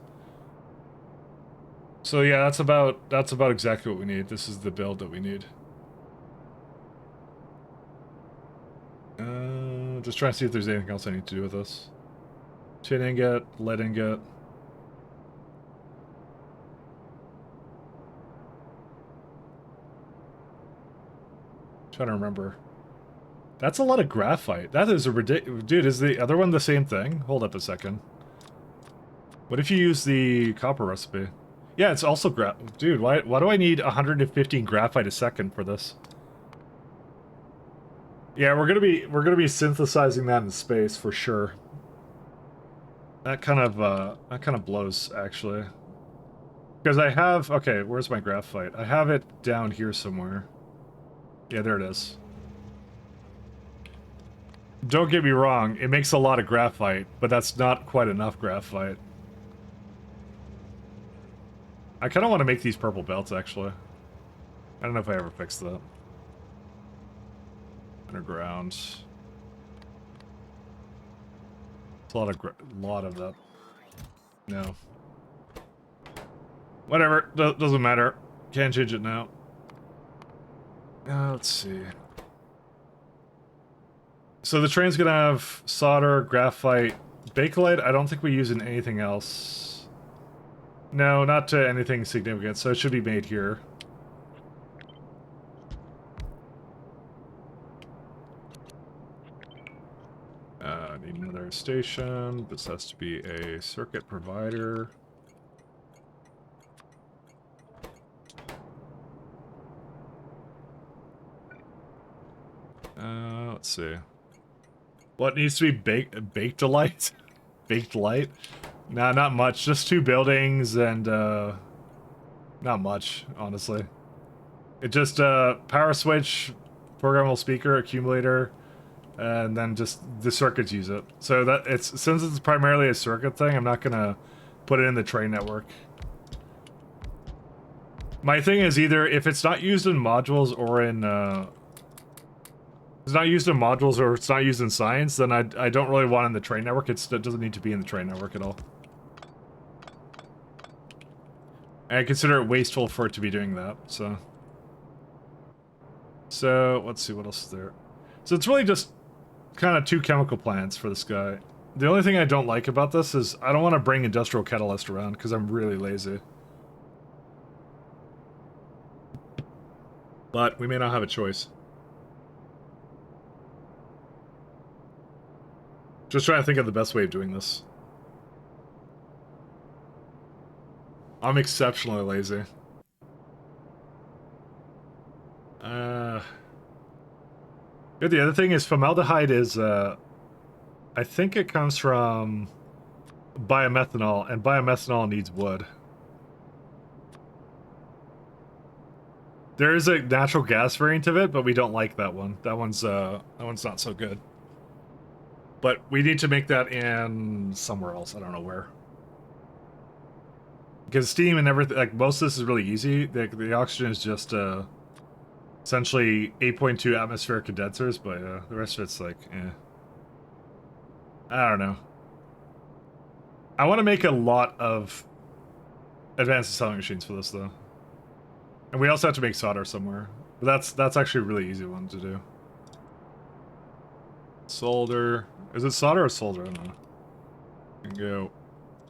So yeah, that's about exactly what we need. This is the build that we need. Just trying to see if there's anything else I need to do with this. Tin ingot, lead ingot. Trying to remember. That's a lot of graphite. That is a ridiculous... Dude, is the other one the same thing? Hold up a second. What if you use the copper recipe? Yeah, it's also Dude, why do I need 115 graphite a second for this? Yeah, we're gonna be synthesizing that in space for sure. That kind of blows actually. Because I have... Okay, where's my graphite? I have it down here somewhere. Yeah, there it is. Don't get me wrong, it makes a lot of graphite, but that's not quite enough graphite. I kind of want to make these purple belts, actually. I don't know if I ever fixed that. Underground. It's a lot of that. No. Whatever, doesn't matter. Can't change it now. Let's see. So the train's gonna have solder, graphite, bakelite. I don't think we use in anything else. No, not to anything significant, so it should be made here. Need another station. This has to be a circuit provider. Let's see. What needs to be baked to light? Baked light? Nah, not much. Just 2 buildings and, not much, honestly. It just, power switch, programmable speaker, accumulator, and then just the circuits use it. So that since it's primarily a circuit thing, I'm not gonna put it in the train network. My thing is either if it's not used in modules or in, it's not used in modules or it's not used in science, then I don't really want it in the train network. It doesn't need to be in the train network at all. I consider it wasteful for it to be doing that, so... So, let's see, what else is there? So it's really just kind of 2 chemical plants for this guy. The only thing I don't like about this is I don't want to bring industrial catalyst around because I'm really lazy. But we may not have a choice. Just trying to think of the best way of doing this. I'm exceptionally lazy. Yeah, the other thing is formaldehyde is, I think it comes from biomethanol, and biomethanol needs wood. There is a natural gas variant of it, but we don't like that one. That one's not so good. But we need to make that in somewhere else. I don't know where. Because steam and everything, like, most of this is really easy. The oxygen is just, essentially 8.2 atmospheric condensers, but the rest of it's like, eh. I don't know. I want to make a lot of advanced assembly machines for this, though. And we also have to make solder somewhere. But that's actually a really easy one to do. Solder. Is it solder or solder? I don't know. And go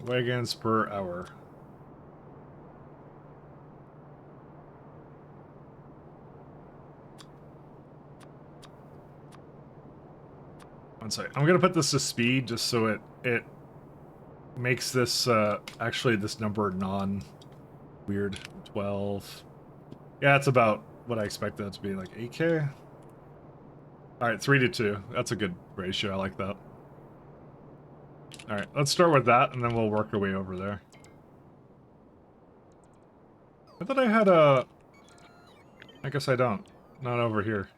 wagons per hour. One second. I'm gonna put this to speed just so it makes this actually this number non-weird. 12. Yeah, it's about what I expect that to be, like 8K. Alright, 3 to 2. That's a good ratio, I like that. Alright, let's start with that, and then we'll work our way over there. I thought I had a... I guess I don't. Not over here.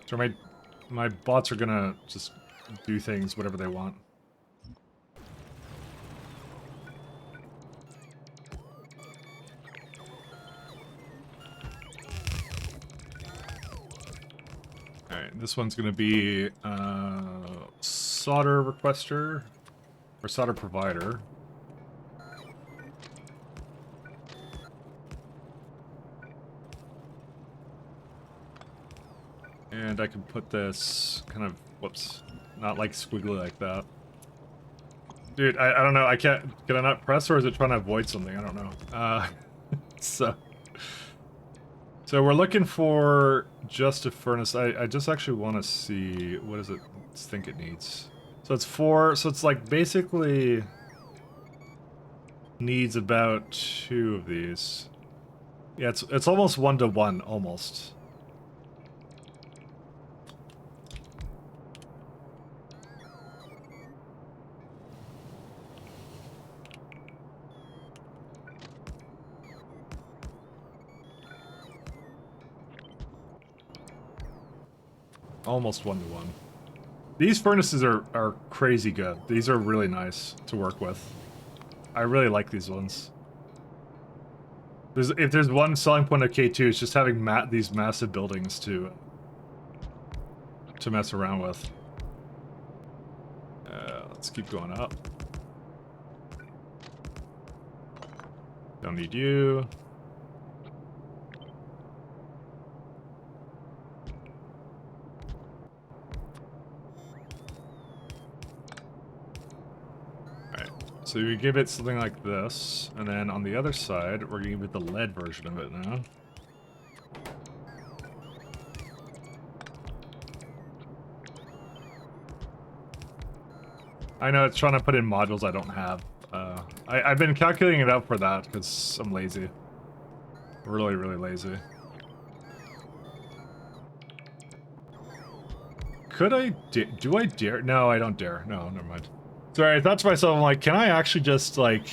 So my bots are gonna just do things, whatever they want. Alright, this one's gonna be solder requester or solder provider. And I can put this kind of, whoops, not like squiggly like that. Dude, I don't know, I can't, can I not press or is it trying to avoid something? I don't know. So we're looking for just a furnace. I just actually want to see, what does it think it needs? So it's 4, so it's like basically needs about 2 of these. Yeah, it's almost 1 to 1, almost. Almost 1 to 1. These furnaces are crazy good. These are really nice to work with. I really like these ones. If there's one selling point of K2, it's just having these massive buildings to mess around with. Let's keep going up. Don't need you. So we give it something like this, and then on the other side, we're gonna give it the lead version of it now. I know it's trying to put in modules I don't have. I've been calculating it out for that, because I'm lazy. Really, really lazy. Could I do I dare? No, I don't dare. No, never mind. Sorry, I thought to myself, I'm like, can I actually just, like...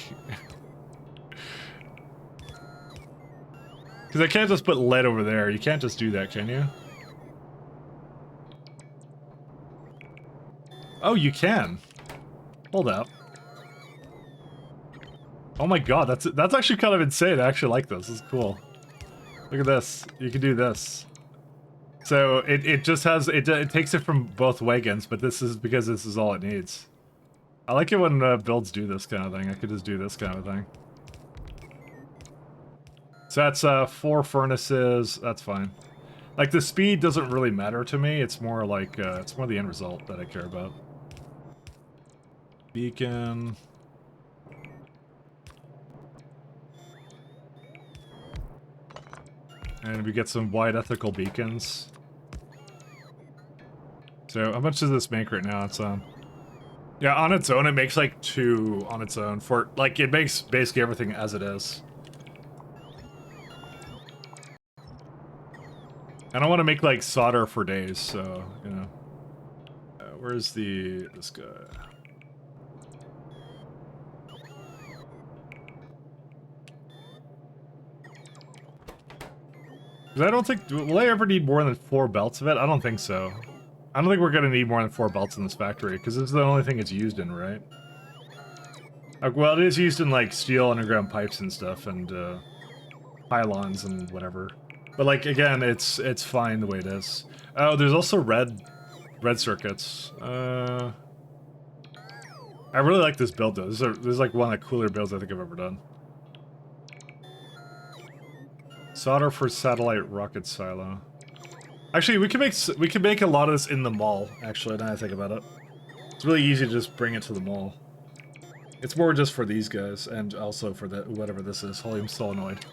Because I can't just put lead over there. You can't just do that, can you? Oh, you can. Hold up. Oh my god, that's actually kind of insane. I actually like this. This is cool. Look at this. You can do this. So, it just has... It takes it from both wagons, but this is because this is all it needs. I like it when builds do this kind of thing. I could just do this kind of thing. So that's 4 furnaces. That's fine. Like, the speed doesn't really matter to me. It's more like, it's more the end result that I care about. Beacon. And we get some wide ethical beacons. So, how much does this make right now? It's, yeah, on its own, it makes like 2 on its own. For like, it makes basically everything as it is. I don't want to make like solder for days, so you know. Where's this guy? Because I don't think, will I ever need more than 4 belts of it? I don't think so. I don't think we're gonna need more than 4 belts in this factory, because this is the only thing it's used in, right? Well, it is used in, like, steel underground pipes and stuff, and, pylons and whatever. But, like, again, it's fine the way it is. Oh, there's also red circuits. I really like this build, though. This is like, one of the cooler builds I think I've ever done. Solder for satellite rocket silo. Actually, we can make a lot of this in the mall. Actually, now I think about it, it's really easy to just bring it to the mall. It's more just for these guys, and also for the whatever this is, helium solenoid.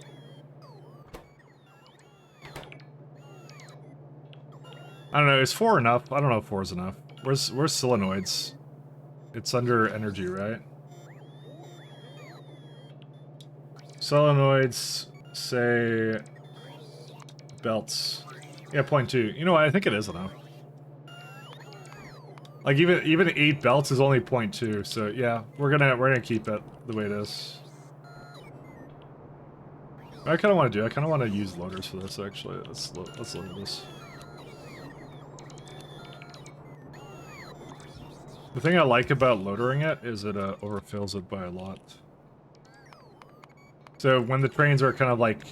I don't know. Is 4 enough? I don't know if 4 is enough. Where's solenoids? It's under energy, right? Solenoids say belts. Yeah, 0.2. You know what? I think it is enough. Like even 8 belts is only 0.2. So yeah, we're gonna keep it the way it is. I kind of want to do. I kind of want to use loaders for this. Actually, let's look at this. The thing I like about loadering it is it overfills it by a lot. So when the trains are kind of like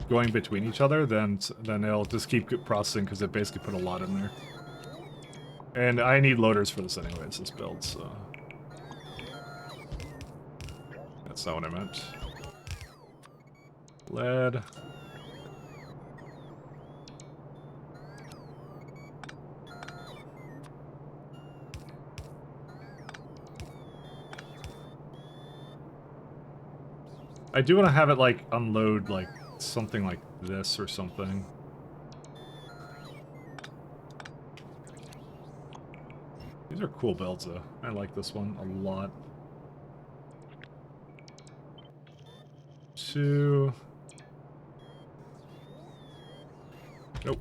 going between each other, then it'll just keep processing because it basically put a lot in there. And I need loaders for this anyways, this build, so... That's not what I meant. Lead. I do want to have it, like, unload, like, something like this or something. These are cool builds, though. I like this one a lot. 2... Nope.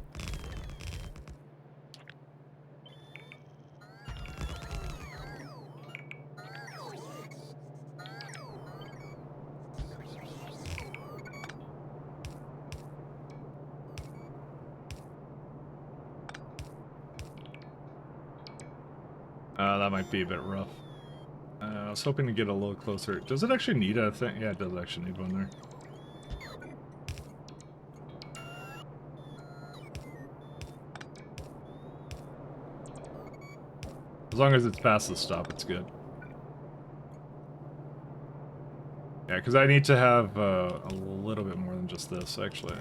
That might be a bit rough. I was hoping to get a little closer. Does it actually need a thing? Yeah, it does actually need one there. As long as it's past the stop, it's good. Yeah, because I need to have a little bit more than just this, actually.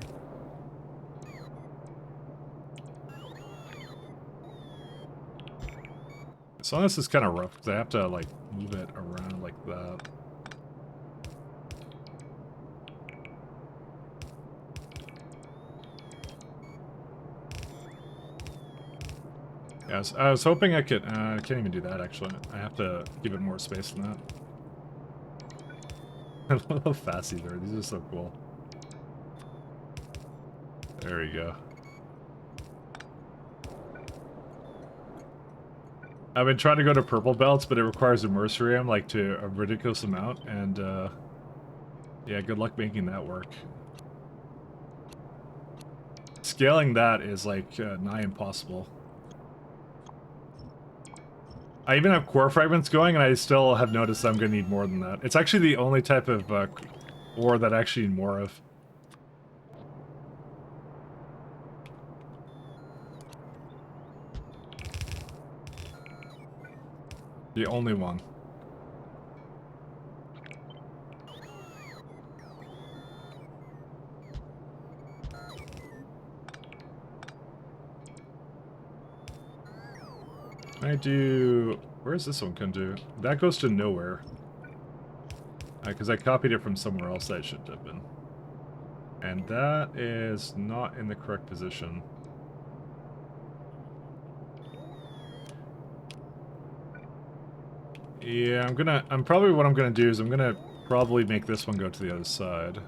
So this is kind of rough, because I have to, like, move it around like that. Yeah, I was hoping I could... I can't even do that, actually. I have to give it more space than that. I love how fast these are. These are so cool. There we go. I've been trying to go to purple belts, but it requires a mercenarium, like, to a ridiculous amount, and, yeah, good luck making that work. Scaling that is, like, nigh impossible. I even have core fragments going, and I still have noticed I'm going to need more than that. It's actually the only type of ore that I actually need more of. The only one. I do... Where's this one come to? That goes to nowhere. Because I copied it from somewhere else that it should have been. And that is not in the correct position. Yeah, probably what I'm gonna do is I'm gonna probably make this one go to the other side.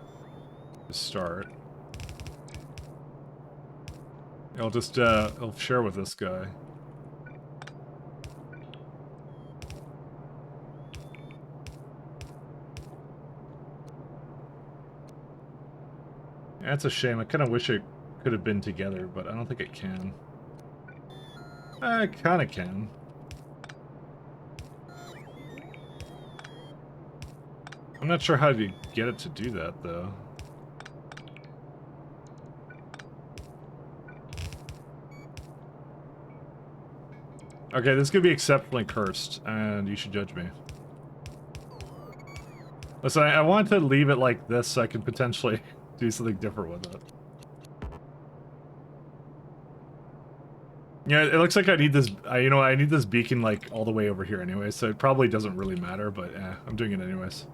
To start. I'll just, I'll share with this guy. That's a shame. I kind of wish it could have been together, but I don't think it can. I kind of can. I'm not sure how to get it to do that, though. Okay, this could be exceptionally cursed, and you should judge me. Listen, I wanted to leave it like this so I can potentially do something different with it. Yeah, it looks like I need this. You know, I need this beacon like all the way over here anyway, so it probably doesn't really matter. But yeah, I'm doing it anyways.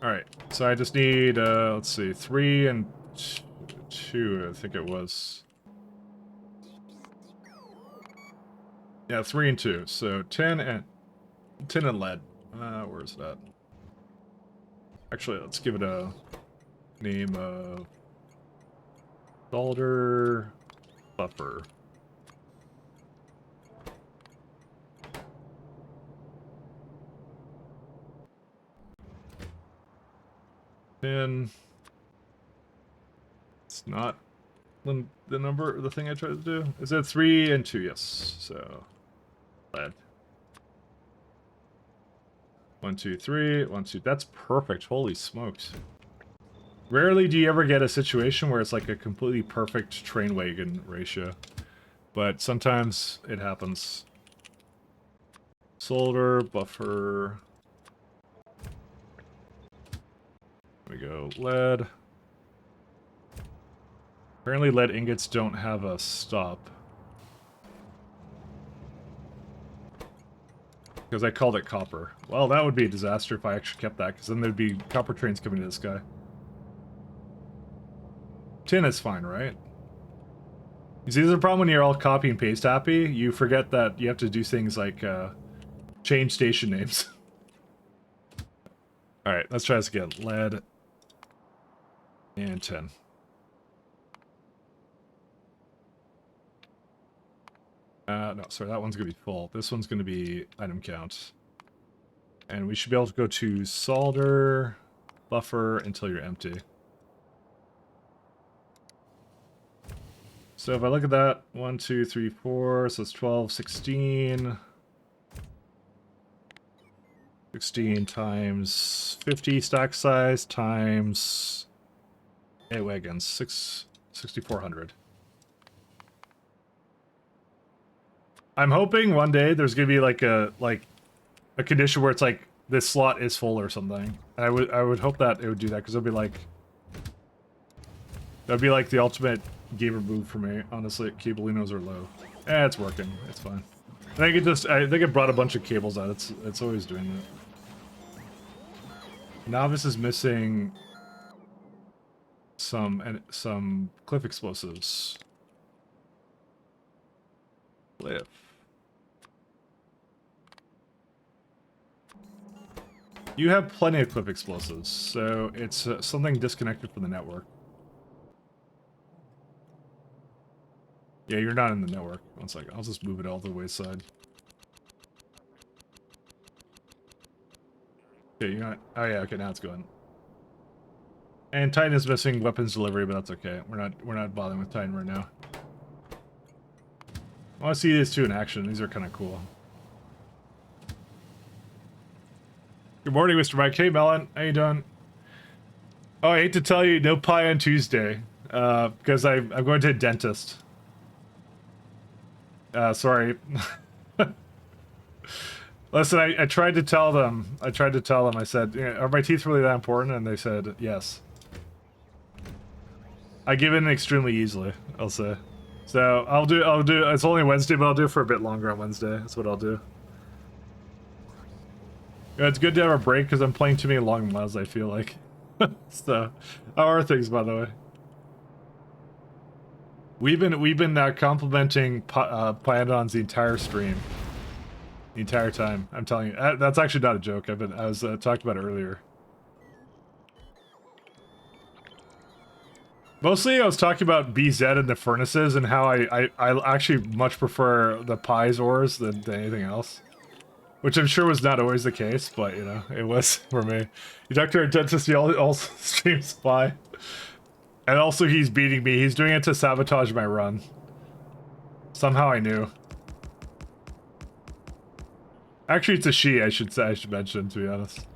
All right, so I just need let's see, 3 and 2. I think it was. Yeah, 3 and 2. So 10 and lead. Where's that? Actually, let's give it a name of solder buffer. Then it's not the number, the thing I tried to do. Is it 3 and 2? Yes. So lead. 1, 2, 3. 1, 2. That's perfect. Holy smokes. Rarely do you ever get a situation where it's like a completely perfect train wagon ratio. But sometimes it happens. Solder, buffer. There we go. Lead. Apparently lead ingots don't have a stop. Because I called it copper. Well, that would be a disaster if I actually kept that, because then there'd be copper trains coming to this guy. Tin is fine, right? You see, there's a problem when you're all copy and paste happy. You forget that you have to do things like change station names. Alright, let's try this again. Lead and tin. No, sorry, that one's going to be full. This one's going to be item count. And we should be able to go to solder, buffer, until you're empty. So if I look at that, 1, 2, 3, 4, so it's 12, 16. 16 times 50 stack size times... Hey, wagons, 6,400. I'm hoping one day there's gonna be like a condition where it's like this slot is full or something. And I would hope that it would do that, because it'd be like that'd be like the ultimate gamer move for me. Honestly, cableinos are low. It's working. It's fine. I think it brought a bunch of cables out. It's always doing that. Novice is missing some cliff explosives. Cliff. You have plenty of cliff explosives, so it's something disconnected from the network. Yeah, you're not in the network. One second, I'll just move it all to the wayside. Okay, you're not. Oh yeah, okay, now it's going. And Titan is missing weapons delivery, but that's okay. We're not bothering with Titan right now. I want to see these two in action. These are kind of cool. Good morning, Mr. Mike. Hey, Melon. How you doing? Oh, I hate to tell you, no pie on Tuesday. Because I'm going to a dentist. Sorry. Listen, I tried to tell them. I said, are my teeth really that important? And they said, yes. I give in extremely easily, I'll say. So, I'll do, it's only Wednesday, but I'll do it for a bit longer on Wednesday. That's what I'll do. Yeah, it's good to have a break, because I'm playing too many long miles, I feel like. So, how are things, by the way? We've been complimenting Pyandons the entire stream. The entire time, I'm telling you. That's actually not a joke. I was talked about it earlier. Mostly, I was talking about BZ and the furnaces and how I actually much prefer the Pi's ores than anything else. Which I'm sure was not always the case, but, you know, it was for me. You talk to our dentist, he also streams Pi. And also, he's beating me. He's doing it to sabotage my run. Somehow I knew. Actually, it's a she, I should mention, to be honest.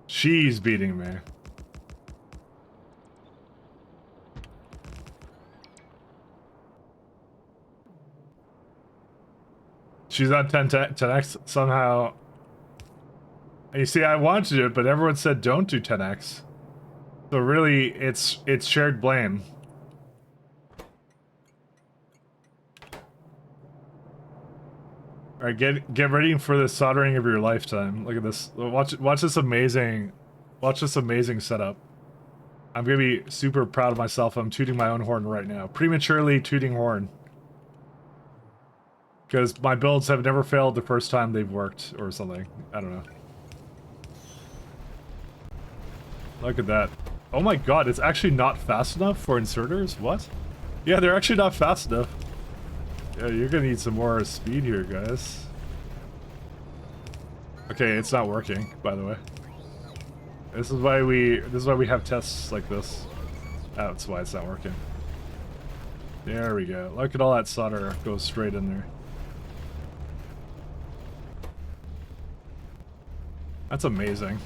She's beating me. She's on 10x somehow. And you see, I wanted it, but everyone said don't do 10x. So really, it's shared blame. All right, get ready for the soldering of your lifetime. Look at this. Watch this amazing setup. I'm gonna be super proud of myself. I'm tooting my own horn right now. Prematurely tooting horn. Because my builds have never failed the first time they've worked, or something. I don't know. Look at that. Oh my god, it's actually not fast enough for inserters? What? Yeah, they're actually not fast enough. Yeah, you're gonna need some more speed here, guys. Okay, it's not working, by the way. This is why we have tests like this. That's why it's not working. There we go. Look at all that solder goes straight in there. That's amazing.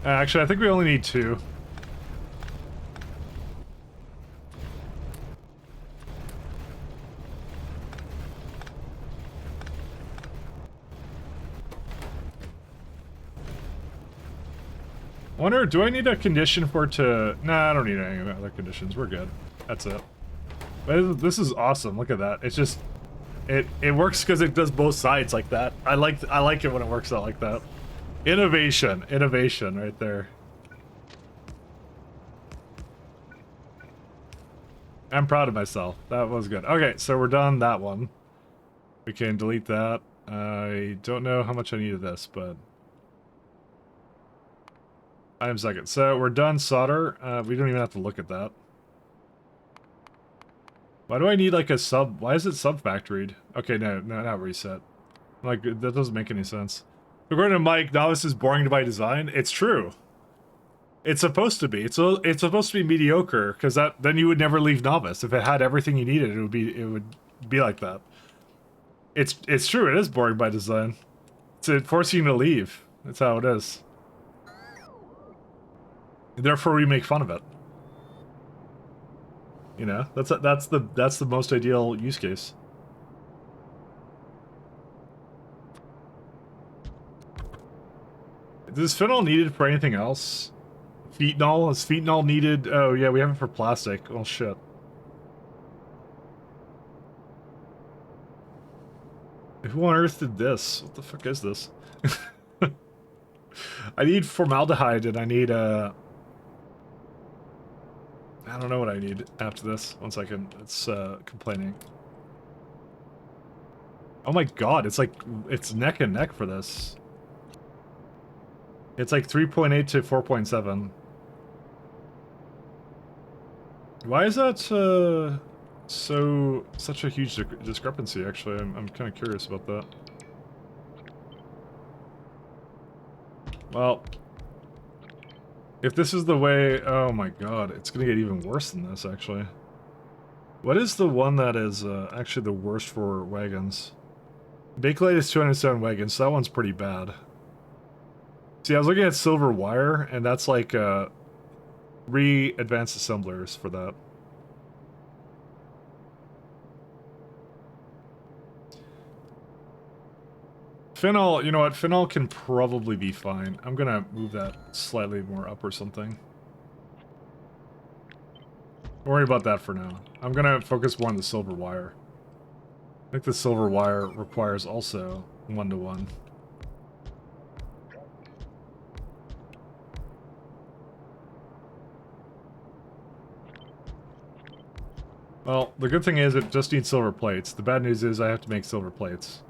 Actually, I think we only need 2. I wonder, do I need a condition for it to... Nah, I don't need any other conditions. We're good. That's it. But this is awesome. Look at that. It's just... It works because it does both sides like that. I like it when it works out like that. Innovation right there. I'm proud of myself. That was good. Okay, so we're done that one. We can delete that. I don't know how much I need of this, but... I'm second. So we're done solder. We don't even have to look at that. Why do I need like a sub? Why is it sub-factoried? Okay, no, not reset. Like, that doesn't make any sense. According to Mike, novice is boring by design. It's true. It's supposed to be. It's supposed to be mediocre, because then you would never leave novice. If it had everything you needed, it would be like that. It's true. It is boring by design. It's forcing you to leave. That's how it is. Therefore, we make fun of it. You know, that's the most ideal use case. Is phenol needed for anything else? Phenol? Is phenol needed? Oh yeah, we have it for plastic. Oh shit. Who on earth did this? What the fuck is this? I need formaldehyde and I need I don't know what I need after this. 1 second. It's complaining. Oh my god, it's like it's neck and neck for this. It's like 3.8 to 4.7. Why is that such a huge discrepancy actually? I'm kind of curious about that. Well, if this is the way, oh my god, it's gonna get even worse than this, actually. What is the one that is actually the worst for wagons? Bakelite is 207 wagons, so that one's pretty bad. See, I was looking at silver wire, and that's like 3 advanced assemblers for that. Phenol, you know what? Phenol can probably be fine. I'm gonna move that slightly more up or something. Don't worry about that for now. I'm gonna focus more on the silver wire. I think the silver wire requires also 1-to-1. Well, the good thing is it just needs silver plates. The bad news is I have to make silver plates.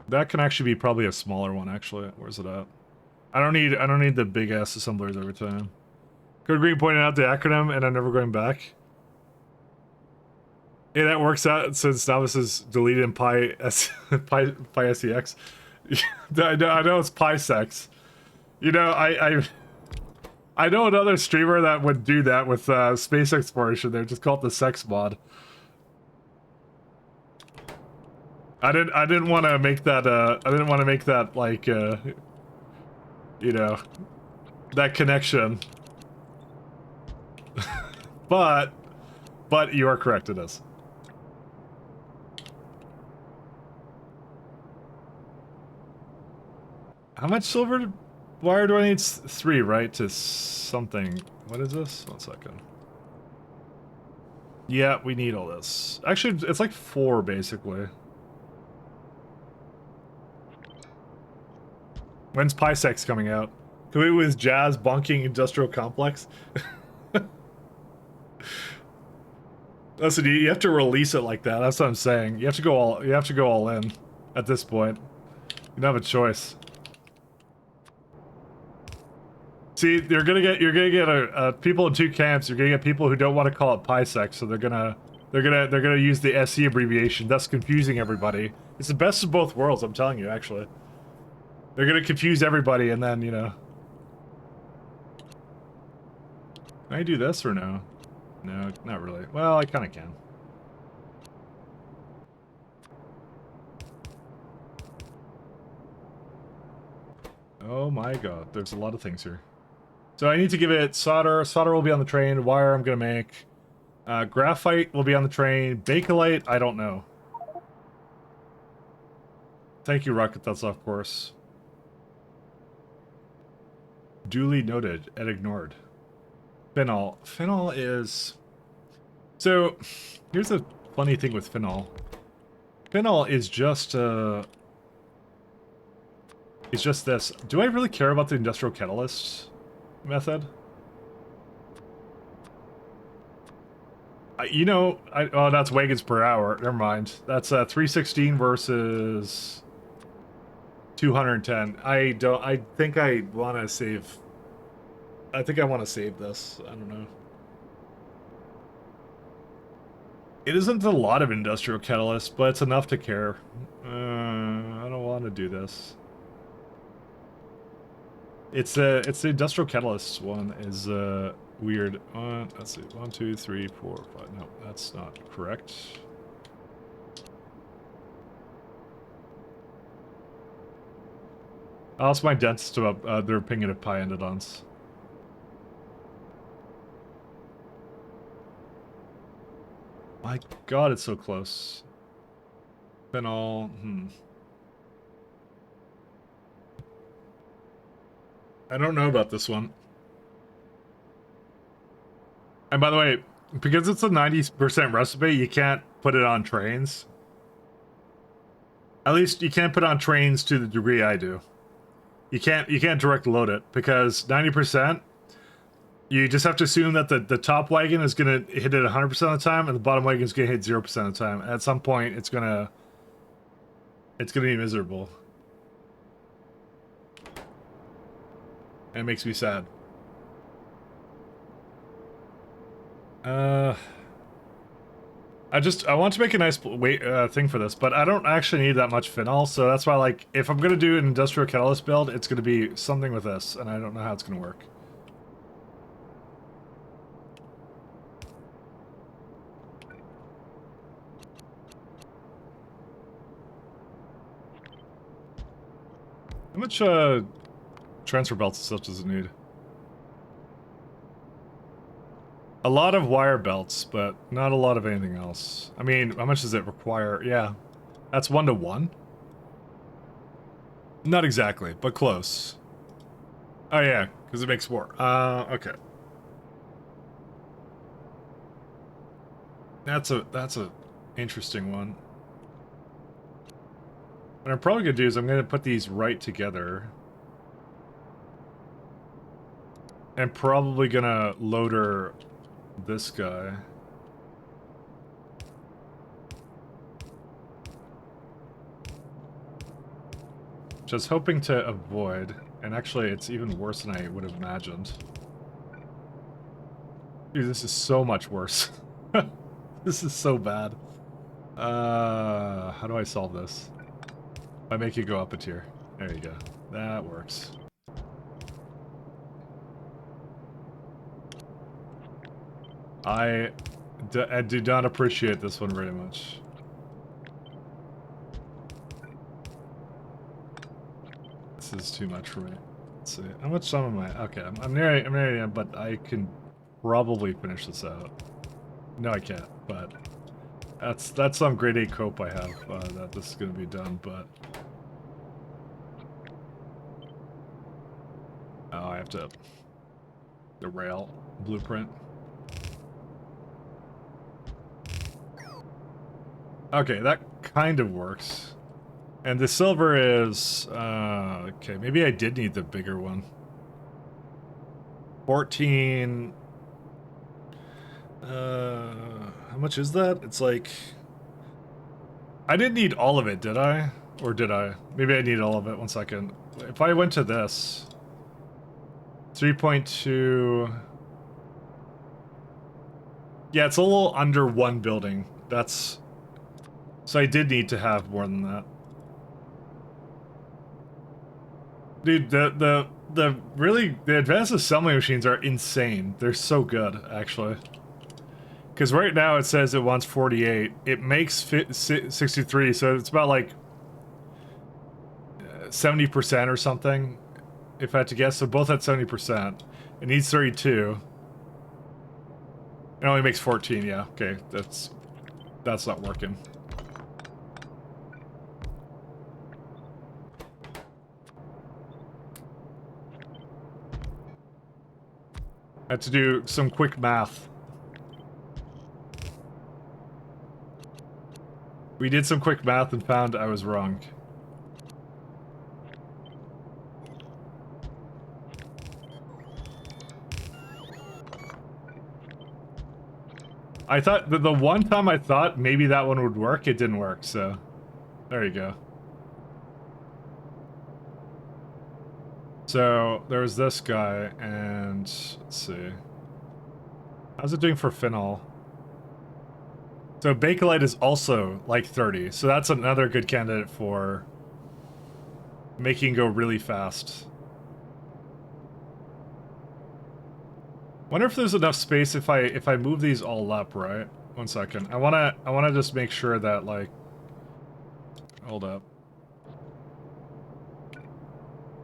That can actually be probably a smaller one, actually. Where's it at? I don't need the big ass assemblers every time. Code Green pointed out the acronym, and I'm never going back. Yeah, that works out since Novice is deleted in Pi SEX. I know it's Pi Sex. You know, I know another streamer that would do that with space exploration. They just call it the sex mod. I didn't want to make that I didn't want to make that like you know, that connection. but you are correct, it is. How much silver wire do I need? 3, right? To something. What is this? 1 second. Yeah, we need all this. Actually, it's like 4, basically. When's Pysex coming out? Can we with Jazz Bunking Industrial Complex? Listen, you have to release it like that. That's what I'm saying. You have to go all in at this point. You don't have a choice. See, you're gonna get people in 2 camps. You're gonna get people who don't want to call it Pysex, so they're gonna use the SE abbreviation, thus confusing everybody. It's the best of both worlds, I'm telling you, actually. They're gonna confuse everybody, and then, you know. Can I do this or no? No, not really. Well, I kind of can. Oh my god, there's a lot of things here. So I need to give it solder. Solder will be on the train. Wire I'm gonna make. Graphite will be on the train. Bakelite, I don't know. Thank you, Rocket. That's off course. Duly noted and ignored. Phenol. Phenol is... So, here's a funny thing with phenol. Phenol is just, it's just this. Do I really care about the industrial catalyst method? You know, oh, that's wagons per hour. Never mind. That's 316 versus 210. I think I want to save... I think I want to save this. I don't know. It isn't a lot of industrial catalyst, but it's enough to care. I don't want to do this. It's the industrial catalyst one is weird. Let's see. 1, 2, 3, 4, 5. No, that's not correct. I'll ask my dentist about their opinion of pi endodonts. My god, it's so close. Phenol, I don't know about this one. And by the way, because it's a 90% recipe, you can't put it on trains. At least you can't put it on trains to the degree I do. You can't direct load it, because 90%, you just have to assume that the top wagon is going to hit it 100% of the time, and the bottom wagon is going to hit 0% of the time. At some point, it's gonna be miserable. And it makes me sad. I want to make a nice thing for this, but I don't actually need that much phenol, so that's why, like, if I'm going to do an industrial catalyst build, it's going to be something with this, and I don't know how it's going to work. How much transfer belts and stuff does it need? A lot of wire belts, but not a lot of anything else. I mean, how much does it require? Yeah, that's 1-to-1. Not exactly, but close. Oh yeah, because it makes more. Okay. That's a interesting one. What I'm probably gonna do is I'm gonna put these right together. And probably gonna loader this guy. Just hoping to avoid, and actually it's even worse than I would have imagined. Dude, this is so much worse. This is so bad. How do I solve this? I make you go up a tier. There you go. That works. I do not appreciate this one very much. This is too much for me. Let's see. How much time am I? Okay, I'm near the end, but I can probably finish this out. No, I can't, but that's some grade 8 cope I have that this is going to be done, but Oh, I have to... The rail blueprint. Okay, that kind of works. And the silver is... okay, maybe I did need the bigger one. 14... how much is that? It's like... I didn't need all of it, did I? Or did I? Maybe I need all of it. 1 second. If I went to this... 3.2... Yeah, it's a little under 1 building. That's... So I did need to have more than that. Dude, the really... The advanced assembly machines are insane. They're so good, actually. Because right now it says it wants 48. It makes 63, so it's about like 70% or something, if I had to guess. So both at 70%. It needs 32. It only makes 14, yeah. Okay, that's not working. I had to do some quick math. We did some quick math and found I was wrong. I thought the one time I thought maybe that one would work, it didn't work, so there you go. So there was this guy, and let's see. How's it doing for phenol? So Bakelite is also like 30, so that's another good candidate for making go really fast. Wonder if there's enough space if I move these all up, right? 1 second. I wanna just make sure that, like, hold up.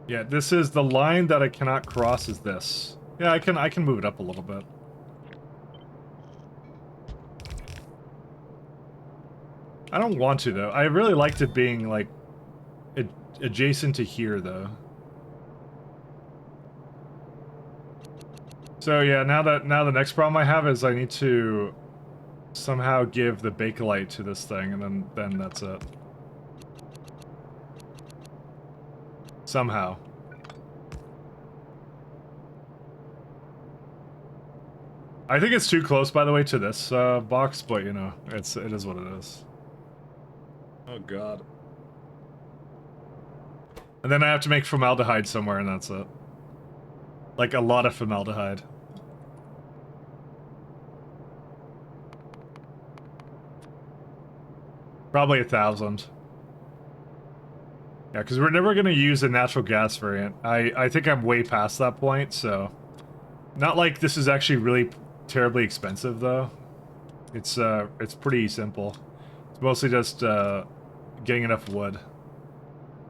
Yeah, this is the line that I cannot cross is this. Yeah, I can move it up a little bit. I don't want to though. I really liked it being like adjacent to here though. So yeah, now the next problem I have is I need to somehow give the Bakelite to this thing, and then that's it. Somehow. I think it's too close, by the way, to this box, but you know, it is what it is. Oh god. And then I have to make formaldehyde somewhere, and that's it. Like a lot of formaldehyde. Probably 1,000. Yeah, because we're never going to use a natural gas variant. I think I'm way past that point, so... Not like this is actually really terribly expensive, though. It's pretty simple. It's mostly just getting enough wood.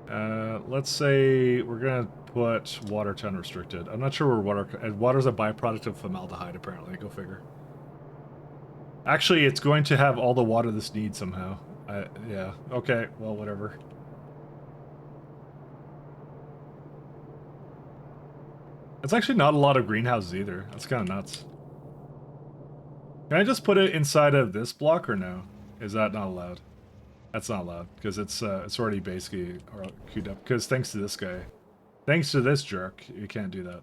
Let's say we're going to put water to unrestricted. I'm not sure where water's a byproduct of formaldehyde, apparently. Go figure. Actually, it's going to have all the water this needs somehow. Yeah, okay, well, whatever. It's actually not a lot of greenhouses either. That's kind of nuts. Can I just put it inside of this block or no? Is that not allowed? That's not allowed because it's already basically queued up. Because thanks to this guy, thanks to this jerk, you can't do that.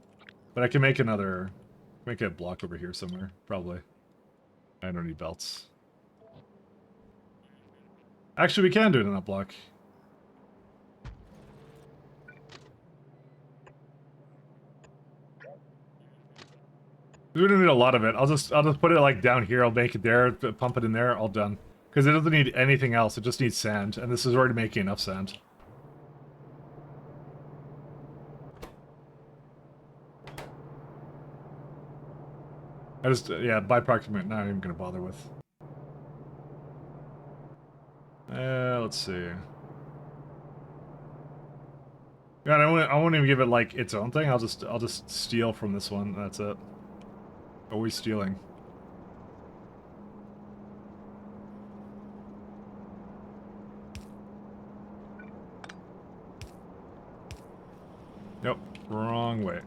But I can make a block over here somewhere, probably. I don't need belts. Actually, we can do it in that block. We don't need a lot of it. I'll just put it like down here. I'll make it there, pump it in there, all done. Because it doesn't need anything else. It just needs sand, and this is already making enough sand. Yeah, byproduct I'm not even gonna bother with. Let's see. God, I won't even give it like its own thing. I'll just steal from this one. That's it. Always stealing. Nope, wrong way.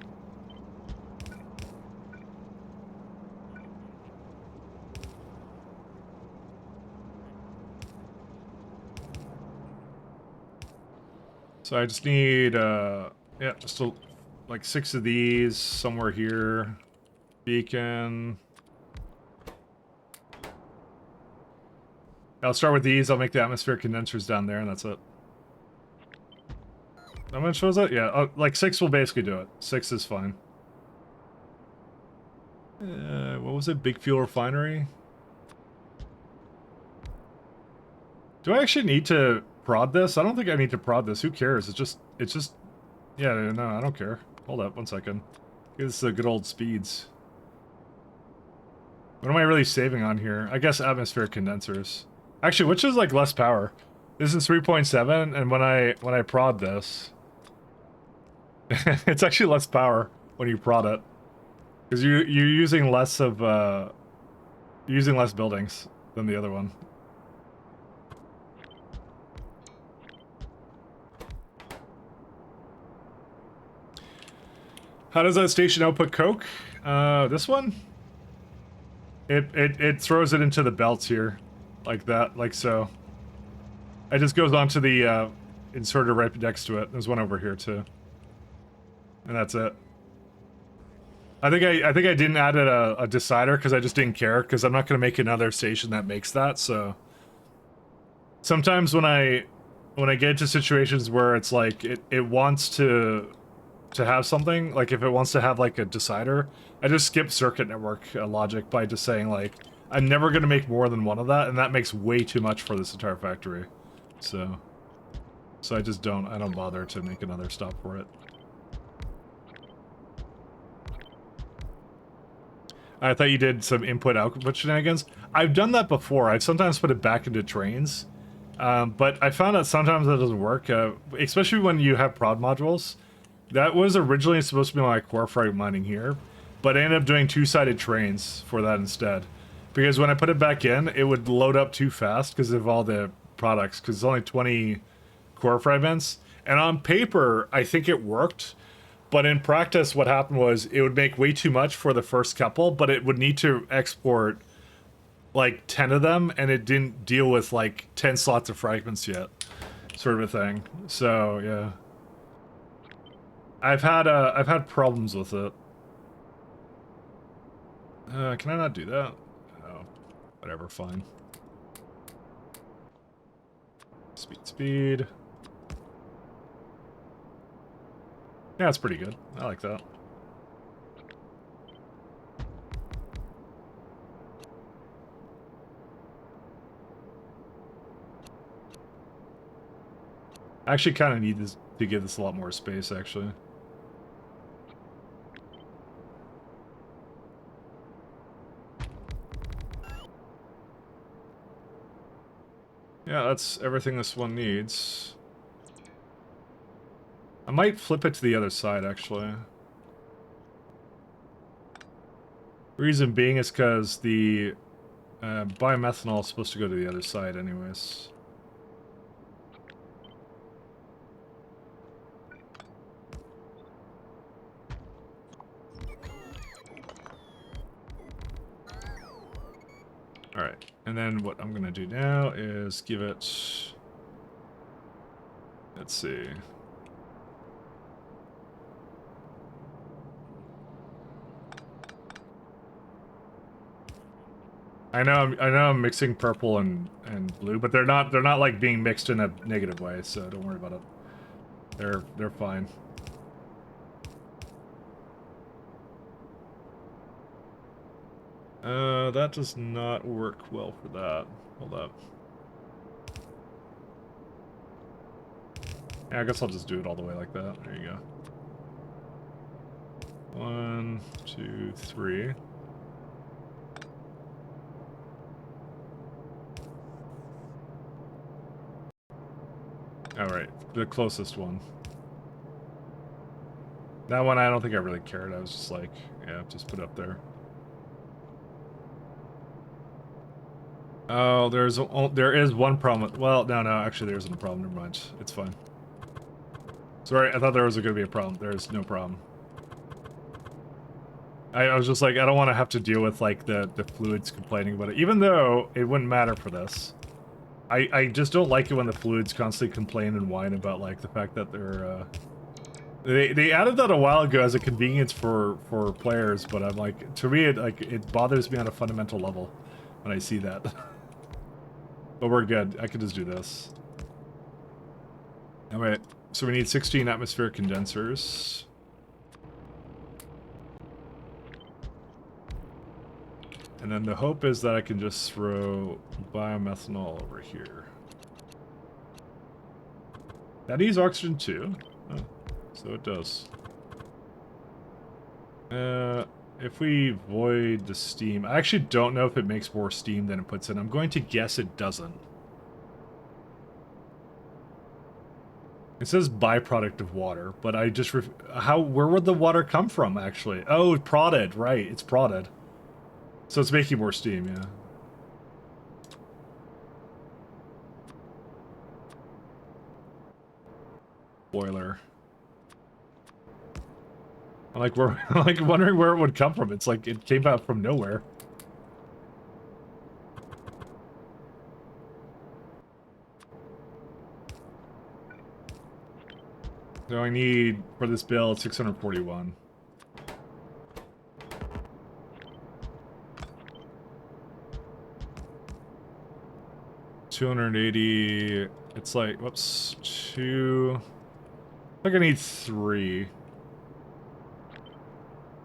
So I just need, yeah, just like 6 of these somewhere here. Beacon. I'll start with these. I'll make the atmosphere condensers down there, and that's it. How much was it? Yeah, like 6 will basically do it. 6 is fine. What was it? Big fuel refinery? Do I actually need to prod this? I don't think I need to prod this. Who cares? It's just... Yeah, no, I don't care. Hold up, 1 second. This is a good old speeds. What am I really saving on here? I guess atmospheric condensers. Actually, which is like less power? This is 3.7, and when I prod this, it's actually less power when you prod it, because you're using less of using less buildings than the other one. How does that station output coke? This one? It throws it into the belts here, like that, like so. It just goes onto the inserter right next to it. There's one over here too, and that's it. I think I didn't add a decider because I just didn't care, because I'm not gonna make another station that makes that. So sometimes when I get into situations where it's like it wants to have something, like if it wants to have like a decider, I just skip circuit network logic by just saying like, I'm never going to make more than one of that, and that makes way too much for this entire factory. So I just don't bother to make another stop for it. I thought you did some input-output shenanigans. I've done that before. I've sometimes put it back into trains, but I found that sometimes that doesn't work, especially when you have prod modules. That was originally supposed to be my core frag mining here, but I ended up doing 2-sided trains for that instead. Because when I put it back in, it would load up too fast because of all the products, because it's only 20 core fragments. And on paper, I think it worked, but in practice what happened was it would make way too much for the first couple, but it would need to export like 10 of them, and it didn't deal with like 10 slots of fragments yet, sort of a thing. So, yeah. I've had problems with it. Can I not do that? Oh, whatever, fine. Speed. Yeah, it's pretty good. I like that. I actually kind of need this to give this a lot more space, actually. Yeah, that's everything this one needs. I might flip it to the other side, actually. Reason being is because the biomethanol is supposed to go to the other side anyways. Alright, and then what I'm gonna do now is give it... Let's see... I know I'm mixing purple and blue, but they're not like being mixed in a negative way, so don't worry about it. They're fine. That does not work well for that. Hold up. Yeah, I guess I'll just do it all the way like that. There you go. 1, 2, 3. Alright, the closest one. That one I don't think I really cared. I was just like, yeah, just put it up there. Oh, there is one problem. Well, no, actually there isn't a problem. Never mind. It's fine. Sorry, I thought there was going to be a problem. There's no problem. I was just like, I don't want to have to deal with like the fluids complaining about it, even though it wouldn't matter for this. I just don't like it when the fluids constantly complain and whine about like the fact that they're they added that a while ago as a convenience for players, but I'm like, to me it bothers me on a fundamental level when I see that. But we're good. I can just do this. Alright, so we need 16 atmospheric condensers. And then the hope is that I can just throw biomethanol over here. That needs oxygen too? Oh, so it does. If we void the steam... I actually don't know if it makes more steam than it puts in. I'm going to guess it doesn't. It says byproduct of water, but I just... where would the water come from, actually? Oh, prodded, right. It's prodded. So it's making more steam, yeah. Boiler. I'm like, we're like wondering where it would come from. It's like it came out from nowhere. So I need for this build 641. $280. It's like, whoops, 2. I think I need 3.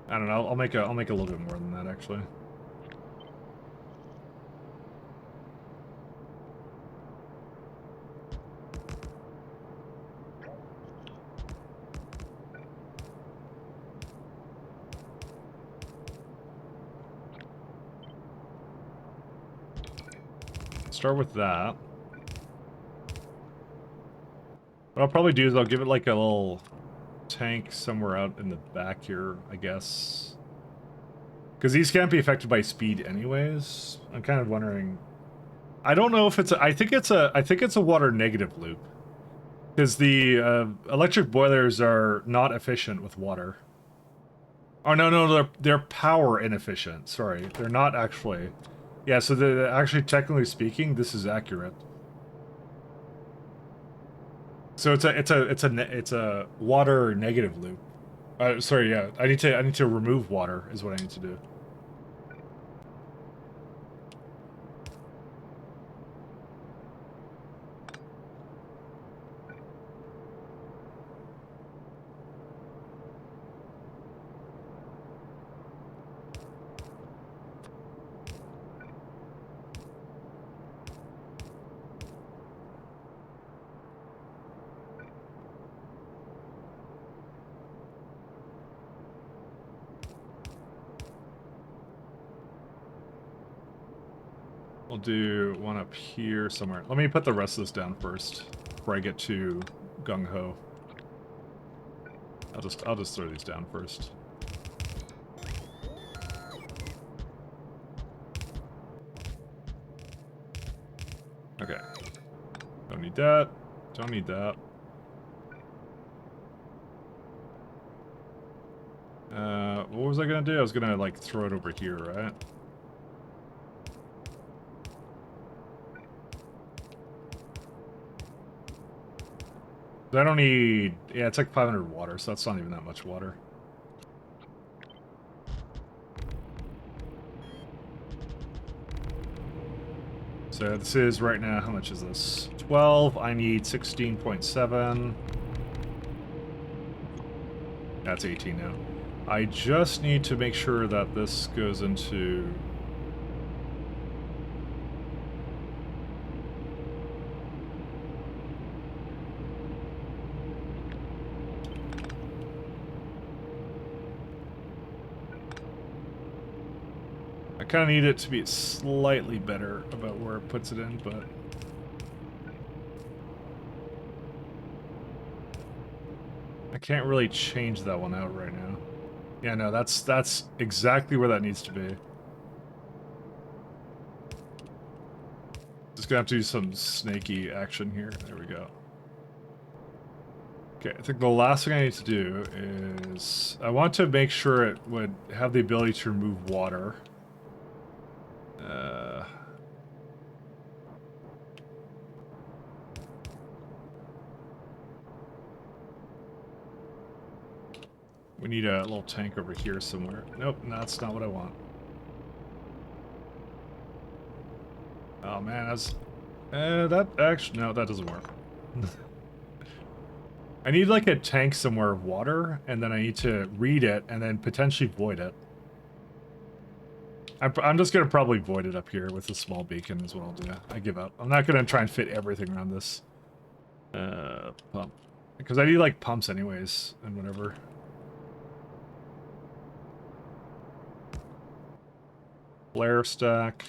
I don't know. I'll make a little bit more than that actually. Start with that. What I'll probably do is I'll give it like a little tank somewhere out in the back here, I guess. Because these can't be affected by speed anyways. I'm kind of wondering. I don't know if it's I think it's a water negative loop. Because the electric boilers are not efficient with water. Oh no, they're power inefficient. Sorry, they're not actually. Yeah, so actually, technically speaking, this is accurate. So it's a water negative loop. Sorry, yeah, I need to remove water is what I need to do. We'll do one up here somewhere. Let me put the rest of this down first before I get too gung-ho. I'll just throw these down first. Okay. Don't need that. Don't need that. What was I gonna do? I was gonna like throw it over here, right? I don't need... Yeah, it's like 500 water, so that's not even that much water. So this is right now, how much is this? 12, I need 16.7. That's 18 now. I just need to make sure that this goes into... I kind of need it to be slightly better about where it puts it in, but... I can't really change that one out right now. Yeah, no, that's exactly where that needs to be. Just gonna have to do some snaky action here. There we go. Okay, I think the last thing I need to do is... I want to make sure it would have the ability to remove water. We need a little tank over here somewhere. Nope, that's not what I want. Oh man, that's... that actually... No, that doesn't work. I need like a tank somewhere of water, and then I need to read it, and then potentially void it. I'm just gonna probably void it up here with a small beacon is what I'll do. I give up. I'm not gonna try and fit everything around this pump. Because I need like pumps anyways, and whatever. Flare stack.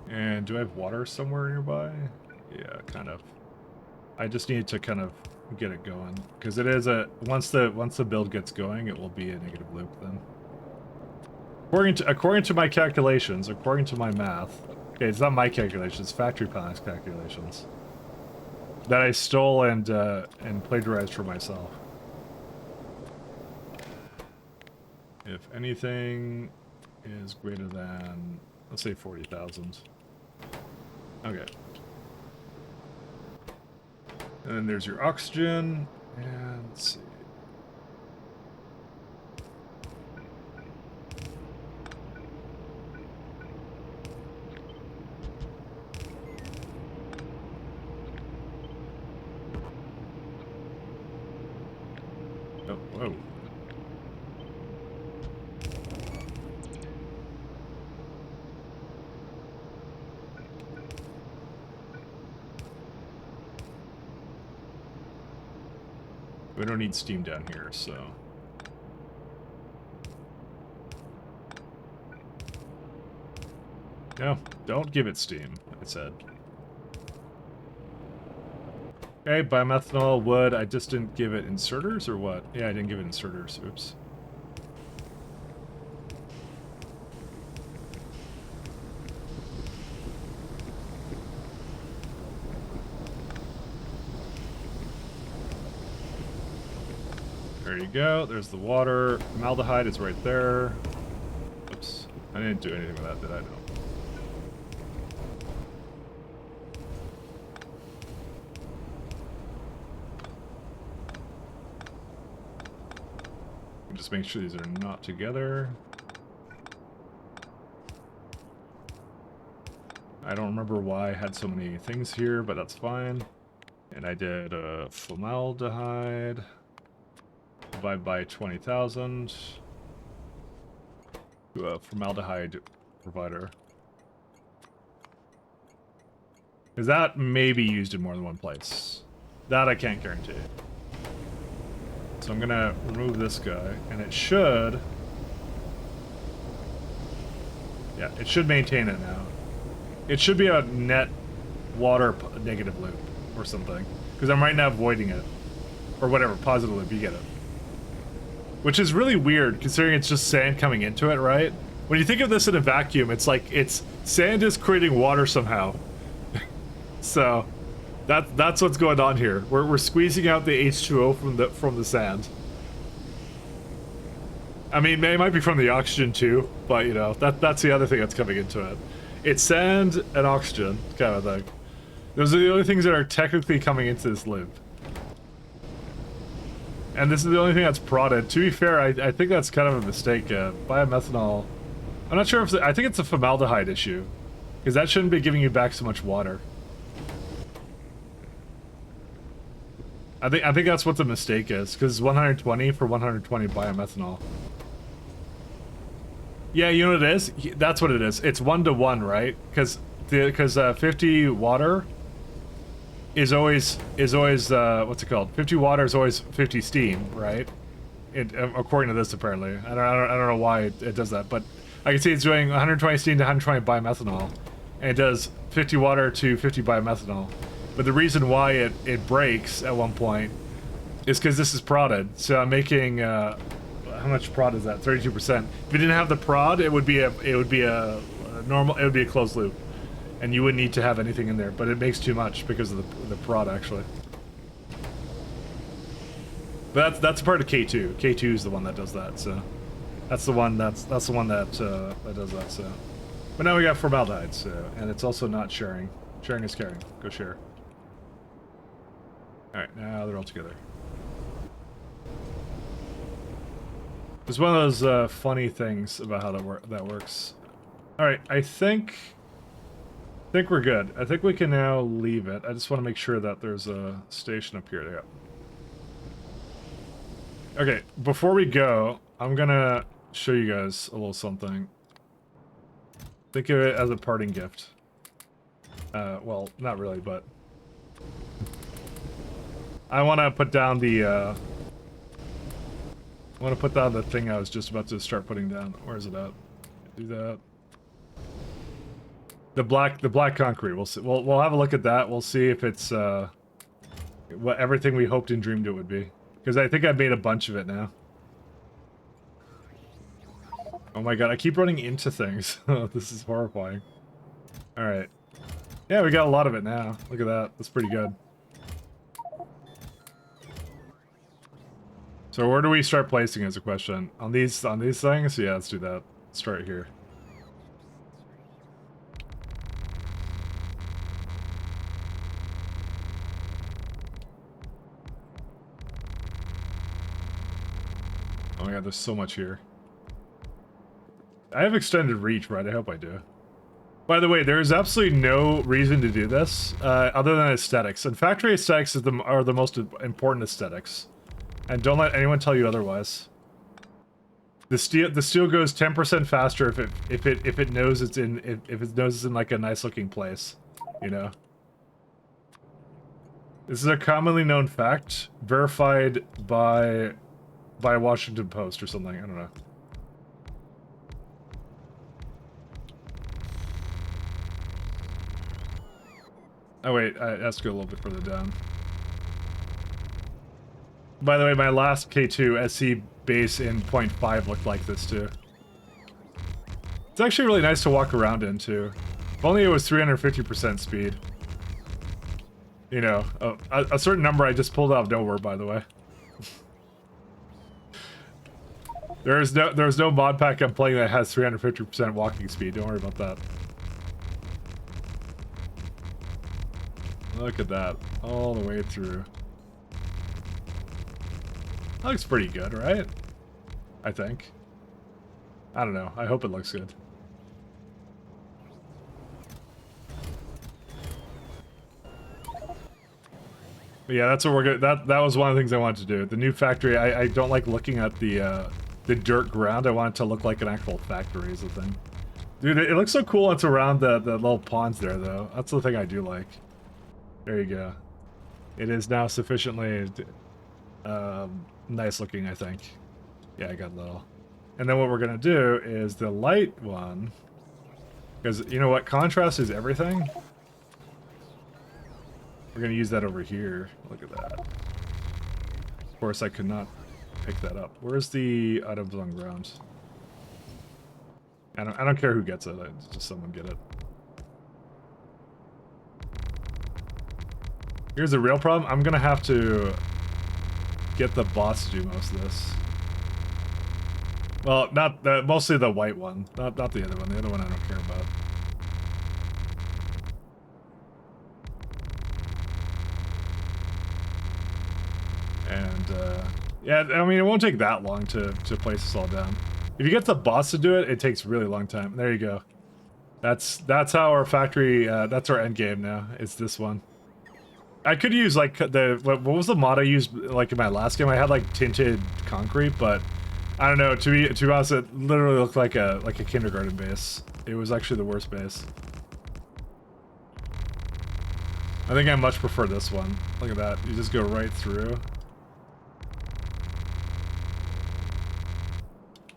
And do I have water somewhere nearby? Yeah, kind of. I just need to kind of get it going because it is a once the build gets going, it will be a negative loop then. According to my calculations, according to my math. Okay, it's not my calculations, factory pass calculations that I stole and plagiarized for myself. If anything is greater than, let's say 40,000. Okay. And then there's your oxygen, and let's see. Oh, whoa. We don't need steam down here, so... No, don't give it steam, I said. Okay, biomethanol, wood, I just didn't give it inserters, or what? Yeah, I didn't give it inserters, oops. There you go, there's the water. Formaldehyde is right there. Oops, I didn't do anything with that, did I? No. Just make sure these are not together. I don't remember why I had so many things here, but that's fine. And I did formaldehyde. Divide by 20,000 to a formaldehyde provider. Because that may be used in more than one place. That I can't guarantee. So I'm gonna remove this guy, and it should... Yeah, it should maintain it now. It should be a net water negative loop or something. Because I'm right now voiding it. Or whatever, positive loop, you get it. Which is really weird, considering it's just sand coming into it, right? When you think of this in a vacuum, it's like sand is creating water somehow. So that's what's going on here. We're squeezing out the H2O from the sand. I mean, it might be from the oxygen too, but you know that's the other thing that's coming into it. It's sand and oxygen kind of thing. Those are the only things that are technically coming into this loop. And this is the only thing that's prodded. To be fair, I think that's kind of a mistake. Biomethanol. I'm not sure if I think it's a formaldehyde issue, because that shouldn't be giving you back so much water. I think that's what the mistake is, because 120 for 120 biomethanol. Yeah, you know what it is? That's what it is. It's 1-to-1, right? Because 50 water is always what's it called? 50 water is always 50 steam, right? According to this, apparently. I don't know why it does that, but I can see it's doing 120 steam to 120 biomethanol, and it does 50 water to 50 biomethanol. But the reason why it breaks at one point is because this is prodded. So I'm making how much prod is that? 32%. If it didn't have the prod, it would be a closed loop. And you wouldn't need to have anything in there, but it makes too much because of the prod, actually. But that's part of K2. K2 is the one that does that, so that's the one that does that. So, but now we got formaldehyde, so, and it's also not sharing. Sharing is caring. Go share. Alright, now they're all together. It's one of those funny things about how that works. Alright, I think we're good. I think we can now leave it. I just want to make sure that there's a station up here. Yeah. Okay, before we go, I'm gonna show you guys a little something. Think of it as a parting gift. Well, not really, but I want to put down the thing I was just about to start putting down. Where is it at? Do that. The black concrete. We'll see. We'll have a look at that. We'll see if it's what everything we hoped and dreamed it would be. Because I think I've made a bunch of it now. Oh my god, I keep running into things. This is horrifying. Alright. Yeah, we got a lot of it now. Look at that. That's pretty good. So where do we start placing is a question. On these things? Yeah, let's do that. Let's start here. Oh my god, there's so much here. I have extended reach, right? I hope I do. By the way, there is absolutely no reason to do this, other than aesthetics. And factory aesthetics are the most important aesthetics. And don't let anyone tell you otherwise. The steel goes 10% faster if it knows it's in like a nice looking place, you know. This is a commonly known fact, verified by Washington Post or something. I don't know. Oh wait, I have to go a little bit further down. By the way, my last K2 SC base in 0.5 looked like this too. It's actually really nice to walk around into. If only it was 350% speed. You know, a certain number I just pulled out of nowhere, by the way. There's no mod pack I'm playing that has 350% walking speed. Don't worry about that. Look at that, all the way through. That looks pretty good, right? I think. I don't know. I hope it looks good. But yeah, that's what we're gonna. That was one of the things I wanted to do. The new factory. I don't like looking at the dirt ground. I want it to look like an actual factory. Is the thing. Dude, it looks so cool. It's around the little ponds there, though. That's the thing I do like. There you go. It is now sufficiently nice looking, I think. Yeah, I got a little. And then what we're gonna do is the light one, because you know what, contrast is everything. We're gonna use that over here. Look at that. Of course, I could not pick that up. Where's the items on ground? I don't care who gets it. Just someone get it. Here's the real problem. I'm gonna have to get the boss to do most of this. Well, not mostly the white one, not the other one. The other one I don't care about. And yeah, I mean, it won't take that long to place this all down. If you get the boss to do it, it takes a really long time. There you go. That's how our factory. That's our end game now. It's this one. I could use like what was the mod I used like in my last game? I had like tinted concrete, but I don't know. To be honest, it literally looked like a kindergarten base. It was actually the worst base. I think I much prefer this one. Look at that. You just go right through.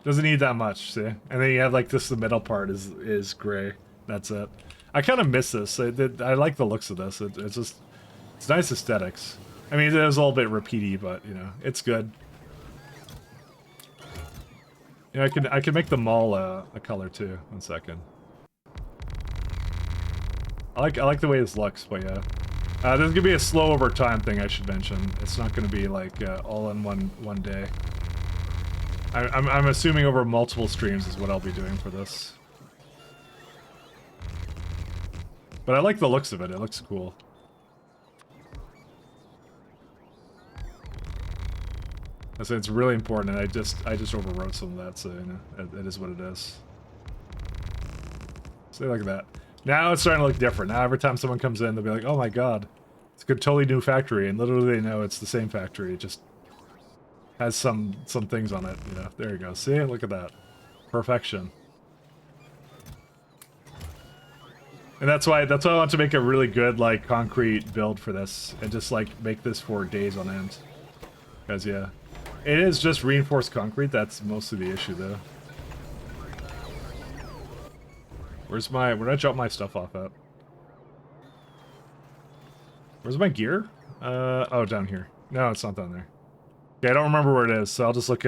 Doesn't need that much, see? And then you have like this. The middle part is gray. That's it. I kind of miss this. I like the looks of this. It's just. It's nice aesthetics. I mean, it was a little bit repeaty, but you know, it's good. You know, I can make the mall a color too. 1 second. I like the way this looks, but yeah. There's gonna be a slow over time thing I should mention. It's not gonna be like all in one day. I'm assuming over multiple streams is what I'll be doing for this. But I like the looks of it. It looks cool. I said it's really important, and I just overwrote some of that, so you know, it is what it is. So look at that. Now it's starting to look different. Now every time someone comes in, they'll be like, "Oh my god, it's a totally new factory," and literally they know it's the same factory. It just has some things on it. You know, there you go. See, look at that, perfection. And that's why I want to make a really good like concrete build for this, and just like make this for days on end. Because yeah, it is just reinforced concrete. That's mostly the issue though. Where did I drop my stuff off at? Where's my gear? Oh, down here. No, it's not down there. Yeah, I don't remember where it is, so I'll just look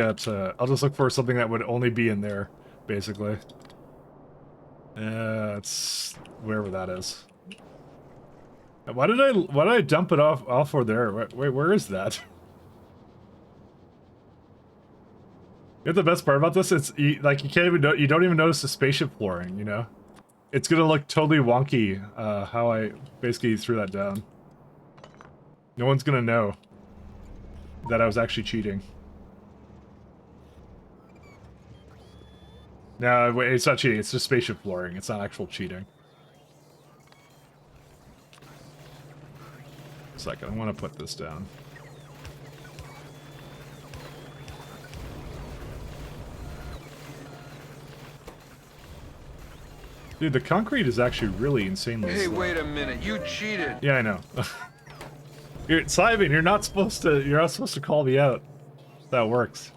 for something that would only be in there, basically. It's wherever that is. Why did I dump it off for there? Wait, where is that? You know the best part about this? It's like you don't even notice the spaceship flooring, you know? It's gonna look totally wonky, how I basically threw that down. No one's gonna know that I was actually cheating. No, wait, it's not cheating, it's just spaceship flooring, it's not actual cheating. Second, I want to put this down. Dude, the concrete is actually really insanely slow. Hey, wait a minute, you cheated. Yeah, I know. Simon, you're not supposed to call me out. That works.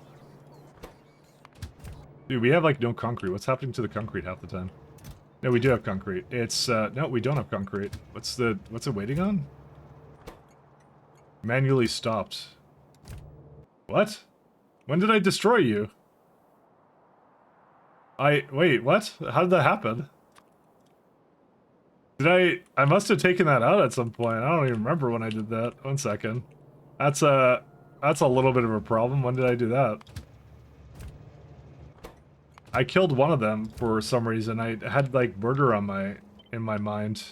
Dude, we have like no concrete. What's happening to the concrete half the time? No, we do have concrete. It's no, we don't have concrete. What's it waiting on? Manually stopped. What? When did I destroy you? Wait, what? How did that happen? I must have taken that out at some point. I don't even remember when I did that. 1 second. That's a little bit of a problem. When did I do that? I killed one of them for some reason. I had like murder on in my mind.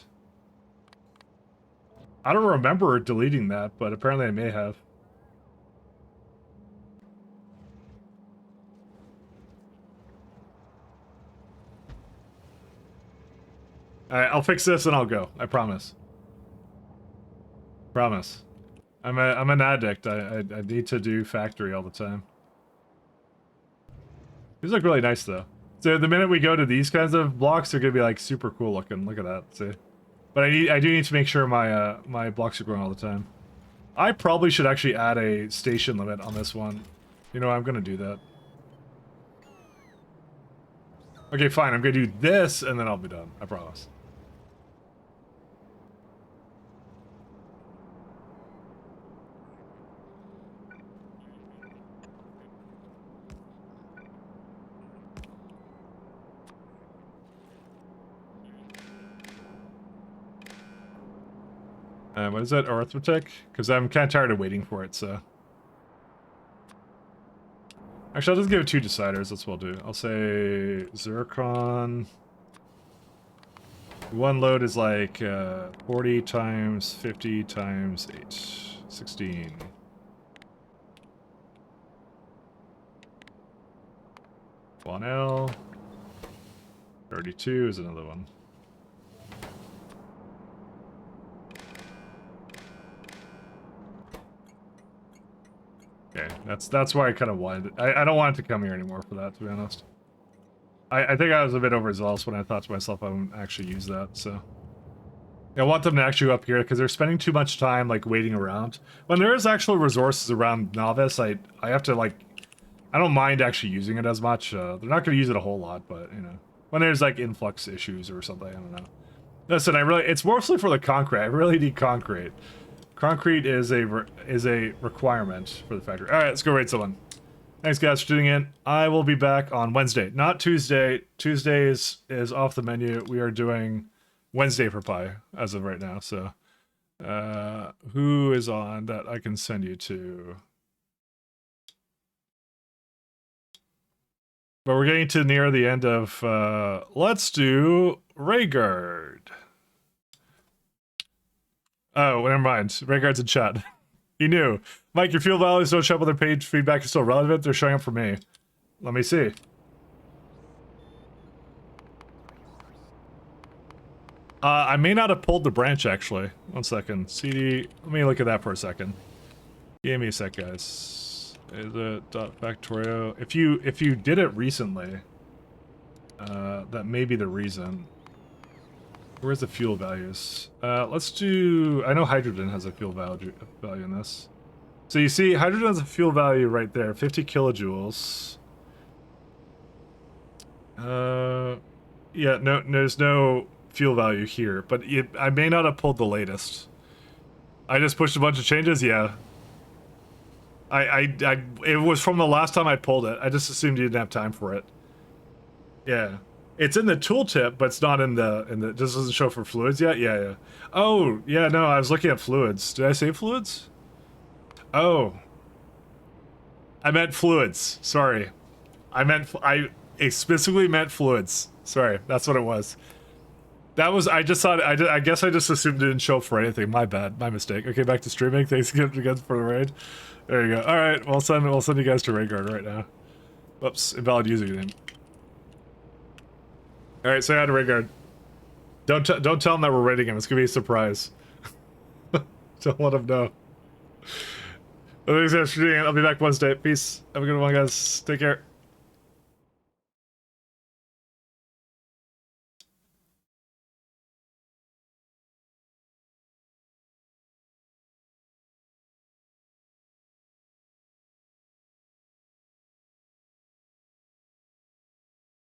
I don't remember deleting that, but apparently I may have. Alright, I'll fix this and I'll go. I promise. Promise. I'm an addict. I need to do factory all the time. These look really nice though. So the minute we go to these kinds of blocks, they're gonna be like super cool looking. Look at that. See? But I do need to make sure my my blocks are growing all the time. I probably should actually add a station limit on this one. You know, I'm gonna do that. Okay, fine. I'm gonna do this and then I'll be done. I promise. What is that? Arithmetic? Because I'm kind of tired of waiting for it, so... Actually, I'll just give it 2 deciders. That's what I'll do. I'll say... Zircon... One load is like 40 times 50 times 8. 16. One L. 32 is another one. Okay, that's why I kind of wanted it. I don't want it to come here anymore for that, to be honest. I think I was a bit overzealous when I thought to myself I wouldn't actually use that, so... I want them to actually go up here, because they're spending too much time, like, waiting around. When there is actual resources around Novice, I have to, like... I don't mind actually using it as much. They're not going to use it a whole lot, but, you know... When there's, like, influx issues or something, I don't know. Listen, it's mostly for the concrete. I really need concrete. Concrete is a requirement for the factory. Alright, let's go raid someone. Thanks guys for tuning in. I will be back on Wednesday, not Tuesday. Tuesday is off the menu. We are doing Wednesday for Pi as of right now, so... who is on that I can send you to? But we're getting to near the end of, let's do Rhaegar. Oh, never mind. Rhaegar's in chat. He knew. Mike, your fuel values don't show up on their page. Feedback is still relevant. They're showing up for me. Let me see. I may not have pulled the branch, actually. 1 second. CD... Let me look at that for a second. Give me a sec, guys. Is it .factorio? If you did it recently, that may be the reason. Where's the fuel values? Let's do... I know hydrogen has a fuel value in this. So you see, hydrogen has a fuel value right there. 50 kilojoules. Yeah, no, there's no fuel value here, but I may not have pulled the latest. I just pushed a bunch of changes, yeah. It was from the last time I pulled it. I just assumed you didn't have time for it. Yeah. It's in the tooltip, but it's not in the, this doesn't show for fluids yet? Yeah, yeah. Oh, yeah, no, I was looking at fluids. Did I say fluids? Oh. I meant fluids. Sorry. I specifically meant fluids. Sorry, that's what it was. That was, I just thought, I guess I just assumed it didn't show up for anything. My bad, my mistake. Okay, back to streaming. Thanks again for the raid. There you go. All right, we'll send you guys to Raid Guard right now. Whoops, invalid username. All right, say hi to Raid Guard. Don't tell him that we're raiding him. It's gonna be a surprise. Don't let him know. Thanks guys for doing it. I'll be back Wednesday. Peace. Have a good one, guys. Take care.